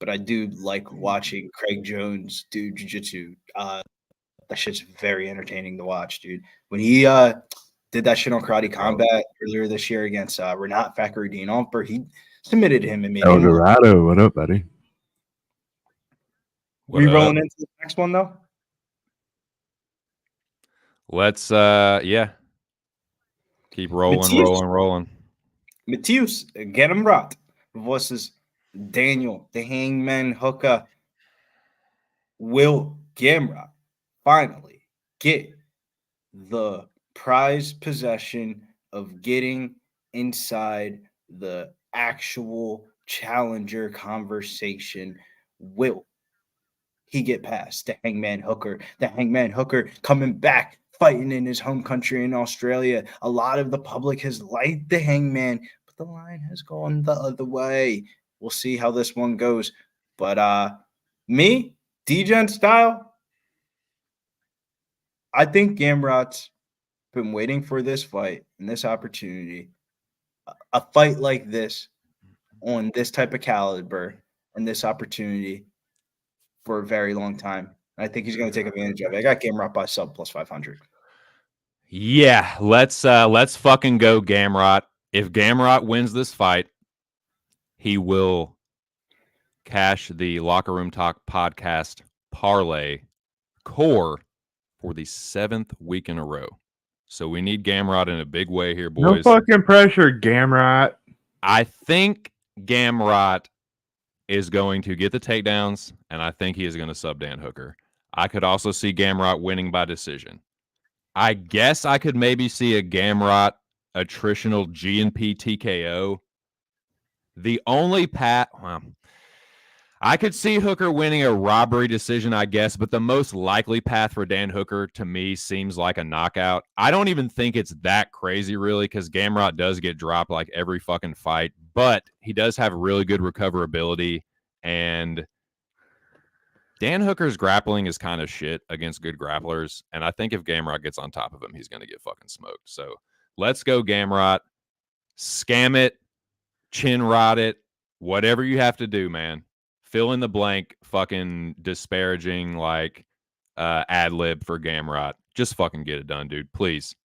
But I do like watching Craig Jones do jiu-jitsu. That shit's very entertaining to watch, dude. When he did that shit on Karate Combat earlier this year against Renat Fakhreddinov, he submitted him and made him. Eldorado, what up, buddy? We rolling into the next one, though? Let's, yeah. Keep rolling. Mateusz Gamrot versus Daniel the Hangman Hooker. Will Gamrot finally get the prize possession of getting inside the actual challenger conversation? Will he get past the Hangman Hooker? The Hangman Hooker coming back, fighting in his home country in Australia. A lot of the public has liked the Hangman, but the line has gone the other way. We'll see how this one goes. But me, D-Gen style, I think Gamrot's been waiting for this fight and this opportunity. A fight like this on this type of caliber and this opportunity for a very long time. I think he's going to take advantage of it. I got Gamrot by sub plus 500. Yeah, let's fucking go, Gamrot. If Gamrot wins this fight, he will cash the Locker Room Talk podcast parlay core for the 7th week in a row. So we need Gamrot in a big way here, boys. No fucking pressure, Gamrot. I think Gamrot is going to get the takedowns, and I think he is going to sub Dan Hooker. I could also see Gamrot winning by decision. I guess I could maybe see a Gamrot attritional G&P TKO. The only I could see Hooker winning a robbery decision, I guess, but the most likely path for Dan Hooker to me seems like a knockout. I don't even think it's that crazy, really, because Gamrot does get dropped like every fucking fight, but he does have really good recoverability, and Dan Hooker's grappling is kind of shit against good grapplers, and I think if Gamrot gets on top of him, he's going to get fucking smoked. So let's go, Gamrot. Scam it, chin rod it, whatever you have to do, man. Fill in the blank, fucking disparaging, like, ad lib for Gamrot. Just fucking get it done, dude. Please.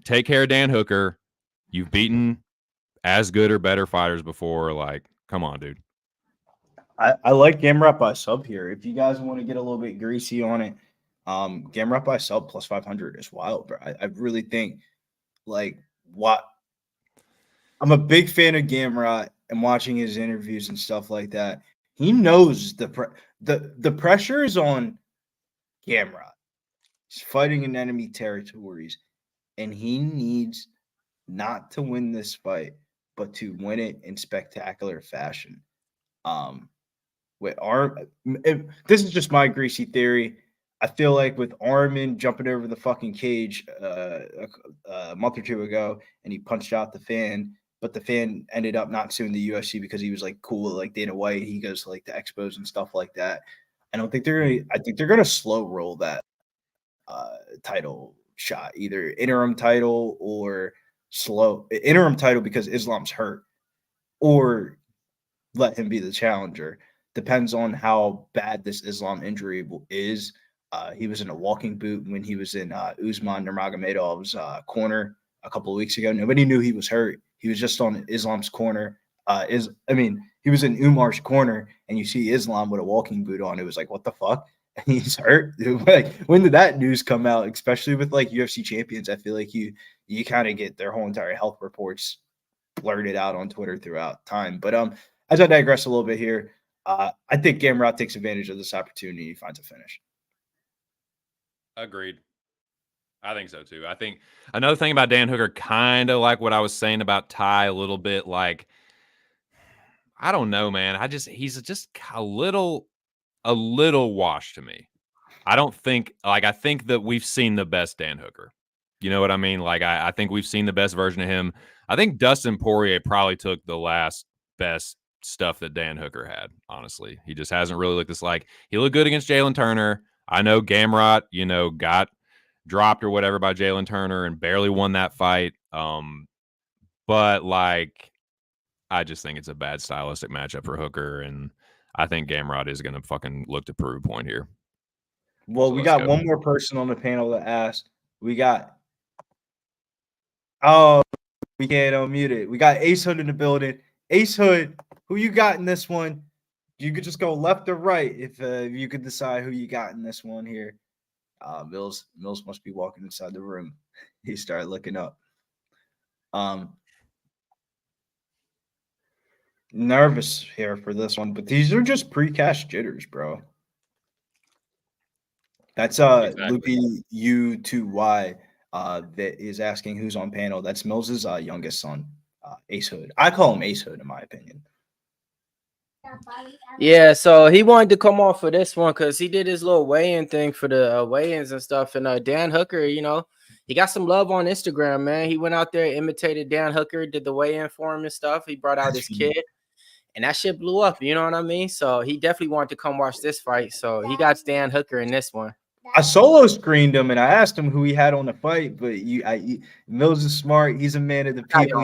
take care of Dan Hooker. You've beaten as good or better fighters before. Like, come on, dude. I like Gamrot by sub here. If you guys want to get a little bit greasy on it, Gamrot by sub plus 500 is wild, bro. I really think like what I'm a big fan of Gamrot and watching his interviews and stuff like that. He knows the pressure is on Gamrot. He's fighting in enemy territories, and he needs not to win this fight, but to win it in spectacular fashion. With this is just my greasy theory. I feel like with Armin jumping over the fucking cage a month or two ago, and he punched out the fan, but the fan ended up not suing the UFC because he was like cool with like Dana White. He goes to like the expos and stuff like that. I think they're gonna slow roll that title shot, either interim title or slow interim title because Islam's hurt, or let him be the challenger. Depends on how bad this Islam injury is. He was in a walking boot when he was in Usman Nurmagomedov's corner a couple of weeks ago. Nobody knew he was hurt. He was just on Islam's corner. He was in Umar's corner, and you see Islam with a walking boot on. It was like, what the fuck? And he's hurt. Like, when did that news come out? Especially with like UFC champions, I feel like you kind of get their whole entire health reports blurted out on Twitter throughout time. But as I digress a little bit here, I think Gamrot takes advantage of this opportunity. He finds a finish. Agreed. I think so too. I think another thing about Dan Hooker, kind of like what I was saying about Tai a little bit, like, I don't know, man. He's just a little washed to me. I think that we've seen the best Dan Hooker. You know what I mean? Like, I think we've seen the best version of him. I think Dustin Poirier probably took the last best stuff that Dan Hooker had, honestly. He just hasn't really looked this like. He looked good against Jalen Turner. I know Gamrot, got dropped or whatever by Jalen Turner and barely won that fight. But like, I just think it's a bad stylistic matchup for Hooker, and I think Gamrot is going to fucking look to prove a point here. Well, So we got one more person on the panel that asked. We can't unmute it. We got Ace Hood in the building. Ace Hood, who you got in this one? You could just go left or right if you could decide who you got in this one here. Mills must be walking inside the room. He started looking up. Nervous here for this one, but these are just pre-cash jitters, bro. That's Exactly. Loopy U2Y that is asking who's on panel. That's Mills's youngest son, Ace Hood. I call him Ace Hood in my opinion. Yeah, so he wanted to come off for this one because he did his little weigh-in thing for the weigh-ins and stuff. And Dan Hooker, he got some love on Instagram, man. He went out there, imitated Dan Hooker, did the weigh-in for him and stuff. He brought out his kid, and that shit blew up. You know what I mean? So he definitely wanted to come watch this fight. So he got Dan Hooker in this one. I solo screened him and I asked him who he had on the fight, but Mills is smart. He's a man of the people.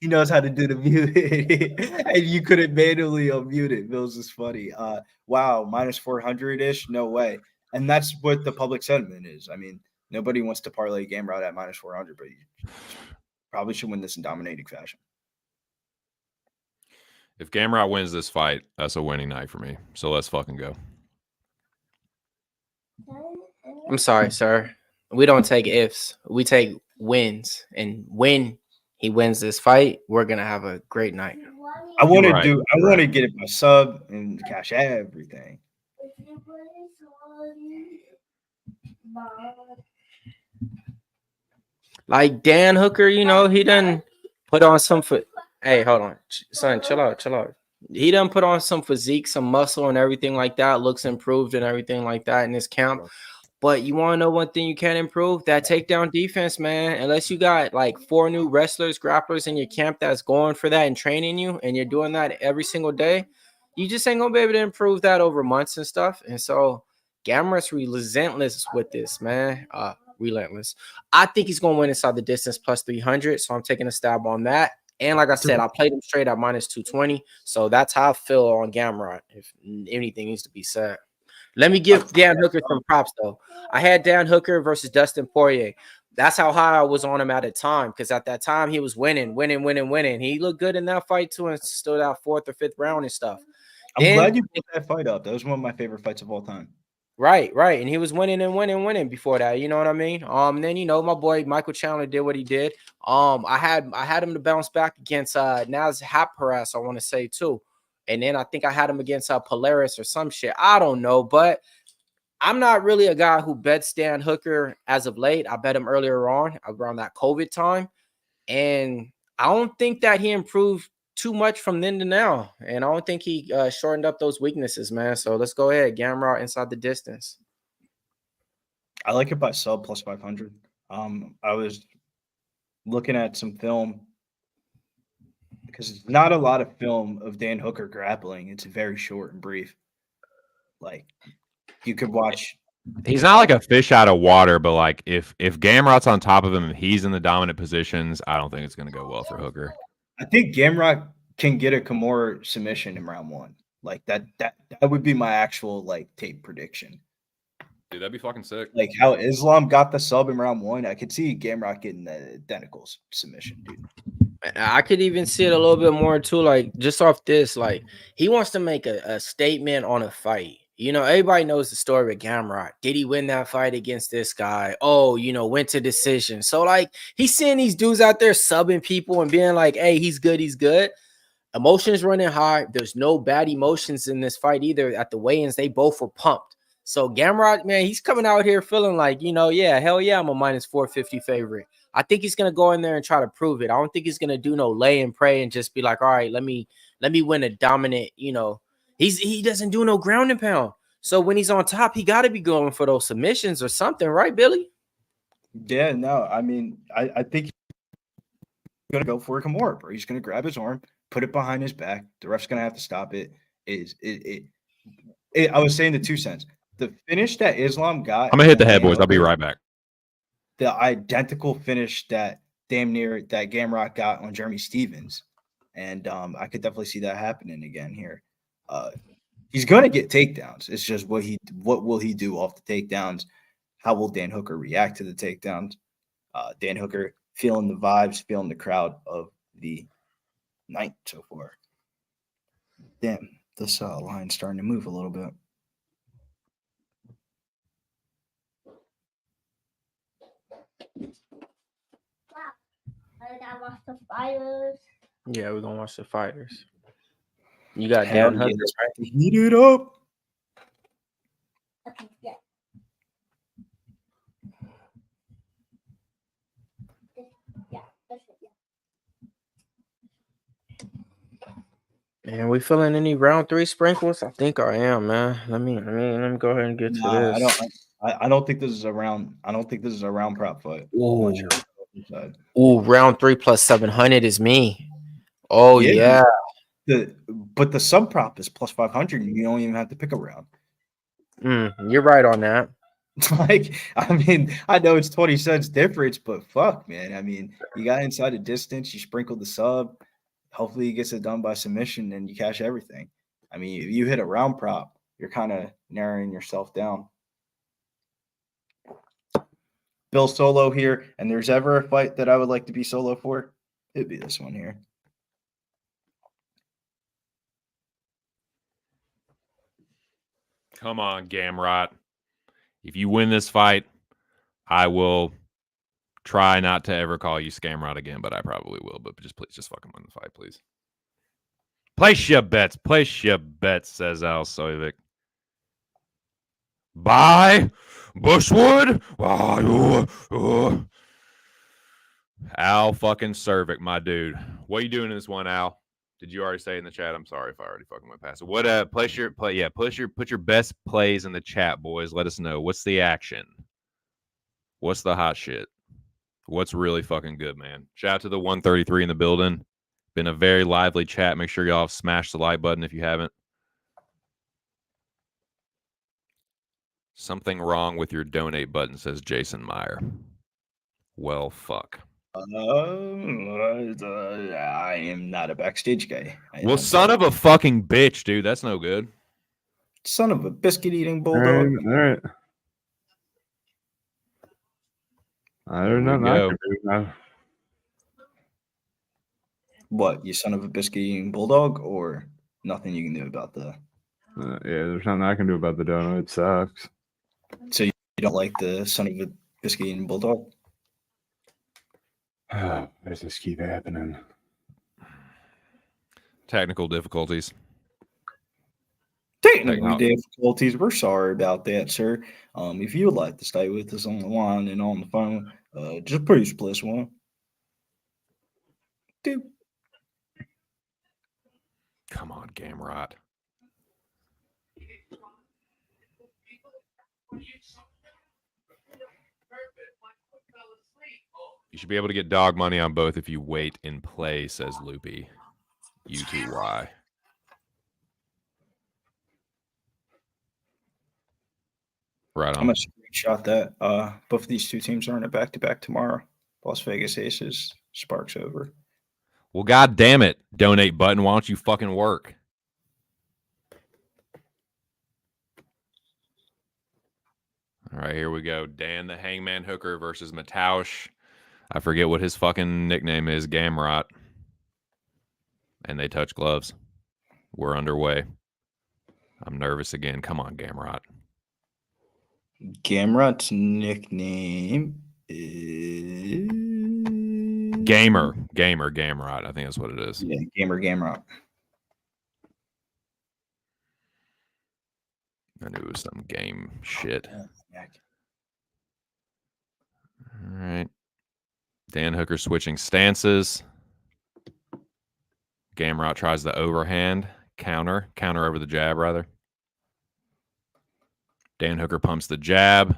He knows how to do the mute, and you couldn't manually unmute it. Mills is funny. Wow, minus 400-ish? No way. And that's what the public sentiment is. I mean, nobody wants to parlay Gamrot at minus 400, but you probably should win this in dominating fashion. If Gamrot wins this fight, that's a winning night for me. So let's fucking go. I'm sorry, sir. We don't take ifs. We take wins. And when he wins this fight, we're going to have a great night. I want to get it my sub and cash everything. Like Dan Hooker, he done put on some Hey, hold on. Son, chill out. He done put on some physique, some muscle and everything like that. Looks improved and everything like that in this camp. But you want to know one thing you can't improve? That takedown defense, man. Unless you got like 4 new wrestlers, grapplers in your camp that's going for that and training you, and you're doing that every single day, you just ain't going to be able to improve that over months and stuff. And so Gamrot's relentless with this, man. Relentless. I think he's going to win inside the distance plus 300, so I'm taking a stab on that. And like I said, I played him straight at minus 220, so that's how I feel on Gamrot, if anything needs to be said. Let me give Dan Hooker some props, though. I had Dan Hooker versus Dustin Poirier. That's how high I was on him at the time, because at that time he was winning. He looked good in that fight too, and stood out 4th or 5th round and stuff. I'm glad you put that fight up. That was one of my favorite fights of all time. Right. And he was winning before that. You know what I mean? And then my boy Michael Chandler did what he did. I had him to bounce back against Naz Happaras, I want to say too. And then I think I had him against Polaris or some shit. I don't know, but I'm not really a guy who bets Dan Hooker as of late. I bet him earlier on around that COVID time. And I don't think that he improved too much from then to now. And I don't think he shortened up those weaknesses, man. So let's go ahead. Gamrot inside the distance. I like it by sub plus 500. I was looking at some film because it's not a lot of film of Dan Hooker grappling. It's very short and brief. Like, you could watch. He's not like a fish out of water, but like if Gamrot's on top of him and he's in the dominant positions, I don't think it's going to go well for Hooker. I think Gamrot can get a Kimura submission in round 1. Like that would be my actual like tape prediction. Dude, that'd be fucking sick. Like how Islam got the sub in round 1, I could see Gamrot getting the identical submission, dude. I could even see it a little bit more too, like just off this, like he wants to make a statement on a fight. Everybody knows the story with Gamrot. Did he win that fight against this guy? Oh, went to decision. So like he's seeing these dudes out there subbing people and being like, hey, he's good. Emotions running high. There's no bad emotions in this fight either. At the weigh-ins, they both were pumped. So Gamrot, man, he's coming out here feeling like, yeah, hell yeah, I'm a minus 450 favorite. I think he's gonna go in there and try to prove it. I don't think he's gonna do no lay and pray and just be like, all right, let me win a dominant, he doesn't do no ground and pound. So when he's on top, he gotta be going for those submissions or something, right, Billy? Yeah, no, I mean, I think he's gonna go for a Kimura, bro. He's gonna grab his arm, put it behind his back. The ref's gonna have to stop it. I was saying the 2 cents. The finish that Islam got. I'm gonna hit the head, boys. I'll be right back. The identical finish that damn near that Gamrot got on Jeremy Stevens. And I could definitely see that happening again here. He's gonna get takedowns. It's just what will he do off the takedowns? How will Dan Hooker react to the takedowns? Dan Hooker feeling the vibes, feeling the crowd of the night so far. Damn, this line's starting to move a little bit. I gotta watch the fighters. Yeah, we're gonna watch the fighters. You got Dan Hooker, right? Heat it up. Okay, yeah. Yeah, that's it, yeah. Man, we feeling any round 3 sprinkles? I think I am, man. Let me go ahead and get to this. I don't think this is a round. I don't think this is a round prop fight. Ooh, round 3 plus 700 is me. Oh yeah. But the sub prop is plus 500. And you don't even have to pick a round. You're right on that. Like, I mean, I know it's 20 cents difference, but fuck, man. I mean, you got inside the distance. You sprinkled the sub. Hopefully, he gets it done by submission, and you cash everything. I mean, if you hit a round prop, you're kind of narrowing yourself down. Bill solo here, and there's ever a fight that I would like to be solo for, it'd be this one here. Come on, Gamrot. If you win this fight, I will try not to ever call you Scamrot again, but I probably will. But just please, just fucking win the fight, please. Place your bets. Place your bets, says Al Soivik. Bye, Bushwood. Al fucking Cervic, my dude. What are you doing in this one, Al? Did you already say in the chat? I'm sorry if I already fucking went past it. What place your play? Yeah, put your best plays in the chat, boys. Let us know. What's the action? What's the hot shit? What's really fucking good, man? Shout out to the 133 in the building. Been a very lively chat. Make sure y'all have smashed the like button if you haven't. Something wrong with your donate button, says Jason Meyer. Well, fuck. I am not a backstage guy. Well, son of a fucking bitch, dude. That's no good. Son of a biscuit-eating bulldog. All right. There's nothing I can do now. What, you son of a biscuit eating bulldog, or nothing you can do about the? Yeah, there's nothing I can do about the donut. It sucks. So you don't like the son of a biscuit eating bulldog? This just keep happening. Technical difficulties. Technical difficulties. We're sorry about that, sir. If you would like to stay with us on the line and on the phone, just press +1. Dude. Come on, Gamrot. You should be able to get dog money on both if you wait in play, says Loopy. U2Y. Right on. I'm going to screenshot that. Both of these two teams are in a back-to-back tomorrow. Las Vegas Aces, Sparks over. Well, God damn it, donate button. Why don't you fucking work? All right, here we go. Dan the Hangman Hooker versus Mateusz. I forget what his fucking nickname is, Gamrot. And they touch gloves. We're underway. I'm nervous again. Come on, Gamrot. Gamrot's nickname is... Gamrot. I think that's what it is. Yeah, Gamrot. I knew it was some game shit. All right. Dan Hooker switching stances. Gamrot tries the overhand. Counter over the jab, rather. Dan Hooker pumps the jab.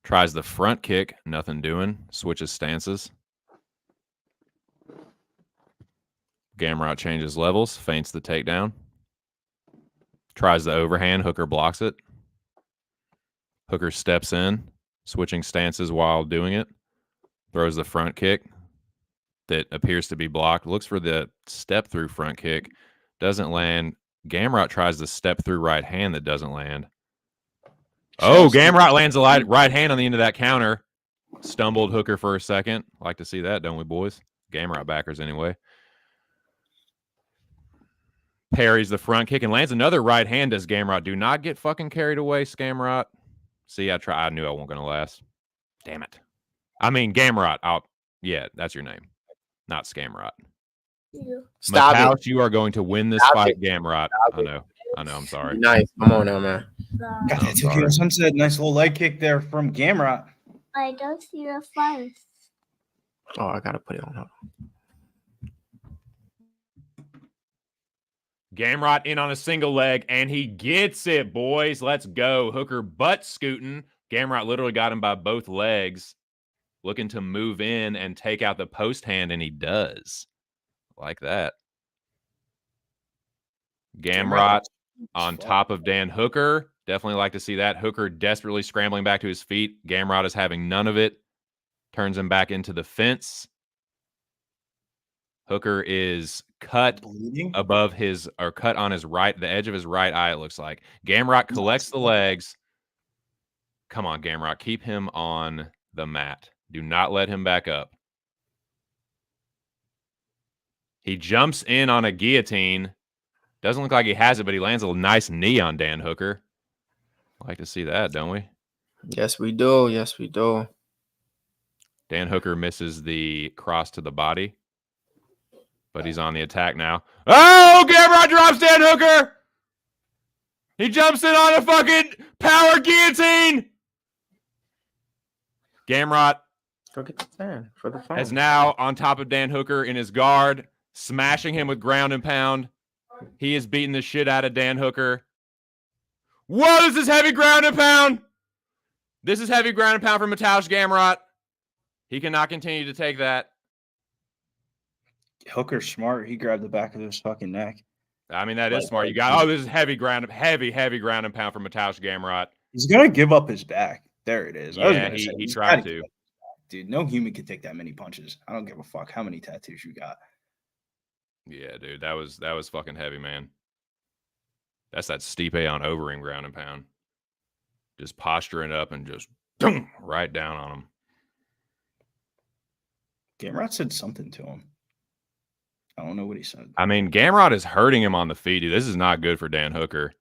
Tries the front kick. Nothing doing. Switches stances. Gamrot changes levels. Feints the takedown. Tries the overhand. Hooker blocks it. Hooker steps in. Switching stances while doing it. Throws the front kick that appears to be blocked. Looks for the step-through front kick. Doesn't land. Gamrot tries the step-through right hand that doesn't land. Oh, Gamrot lands a right hand on the end of that counter. Stumbled Hooker for a second. Like to see that, don't we, boys? Gamrot backers anyway. Parries the front kick and lands another right hand. Does Gamrot? Do not get fucking carried away, Scamrot. See, I knew I wasn't going to last. Damn it. I mean, Gamrot. Yeah, that's your name. Not Scamrot. Stop Mateusz, it. you are going to win this fight, Gamrot. I know. I'm sorry. Nice. Come on now, man. Got that 2 sunset. Nice little leg kick there from Gamrot. I don't see the first. Oh, I gotta put it on. Gamrot in on a single leg, and he gets it, boys. Let's go. Hooker butt scooting. Gamrot literally got him by both legs. Looking to move in and take out the post hand, and he does. Like that. Gamrot on top of Dan Hooker. Definitely like to see that. Hooker desperately scrambling back to his feet. Gamrot is having none of it. Turns him back into the fence. Hooker is cut above his, or cut on his right, the edge of his right eye, it looks like. Gamrot collects the legs. Come on, Gamrot. Keep him on the mat. Do not let him back up. He jumps in on a guillotine. Doesn't look like he has it, but he lands a nice knee on Dan Hooker. Like to see that, don't we? Yes, we do. Yes, we do. Dan Hooker misses the cross to the body, but he's on the attack now. Oh, Gamrot drops Dan Hooker. He jumps in on a fucking power guillotine. Gamrot Go get the fan for the phone. is now on top of Dan Hooker in his guard, smashing him with ground and pound. He is beating the shit out of Dan Hooker. Whoa, this is heavy ground and pound. This is heavy ground and pound for Mateusz Gamrot. He cannot continue to take that. Hooker's smart. He grabbed the back of his fucking neck. I mean, that is smart. You got, this is heavy ground and pound for Mateusz Gamrot. He's going to give up his back. There it is. Yeah, he tried to. Dude, no human can take that many punches. I don't give a fuck how many tattoos you got. Yeah, dude, that was fucking heavy, man. That's that Stipe on Overeem ground and pound. Just posturing up and just right down on him. Gamrot said something to him. I don't know what he said. I mean, Gamrot is hurting him on the feet, dude. This is not good for Dan Hooker.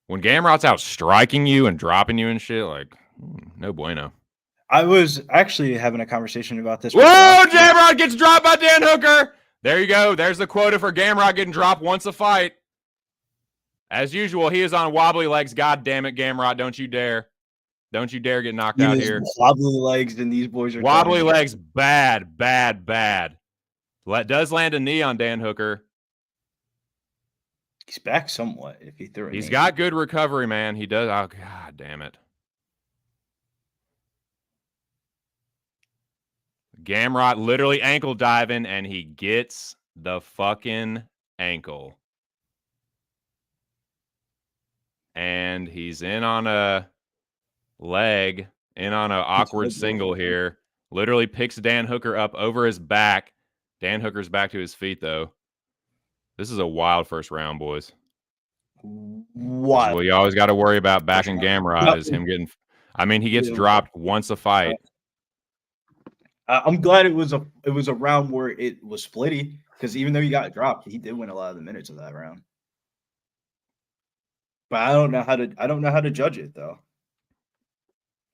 When Gamrot's out striking you and dropping you and shit, like, no bueno. I was actually having a conversation about this. Whoa, Gamrot gets dropped by Dan Hooker. There you go. There's the quota for Gamrot getting dropped once a fight. As usual, he is on wobbly legs. God damn it, Gamrot. Don't you dare. Don't you dare get knocked out here. Wobbly legs, and these boys are wobbly legs. Bad, bad, bad. Does land a knee on Dan Hooker. He's back somewhat if he threw it. He's got good recovery, man. He does. Oh, God damn it. Gamrot literally ankle diving, and he gets the fucking ankle. And he's in on a leg, in on an awkward single here. Literally picks Dan Hooker up over his back. Dan Hooker's back to his feet, though. This is a wild first round, boys. What? Well, you always got to worry about backing Gamrot is him getting. I mean, he gets dropped once a fight. I'm glad it was a round where it was splitty, because even though he got dropped, he did win a lot of the minutes of that round. But I don't know how to judge it, though.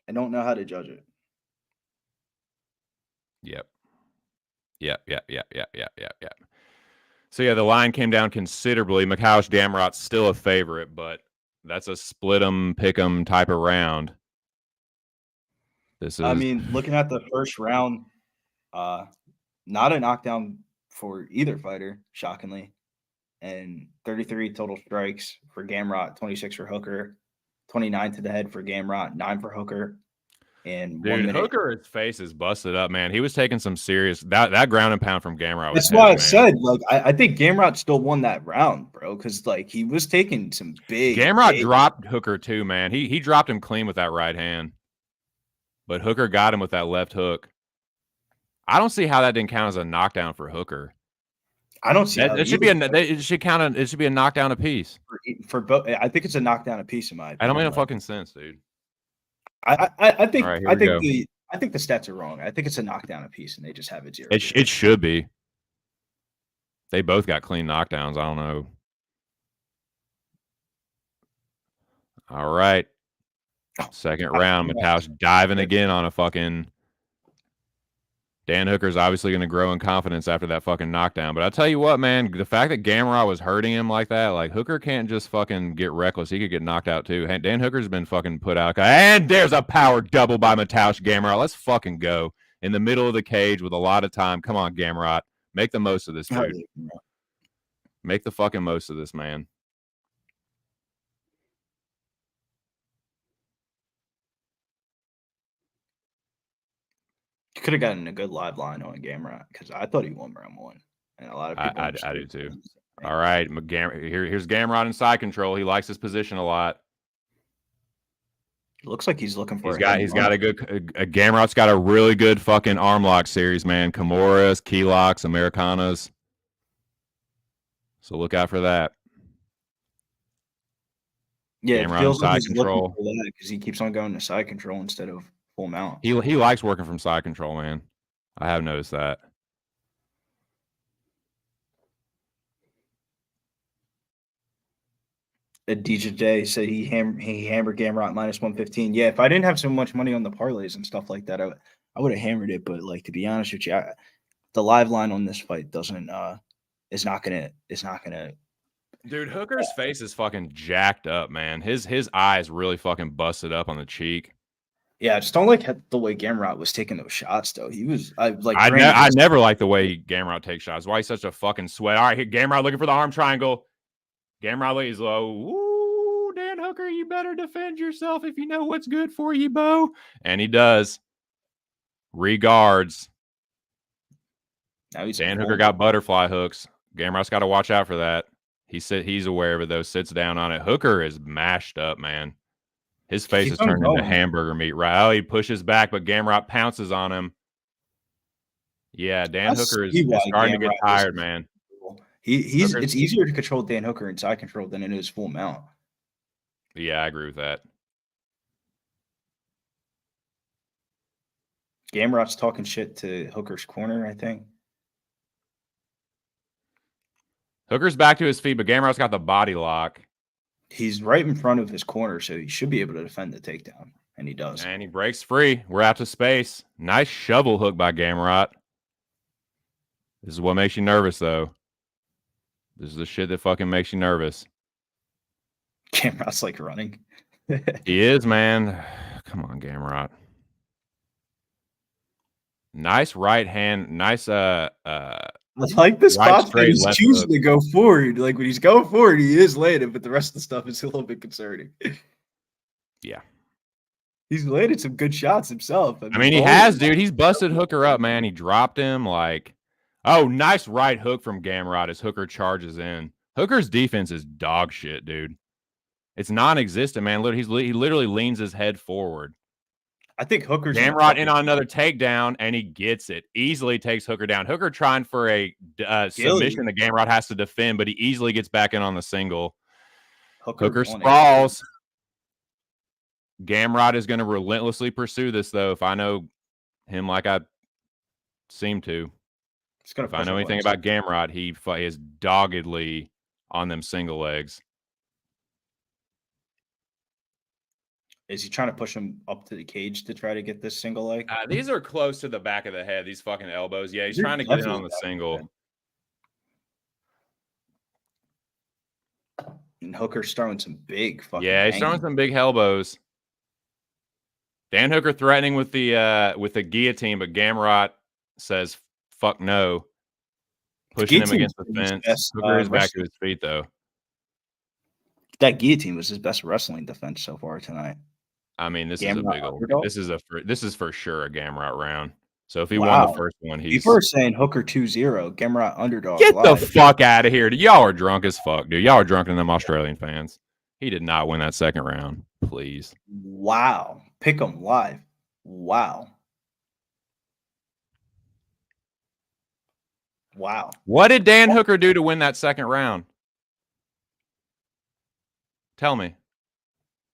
I don't know how to judge it. Yep. So, yeah, the line came down considerably. Mateusz Gamrot's still a favorite, but that's a split 'em, pick 'em type of round. I mean, looking at the first round, not a knockdown for either fighter, shockingly. And 33 total strikes for Gamrot, 26 for Hooker, 29 to the head for Gamrot, 9 for Hooker. And dude, Hooker's face is busted up, man. He was taking some serious that ground and pound from Gamrot. That's why I said, like, I think Gamrot still won that round, bro, because like he was taking some big. Gamrot dropped Hooker too, man. He dropped him clean with that right hand, but Hooker got him with that left hook. I don't see how that didn't count as a knockdown for Hooker. I don't see it should be it should count. It should be a knockdown apiece for both. I think it's a knockdown apiece in my opinion. I don't make no fucking sense, dude. I think right, I think the stats are wrong. I think it's a knockdown apiece, and they just have it 0. It should be. They both got clean knockdowns. I don't know. All right, second round. Mateusz diving again on a fucking. Dan Hooker's obviously going to grow in confidence after that fucking knockdown. But I'll tell you what, man, the fact that Gamrot was hurting him like that, like Hooker can't just fucking get reckless. He could get knocked out too. Dan Hooker's been fucking put out. And there's a power double by Mateusz Gamrot. Let's fucking go. In the middle of the cage with a lot of time. Come on, Gamrot. Make the most of this, dude. Make the fucking most of this, man. Could have gotten a good live line on Gamrot because I thought he won round 1, and a lot of people. I do too. All right, here's Gamrot in side control. He likes his position a lot. It looks like he's looking for. He's got a good. Gamrot's got a really good fucking arm lock series, man. Kimuras, key locks, Americanas. So look out for that. Yeah, Gamrot it feels like side he's control looking for that because he keeps on going to side control instead of full mount. He likes working from side control, man. I have noticed that. DJ said he hammered Gamrot -115. Yeah, if I didn't have so much money on the parlays and stuff like that, I would have hammered it. But like, to be honest with you, the live line on this fight is not gonna. Dude, Hooker's face is fucking jacked up, man. His eyes really fucking busted up on the cheek. Yeah, I just don't like the way Gamrot was taking those shots, though. He was I never like the way Gamrot takes shots. Why he's such a fucking sweat? All right, here, Gamrot looking for the arm triangle. Gamrot lays low. Ooh, Dan Hooker, you better defend yourself if you know what's good for you, Bo. And he does. Regards. Now Dan Hooker got butterfly hooks. Gamrot's got to watch out for that. He's aware of it, though. Sits down on it. Hooker is mashed up, man. His face is turned into hamburger meat. Right? Oh, he pushes back, but Gamrot pounces on him. Yeah, Dan Hooker is starting to get tired, man. It's easier to control Dan Hooker in side control than it is full mount. Yeah, I agree with that. Gamrot's talking shit to Hooker's corner, I think. Hooker's back to his feet, but Gamrot's got the body lock. He's right in front of his corner, so he should be able to defend the takedown, and he does. And he breaks free. We're out to space. Nice shovel hook by Gamrot. This is what makes you nervous, though. This is the shit that fucking makes you nervous. Gamrot's like running. He is, man. Come on, Gamrot. Nice right hand. Nice I like the spots that he's choosing to go forward. Like when he's going forward, he is landing, but the rest of the stuff is a little bit concerning. Yeah. He's landed some good shots himself. I mean, he has, dude. He's busted Hooker up, man. He dropped him like, oh, nice right hook from Gamrot as Hooker charges in. Hooker's defense is dog shit, dude. It's non-existent, man. He literally leans his head forward. I think Hooker's Gamrot in on another takedown, and he gets it. Easily takes Hooker down. Hooker trying for a submission that Gamrot has to defend, but he easily gets back in on the single. Hooker sprawls. Gamrot is going to relentlessly pursue this, though. If I know him like I seem to. If I know anything about Gamrot, he is doggedly on them single legs. Is he trying to push him up to the cage to try to get this single leg? These are close to the back of the head, these fucking elbows. Yeah, he's trying to get in on the single. And Hooker's throwing some big fucking he's throwing some big elbows. Dan Hooker threatening with the guillotine, but Gamrot says, fuck no. Pushing him against the fence. Hooker is back to his feet, though. That guillotine was his best wrestling defense so far tonight. I mean, this is a big old. This is for sure a Gamrot round. So if he won the first one, people are saying Hooker 2-0, Gamrot underdog. Get the fuck out of here. Y'all are drunk as fuck, dude. Y'all are drunker than them Australian fans. He did not win that second round. Please. Wow. Pick 'em live. Wow. Wow. What did Dan Hooker do to win that second round? Tell me.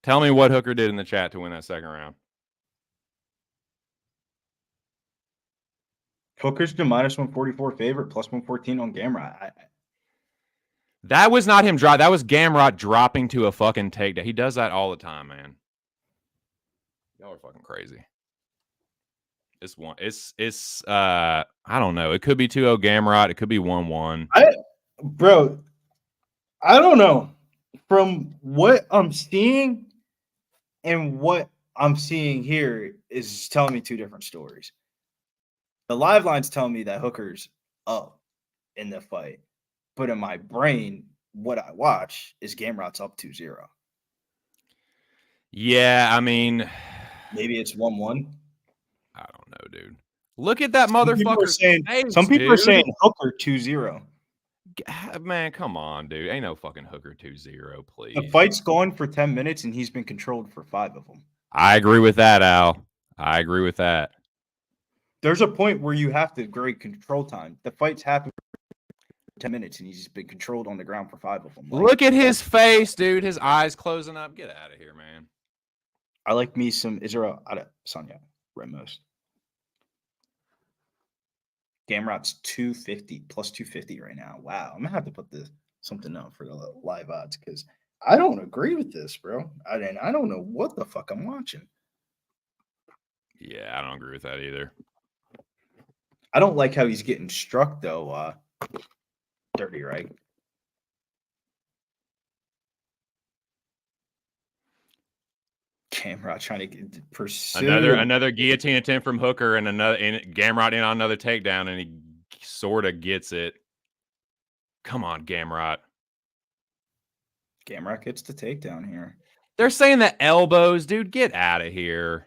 Tell me what Hooker did in the chat to win that second round. Hooker's the minus 144 favorite, plus 114 on Gamrot. That was not him drop. That was Gamrot dropping to a fucking takedown. He does that all the time, man. Y'all are fucking crazy. It's I don't know. It could be 2-0 Gamrot. It could be 1-1. Bro, I don't know. From what I'm seeing and what I'm seeing here is telling me two different stories. The live line's telling me that Hooker's up in the fight. But in my brain, what I watch is Gamrot's up 2-0. Yeah, I mean, maybe it's 1-1. I don't know, dude. Look at that motherfucker. Some people are saying Hooker 2-0. Man, come on, dude. Ain't no fucking Hooker 2-0, please. The fight's gone for 10 minutes, and he's been controlled for 5 of them. I agree with that, Al. I agree with that. There's a point where you have to grade control time. The fight's happened for 10 minutes, and he's been controlled on the ground for 5 of them. Look at his face, dude. His eyes closing up. Get out of here, man. I like me some Israel Adesanya, Ramos. Gamrot's 250 plus 250 right now. Wow, I'm gonna have to put something up for the live odds because I don't agree with this, bro. I don't know what the fuck I'm watching. Yeah, I don't agree with that either. I don't like how he's getting struck though. Dirty, right? Gamrot trying to pursue another guillotine attempt from Hooker and Gamrot in on another takedown, and he sort of gets it. Come on, Gamrot. Gamrot gets the takedown here. They're saying the elbows, dude. Get out of here.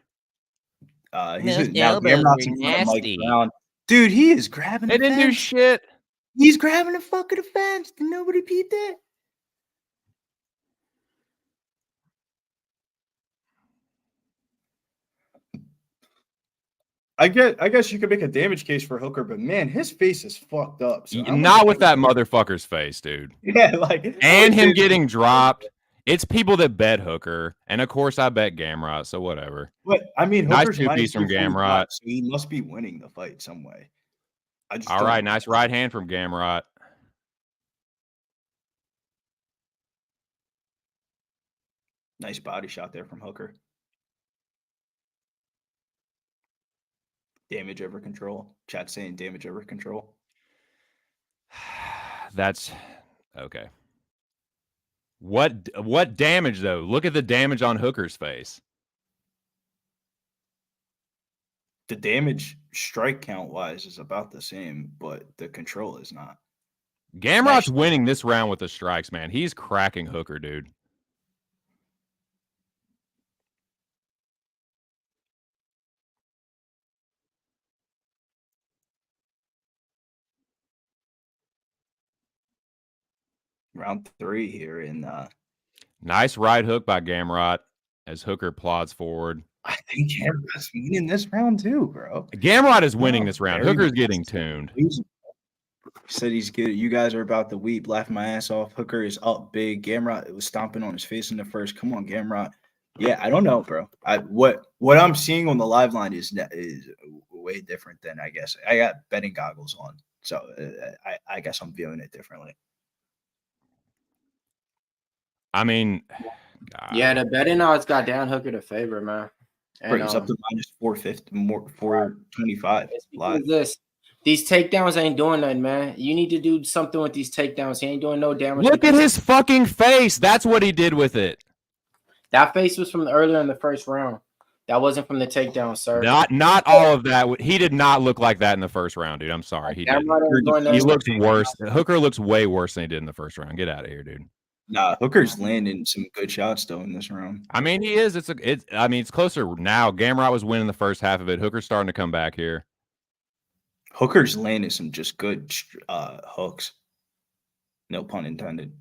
Gamrot's in front of Mike Brown. Dude, he is grabbing. They didn't do shit. He's grabbing the fucking fence. Did nobody peep that? I guess you could make a damage case for Hooker, but man, his face is fucked up. So not with that motherfucker's face, dude. Yeah, and him getting dropped. It's people that bet Hooker, and of course I bet Gamrot, so whatever. But I mean, Nice Hooker's two-piece from Gamrot. so he must be winning the fight some way. I just All don't right, know. nice right hand from Gamrot. Nice body shot there from Hooker. Damage over control. Chat saying damage over control. That's okay. What damage though? Look at the damage on Hooker's face. The damage strike count wise is about the same, but the control is not. Gamrot's winning this round with the strikes, man. He's cracking Hooker, dude. Round 3 here in Nice right hook by Gamrot as Hooker plods forward. I think Gamrot's winning this round too, bro. Gamrot is winning this round. Hooker's getting tuned. Said he's good. You guys are about to weep, laughing my ass off. Hooker is up big. Gamrot was stomping on his face in the first. Come on, Gamrot. Yeah, I don't know, bro. What I'm seeing on the live line is way different than I guess. I got betting goggles on, so I guess I'm viewing it differently. I mean, yeah, the betting odds got Dan Hooker to favor, man. And, it's up to minus 450, more 425 live. These takedowns ain't doing nothing, man. You need to do something with these takedowns. He ain't doing no damage. Look at his fucking face. That's what he did with it. That face was from earlier in the first round. That wasn't from the takedown, sir. Not all of that. He did not look like that in the first round, dude. I'm sorry. He looks worse. Hooker looks way worse than he did in the first round. Get out of here, dude. Nah, Hooker's landing some good shots though in this round. I mean, he is. It's closer now. Gamrot was winning the first half of it. Hooker's starting to come back here. Hooker's landing some just good hooks. No pun intended.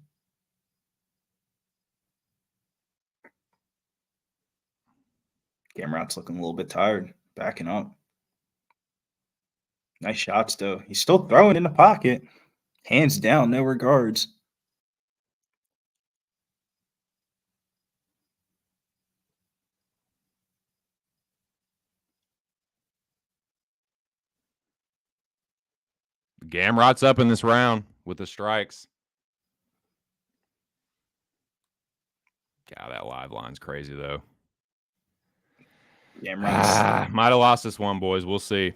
Gamrot's looking a little bit tired, backing up. Nice shots though. He's still throwing in the pocket. Hands down, no regards. Gamrot's up in this round with the strikes. God, that live line's crazy, though. Gamrot might have lost this one, boys. We'll see.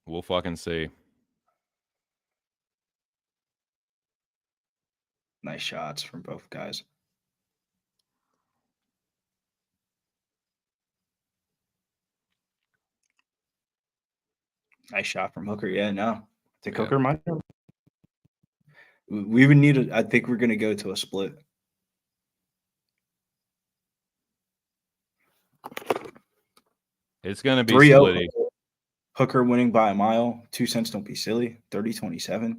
We'll fucking see. Nice shots from both guys. Nice shot from Hooker. Yeah, no. I think Hooker might. We would need I think we're going to go to a split. It's going to be splitty. Hooker winning by a mile. 2 cents, don't be silly. 30-27.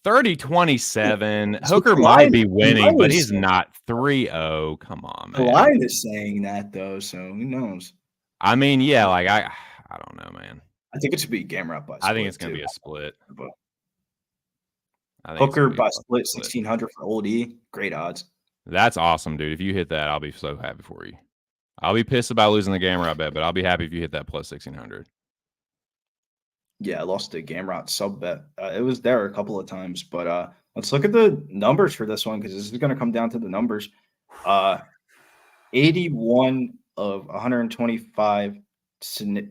30-27. Hooker might be winning, but he's not. 3-0. Come on, man. The line is saying that, though, so who knows? I mean, yeah, like I don't know, man. I think it should be Gamrot by split. I think it's going to be a split. Hooker by split, 1,600 for Old E. Great odds. That's awesome, dude. If you hit that, I'll be so happy for you. I'll be pissed about losing the Gamrot bet, but I'll be happy if you hit that plus 1,600. Yeah, I lost the Gamrot sub bet. It was there a couple of times, but let's look at the numbers for this one because this is going to come down to the numbers. 81 of 125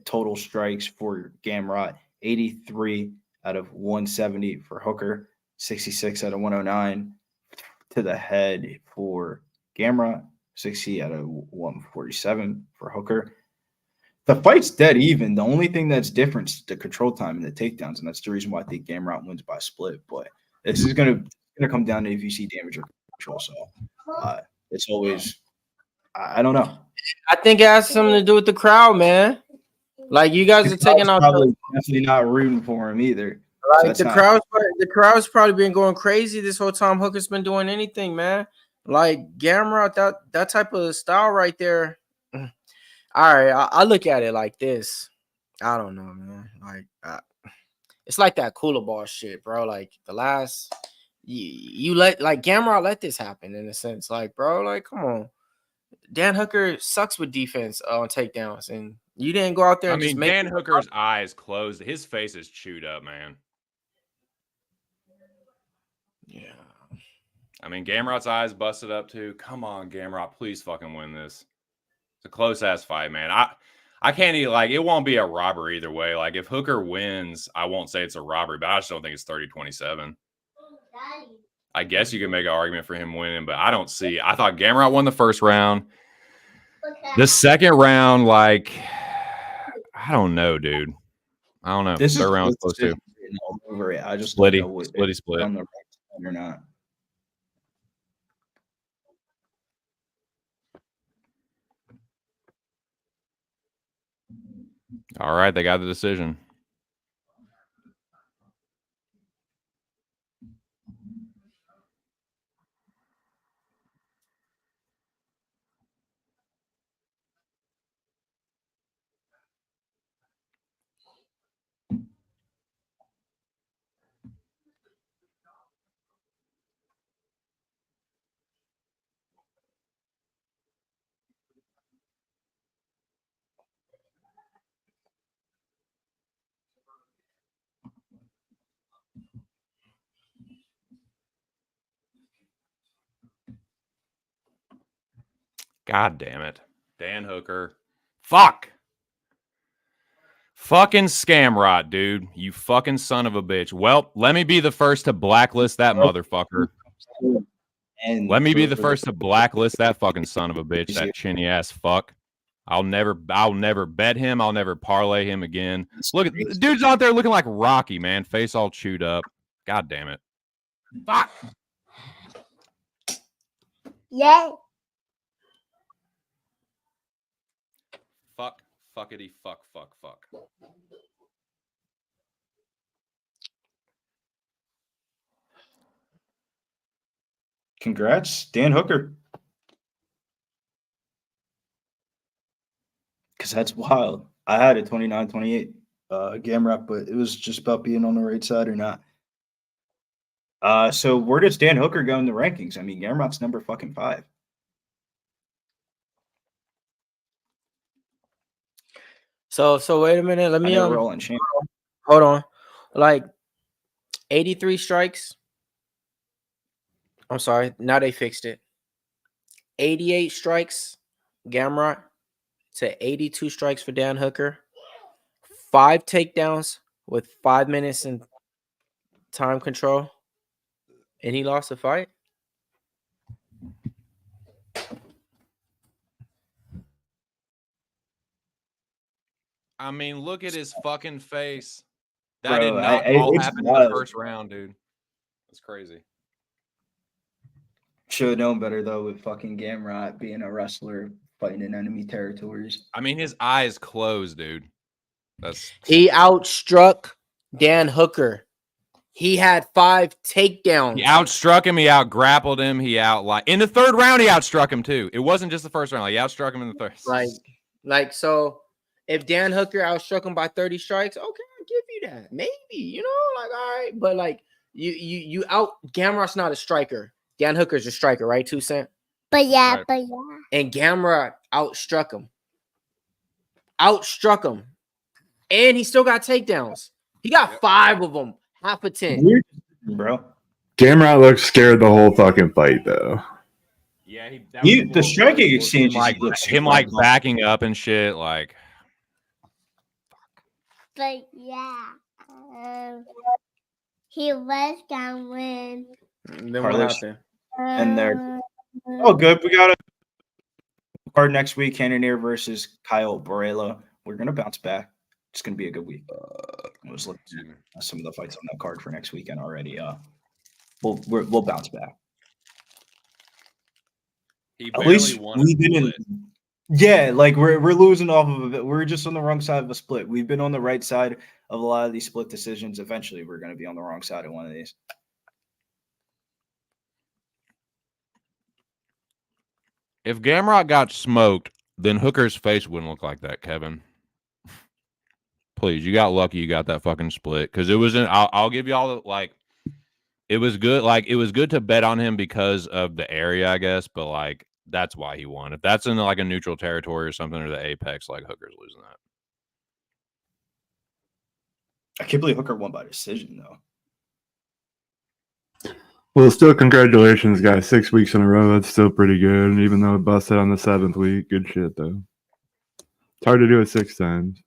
total strikes for Gamrot, 83 out of 170 for Hooker, 66 out of 109 to the head for Gamrot, 60 out of 147 for Hooker. The fight's dead even. The only thing that's different is the control time and the takedowns, and that's the reason why I think Gamrot wins by split. But this is gonna come down to if you see damage or control. So it's always I don't know. I think it has something to do with the crowd, man. Like you guys are taking out. Definitely not rooting for him either. Like so the crowd's probably been going crazy this whole time. Hooker's been doing anything, man. Like Gamrot, that type of style right there. All right, I look at it like this. I don't know, man. Like it's like that Kulabov shit, bro. Like the last you let like Gamrot let this happen in a sense. Like, bro, like, come on. Dan Hooker sucks with defense on takedowns, and you didn't go out there and just make Dan Hooker's eyes closed. His face is chewed up, man. Yeah. I mean, Gamrot's eyes busted up too. Come on, Gamrot, please fucking win this. It's a close ass fight, man. I can't even, like, it won't be a robbery either way. Like, if Hooker wins, I won't say it's a robbery, but I just don't think it's 30-27. I guess you could make an argument for him winning, but I don't see. I thought Gamrot won the first round. The second round, like, I don't know, dude. I don't know. Third round was close too. Over it. I just Splitty split. On the right side or not. All right, they got the decision. God damn it. Dan Hooker. Fuck. Fucking Scamrot, dude. You fucking son of a bitch. Well, let me be the first to blacklist that motherfucker. And let me be the first to blacklist that fucking son of a bitch, that chinny ass fuck. I'll never bet him. I'll never parlay him again. Look, dude's out there looking like Rocky, man. Face all chewed up. God damn it. Fuck. Yay. Fuck, fuckity, fuck, fuck, fuck. Congrats, Dan Hooker. Because that's wild. I had a 29-28 Gamrot, but it was just about being on the right side or not. So where does Dan Hooker go in the rankings? I mean, Gamrot's number fucking 5. So wait a minute. Let me hold on. Like 83 strikes. I'm sorry. Now they fixed it. 88 strikes, Gamrot, to 82 strikes for Dan Hooker. 5 takedowns with 5 minutes in time control. And he lost the fight. I mean, look at his fucking face. That Bro, did not all happen in the first round, dude. That's crazy. Should have known better, though, with fucking Gamrot being a wrestler fighting in enemy territories. I mean, his eyes closed, dude. He outstruck Dan Hooker. He had 5 takedowns. He outstruck him. He out-grappled him. He in the third round, he outstruck him, too. It wasn't just the first round. He outstruck him in the third. Like, so if Dan Hooker outstruck him by 30 strikes, okay, I'll give you that. Maybe, like, all right. But, like, you Gamrot's not a striker. Dan Hooker's a striker, right, 2 Cent? But yeah, Right. but yeah. And Gamrot outstruck him. And he still got takedowns. He got 5 of them. Half a 10. Weird, bro. Gamrot looked scared the whole fucking fight, though. Yeah, The striking exchange, him backing up and shit, like. But yeah. He was gonna win. Then what happened? And they're good. We got a card next week. Cannonier versus Kyle Borrello. We're gonna bounce back. It's gonna be a good week. I was looking at some of the fights on that card for next weekend already. We'll bounce back. At least we didn't. Yeah, like we're losing off of it. We're just on the wrong side of a split. We've been on the right side of a lot of these split decisions. Eventually, we're going to be on the wrong side of one of these. If Gamrot got smoked, then Hooker's face wouldn't look like that, Kevin. Please, you got lucky you got that fucking split. Because it wasn't, I'll give you all the, like, It was good. Like, it was good to bet on him because of the area, I guess. But like, that's why he won. If that's in like a neutral territory or something, or the apex, like Hooker's losing that. I can't believe Hooker won by decision though. Well, still, congratulations, guys. 6 weeks in a row. That's still pretty good. And even though it busted on the 7th week, good shit, though. It's hard to do it 6 times.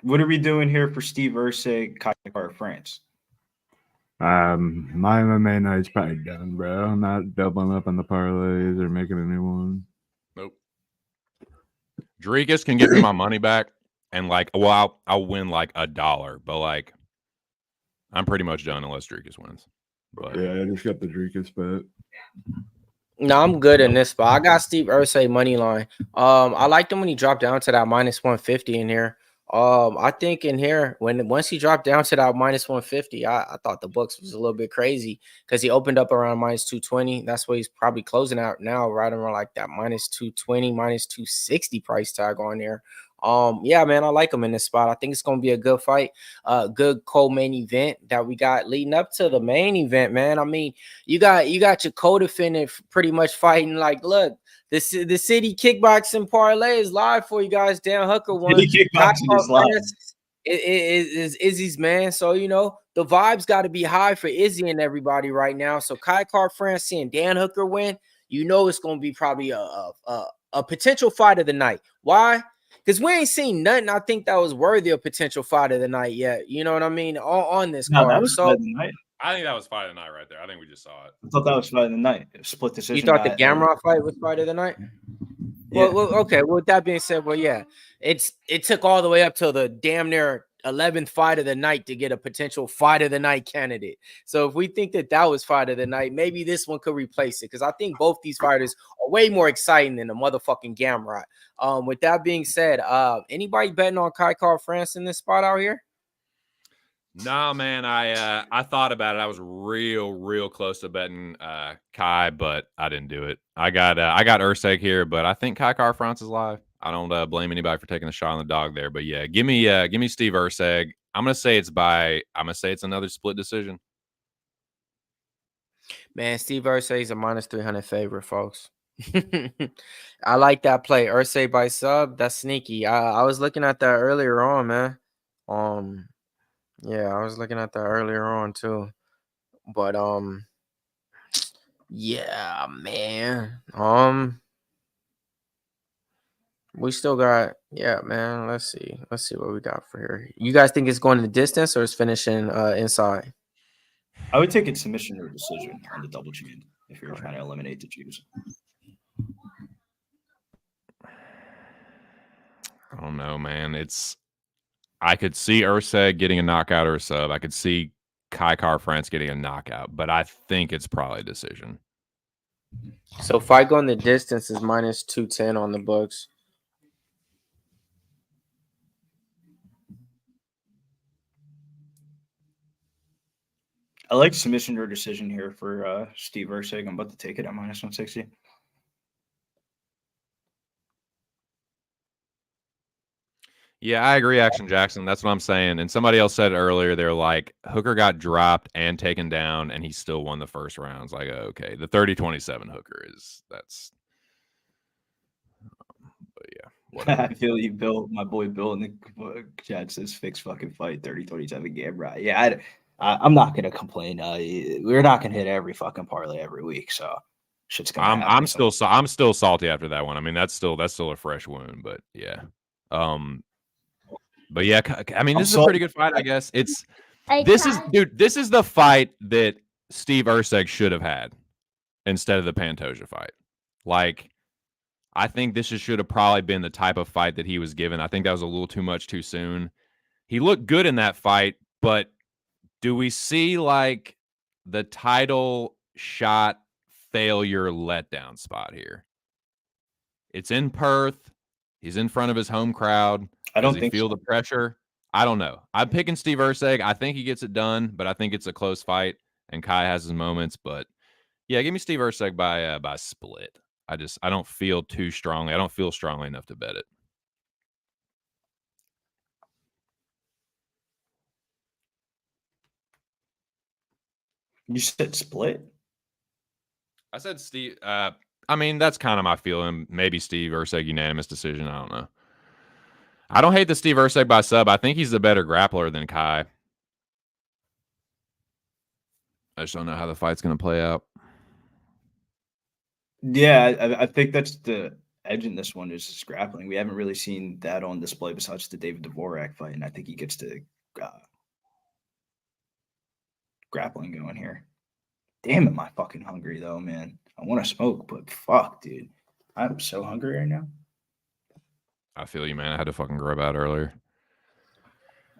What are we doing here for Steve Erceg, Qatar, France? My MMA night's probably done, bro. I'm not doubling up on the parlays or making a new one. Nope. Dricus can give me my money back, and like, well, I'll win like $1, but like, I'm pretty much done unless Dricus wins. But Yeah, I just got the Dricus bet. No, I'm good in this spot. I got Steve Erceg money line. I liked him when he dropped down to that minus 150 in here. I think in here once he dropped down to that minus 150, I thought the books was a little bit crazy because he opened up around minus 220. That's what he's probably closing out now, right around like that minus 220, minus 260 price tag on there. Yeah, man, I like him in this spot. I think it's gonna be a good fight, good co-main event that we got leading up to the main event, man. I mean, you got your co-defendant pretty much fighting like, look, the city kickboxing parlay is live for you guys. Dan Hooker won. Kickboxing is live. Is Izzy's, man. So you know the vibes got to be high for Izzy and everybody right now. So Qatar, France, seeing Dan Hooker win, you know it's gonna be probably a potential fight of the night. Why? Because we ain't seen nothing I think that was worthy of potential fight of the night yet. You know what I mean? On this card. That was fight of the night. I think that was fight of the night right there. I think we just saw it. I thought that was fight of the night. Split decision. You thought the Gamrot fight was fight of the night? Yeah. Well, okay. Well, with that being said, well, yeah, it took all the way up till the damn near 11th fight of the night to get a potential fight of the night candidate. So if we think that was fight of the night, maybe this one could replace it because I think both these fighters are way more exciting than the motherfucking Gamrot. With that being said, anybody betting on Qatar, France in this spot out here? Nah, man, I thought about it. I was real close to betting Kai, but I didn't do it. I got Erceg here, but I think Qatar France is live. I don't blame anybody for taking a shot on the dog there, but yeah, give me Steve Erceg. I'm gonna say it's another split decision. Man, Steve Erceg is a minus 300 favorite, folks. I like that play. Erceg by sub, that's sneaky. I was looking at that earlier on, man. Yeah, I was looking at that earlier on too. But yeah, man. We still got, yeah, man. Let's see what we got for here. You guys think it's going the distance or it's finishing inside? I would take it submission or decision on the double chin if you're trying to eliminate the Jews. I don't know, man. I could see Erceg getting a knockout or a sub. I could see Qatar France getting a knockout, but I think it's probably a decision. So fight going the distance is minus 210 on the books. I like submission or decision here for Steve Erceg. I'm about to take it at minus 160. Yeah, I agree, Action Jackson. That's what I'm saying. And somebody else said earlier, they're like, Hooker got dropped and taken down, and he still won the first round. It's like, okay, the 30-27 Hooker that's. But yeah, whatever. I feel you, Bill. My boy Bill in the chat says fixed fucking fight 30-27 game, right? Yeah, I'm not gonna complain. We're not gonna hit every fucking parlay every week, so shit's gonna. I'm still salty after that one. I mean, that's still a fresh wound, but yeah. But yeah, I mean, this is a pretty good fight, I guess. This is the fight that Steve Erceg should have had instead of the Pantoja fight. Like, I think this should have probably been the type of fight that he was given. I think that was a little too much too soon. He looked good in that fight, but do we see like the title shot failure letdown spot here? It's in Perth. He's in front of his home crowd. I don't Does he think feel so. the pressure. I don't know. I'm picking Steve Erceg. I think he gets it done, but I think it's a close fight, and Kai has his moments. But yeah, give me Steve Erceg by split. I don't feel too strongly. I don't feel strongly enough to bet it. You said split? I said Steve. I mean, that's kind of my feeling. Maybe Steve Erceg unanimous decision. I don't know. I don't hate the Steve Erceg by sub. I think he's the better grappler than Kai. I just don't know how the fight's going to play out. Yeah, I think that's the edge in this one is just grappling. We haven't really seen that on display besides the David Dvorak fight, and I think he gets to grappling going here. Damn, am I fucking hungry though, man. I want to smoke, but fuck, dude. I'm so hungry right now. I feel you, man. I had to fucking grub out earlier.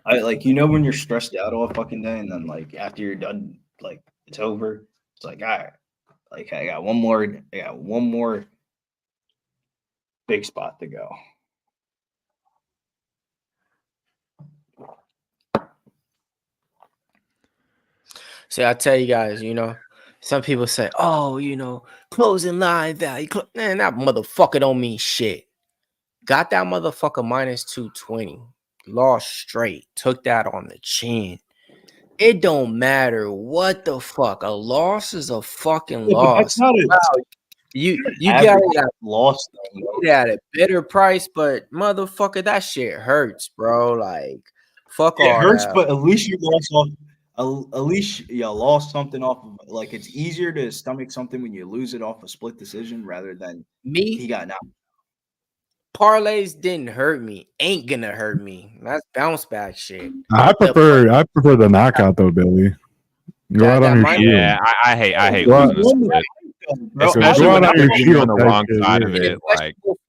I like, you know, when you're stressed out all fucking day, and then like after you're done, like it's over. It's like, all right, like I got one more big spot to go. See, I tell you guys, you know, some people say, oh, you know, closing line value. Man, that motherfucker don't mean shit. Got that motherfucker minus 220. Lost straight. Took that on the chin. It don't matter what the fuck. A loss is a fucking loss. That's not a you got it at lost. You get at a better price, but motherfucker, that shit hurts, bro. Like, fuck all It hurts, that. but at least you lost off. At least you lost something off of, like, it's easier to stomach something when you lose it off a split decision rather than he got knocked. Parlays didn't hurt me. Ain't gonna hurt me. That's bounce back shit. I prefer the knockout though, Billy. Go out on your shield. Yeah, I hate losing a split. Especially when you're on the wrong side of it.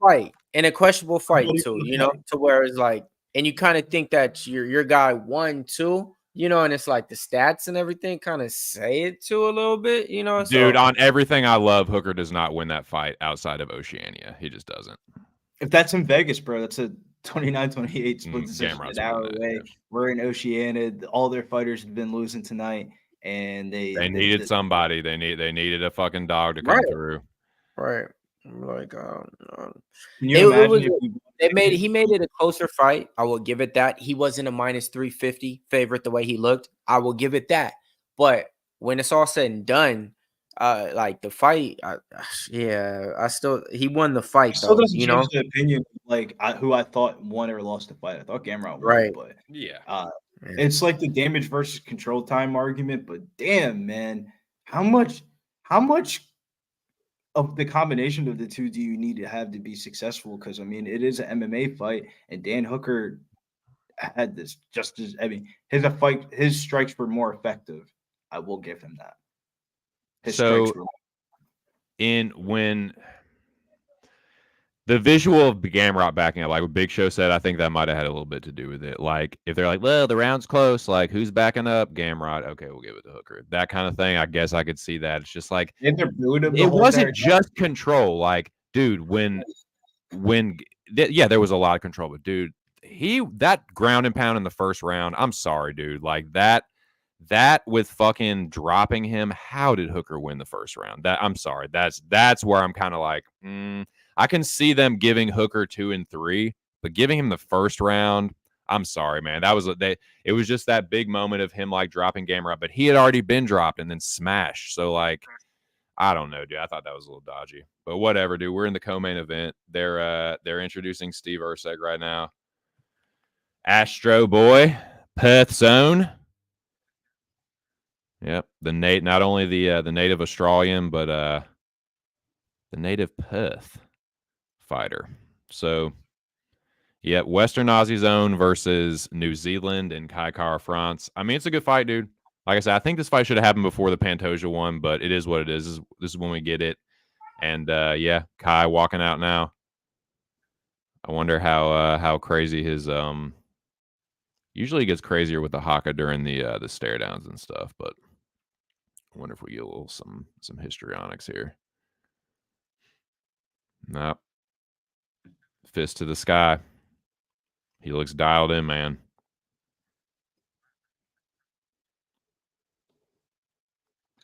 Like in a questionable fight too, you know, to where it's like, and you kind of think that your guy won too, you know, and it's like the stats and everything kind of say it too a little bit, you know. Dude, on everything I love, Hooker does not win that fight outside of Oceania. He just doesn't. If that's in Vegas, bro, that's a 29-28 split decision an hour away. Yeah. We're in Oceania. All their fighters have been losing tonight, and they needed somebody. They needed a fucking dog to come through. Right. Like, can you imagine he made it a closer fight. I will give it that. He wasn't a minus 350 favorite the way he looked. I will give it that. But when it's all said and done, like the fight, he won the fight though. You know, the opinion like who I thought won or lost the fight. I thought Gamrot won, right? But it's like the damage versus control time argument. But damn, man, how much of the combination of the two do you need to have to be successful? Because I mean, it is an MMA fight, and Dan Hooker had this just as his strikes were more effective. I will give him that. When the visual of Gamrot backing up, like what Big Show said, I think that might have had a little bit to do with it. Like if they're like, well, the round's close, like who's backing up? Gamrot. Okay, we'll give it to Hooker. That kind of thing. I guess I could see that. It's just like it wasn't just control. Like, dude, there was a lot of control, but dude, that ground and pound in the first round. I'm sorry, dude. Like that with fucking dropping him, how did Hooker win the first round? I'm sorry. That's where I'm kind of like, I can see them giving Hooker 2 and 3, but giving him the first round, I'm sorry, man. It was just that big moment of him like dropping Gamrot, but he had already been dropped and then smashed. So like, I don't know, dude. I thought that was a little dodgy, but whatever, dude. We're in the co-main event. They're introducing Steve Erceg right now. Astro Boy, Perth's own. Yep, not only the native Australian, but the native Perth fighter. So, yeah, Western Aussie's own versus New Zealand and Kai Kara France. I mean, it's a good fight, dude. Like I said, I think this fight should have happened before the Pantoja one, but it is what it is. This is when we get it. And yeah, Kai walking out now. I wonder how crazy his usually he gets crazier with the haka during the stare downs and stuff, but I wonder if we get a little some histrionics here. Nope. Fist to the sky. He looks dialed in, man.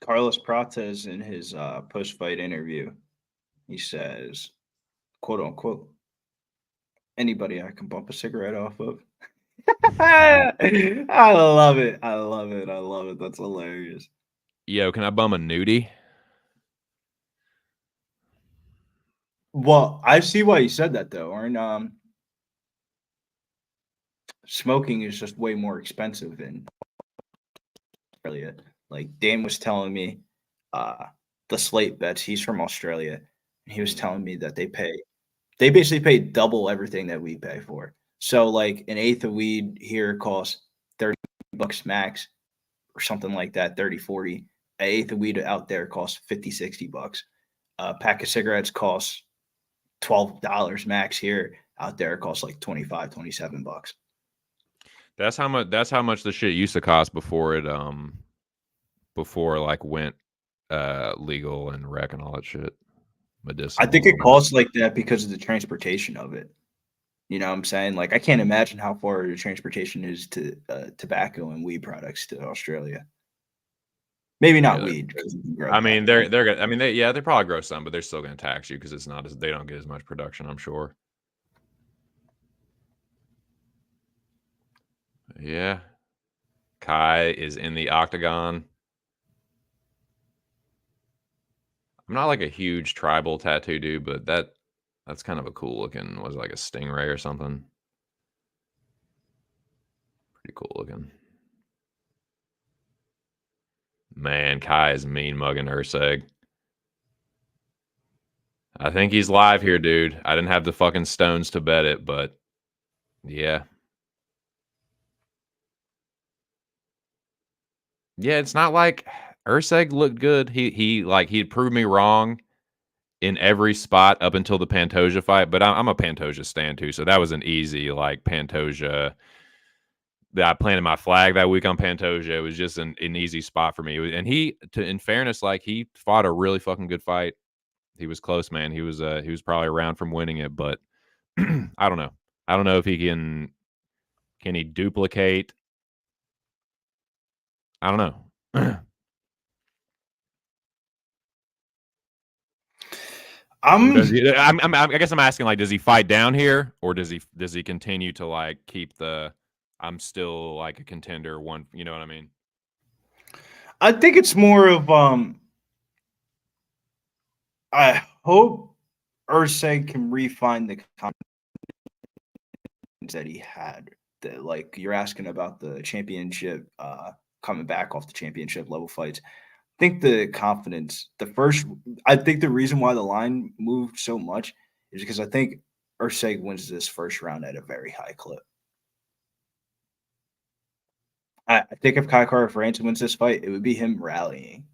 Carlos Prates in his post-fight interview, he says, quote unquote, anybody I can bump a cigarette off of. I love it. That's hilarious. Yo, can I bum a nudie? Well, I see why you said that though. Aren't smoking is just way more expensive in Australia. Like Dan was telling me, the slate bets. He's from Australia, and he was telling me that they basically pay double everything that we pay for. So like an eighth of weed here costs $30 max or something like that, 30, 40. An eighth of weed out there costs 50, $60. A pack of cigarettes costs $12 max here. Out there it costs like 25, $27. That's how much the shit used to cost before it before like went legal and rec and all that shit. Medicinal. I think it costs like that because of the transportation of it. You know what I'm saying? Like I can't imagine how far the transportation is to tobacco and weed products to Australia. Maybe not weed. I mean, they're gonna. I mean, they probably grow some, but they're still going to tax you because it's not as they don't get as much production. I'm sure. Yeah, Kai is in the octagon. I'm not like a huge tribal tattoo dude, but that's kind of a cool looking. Was it like a stingray or something? Pretty cool looking. Man, Kai is mean mugging Erceg. I think he's live here, dude. I didn't have the fucking stones to bet it, but yeah. Yeah, it's not like Erceg looked good. He'd proved me wrong in every spot up until the Pantoja fight, but I'm a Pantoja stan too, so that was an easy like Pantoja. I planted my flag that week on Pantoja. It was just an easy spot for me. And in fairness, like he fought a really fucking good fight. He was close, man. He was probably around from winning it, but I don't know. I don't know if he can he duplicate. I don't know. I guess I'm asking, like, does he fight down here, or does he continue to like keep the I'm still like a contender one, you know what I mean? I think it's more of I hope Erceg can refine the confidence that he had. That like you're asking about the championship, coming back off the championship level fights. I think the confidence, I think the reason why the line moved so much is because I think Erceg wins this first round at a very high clip. I think if Kai France wins this fight, it would be him rallying.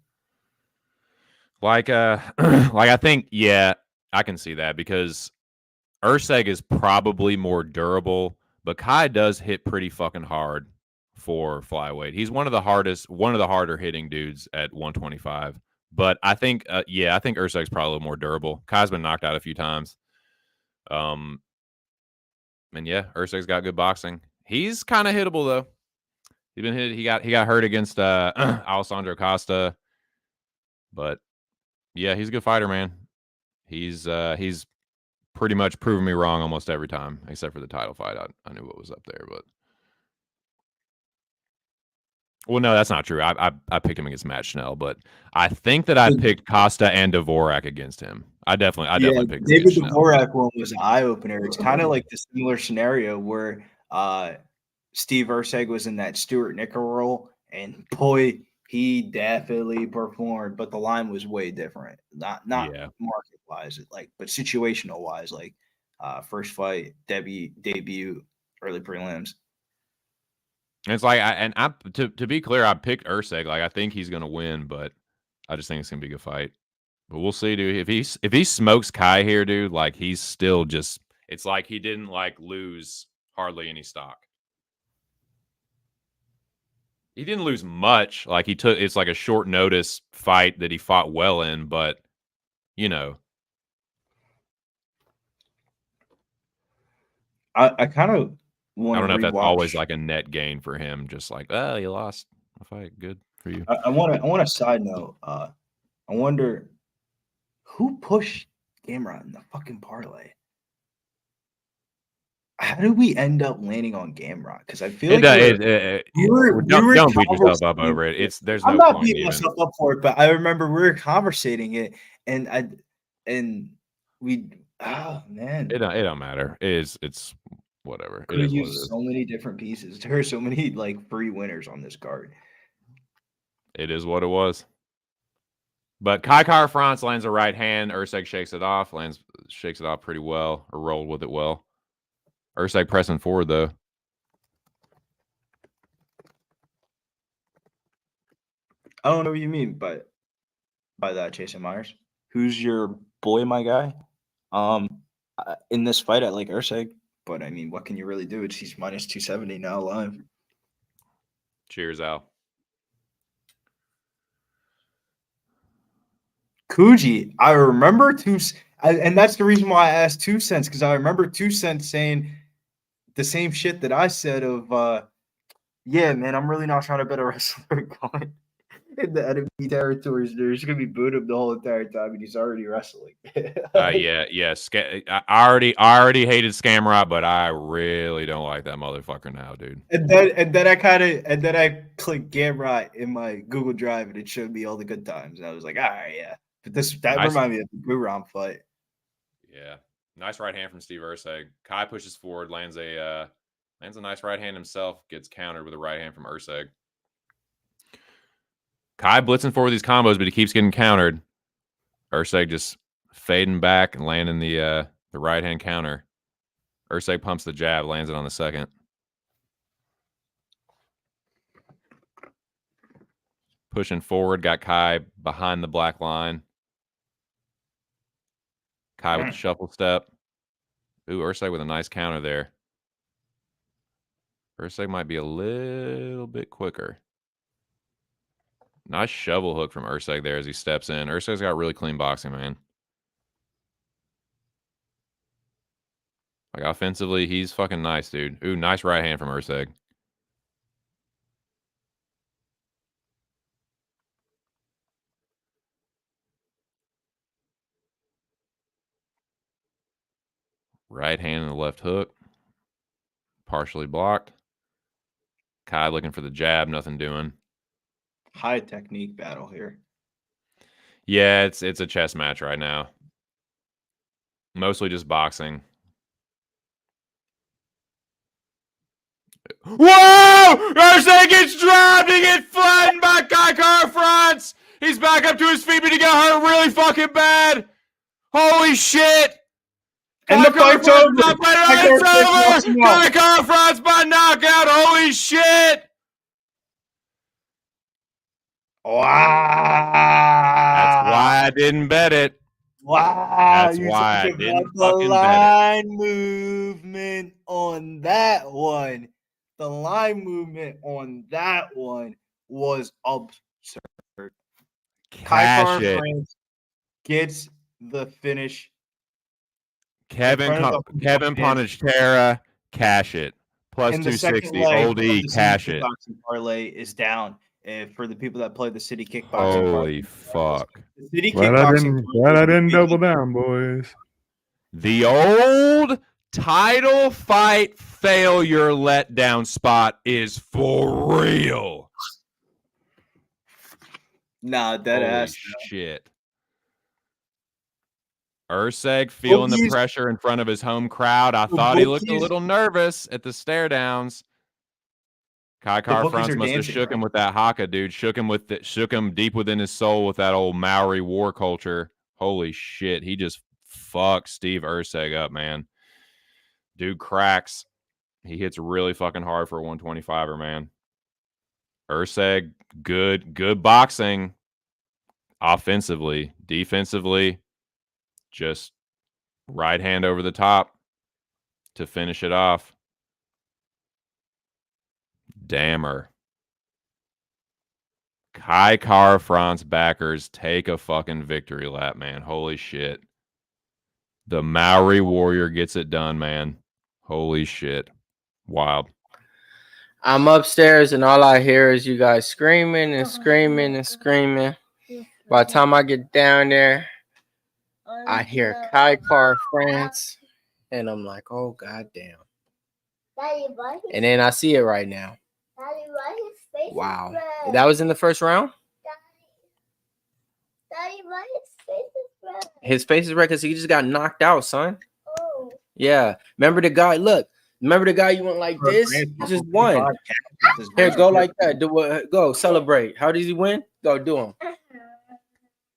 Like I think, yeah, I can see that because Erceg is probably more durable, but Kai does hit pretty fucking hard for flyweight. He's one of the harder hitting dudes at 125. But I think, I think Erceg's probably a little more durable. Kai's been knocked out a few times. And yeah, Erceg's got good boxing. He's kind of hittable though. He's been hit. He got hurt against Alessandro Costa, but yeah, he's a good fighter, man. He's pretty much proven me wrong almost every time, except for the title fight. I knew what was up there, but well, no, that's not true. I picked him against Matt Schnell, but I think that I picked Costa and Dvorak against him. I definitely picked David Dvorak one was an eye opener. It's kind of like the similar scenario where Steve Erceg was in that Stuart Nicker role, and boy, he definitely performed, but the line was way different. Not market wise, but situational wise, like first fight, debut, early prelims. And it's like to be clear, I picked Erceg. Like I think he's gonna win, but I just think it's gonna be a good fight. But we'll see, dude. If he smokes Kai here, dude, like he's still just it's like he didn't like lose hardly any stock. He didn't lose much. Like it's like a short notice fight that he fought well in, but you know. I kind of I don't know if that's always like a net gain for him. Just like, oh, you lost a fight. Good for you. I want a side note. I wonder who pushed Gamrot in the fucking parlay. how did we end up landing on Gamrot? Because I feel It, like don't beat yourself up over it. There's I'm no not point beating even. myself up for it, but I remember we were conversating it, and we man, It don't matter. It's whatever. It could is have what it used is. so many different pieces. There are so many like free winners on this card. It is what it was. But Kai Kara France lands a right hand. Erceg shakes it off. Shakes it off pretty well, or rolled with it well. Erceg pressing forward though. I don't know what you mean by that, Jason Myers. Who's your boy, my guy? In this fight, I like Erceg, but I mean, what can you really do? He's minus 270 now live. Cheers, Al. Kuji, I remember and that's the reason why I asked 2 cents, because I remember 2 cents saying the same shit that I said of, yeah, man, I'm really not trying to bet a wrestler going in the enemy territories. They're just gonna be booed him the whole entire time, and he's already wrestling. Yeah. I already hated Gamrot, but I really don't like that motherfucker now, dude. And then I clicked Gamrot in my Google Drive, and it showed me all the good times, and I was like, all right, yeah. But that Nice. reminded me of the Guram fight. Yeah, nice right hand from Steve Erceg. Kai pushes forward, lands a nice right hand himself, gets countered with a right hand from Erceg. Kai blitzing forward these combos, but he keeps getting countered. Erceg just fading back and landing the right hand counter. Erceg pumps the jab, lands it on the second. Pushing forward, got Kai behind the black line. Kai with the shuffle step. Ooh, Erceg with a nice counter there. Erceg might be a little bit quicker. Nice shovel hook from Erceg there as he steps in. Erceg's got really clean boxing, man. Like, offensively, he's fucking nice, dude. Ooh, nice right hand from Erceg. Right hand and the left hook. Partially blocked. Kai looking for the jab, nothing doing. High technique battle here. Yeah, it's a chess match right now. Mostly just boxing. Whoa! Erceg gets dropped. He gets flattened by Kai Kara France. He's back up to his feet, but he got hurt really fucking bad. Holy shit! And the fight's over. It's over. Kai Kara France by knockout. Holy shit! Wow. That's why I didn't bet it. Wow. That's why I didn't the fucking bet it. line movement on that one. The line movement on that one was absurd. Kai Kara France gets the finish. Kevin Ponachera, cash it. Plus And the 260. second Old leg E, of the cash city it. kickboxing parlay is down. For the people that play the city kickboxing Holy fuck. The city Glad I didn't double down, boys. The old title fight failure letdown spot is for real. Nah, dead Holy ass. shit. Erceg feeling the pressure in front of his home crowd. I thought he looked a little nervous at the stare downs. Kai Kara France must have shook him with that haka, dude. Shook him deep within his soul with that old Maori war culture. Holy shit. He just fucked Steve Erceg up, man. Dude cracks. He hits really fucking hard for a 125er, man. Erceg, good boxing. Offensively. Defensively, just right hand over the top to finish it off. Dammer. Kai Kara France backers take a fucking victory lap, man. Holy shit. The Maori warrior gets it done, man. Holy shit. Wild. I'm upstairs and all I hear is you guys screaming and screaming and screaming. By the time I get down there, I hear Kai Kara France, and I'm like, oh, goddamn. Daddy, why his, And then I see it right now. Daddy, why his face Wow. is red? That was in the first round? Daddy, why his face is red? His face is red because he just got knocked out, son. Oh. Yeah. Remember the guy? Look. Remember the guy you went like this? He just won. Here, go like that. Go celebrate. How did he win? Go do him.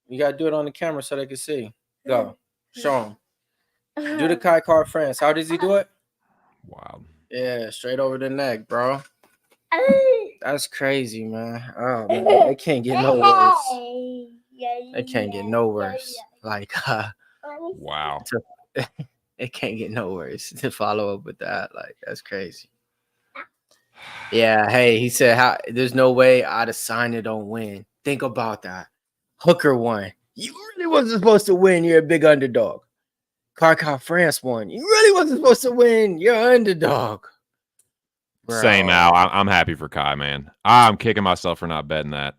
You gotta do it on the camera so they can see. Go. Show him. Do the Kai Car France. How does he do it? Wow. Yeah, straight over the neck, bro. That's crazy, man. Oh man, they can't get no worse. They can't get no worse. Like, Wow. it can't get no worse to follow up with that. Like, that's crazy. Yeah, hey, he said, "How? There's no way Adesanya don't win." Think about that. Hooker won. You really wasn't supposed to win. You're a big underdog. Carcal France won. You really wasn't supposed to win. You're an underdog. Bro, Same, Al. I'm happy for Kai, man. I'm kicking myself for not betting that.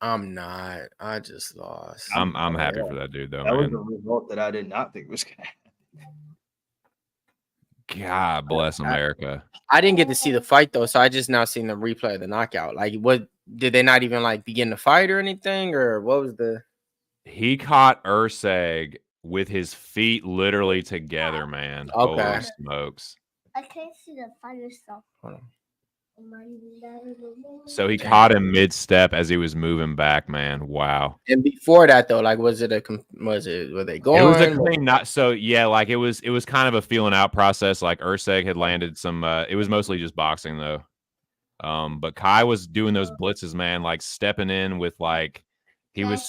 I'm not. I just lost. I'm happy for that dude, though, That was man. a result that I did not think was gonna happen. God bless America. I didn't get to see the fight though, so I just now seen the replay of the knockout. Like, what did they not even like begin the fight or anything, or what was the? He caught Erceg with his feet literally together, man. Okay. Holy smokes. I can't see the fire stuff. Hold on. So he caught him mid-step as he was moving back, man. Wow. And before that though, like, were they going? It was a clean, not so. Yeah, like it was kind of a feeling out process. Like Erceg had landed some. It was mostly just boxing though. But Kai was doing those blitzes, man. Like stepping in with like he was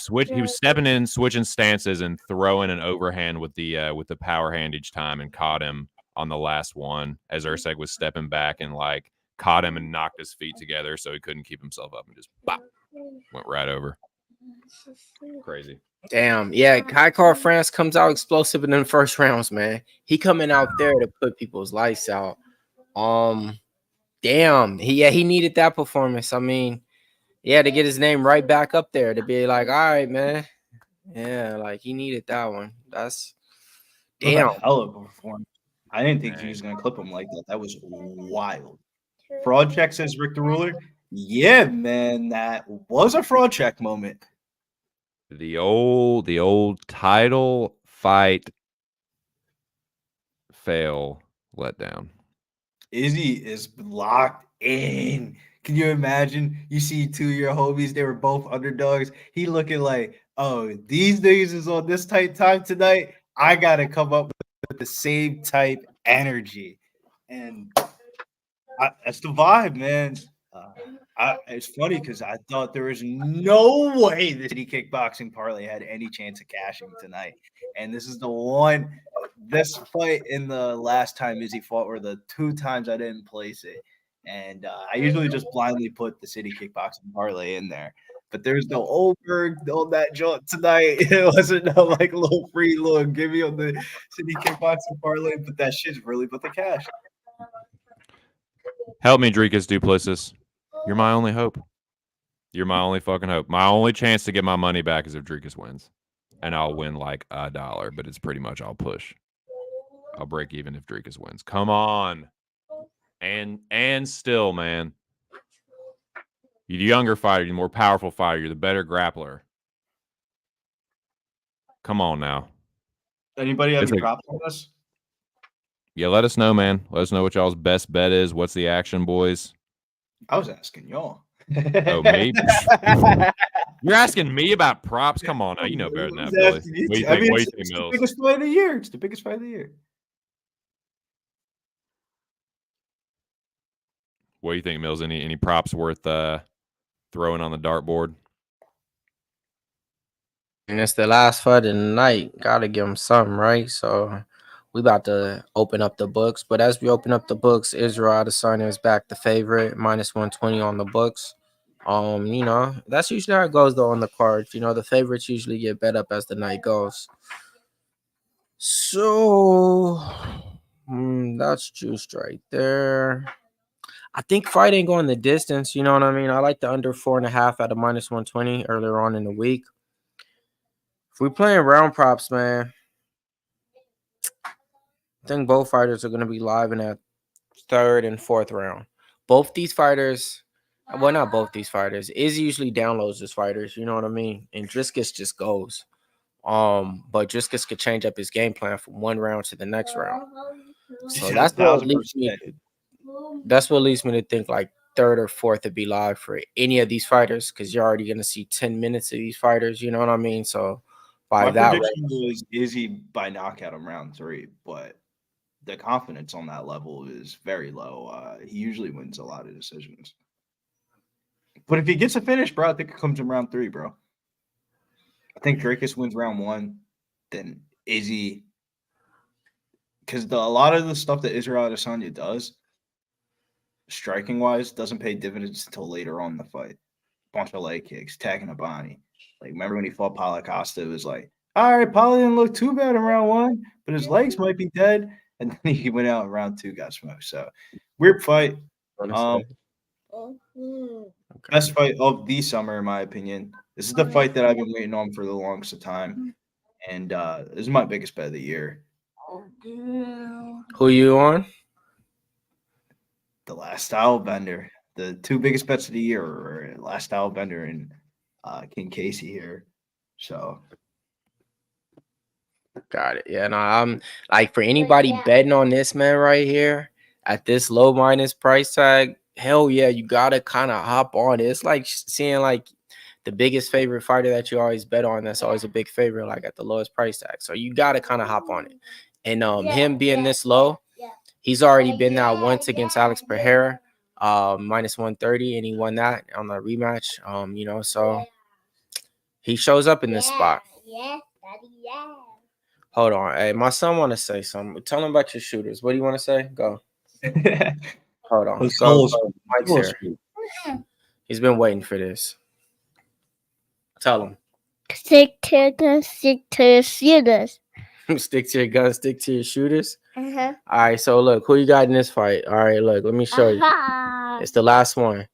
stepping in, switching stances, and throwing an overhand with the power hand each time, and caught him on the last one as Erceg was stepping back and like caught him and knocked his feet together so he couldn't keep himself up and just bop, went right over. Crazy. Damn, yeah. Kai Car France comes out explosive in the first rounds, man. He coming out there to put people's lights out. Damn. He needed that performance. I mean, yeah, to get his name right back up there, to be like, all right, man. Yeah, like he needed that one. That's damn. Hell of a performance. I didn't think he was gonna clip him like that. That was wild. Fraud check, says Rick the Ruler. Yeah, man, that was a fraud check moment. The old title fight fail letdown. Izzy is locked in. Can you imagine? You see two of your homies, they were both underdogs. He looking like, oh, these niggas is on this tight time tonight. I gotta come up with the same type energy. And that's the vibe, man. It's funny because I thought there was no way the City Kickboxing Parlay had any chance of cashing tonight. And this is the one, this fight and the last time Izzy fought were the two times I didn't place it. And I usually just blindly put the City Kickboxing Parlay in there. But there's no over on that joint tonight. It wasn't no like little free little gimme on the City Kickboxing Parlay, but that shit's really but the cash. Help me, Dricus Du Plessos. You're my only hope. You're my only fucking hope. My only chance to get my money back is if Dricus wins. And I'll win like $1, but it's pretty much I'll push. I'll break even if Dricus wins. Come on. And still, man. You're the younger fighter. You're the more powerful fighter. You're the better grappler. Come on now. Anybody have any props on this? Yeah, let us know, man. Let us know what y'all's best bet is. What's the action, boys? I was asking y'all. Oh, me? You're asking me about props? Come on now. You know better than that, Billy. What do you think? It's the biggest fight of the year. It's the biggest fight of the year. What do you think, Mills? Any props worth throwing on the dartboard? And it's the last fight of the night. Gotta give them something, right? So we about to open up the books. But as we open up the books, Israel Adesanya is back the favorite, minus 120 on the books. You know, that's usually how it goes though on the cards. You know, the favorites usually get bet up as the night goes. So that's juiced right there. I think fight ain't going the distance. You know what I mean? I like the under 4.5 at a minus 120 earlier on in the week. If we're playing round props, man, I think both fighters are going to be live in at third and fourth round. Both these fighters, well, not both these fighters. Izzy usually downloads his fighters, you know what I mean? And Dricus just goes. But Dricus could change up his game plan from one round to the next round. So Yeah, that's what leads 1000%. me. That's what leads me to think like third or fourth would be live for any of these fighters because you're already gonna see 10 minutes of these fighters. You know what I mean? So by My that prediction range, was Izzy by knockout in round 3, but the confidence on that level is very low. He usually wins a lot of decisions. But if he gets a finish, bro, I think it comes in round 3, bro. I think Dricus wins round 1, then Izzy. Because a lot of the stuff that Israel Adesanya does, striking-wise, doesn't pay dividends until later on in the fight. Bunch of leg kicks, tagging a body. Like, remember when he fought Paulo Costa? It was like, all right, Paulo didn't look too bad in round 1, but his legs might be dead. And then he went out in round 2, got smoked. So, weird fight. Best fight of the summer, in my opinion. This is the fight that I've been waiting on for the longest of time. And this is my biggest bet of the year. who you on? The last style bender. The 2 biggest bets of the year are last style bender and King Casey here. So Got it. Yeah, no, I'm like for anybody betting on this man right here at this low minus price tag. Hell yeah, you gotta kind of hop on it. It's like seeing like the biggest favorite fighter that you always bet on. That's always a big favorite, like at the lowest price tag. So you gotta kind of hop on it. And him being this low, he's already been that once against Alex Pereira, minus 130, and he won that on the rematch. You know, so he shows up in this spot. Hold on, hey, my son want to say something. Tell him about your shooters. What do you want to say? Go. Hold on. Go. Mike's here. He's been waiting for this. Tell him. Stick to your shooters. Stick to your guns. Stick to your shooters. All right. So look, who you got in this fight? All right. Look, let me show you. It's the last one.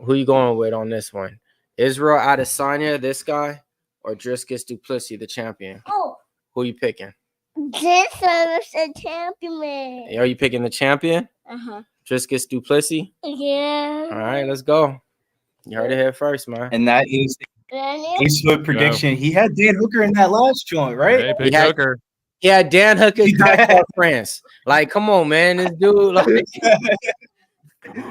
Who you going with on this one? Israel Adesanya, this guy, or Dricus Du Plessis, the champion? Oh. Who you picking? This is the champion. Are you picking the champion? Dricus Du Plessis? Yeah. All right, let's go. You heard it here first, man. and that is Facebook prediction. He had Dan Hooker in that last joint, right? Hey, pick Hooker. Yeah, Dan Hooker got France. Like, come on, man. This dude, like,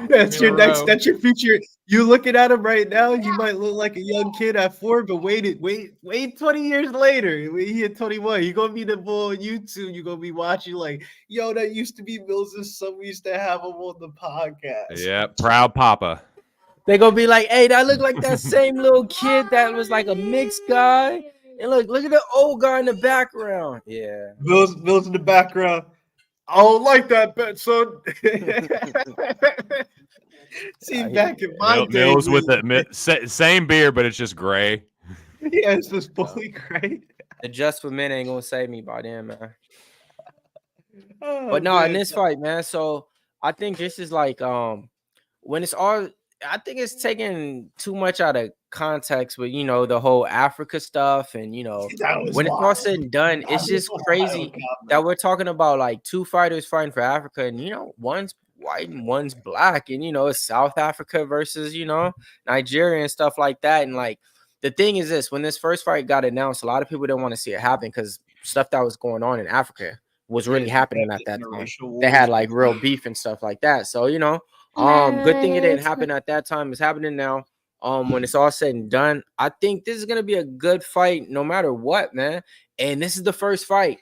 That's your future. You looking at him right now, you might look like a young kid at 4, but wait 20 years later. When he hit 21, you're gonna be the bull on YouTube. You're gonna be watching like, yo, that used to be Mills' son. We used to have him on the podcast. Yeah, proud papa. they gonna be like, hey, that look like that same little kid that was like a mixed guy. And look at the old guy in the background. Yeah. Mills in the background. I don't like that bet, son. See, back in my day, Mills with the same beard, but it's just gray. Yeah, it's just fully gray. The Just for Men ain't gonna save me by then, man. Oh, But no, man. in this fight, man. So I think this is like when it's all, I think it's taking too much out of context with, you know, the whole Africa stuff. And, you know, when it's all said and done, it's just crazy that we're talking about like 2 fighters fighting for Africa. And, you know, one's white and one's black. And, you know, it's South Africa versus, you know, Nigeria and stuff like that. And like, the thing is this, when this first fight got announced, a lot of people didn't want to see it happen because stuff that was going on in Africa was really happening at that time. They had like real beef and stuff like that. So, you know, good thing it didn't happen at that time. It's happening now. When it's all said and done, I think this is gonna be a good fight no matter what, man. And this is the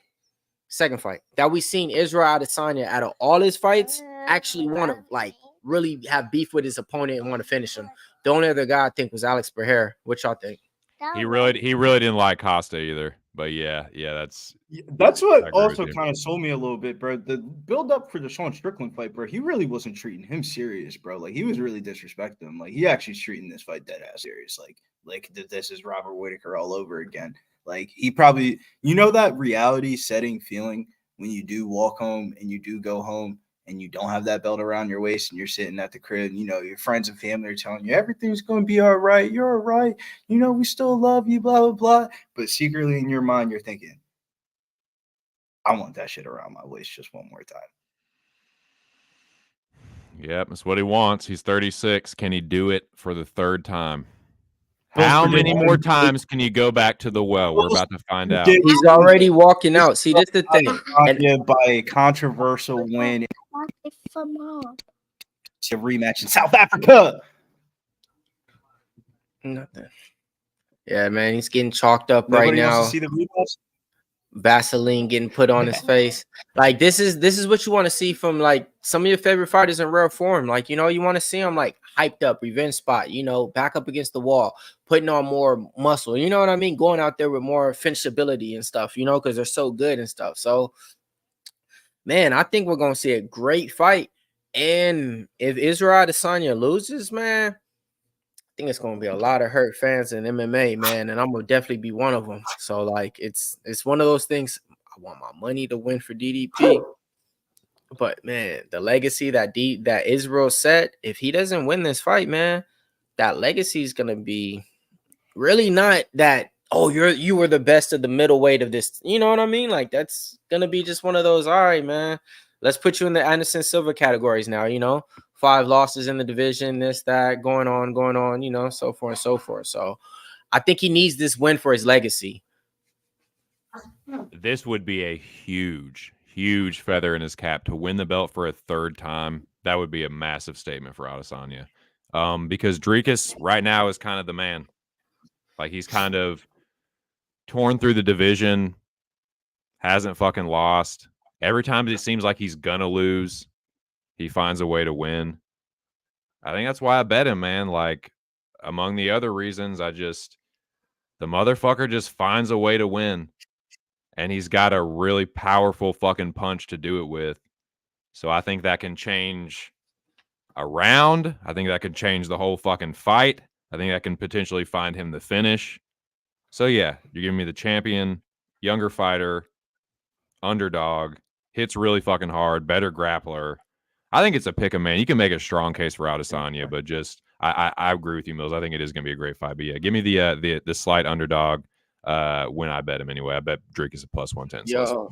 second fight that we seen Israel Adesanya out of all his fights actually want to like really have beef with his opponent and want to finish him. The only other guy I think was Alex Pereira. What y'all think? He really didn't like Costa either. But yeah, that's what also kind of sold me a little bit, bro. The build up for the Sean Strickland fight, bro, he really wasn't treating him serious, bro. Like he was really disrespecting him. Like he actually treating this fight dead ass serious. Like this is Robert Whittaker all over again. Like he probably, you know, that reality setting feeling when you do walk home and you do go home and you don't have that belt around your waist and you're sitting at the crib, you know, your friends and family are telling you everything's going to be all right. You're all right. You know, we still love you, blah, blah, blah. But secretly in your mind, you're thinking, I want that shit around my waist just one more time. Yep, that's what he wants. He's 36. Can he do it for the third time? Bill's How many prediction- more times can you go back to the well? We're about to find out. He's already walking out. See, this the thing. And Adesanya by a controversial win. It's a rematch in South Africa. nothing. Yeah, man, he's getting chalked up Nobody right now. wants to see the rematch. Vaseline getting put on his face. Like this is what you want to see from like some of your favorite fighters in rare form. Like, you know, you want to see them like hyped up, revenge spot, you know, back up against the wall, putting on more muscle. You know what I mean? Going out there with more finishability and stuff, you know, because they're so good and stuff. So, man, I think we're gonna see a great fight. And if Israel Adesanya loses, man, I think it's gonna be a lot of hurt fans in MMA, man, and I'm gonna definitely be one of them. So like, it's one of those things. I want my money to win for DDP, but man, the legacy that Israel set, if he doesn't win this fight, man, that legacy is gonna be really not that. Oh, you were the best of the middleweight of this. You know what I mean? Like that's gonna be just one of those. All right, man. Let's put you in the Anderson Silva categories now. You know, 5 losses in the division, this, that, going on, you know, so forth and so forth. So I think he needs this win for his legacy. This would be a huge, huge feather in his cap to win the belt for a third time. That would be a massive statement for Adesanya. Because Dricus right now is kind of the man. Like he's kind of torn through the division, hasn't fucking lost. Every time it seems like he's gonna lose, he finds a way to win. I think that's why I bet him, man. Like, among the other reasons, the motherfucker just finds a way to win. And he's got a really powerful fucking punch to do it with. So I think that can change a round. I think that could change the whole fucking fight. I think that can potentially find him the finish. So yeah, you're giving me the champion, younger fighter, underdog, hits really fucking hard, better grappler. I think it's a pick 'em, man. You can make a strong case for Adesanya, but just I agree with you, Mills. I think it is going to be a great fight. But yeah, give me the slight underdog when I bet him anyway. I bet Drake is a plus 110. So let's go.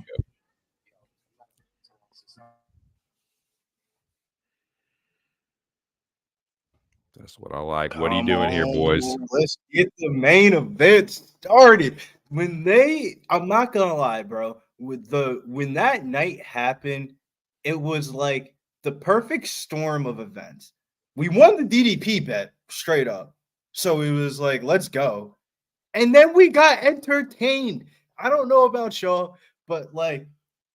That's what I like. What are you doing here, boys? Let's get the main event started. I'm not gonna lie, bro. When that night happened, it was like the perfect storm of events. We won the DDP bet straight up. So it was like, let's go. And then we got entertained. I don't know about y'all, but like,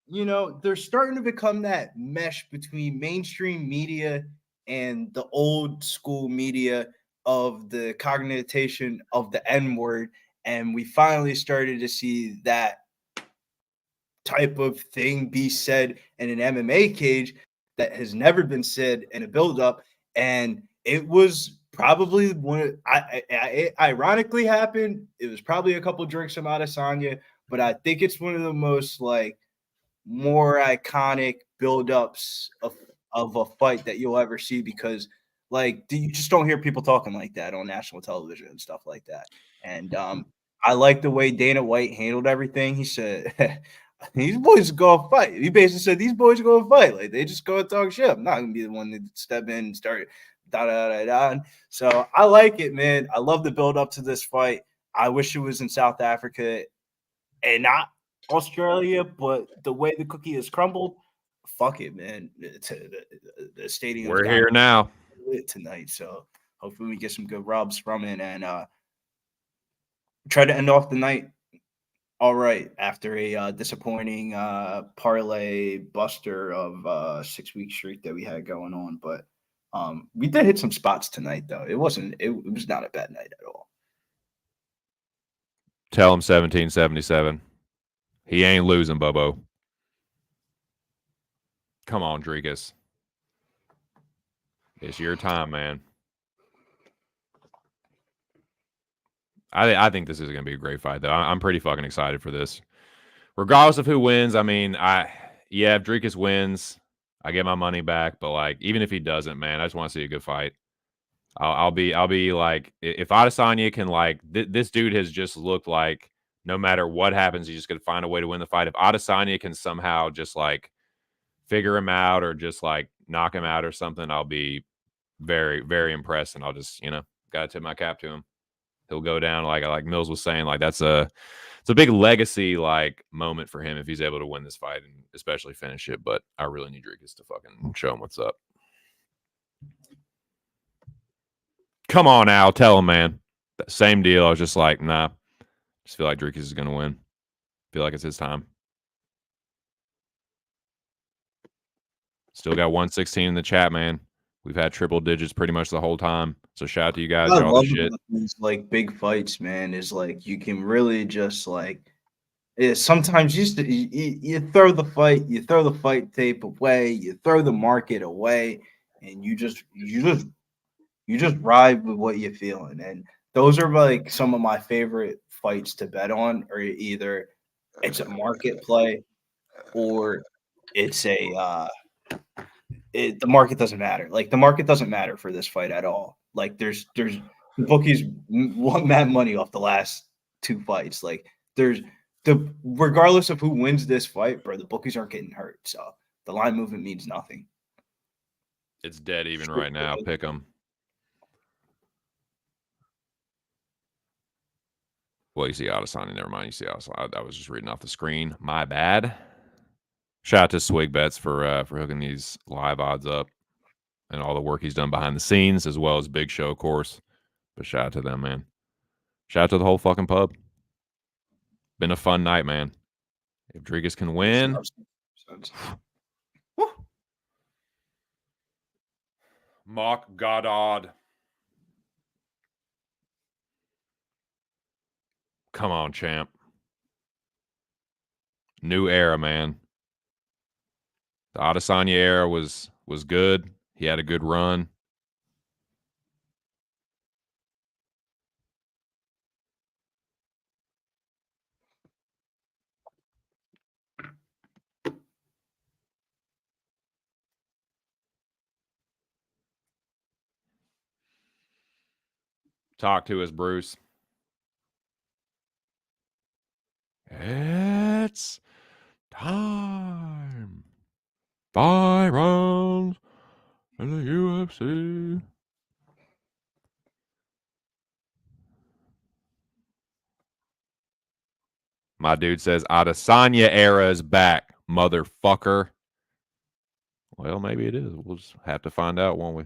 you know, they're starting to become that mesh between mainstream media and the old school media of the cognition of the N word. And we finally started to see that type of thing be said in an MMA cage that has never been said in a build-up. And it was probably it ironically happened. It was probably a couple drinks from Adesanya, but I think it's one of the most like more iconic build-ups of a fight that you'll ever see, because like you just don't hear people talking like that on national television and stuff like that. And I like the way Dana White handled everything. He said, these boys go fight. He basically said, these boys go fight. Like, they just go and talk shit. I'm not going to be the one to step in and start da-da-da-da. So I like it, man. I love the build up to this fight. I wish it was in South Africa and not Australia, but the way the cookie is crumbled, fuck it, man. The stadium. We're here now tonight. So hopefully we get some good rubs from it and try to end off the night all right after a disappointing parlay buster of 6-week streak that we had going on. But we did hit some spots tonight, though. It was not a bad night at all. Tell him 1777. He ain't losing, Bobo. Come on, Dricus. It's your time, man. I think this is going to be a great fight, though. I'm pretty fucking excited for this. Regardless of who wins, I mean, if Dricus wins, I get my money back. But like, even if he doesn't, man, I just want to see a good fight. I'll be like, if Adesanya can like, this dude has just looked like no matter what happens, he's just going to find a way to win the fight. If Adesanya can somehow just like figure him out or just like knock him out or something, I'll be very, very impressed. And I'll just, gotta tip my cap to him. He'll go down like Mills was saying, like it's a big legacy like moment for him if he's able to win this fight and especially finish it. But I really need Dricus to fucking show him what's up. Come on, Al, tell him, man. Same deal. I was just like, nah. Just feel like Dricus is gonna win. Feel like it's his time. Still got 116 in the chat, man. We've had triple digits pretty much the whole time. So shout out to you guys. I Y'all love the shit. these like big fights, man. Is like you can really just like sometimes you throw the fight tape away, you throw the market away, and you just ride with what you're feeling. And those are like some of my favorite fights to bet on, or either it's a market play or it's a the market doesn't matter. Like the market doesn't matter for this fight at all. Like there's bookies won mad money off the last two fights. Like there's regardless of who wins this fight, bro, the bookies aren't getting hurt. So the line movement means nothing. It's dead even right now. Pick them. Well, you see Adesanya. Never mind. You see Adesanya. I was just reading off the screen. My bad. Shout out to Swig Bets for hooking these live odds up and all the work he's done behind the scenes, as well as Big Show, of course. But shout out to them, man. Shout out to the whole fucking pub. Been a fun night, man. If Dricus can win. Mock Godard. Come on, champ. New era, man. The Adesanya era was good. He had a good run. Talk to us, Bruce. It's time. 5 rounds in the UFC. My dude says Adesanya era is back, motherfucker. Well, maybe it is. We'll just have to find out, won't we?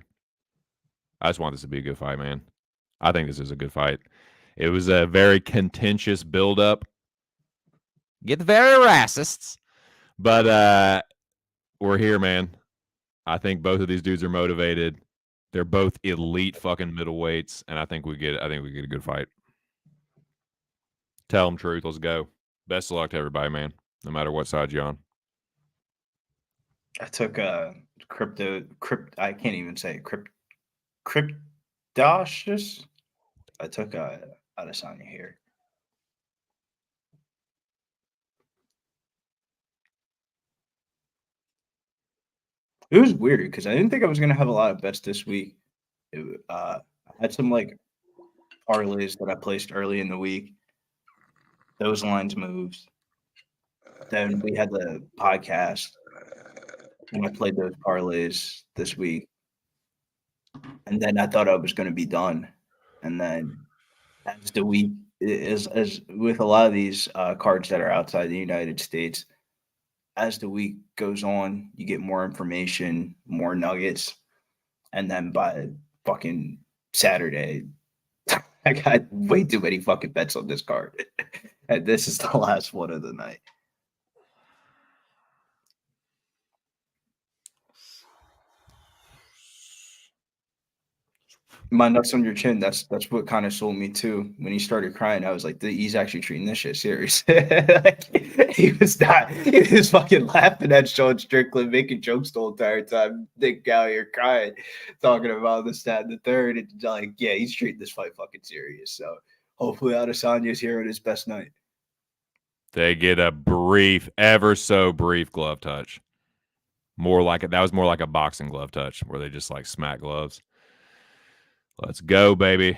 I just want this to be a good fight, man. I think this is a good fight. It was a very contentious build-up. Get very racists. But we're here, man. I think both of these dudes are motivated. They're both elite fucking middleweights, and I think we get a good fight. Tell them truth. Let's go. Best of luck to everybody, man. No matter what side you're on. I took I can't even say Cryptocious. I took Adesanya here. It was weird because I didn't think I was gonna have a lot of bets this week. I had some like parlays that I placed early in the week. Those lines moved. Then we had the podcast, and I played those parlays this week. And then I thought I was going to be done. And then as the week is, as with a lot of these cards that are outside the United States, as the week goes on, you get more information, more nuggets. And then by fucking Saturday, I got way too many fucking bets on this card. And this is the last one of the night. My nuts on your chin. That's what kind of sold me too. When he started crying, I was like, he's actually treating this shit serious. Like, he was not. He was fucking laughing at Sean Strickland, making jokes the whole entire time. Nick Gallagher crying, talking about this, that, and the third. And like, yeah, he's treating this fight fucking serious. So hopefully Adesanya's here at his best night. They get a brief, ever so brief glove touch. That was more like a boxing glove touch where they just like smack gloves. Let's go, baby.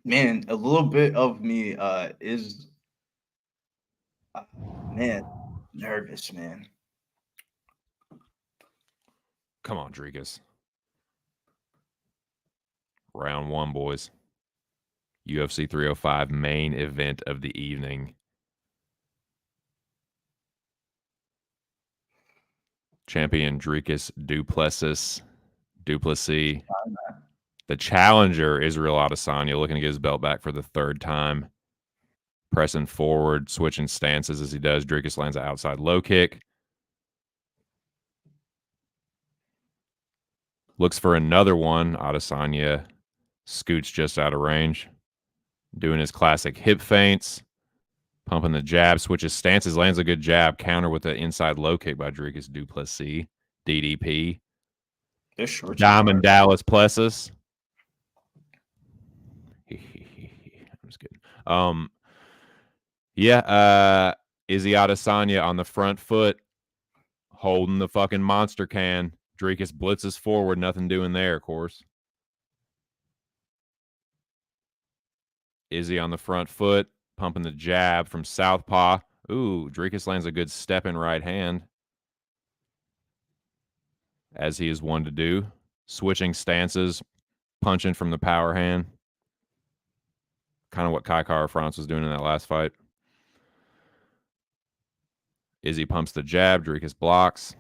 Man, a little bit of me is nervous, man. Come on, Dricus. Round 1, boys. UFC 305 main event of the evening. Champion Dricus Du Plessos. Du Plessis. The challenger, Israel Adesanya, looking to get his belt back for the 3rd time. Pressing forward, switching stances as he does. Dricus lands an outside low kick. Looks for another one. Adesanya scoots just out of range. Doing his classic hip feints. Pumping the jab, switches stances, lands a good jab. Counter with the inside low kick by Dricus Du Plessis. DDP. Diamond Dallas Plessis. I'm just kidding. Izzy Adesanya on the front foot, holding the fucking monster can. Dricus blitzes forward, nothing doing there, of course. Izzy on the front foot, pumping the jab from southpaw. Ooh, Dricus lands a good step in right hand, as he is one to do. Switching stances, punching from the power hand. Kind of what Kai Kara-France was doing in that last fight. Izzy pumps the jab. Dricus blocks.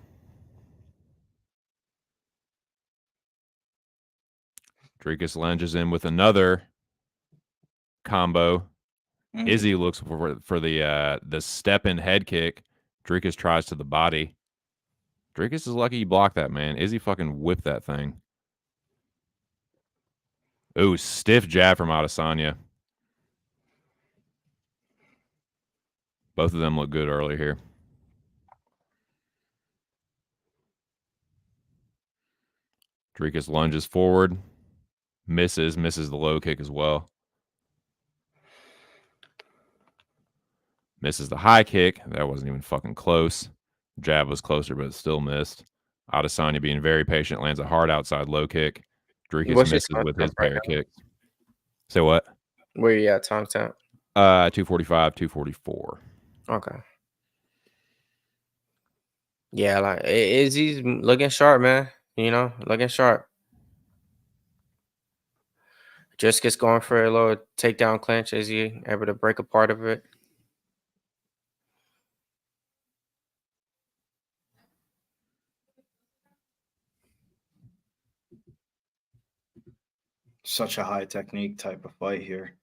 Dricus lunges in with another combo. Izzy looks for the step-in head kick. Dricus tries to the body. Dricus is lucky he blocked that, man. Izzy fucking whipped that thing. Ooh, stiff jab from Adesanya. Both of them look good early here. Dricus lunges forward. Misses the low kick as well. Misses the high kick. That wasn't even fucking close. Jab was closer, but it still missed. Adesanya being very patient, lands a hard outside low kick. Dricus misses with his pair kicks. Say what? Where you at, timestamp? 245, 244. Okay. Yeah, like Izzy's looking sharp, man. You know, looking sharp. Just gets going for a little takedown clinch. Izzy able to break a part of it. Such a high technique type of fight here.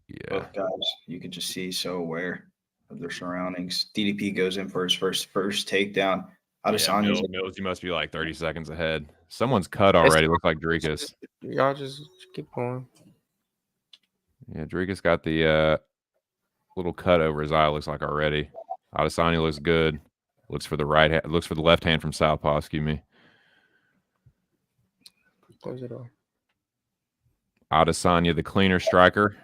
Yeah. Both guys, you can just see so aware of their surroundings. DDP goes in for his first takedown. Adesanya's Mills, you must be like 30 seconds ahead. Someone's cut already. Looks like Dricus. Y'all just keep going. Yeah, Dricus got the little cut over his eye. Looks like already. Adesanya looks good. Looks for the right hand. Looks for the left hand from southpaw. Excuse me. Close it off. Adesanya, the cleaner striker,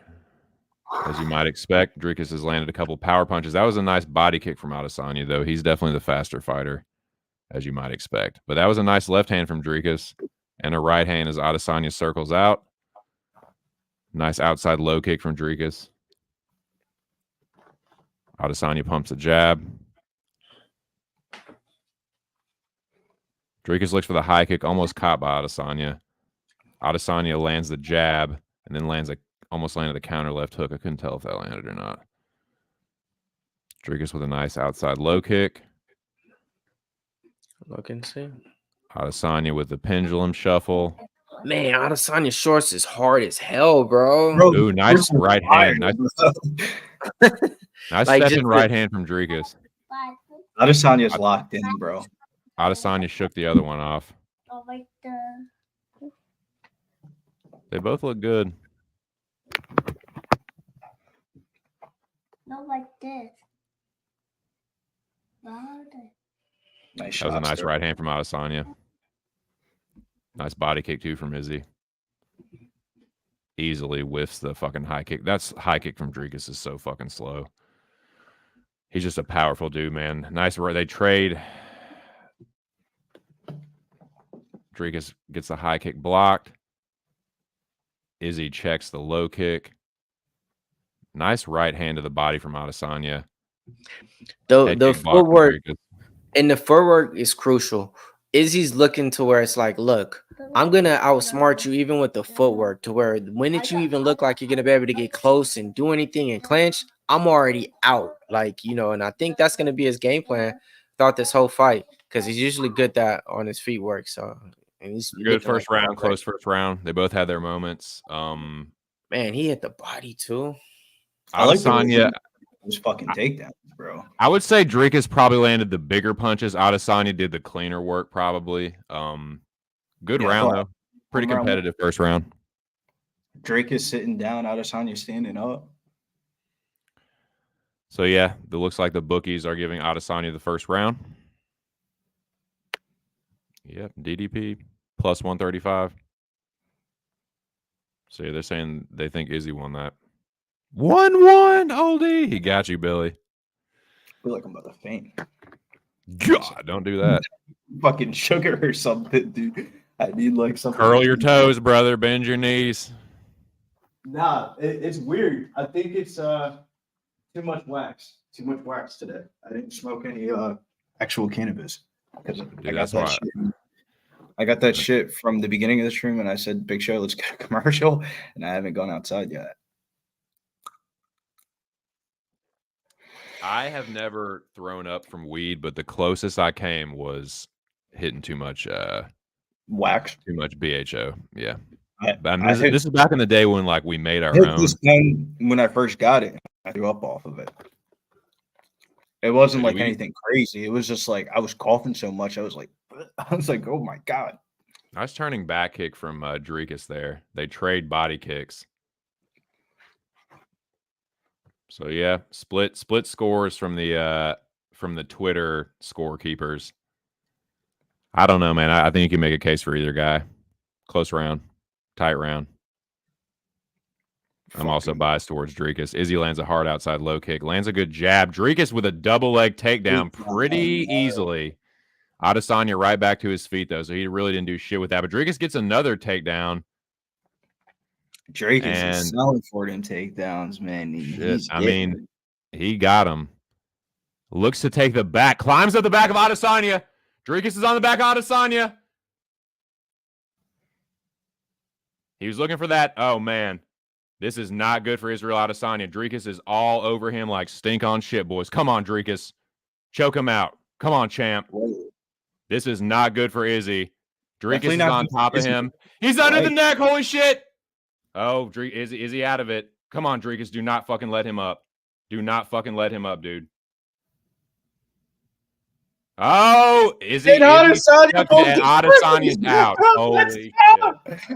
as you might expect. Dricus has landed a couple power punches. That was a nice body kick from Adesanya, though. He's definitely the faster fighter, as you might expect. But that was a nice left hand from Dricus, and a right hand as Adesanya circles out. Nice outside low kick from Dricus. Adesanya pumps a jab. Dricus looks for the high kick, almost caught by Adesanya. Adesanya lands the jab and then almost landed a counter left hook. I couldn't tell if that landed or not. Dricus with a nice outside low kick. Look and see. Adesanya with the pendulum shuffle. Man, Adesanya shorts is hard as hell, bro. Ooh, nice right hand. Nice Like, step in right hand from Dricus. Adesanya's locked in, bro. Adesanya shook the other one off. They both look good. Not like this. Nice That was a shots nice there. right hand from Adesanya. Nice body kick, too, from Izzy. Easily whiffs the fucking high kick. That's high kick from Dricus is so fucking slow. He's just a powerful dude, man. Nice. They trade. Dricus gets the high kick blocked. Izzy checks the low kick. Nice right hand to the body from Adesanya. The footwork and the footwork is crucial. Izzy's looking to where it's like, look, I'm going to outsmart you even with the footwork to where the minute you even look like you're going to be able to get close and do anything and clinch, I'm already out. Like, you know, and I think that's going to be his game plan throughout this whole fight because he's usually good that on his feet work. So, and he's good first round, close first round. They both had their moments. Man, he hit the body too. Adesanya was fucking takedowns, bro. I would say Dricus probably landed the bigger punches. Adesanya did the cleaner work, probably. Good round though. Pretty competitive first round. Dricus sitting down, Adesanya standing up. So yeah, it looks like the bookies are giving Adesanya the first round. Yep, DDP plus 135. So yeah, they're saying they think Izzy won that. 1-1, oldie. He got you, Billy. I feel like I'm about to faint. God, don't do that. Fucking sugar or something, dude. I need like something. Curl your toes, brother. Bend your knees. Nah, it's weird. I think it's too much wax. Too much wax today. I didn't smoke any actual cannabis. Because that's why. I got that shit from the beginning of the stream, and I said, "Big Show, let's get a commercial," and I haven't gone outside yet. I have never thrown up from weed, but the closest I came was hitting too much wax, too much BHO. Yeah, this is back in the day when like we made our own. This pen when I first got it, I threw up off of it. It wasn't like anything crazy. It was just like I was coughing so much. I was like, oh my god. Nice turning back kick from Dricus there. They trade body kicks. So yeah, split scores from the Twitter scorekeepers. I don't know, man. I think you can make a case for either guy. Close round, tight round. I'm also biased towards Dricus. Izzy lands a hard outside low kick, lands a good jab. Dricus with a double leg takedown pretty easily. Adesanya right back to his feet though, so he really didn't do shit with that. But Dricus gets another takedown. Dricus is selling for them takedowns, man. He got him. Looks to take the back. Climbs up the back of Adesanya. Dricus is on the back of Adesanya. He was looking for that. Oh, man. This is not good for Israel Adesanya. Dricus is all over him like stink on shit, boys. Come on, Dricus. Choke him out. Come on, champ. This is not good for Izzy. Dricus is on top of him. He's under the neck. Holy shit. Oh, Izzy out of it. Come on, Dricus. Do not fucking let him up. Do not fucking let him up, dude. Oh, Adesanya's out. Holy shit.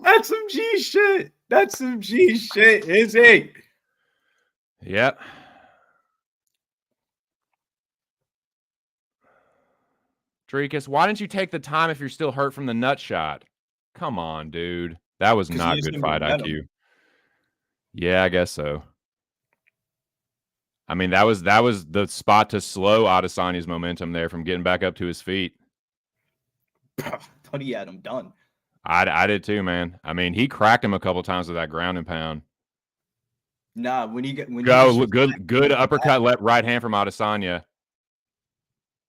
That's some G shit. That's some G shit, Izzy. Yep. Dricus, why didn't you take the time if you're still hurt from the nut shot? Come on, dude. That was not good fight IQ. Yeah, I guess so. I mean, that was the spot to slow Adesanya's momentum there from getting back up to his feet. I thought he had him done. I did too, man. I mean, he cracked him a couple times with that ground and pound. Nah, good uppercut right hand from Adesanya.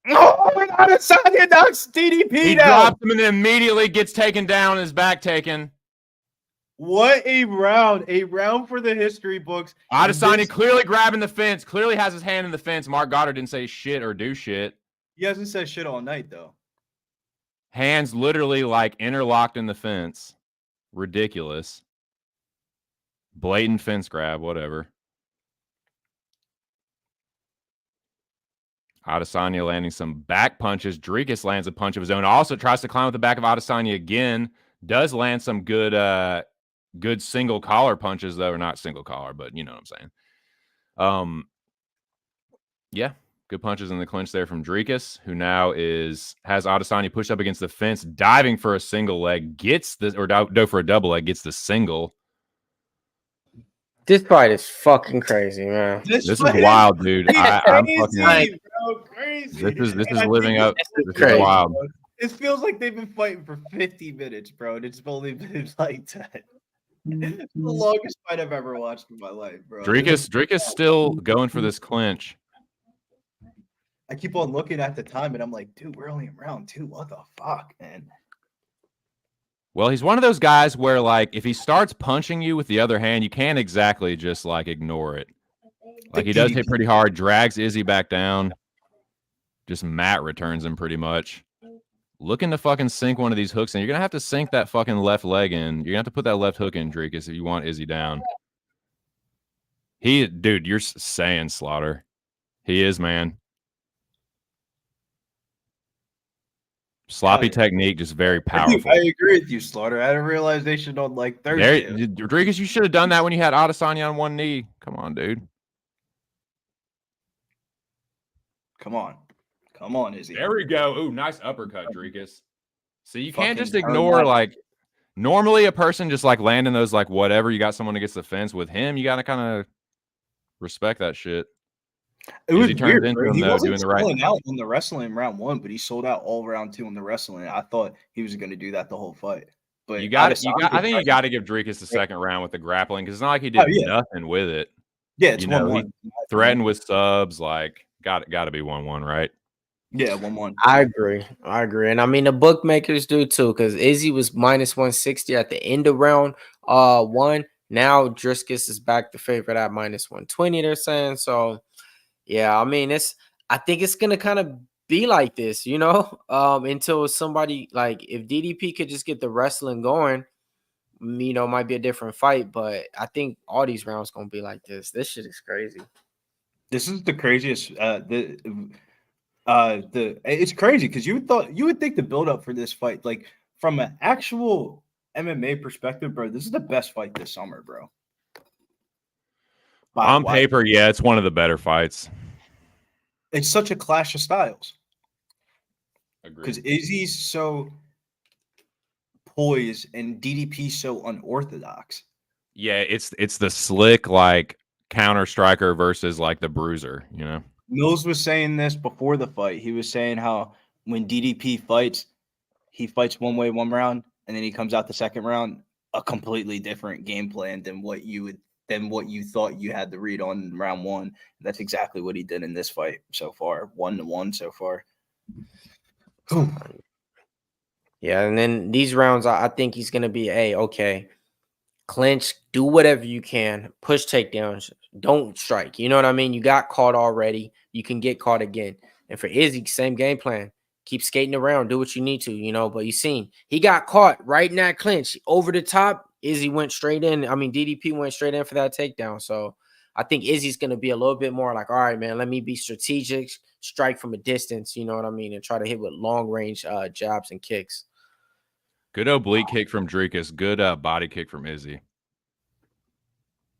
Oh, Adesanya knocks DDP down. He drops him and then immediately gets taken down, his back taken. What a round. A round for the history books. Adesanya clearly grabbing the fence. Clearly has his hand in the fence. Mark Goddard didn't say shit or do shit. He hasn't said shit all night, though. Hands literally like interlocked in the fence. Ridiculous. Blatant fence grab, whatever. Adesanya landing some back punches. Dricus lands a punch of his own. Also tries to climb with the back of Adesanya again. Does land some good single collar punches, though. Or not single collar, but you know what I'm saying. Yeah, good punches in the clinch there from Dricus, who now has Adesanya pushed up against the fence, diving for a single leg, gets the or for a double leg, gets the single. This fight is fucking crazy, man. This is wild, dude. I'm fucking crazy. This is living up. This is wild. It feels like they've been fighting for 50 minutes, bro, and it's only been like 10. It's the longest fight I've ever watched in my life, bro. Dricus still going for this clinch. I keep on looking at the time, and I'm like, dude, we're only in round 2. What the fuck, man? Well, he's one of those guys where, like, if he starts punching you with the other hand, you can't exactly just, like, ignore it. Like, he does hit pretty hard, drags Izzy back down. Just mat returns him pretty much. Looking to fucking sink one of these hooks in. You're going to have to sink that fucking left leg in. You're going to have to put that left hook in, Dricus, if you want Izzy down. Dude, you're saying Slaughter. He is, man. Sloppy technique, just very powerful. I agree with you, Slaughter. I had a realization on like Thursday. Rodriguez, you should have done that when you had Adesanya on one knee. Come on, dude. Come on, Izzy. There we go. Ooh, nice uppercut, Dricus. So you can't just Fucking ignore, turn like, normally a person just, like, landing those, like, whatever. You got someone against the fence. With him, you got to kind of respect that shit. It was Izzy turns weird, into bro. him, He though, wasn't doing the right selling out on the wrestling in round 1, but he sold out all round 2 on the wrestling. I thought he was going to do that the whole fight. But I think you got to give Dricus the second round with the grappling, because it's not like he did nothing with it. Yeah, it's 1-1. He threatened with subs, like, got to be 1-1, right? Yeah, 1-1. I agree. And I mean the bookmakers do too, because Izzy was -160 at the end of round 1. Now Dricus is back to favorite at -120. They're saying so. Yeah, I mean I think it's gonna kind of be like this, until somebody like if DDP could just get the wrestling going, it might be a different fight. But I think all these rounds gonna be like this. This shit is crazy. This is the craziest. It's crazy because you would think the buildup for this fight, like from an actual MMA perspective, bro, this is the best fight this summer, bro. On paper, yeah, it's one of the better fights. It's such a clash of styles. Agreed. Because Izzy's so poised and DDP's so unorthodox. Yeah, it's the slick, like, counter striker versus, like, the bruiser, Mills was saying this before the fight. He was saying how when DDP fights, he fights one way one round, and then he comes out the second round a completely different game plan than what you thought you had to read on round 1. That's exactly what he did in this fight so far. 1-1 so far. Yeah, and then these rounds, I think he's gonna be okay. Clinch, do whatever you can, push takedowns, don't strike. You know what I mean? You got caught already. You can get caught again. And for Izzy, same game plan. Keep skating around, do what you need to, but you seen he got caught right in that clinch over the top. Izzy went straight in. I mean, DDP went straight in for that takedown. So I think Izzy's going to be a little bit more like, all right, man, let me be strategic, strike from a distance, you know what I mean, and try to hit with long range jabs and kicks. Good oblique kick from Dricus. Good body kick from Izzy.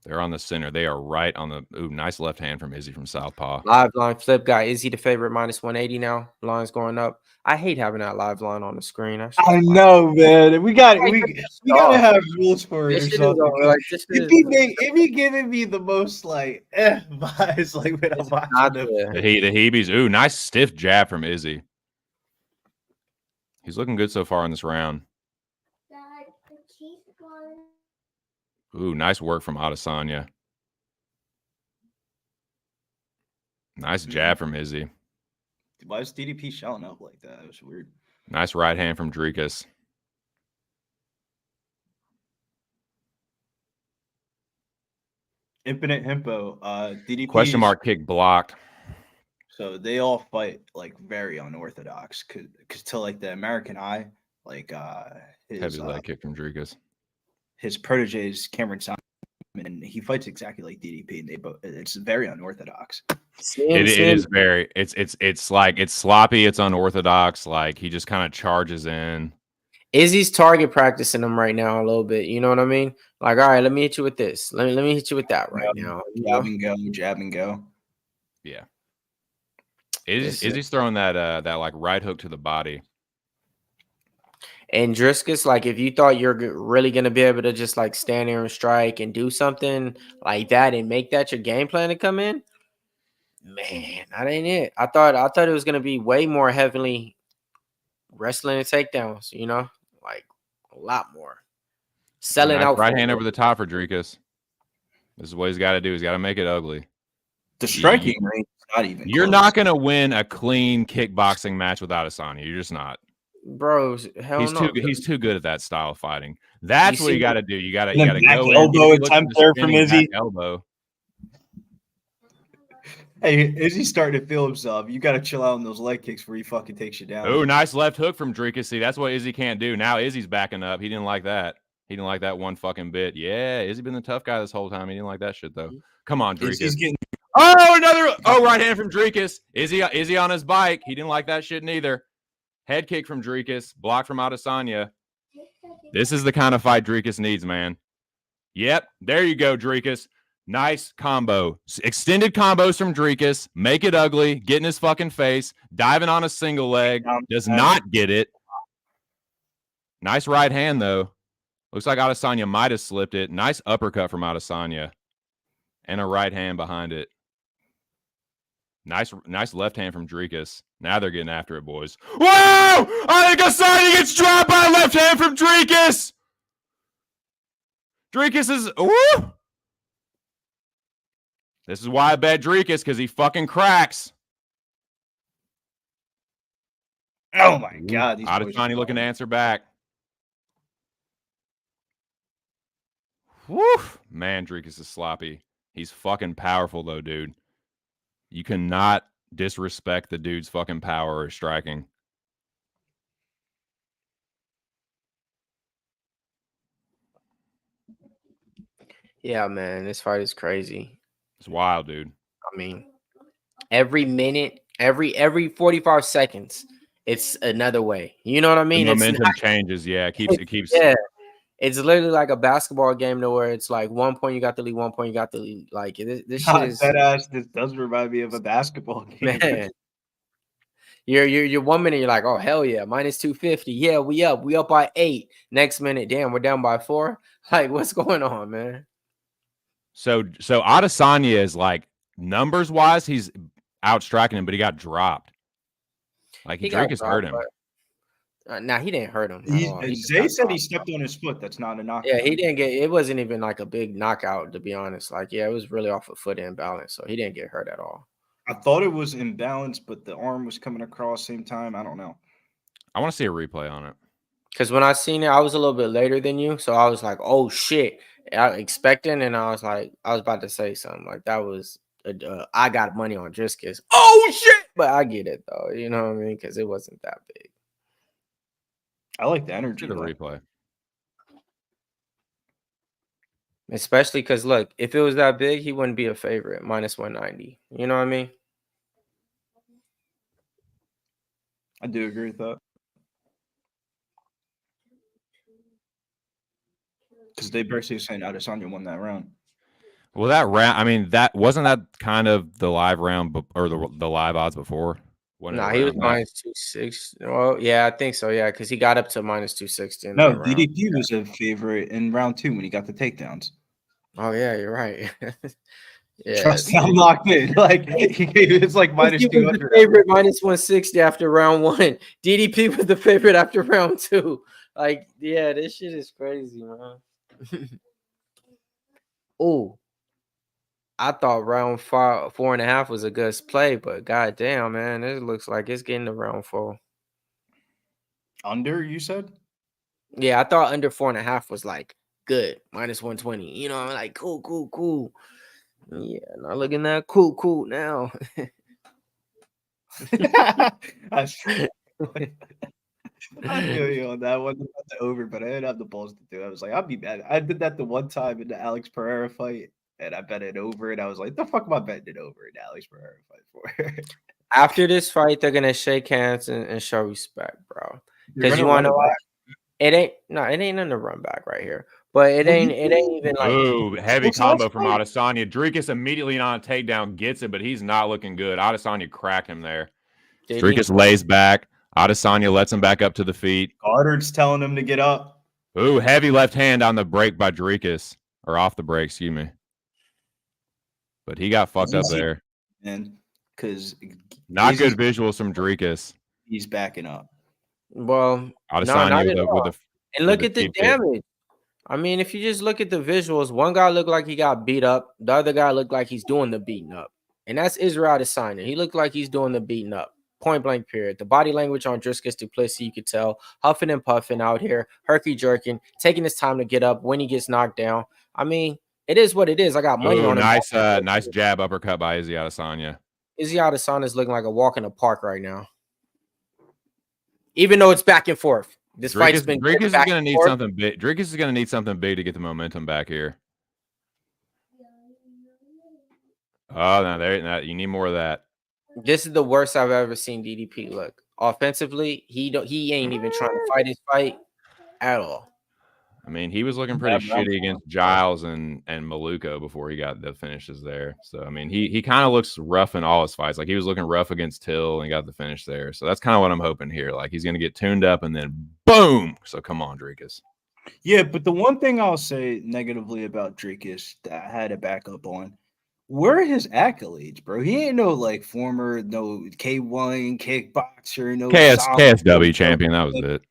They're on the center. They are right on the nice left hand from Izzy from Southpaw. Live line flip guy. Izzy the favorite -180 now. Line's going up. I hate having that live line on the screen. I know, man. We gotta have rules for it. It be giving me the most like vibes like when I'm watching them. The Heebies. Ooh, nice stiff jab from Izzy. He's looking good so far in this round. Ooh, nice work from Adesanya. Nice jab from Izzy. Why is DDP shelling up like that? It was weird. Nice right hand from Dricus. Infinite Himpo. DDP question mark kick blocked. So they all fight like very unorthodox. Cause to like the American Eye, like heavy leg kick from Dricus. His protege is Cameron Simon, and he fights exactly like DDP. And it's very unorthodox. It is very. It's like it's sloppy. It's unorthodox. Like he just kind of charges in. Izzy's target practicing him right now a little bit. You know what I mean? Like, all right, let me hit you with this. Let me hit you with that right now. Jab and go, jab and go. Yeah. Izzy's throwing that like right hook to the body. And Dricus, like, if you thought you're really going to be able to just, like, stand there and strike and do something like that and make that your game plan to come in, man, that ain't it. I thought it was going to be way more heavily wrestling and takedowns, like a lot more. Selling out. Right hand over the top for Dricus. This is what he's got to do. He's got to make it ugly. The striking range is not even. You're close. not going to win a clean kickboxing match with Adesanya. You're just not. Bro, hell no. He's too good at that style of fighting. That's what you got to do. You got to back go in. elbow Look for attempt the there from spinning Izzy. back elbow. Hey, Izzy's starting to feel himself. You got to chill out on those leg kicks before he fucking takes you down. Oh, nice left hook from Dricus. See, that's what Izzy can't do. Now Izzy's backing up. He didn't like that. He didn't like that one fucking bit. Yeah, Izzy been the tough guy this whole time. He didn't like that shit though. Come on, Dricus. Right hand from Dricus. Izzy on his bike. He didn't like that shit neither. Head kick from Dricus. Block from Adesanya. This is the kind of fight Dricus needs, man. Yep, there you go, Dricus. Nice combo. Extended combos from Dricus. Make it ugly. Get in his fucking face. Diving on a single leg. Does not get it. Nice right hand, though. Looks like Adesanya might have slipped it. Nice uppercut from Adesanya. And a right hand behind it. Nice left hand from Dricus. Now they're getting after it, boys. Whoa! I think Adesanya gets dropped by a left hand from Dricus. Dricus is... Woo! This is why I bet Dricus, because he fucking cracks. Oh, my God. Adesanya looking to answer back. Woo! Man, Dricus is sloppy. He's fucking powerful, though, dude. You cannot disrespect the dude's fucking power or striking. Yeah, man, this fight is crazy. It's wild, dude. I mean, every minute, every 45 seconds, it's another way. You know what I mean? The momentum changes. Yeah, it keeps. Yeah, it's literally like a basketball game to where it's like 1 point you got the lead, 1 point you got the lead. Like this shit is that ass. This does remind me of a basketball game. Man. You're 1 minute, you're like, oh hell yeah, minus 250. Yeah, we up by 8. Next minute, damn, we're down by 4. Like, what's going on, man? So Adesanya is like numbers wise, he's outstriking him, but he got dropped. Like Dricus hurt him. Nah, he didn't hurt him. Zay said he stepped on his foot. That's not a knockout. Yeah, he didn't get. It wasn't even like a big knockout, to be honest. Like, yeah, it was really off a foot imbalance, so he didn't get hurt at all. I thought it was imbalanced, but the arm was coming across same time. I don't know. I want to see a replay on it. Because when I seen it, I was a little bit later than you, so I was like, "Oh shit!" I expecting, and I was about to say something like that was. I got money on Dricus. Oh shit! But I get it though. You know what I mean? Because it wasn't that big. I like the energy. The replay. Especially because, look, if it was that big, he wouldn't be a favorite, minus 190. You know what I mean? I do agree with that. Because they basically saying Adesanya won that round. Well, that round, I mean, that wasn't that kind of the live round or the live odds before? No, he was minus 260. Well, yeah, I think so. Yeah, because he got up to minus 260. No, DDP was a favorite in round 2 when he got the takedowns. Oh yeah, you're right. Yeah, trust me, I'm locked in. Like it's like minus 200. Favorite minus 160 after round 1. DDP was the favorite after round 2. Like, yeah, this shit is crazy, man. Oh, I thought round 4.5 was a good play, but goddamn, man, it looks like it's getting to round 4. Under, you said? Yeah, I thought under 4.5 was like good, minus 120. You know, I'm like, cool. Yeah, not looking that cool now. I feel you on that one. Not the over, but I didn't have the balls to do it. I was like, I'll be mad. I did that the one time in the Alex Pereira fight, and I bet it over, and I was like, the fuck am I betting it over in the Alex Pereira fight for? After this fight, they're gonna shake hands and show respect, bro. Because you want to know why? It ain't nothing to run back right here. But it ain't even like. Ooh, heavy combo from Adesanya. Dricus immediately on a takedown gets it, but he's not looking good. Adesanya cracked him there. Dricus lays back. Adesanya lets him back up to the feet. Goddard's telling him to get up. Ooh, heavy left hand on the break by Dricus. Or off the break, excuse me. But he got fucked up there. And because not good visuals from Dricus. He's backing up. Well, Adesanya and look at the damage. I mean, if you just look at the visuals, one guy looked like he got beat up. The other guy looked like he's doing the beating up. and that's Israel Adesanya. He looked like he's doing the beating up. Point blank period. The body language on Dricus Du Plessis, you could tell, huffing and puffing out here, herky jerking, taking his time to get up when he gets knocked down. I mean, it is what it is. I got money on him. Nice jab uppercut by Izzy Adesanya. Izzy Adesanya is looking like a walk in the park right now. Even though it's back and forth. This fight's been Dricus is going to need something big. Dricus is going to need something big to get the momentum back here. Oh, no, you need more of that. This is the worst I've ever seen DDP look. Offensively, he ain't even trying to fight his fight at all. I mean, he was looking pretty shitty against Giles and Maluko before he got the finishes there. So, I mean, he kind of looks rough in all his fights. Like, he was looking rough against Till and got the finish there. So, that's kind of what I'm hoping here. Like, he's going to get tuned up and then boom. So, come on, Dricus. Yeah, but the one thing I'll say negatively about Dricus that I had to back up on, where are his accolades, bro? He ain't no former K1 kickboxer, KSW champion. That was it.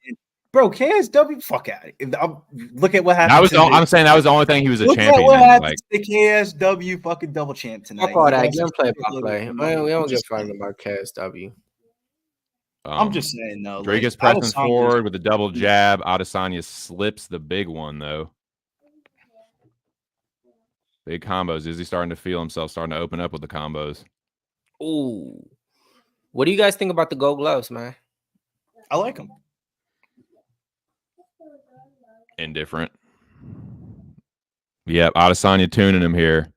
Bro, KSW, fuck out of it. Look at what happened. I'm saying that was the only thing he was a champion. Look at what happened to the KSW fucking double champ tonight. Fuck all that. Give him play. We don't give a fuck about KSW. I'm just saying, though. Dricus pressing forward with a double jab. Adesanya slips the big one, though. Big combos. Is he starting to feel himself starting to open up with the combos? Ooh. What do you guys think about the gold gloves, man? I like them. Indifferent. Yep, Adesanya tuning him here.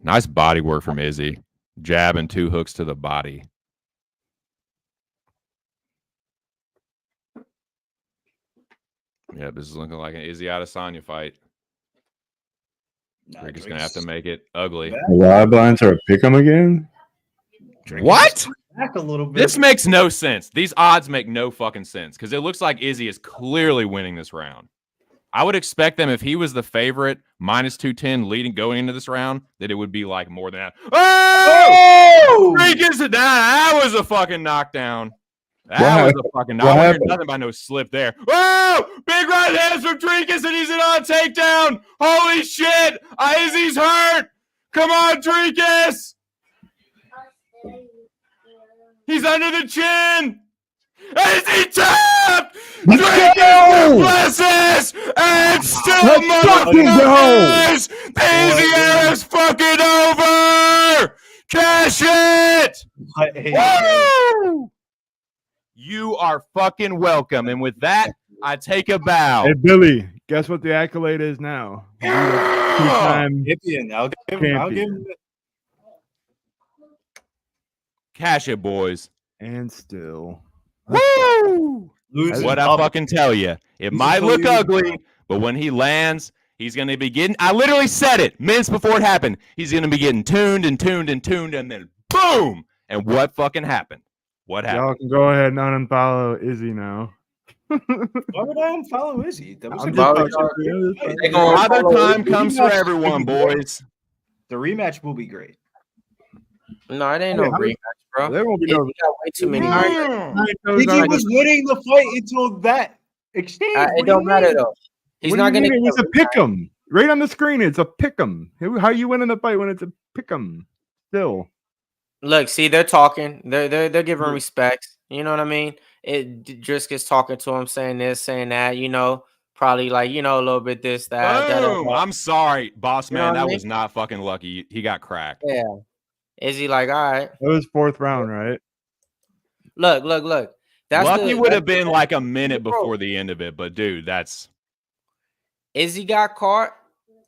Nice body work from Izzy. Jab and 2 hooks to the body. Yep, this is looking like an Izzy Adesanya fight. Dricus gonna have to make it ugly. The live lines are a pick 'em again. What? Back a little bit. This makes no sense. These odds make no fucking sense because it looks like Izzy is clearly winning this round. I would expect them if he was the favorite, minus 210 going into this round, that it would be like more than that. Oh! Dricus, that was a fucking knockdown. That was a fucking knockdown. Nothing by no slip there. Oh! Big right hands from Dricus, and he's in on takedown. Holy shit! Izzy's hurt. Come on, Dricus. He's under the chin. Izzy tapped. Dricus Du Plessos, and still motherfuckers. The Izzy era is fucking over. Cash it. Woo! You are fucking welcome. And with that, I take a bow. Hey, Billy, guess what the accolade is now? Two-time I'll give him Cash it, boys. And still. Woo! What I fucking tell you. It might look ugly, but when he lands, he's going to be getting, I literally said it minutes before it happened. He's going to be getting tuned, and then boom. And what fucking happened? What happened? Y'all can go ahead and unfollow Izzy now. Why would I unfollow Izzy? That was Father time comes for everyone, boys. The rematch will be great. No, it ain't no rematch, bro. There won't be no. Got way too many. Izzy was winning the fight until that exchange. It don't matter though. He's not gonna. It's a pick'em. Right on the screen, it's a pick'em. How you winning the fight when it's a pick'em? Still. Look, see, they're talking. They're giving respect. You know what I mean? Dricus talking to him, saying this, saying that. You know, probably like a little bit this, that. Boom. I'm sorry, boss man. That was not fucking lucky. He got cracked. Yeah. Is he like, all right? It was 4th round, right? Look. That's lucky would have been like a minute before the end of it, but dude, that's. Izzy got caught.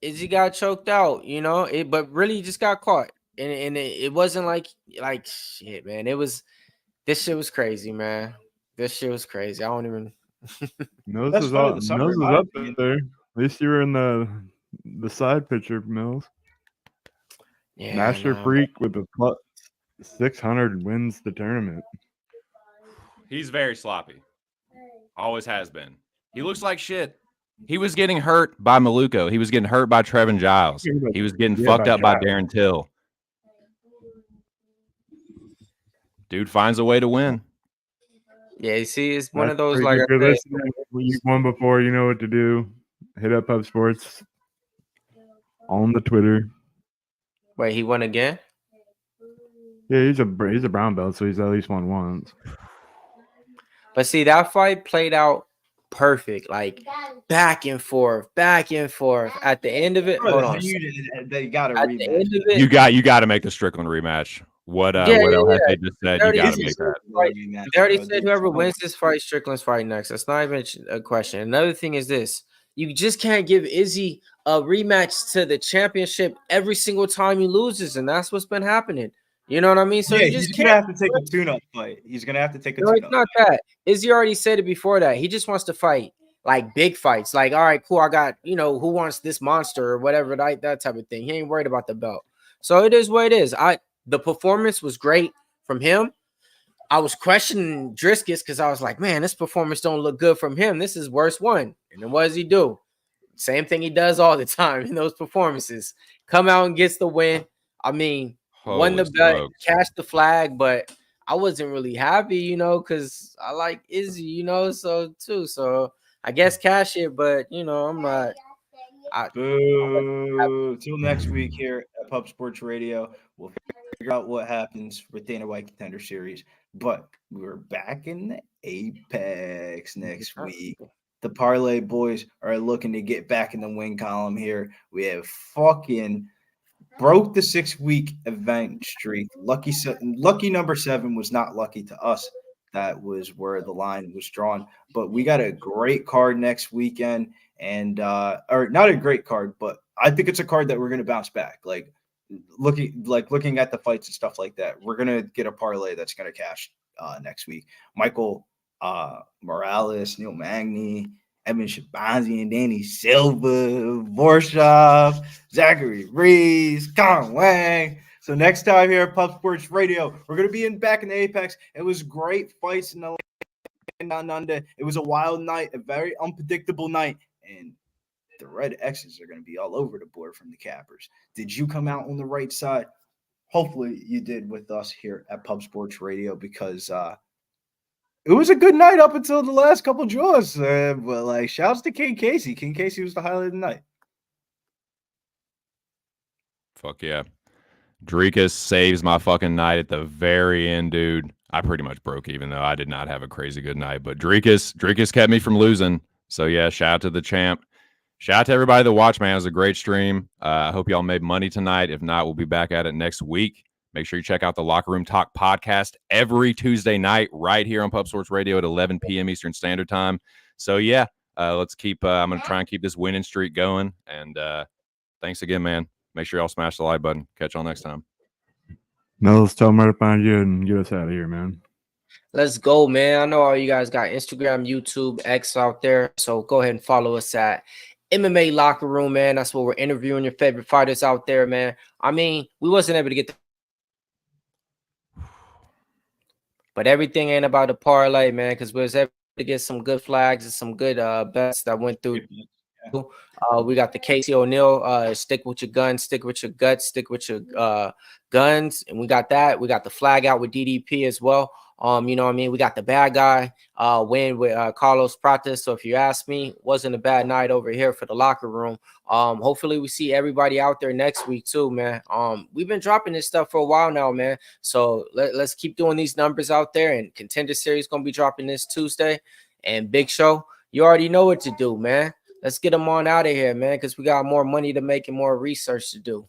Izzy got choked out. You know, but really just got caught. And it wasn't like shit, man. This shit was crazy, man. This shit was crazy. I don't even. Mills was up there. At least you were in the side picture, Mills. Yeah, Master Freak with a plus 600 wins the tournament. He's very sloppy. Always has been. He looks like shit. He was getting hurt by Maluko. He was getting hurt by Trevin Giles. He was getting fucked up by Darren Till. Dude finds a way to win. Yeah, you see, it's one of those like when you've won before, you know what to do. Hit up Pub Sports on the Twitter. Wait, he won again? Yeah, he's a brown belt, so he's at least won once. But see, that fight played out perfect, like back and forth, back and forth. At the end of it, hold on. They got a At the rematch. end of it, You got to make the Strickland rematch. What El Jefe just said, you got to make that. They already said whoever wins this fight, Strickland's fight next. That's not even a question. Another thing is this: you just can't give Izzy a rematch to the championship every single time he loses, and that's what's been happening. You know what I mean? So Yeah, you just he's can't. gonna have to take a tune-up fight. He's gonna have to take a No, tune-up. it's not that. Izzy already said it before that. He just wants to fight like big fights. Like, all right, cool. I got, who wants this monster or whatever, that type of thing. He ain't worried about the belt. So it is what it is. The performance was great from him. I was questioning Dricus because I was like, man, this performance don't look good from him. This is worst one. And then what does he do? Same thing he does all the time in those performances. Come out and gets the win. I mean, won the belt, cashed the flag, but I wasn't really happy, because I like Izzy, So I guess cash it, but I'm not. Boo. Till next week here at Pub Sports Radio. We'll figure out what happens with Dana White Contender Series. But we're back in the Apex next week. The Parlay boys are looking to get back in the win column here. We have fucking broke the 6-week event streak. Lucky number 7 was not lucky to us. That was where the line was drawn. But we got a great card next weekend. And or not a great card, but I think it's a card that we're going to bounce back. Like looking at the fights and stuff like that, we're going to get a parlay that's going to cash next week. Michael Morales, Neil Magny, Evan Shabazi, and Danny Silva, Borshoff, Zachary Reese, Con Wang. So next time here at Pub Sports Radio, we're going to be back in the Apex. It was great fights in the down under. It was a wild night, a very unpredictable night. And the red X's are going to be all over the board from the cappers. Did you come out on the right side? Hopefully you did with us here at Pub Sports Radio because it was a good night up until the last couple draws. But shouts to King Casey. King Casey was the highlight of the night. Fuck yeah. Dricus saves my fucking night at the very end, dude. I pretty much broke even though I did not have a crazy good night. But Dricus kept me from losing. So, yeah, shout out to the champ. Shout out to everybody that watched, man. It was a great stream. I hope y'all made money tonight. If not, we'll be back at it next week. Make sure you check out the Locker Room Talk podcast every Tuesday night right here on Pub Sports Radio at 11 p.m. Eastern Standard Time. So, yeah, let's keep I'm going to try and keep this winning streak going. And thanks again, man. Make sure y'all smash the like button. Catch y'all next time. No, let's tell them where to find you and get us out of here, man. Let's go, man. I know all you guys got Instagram, YouTube, X out there. So go ahead and follow us at MMA Locker Room, man. That's where we're interviewing your favorite fighters out there, man. I mean, we wasn't able to get but everything ain't about the parlay, man, because we was able to get some good flags and some good bets that went through. We got the Casey O'Neill, stick with your guns, stick with your guts, stick with your guns. And we got that. We got the flag out with DDP as well. You know what I mean? We got the bad guy win with Carlos Prates. So if you ask me, wasn't a bad night over here for the locker room. Hopefully we see everybody out there next week too, man. We've been dropping this stuff for a while now, man. So let's keep doing these numbers out there. And Contender Series gonna be dropping this Tuesday. And Big Show, you already know what to do, man. Let's get them on out of here, man, because we got more money to make and more research to do.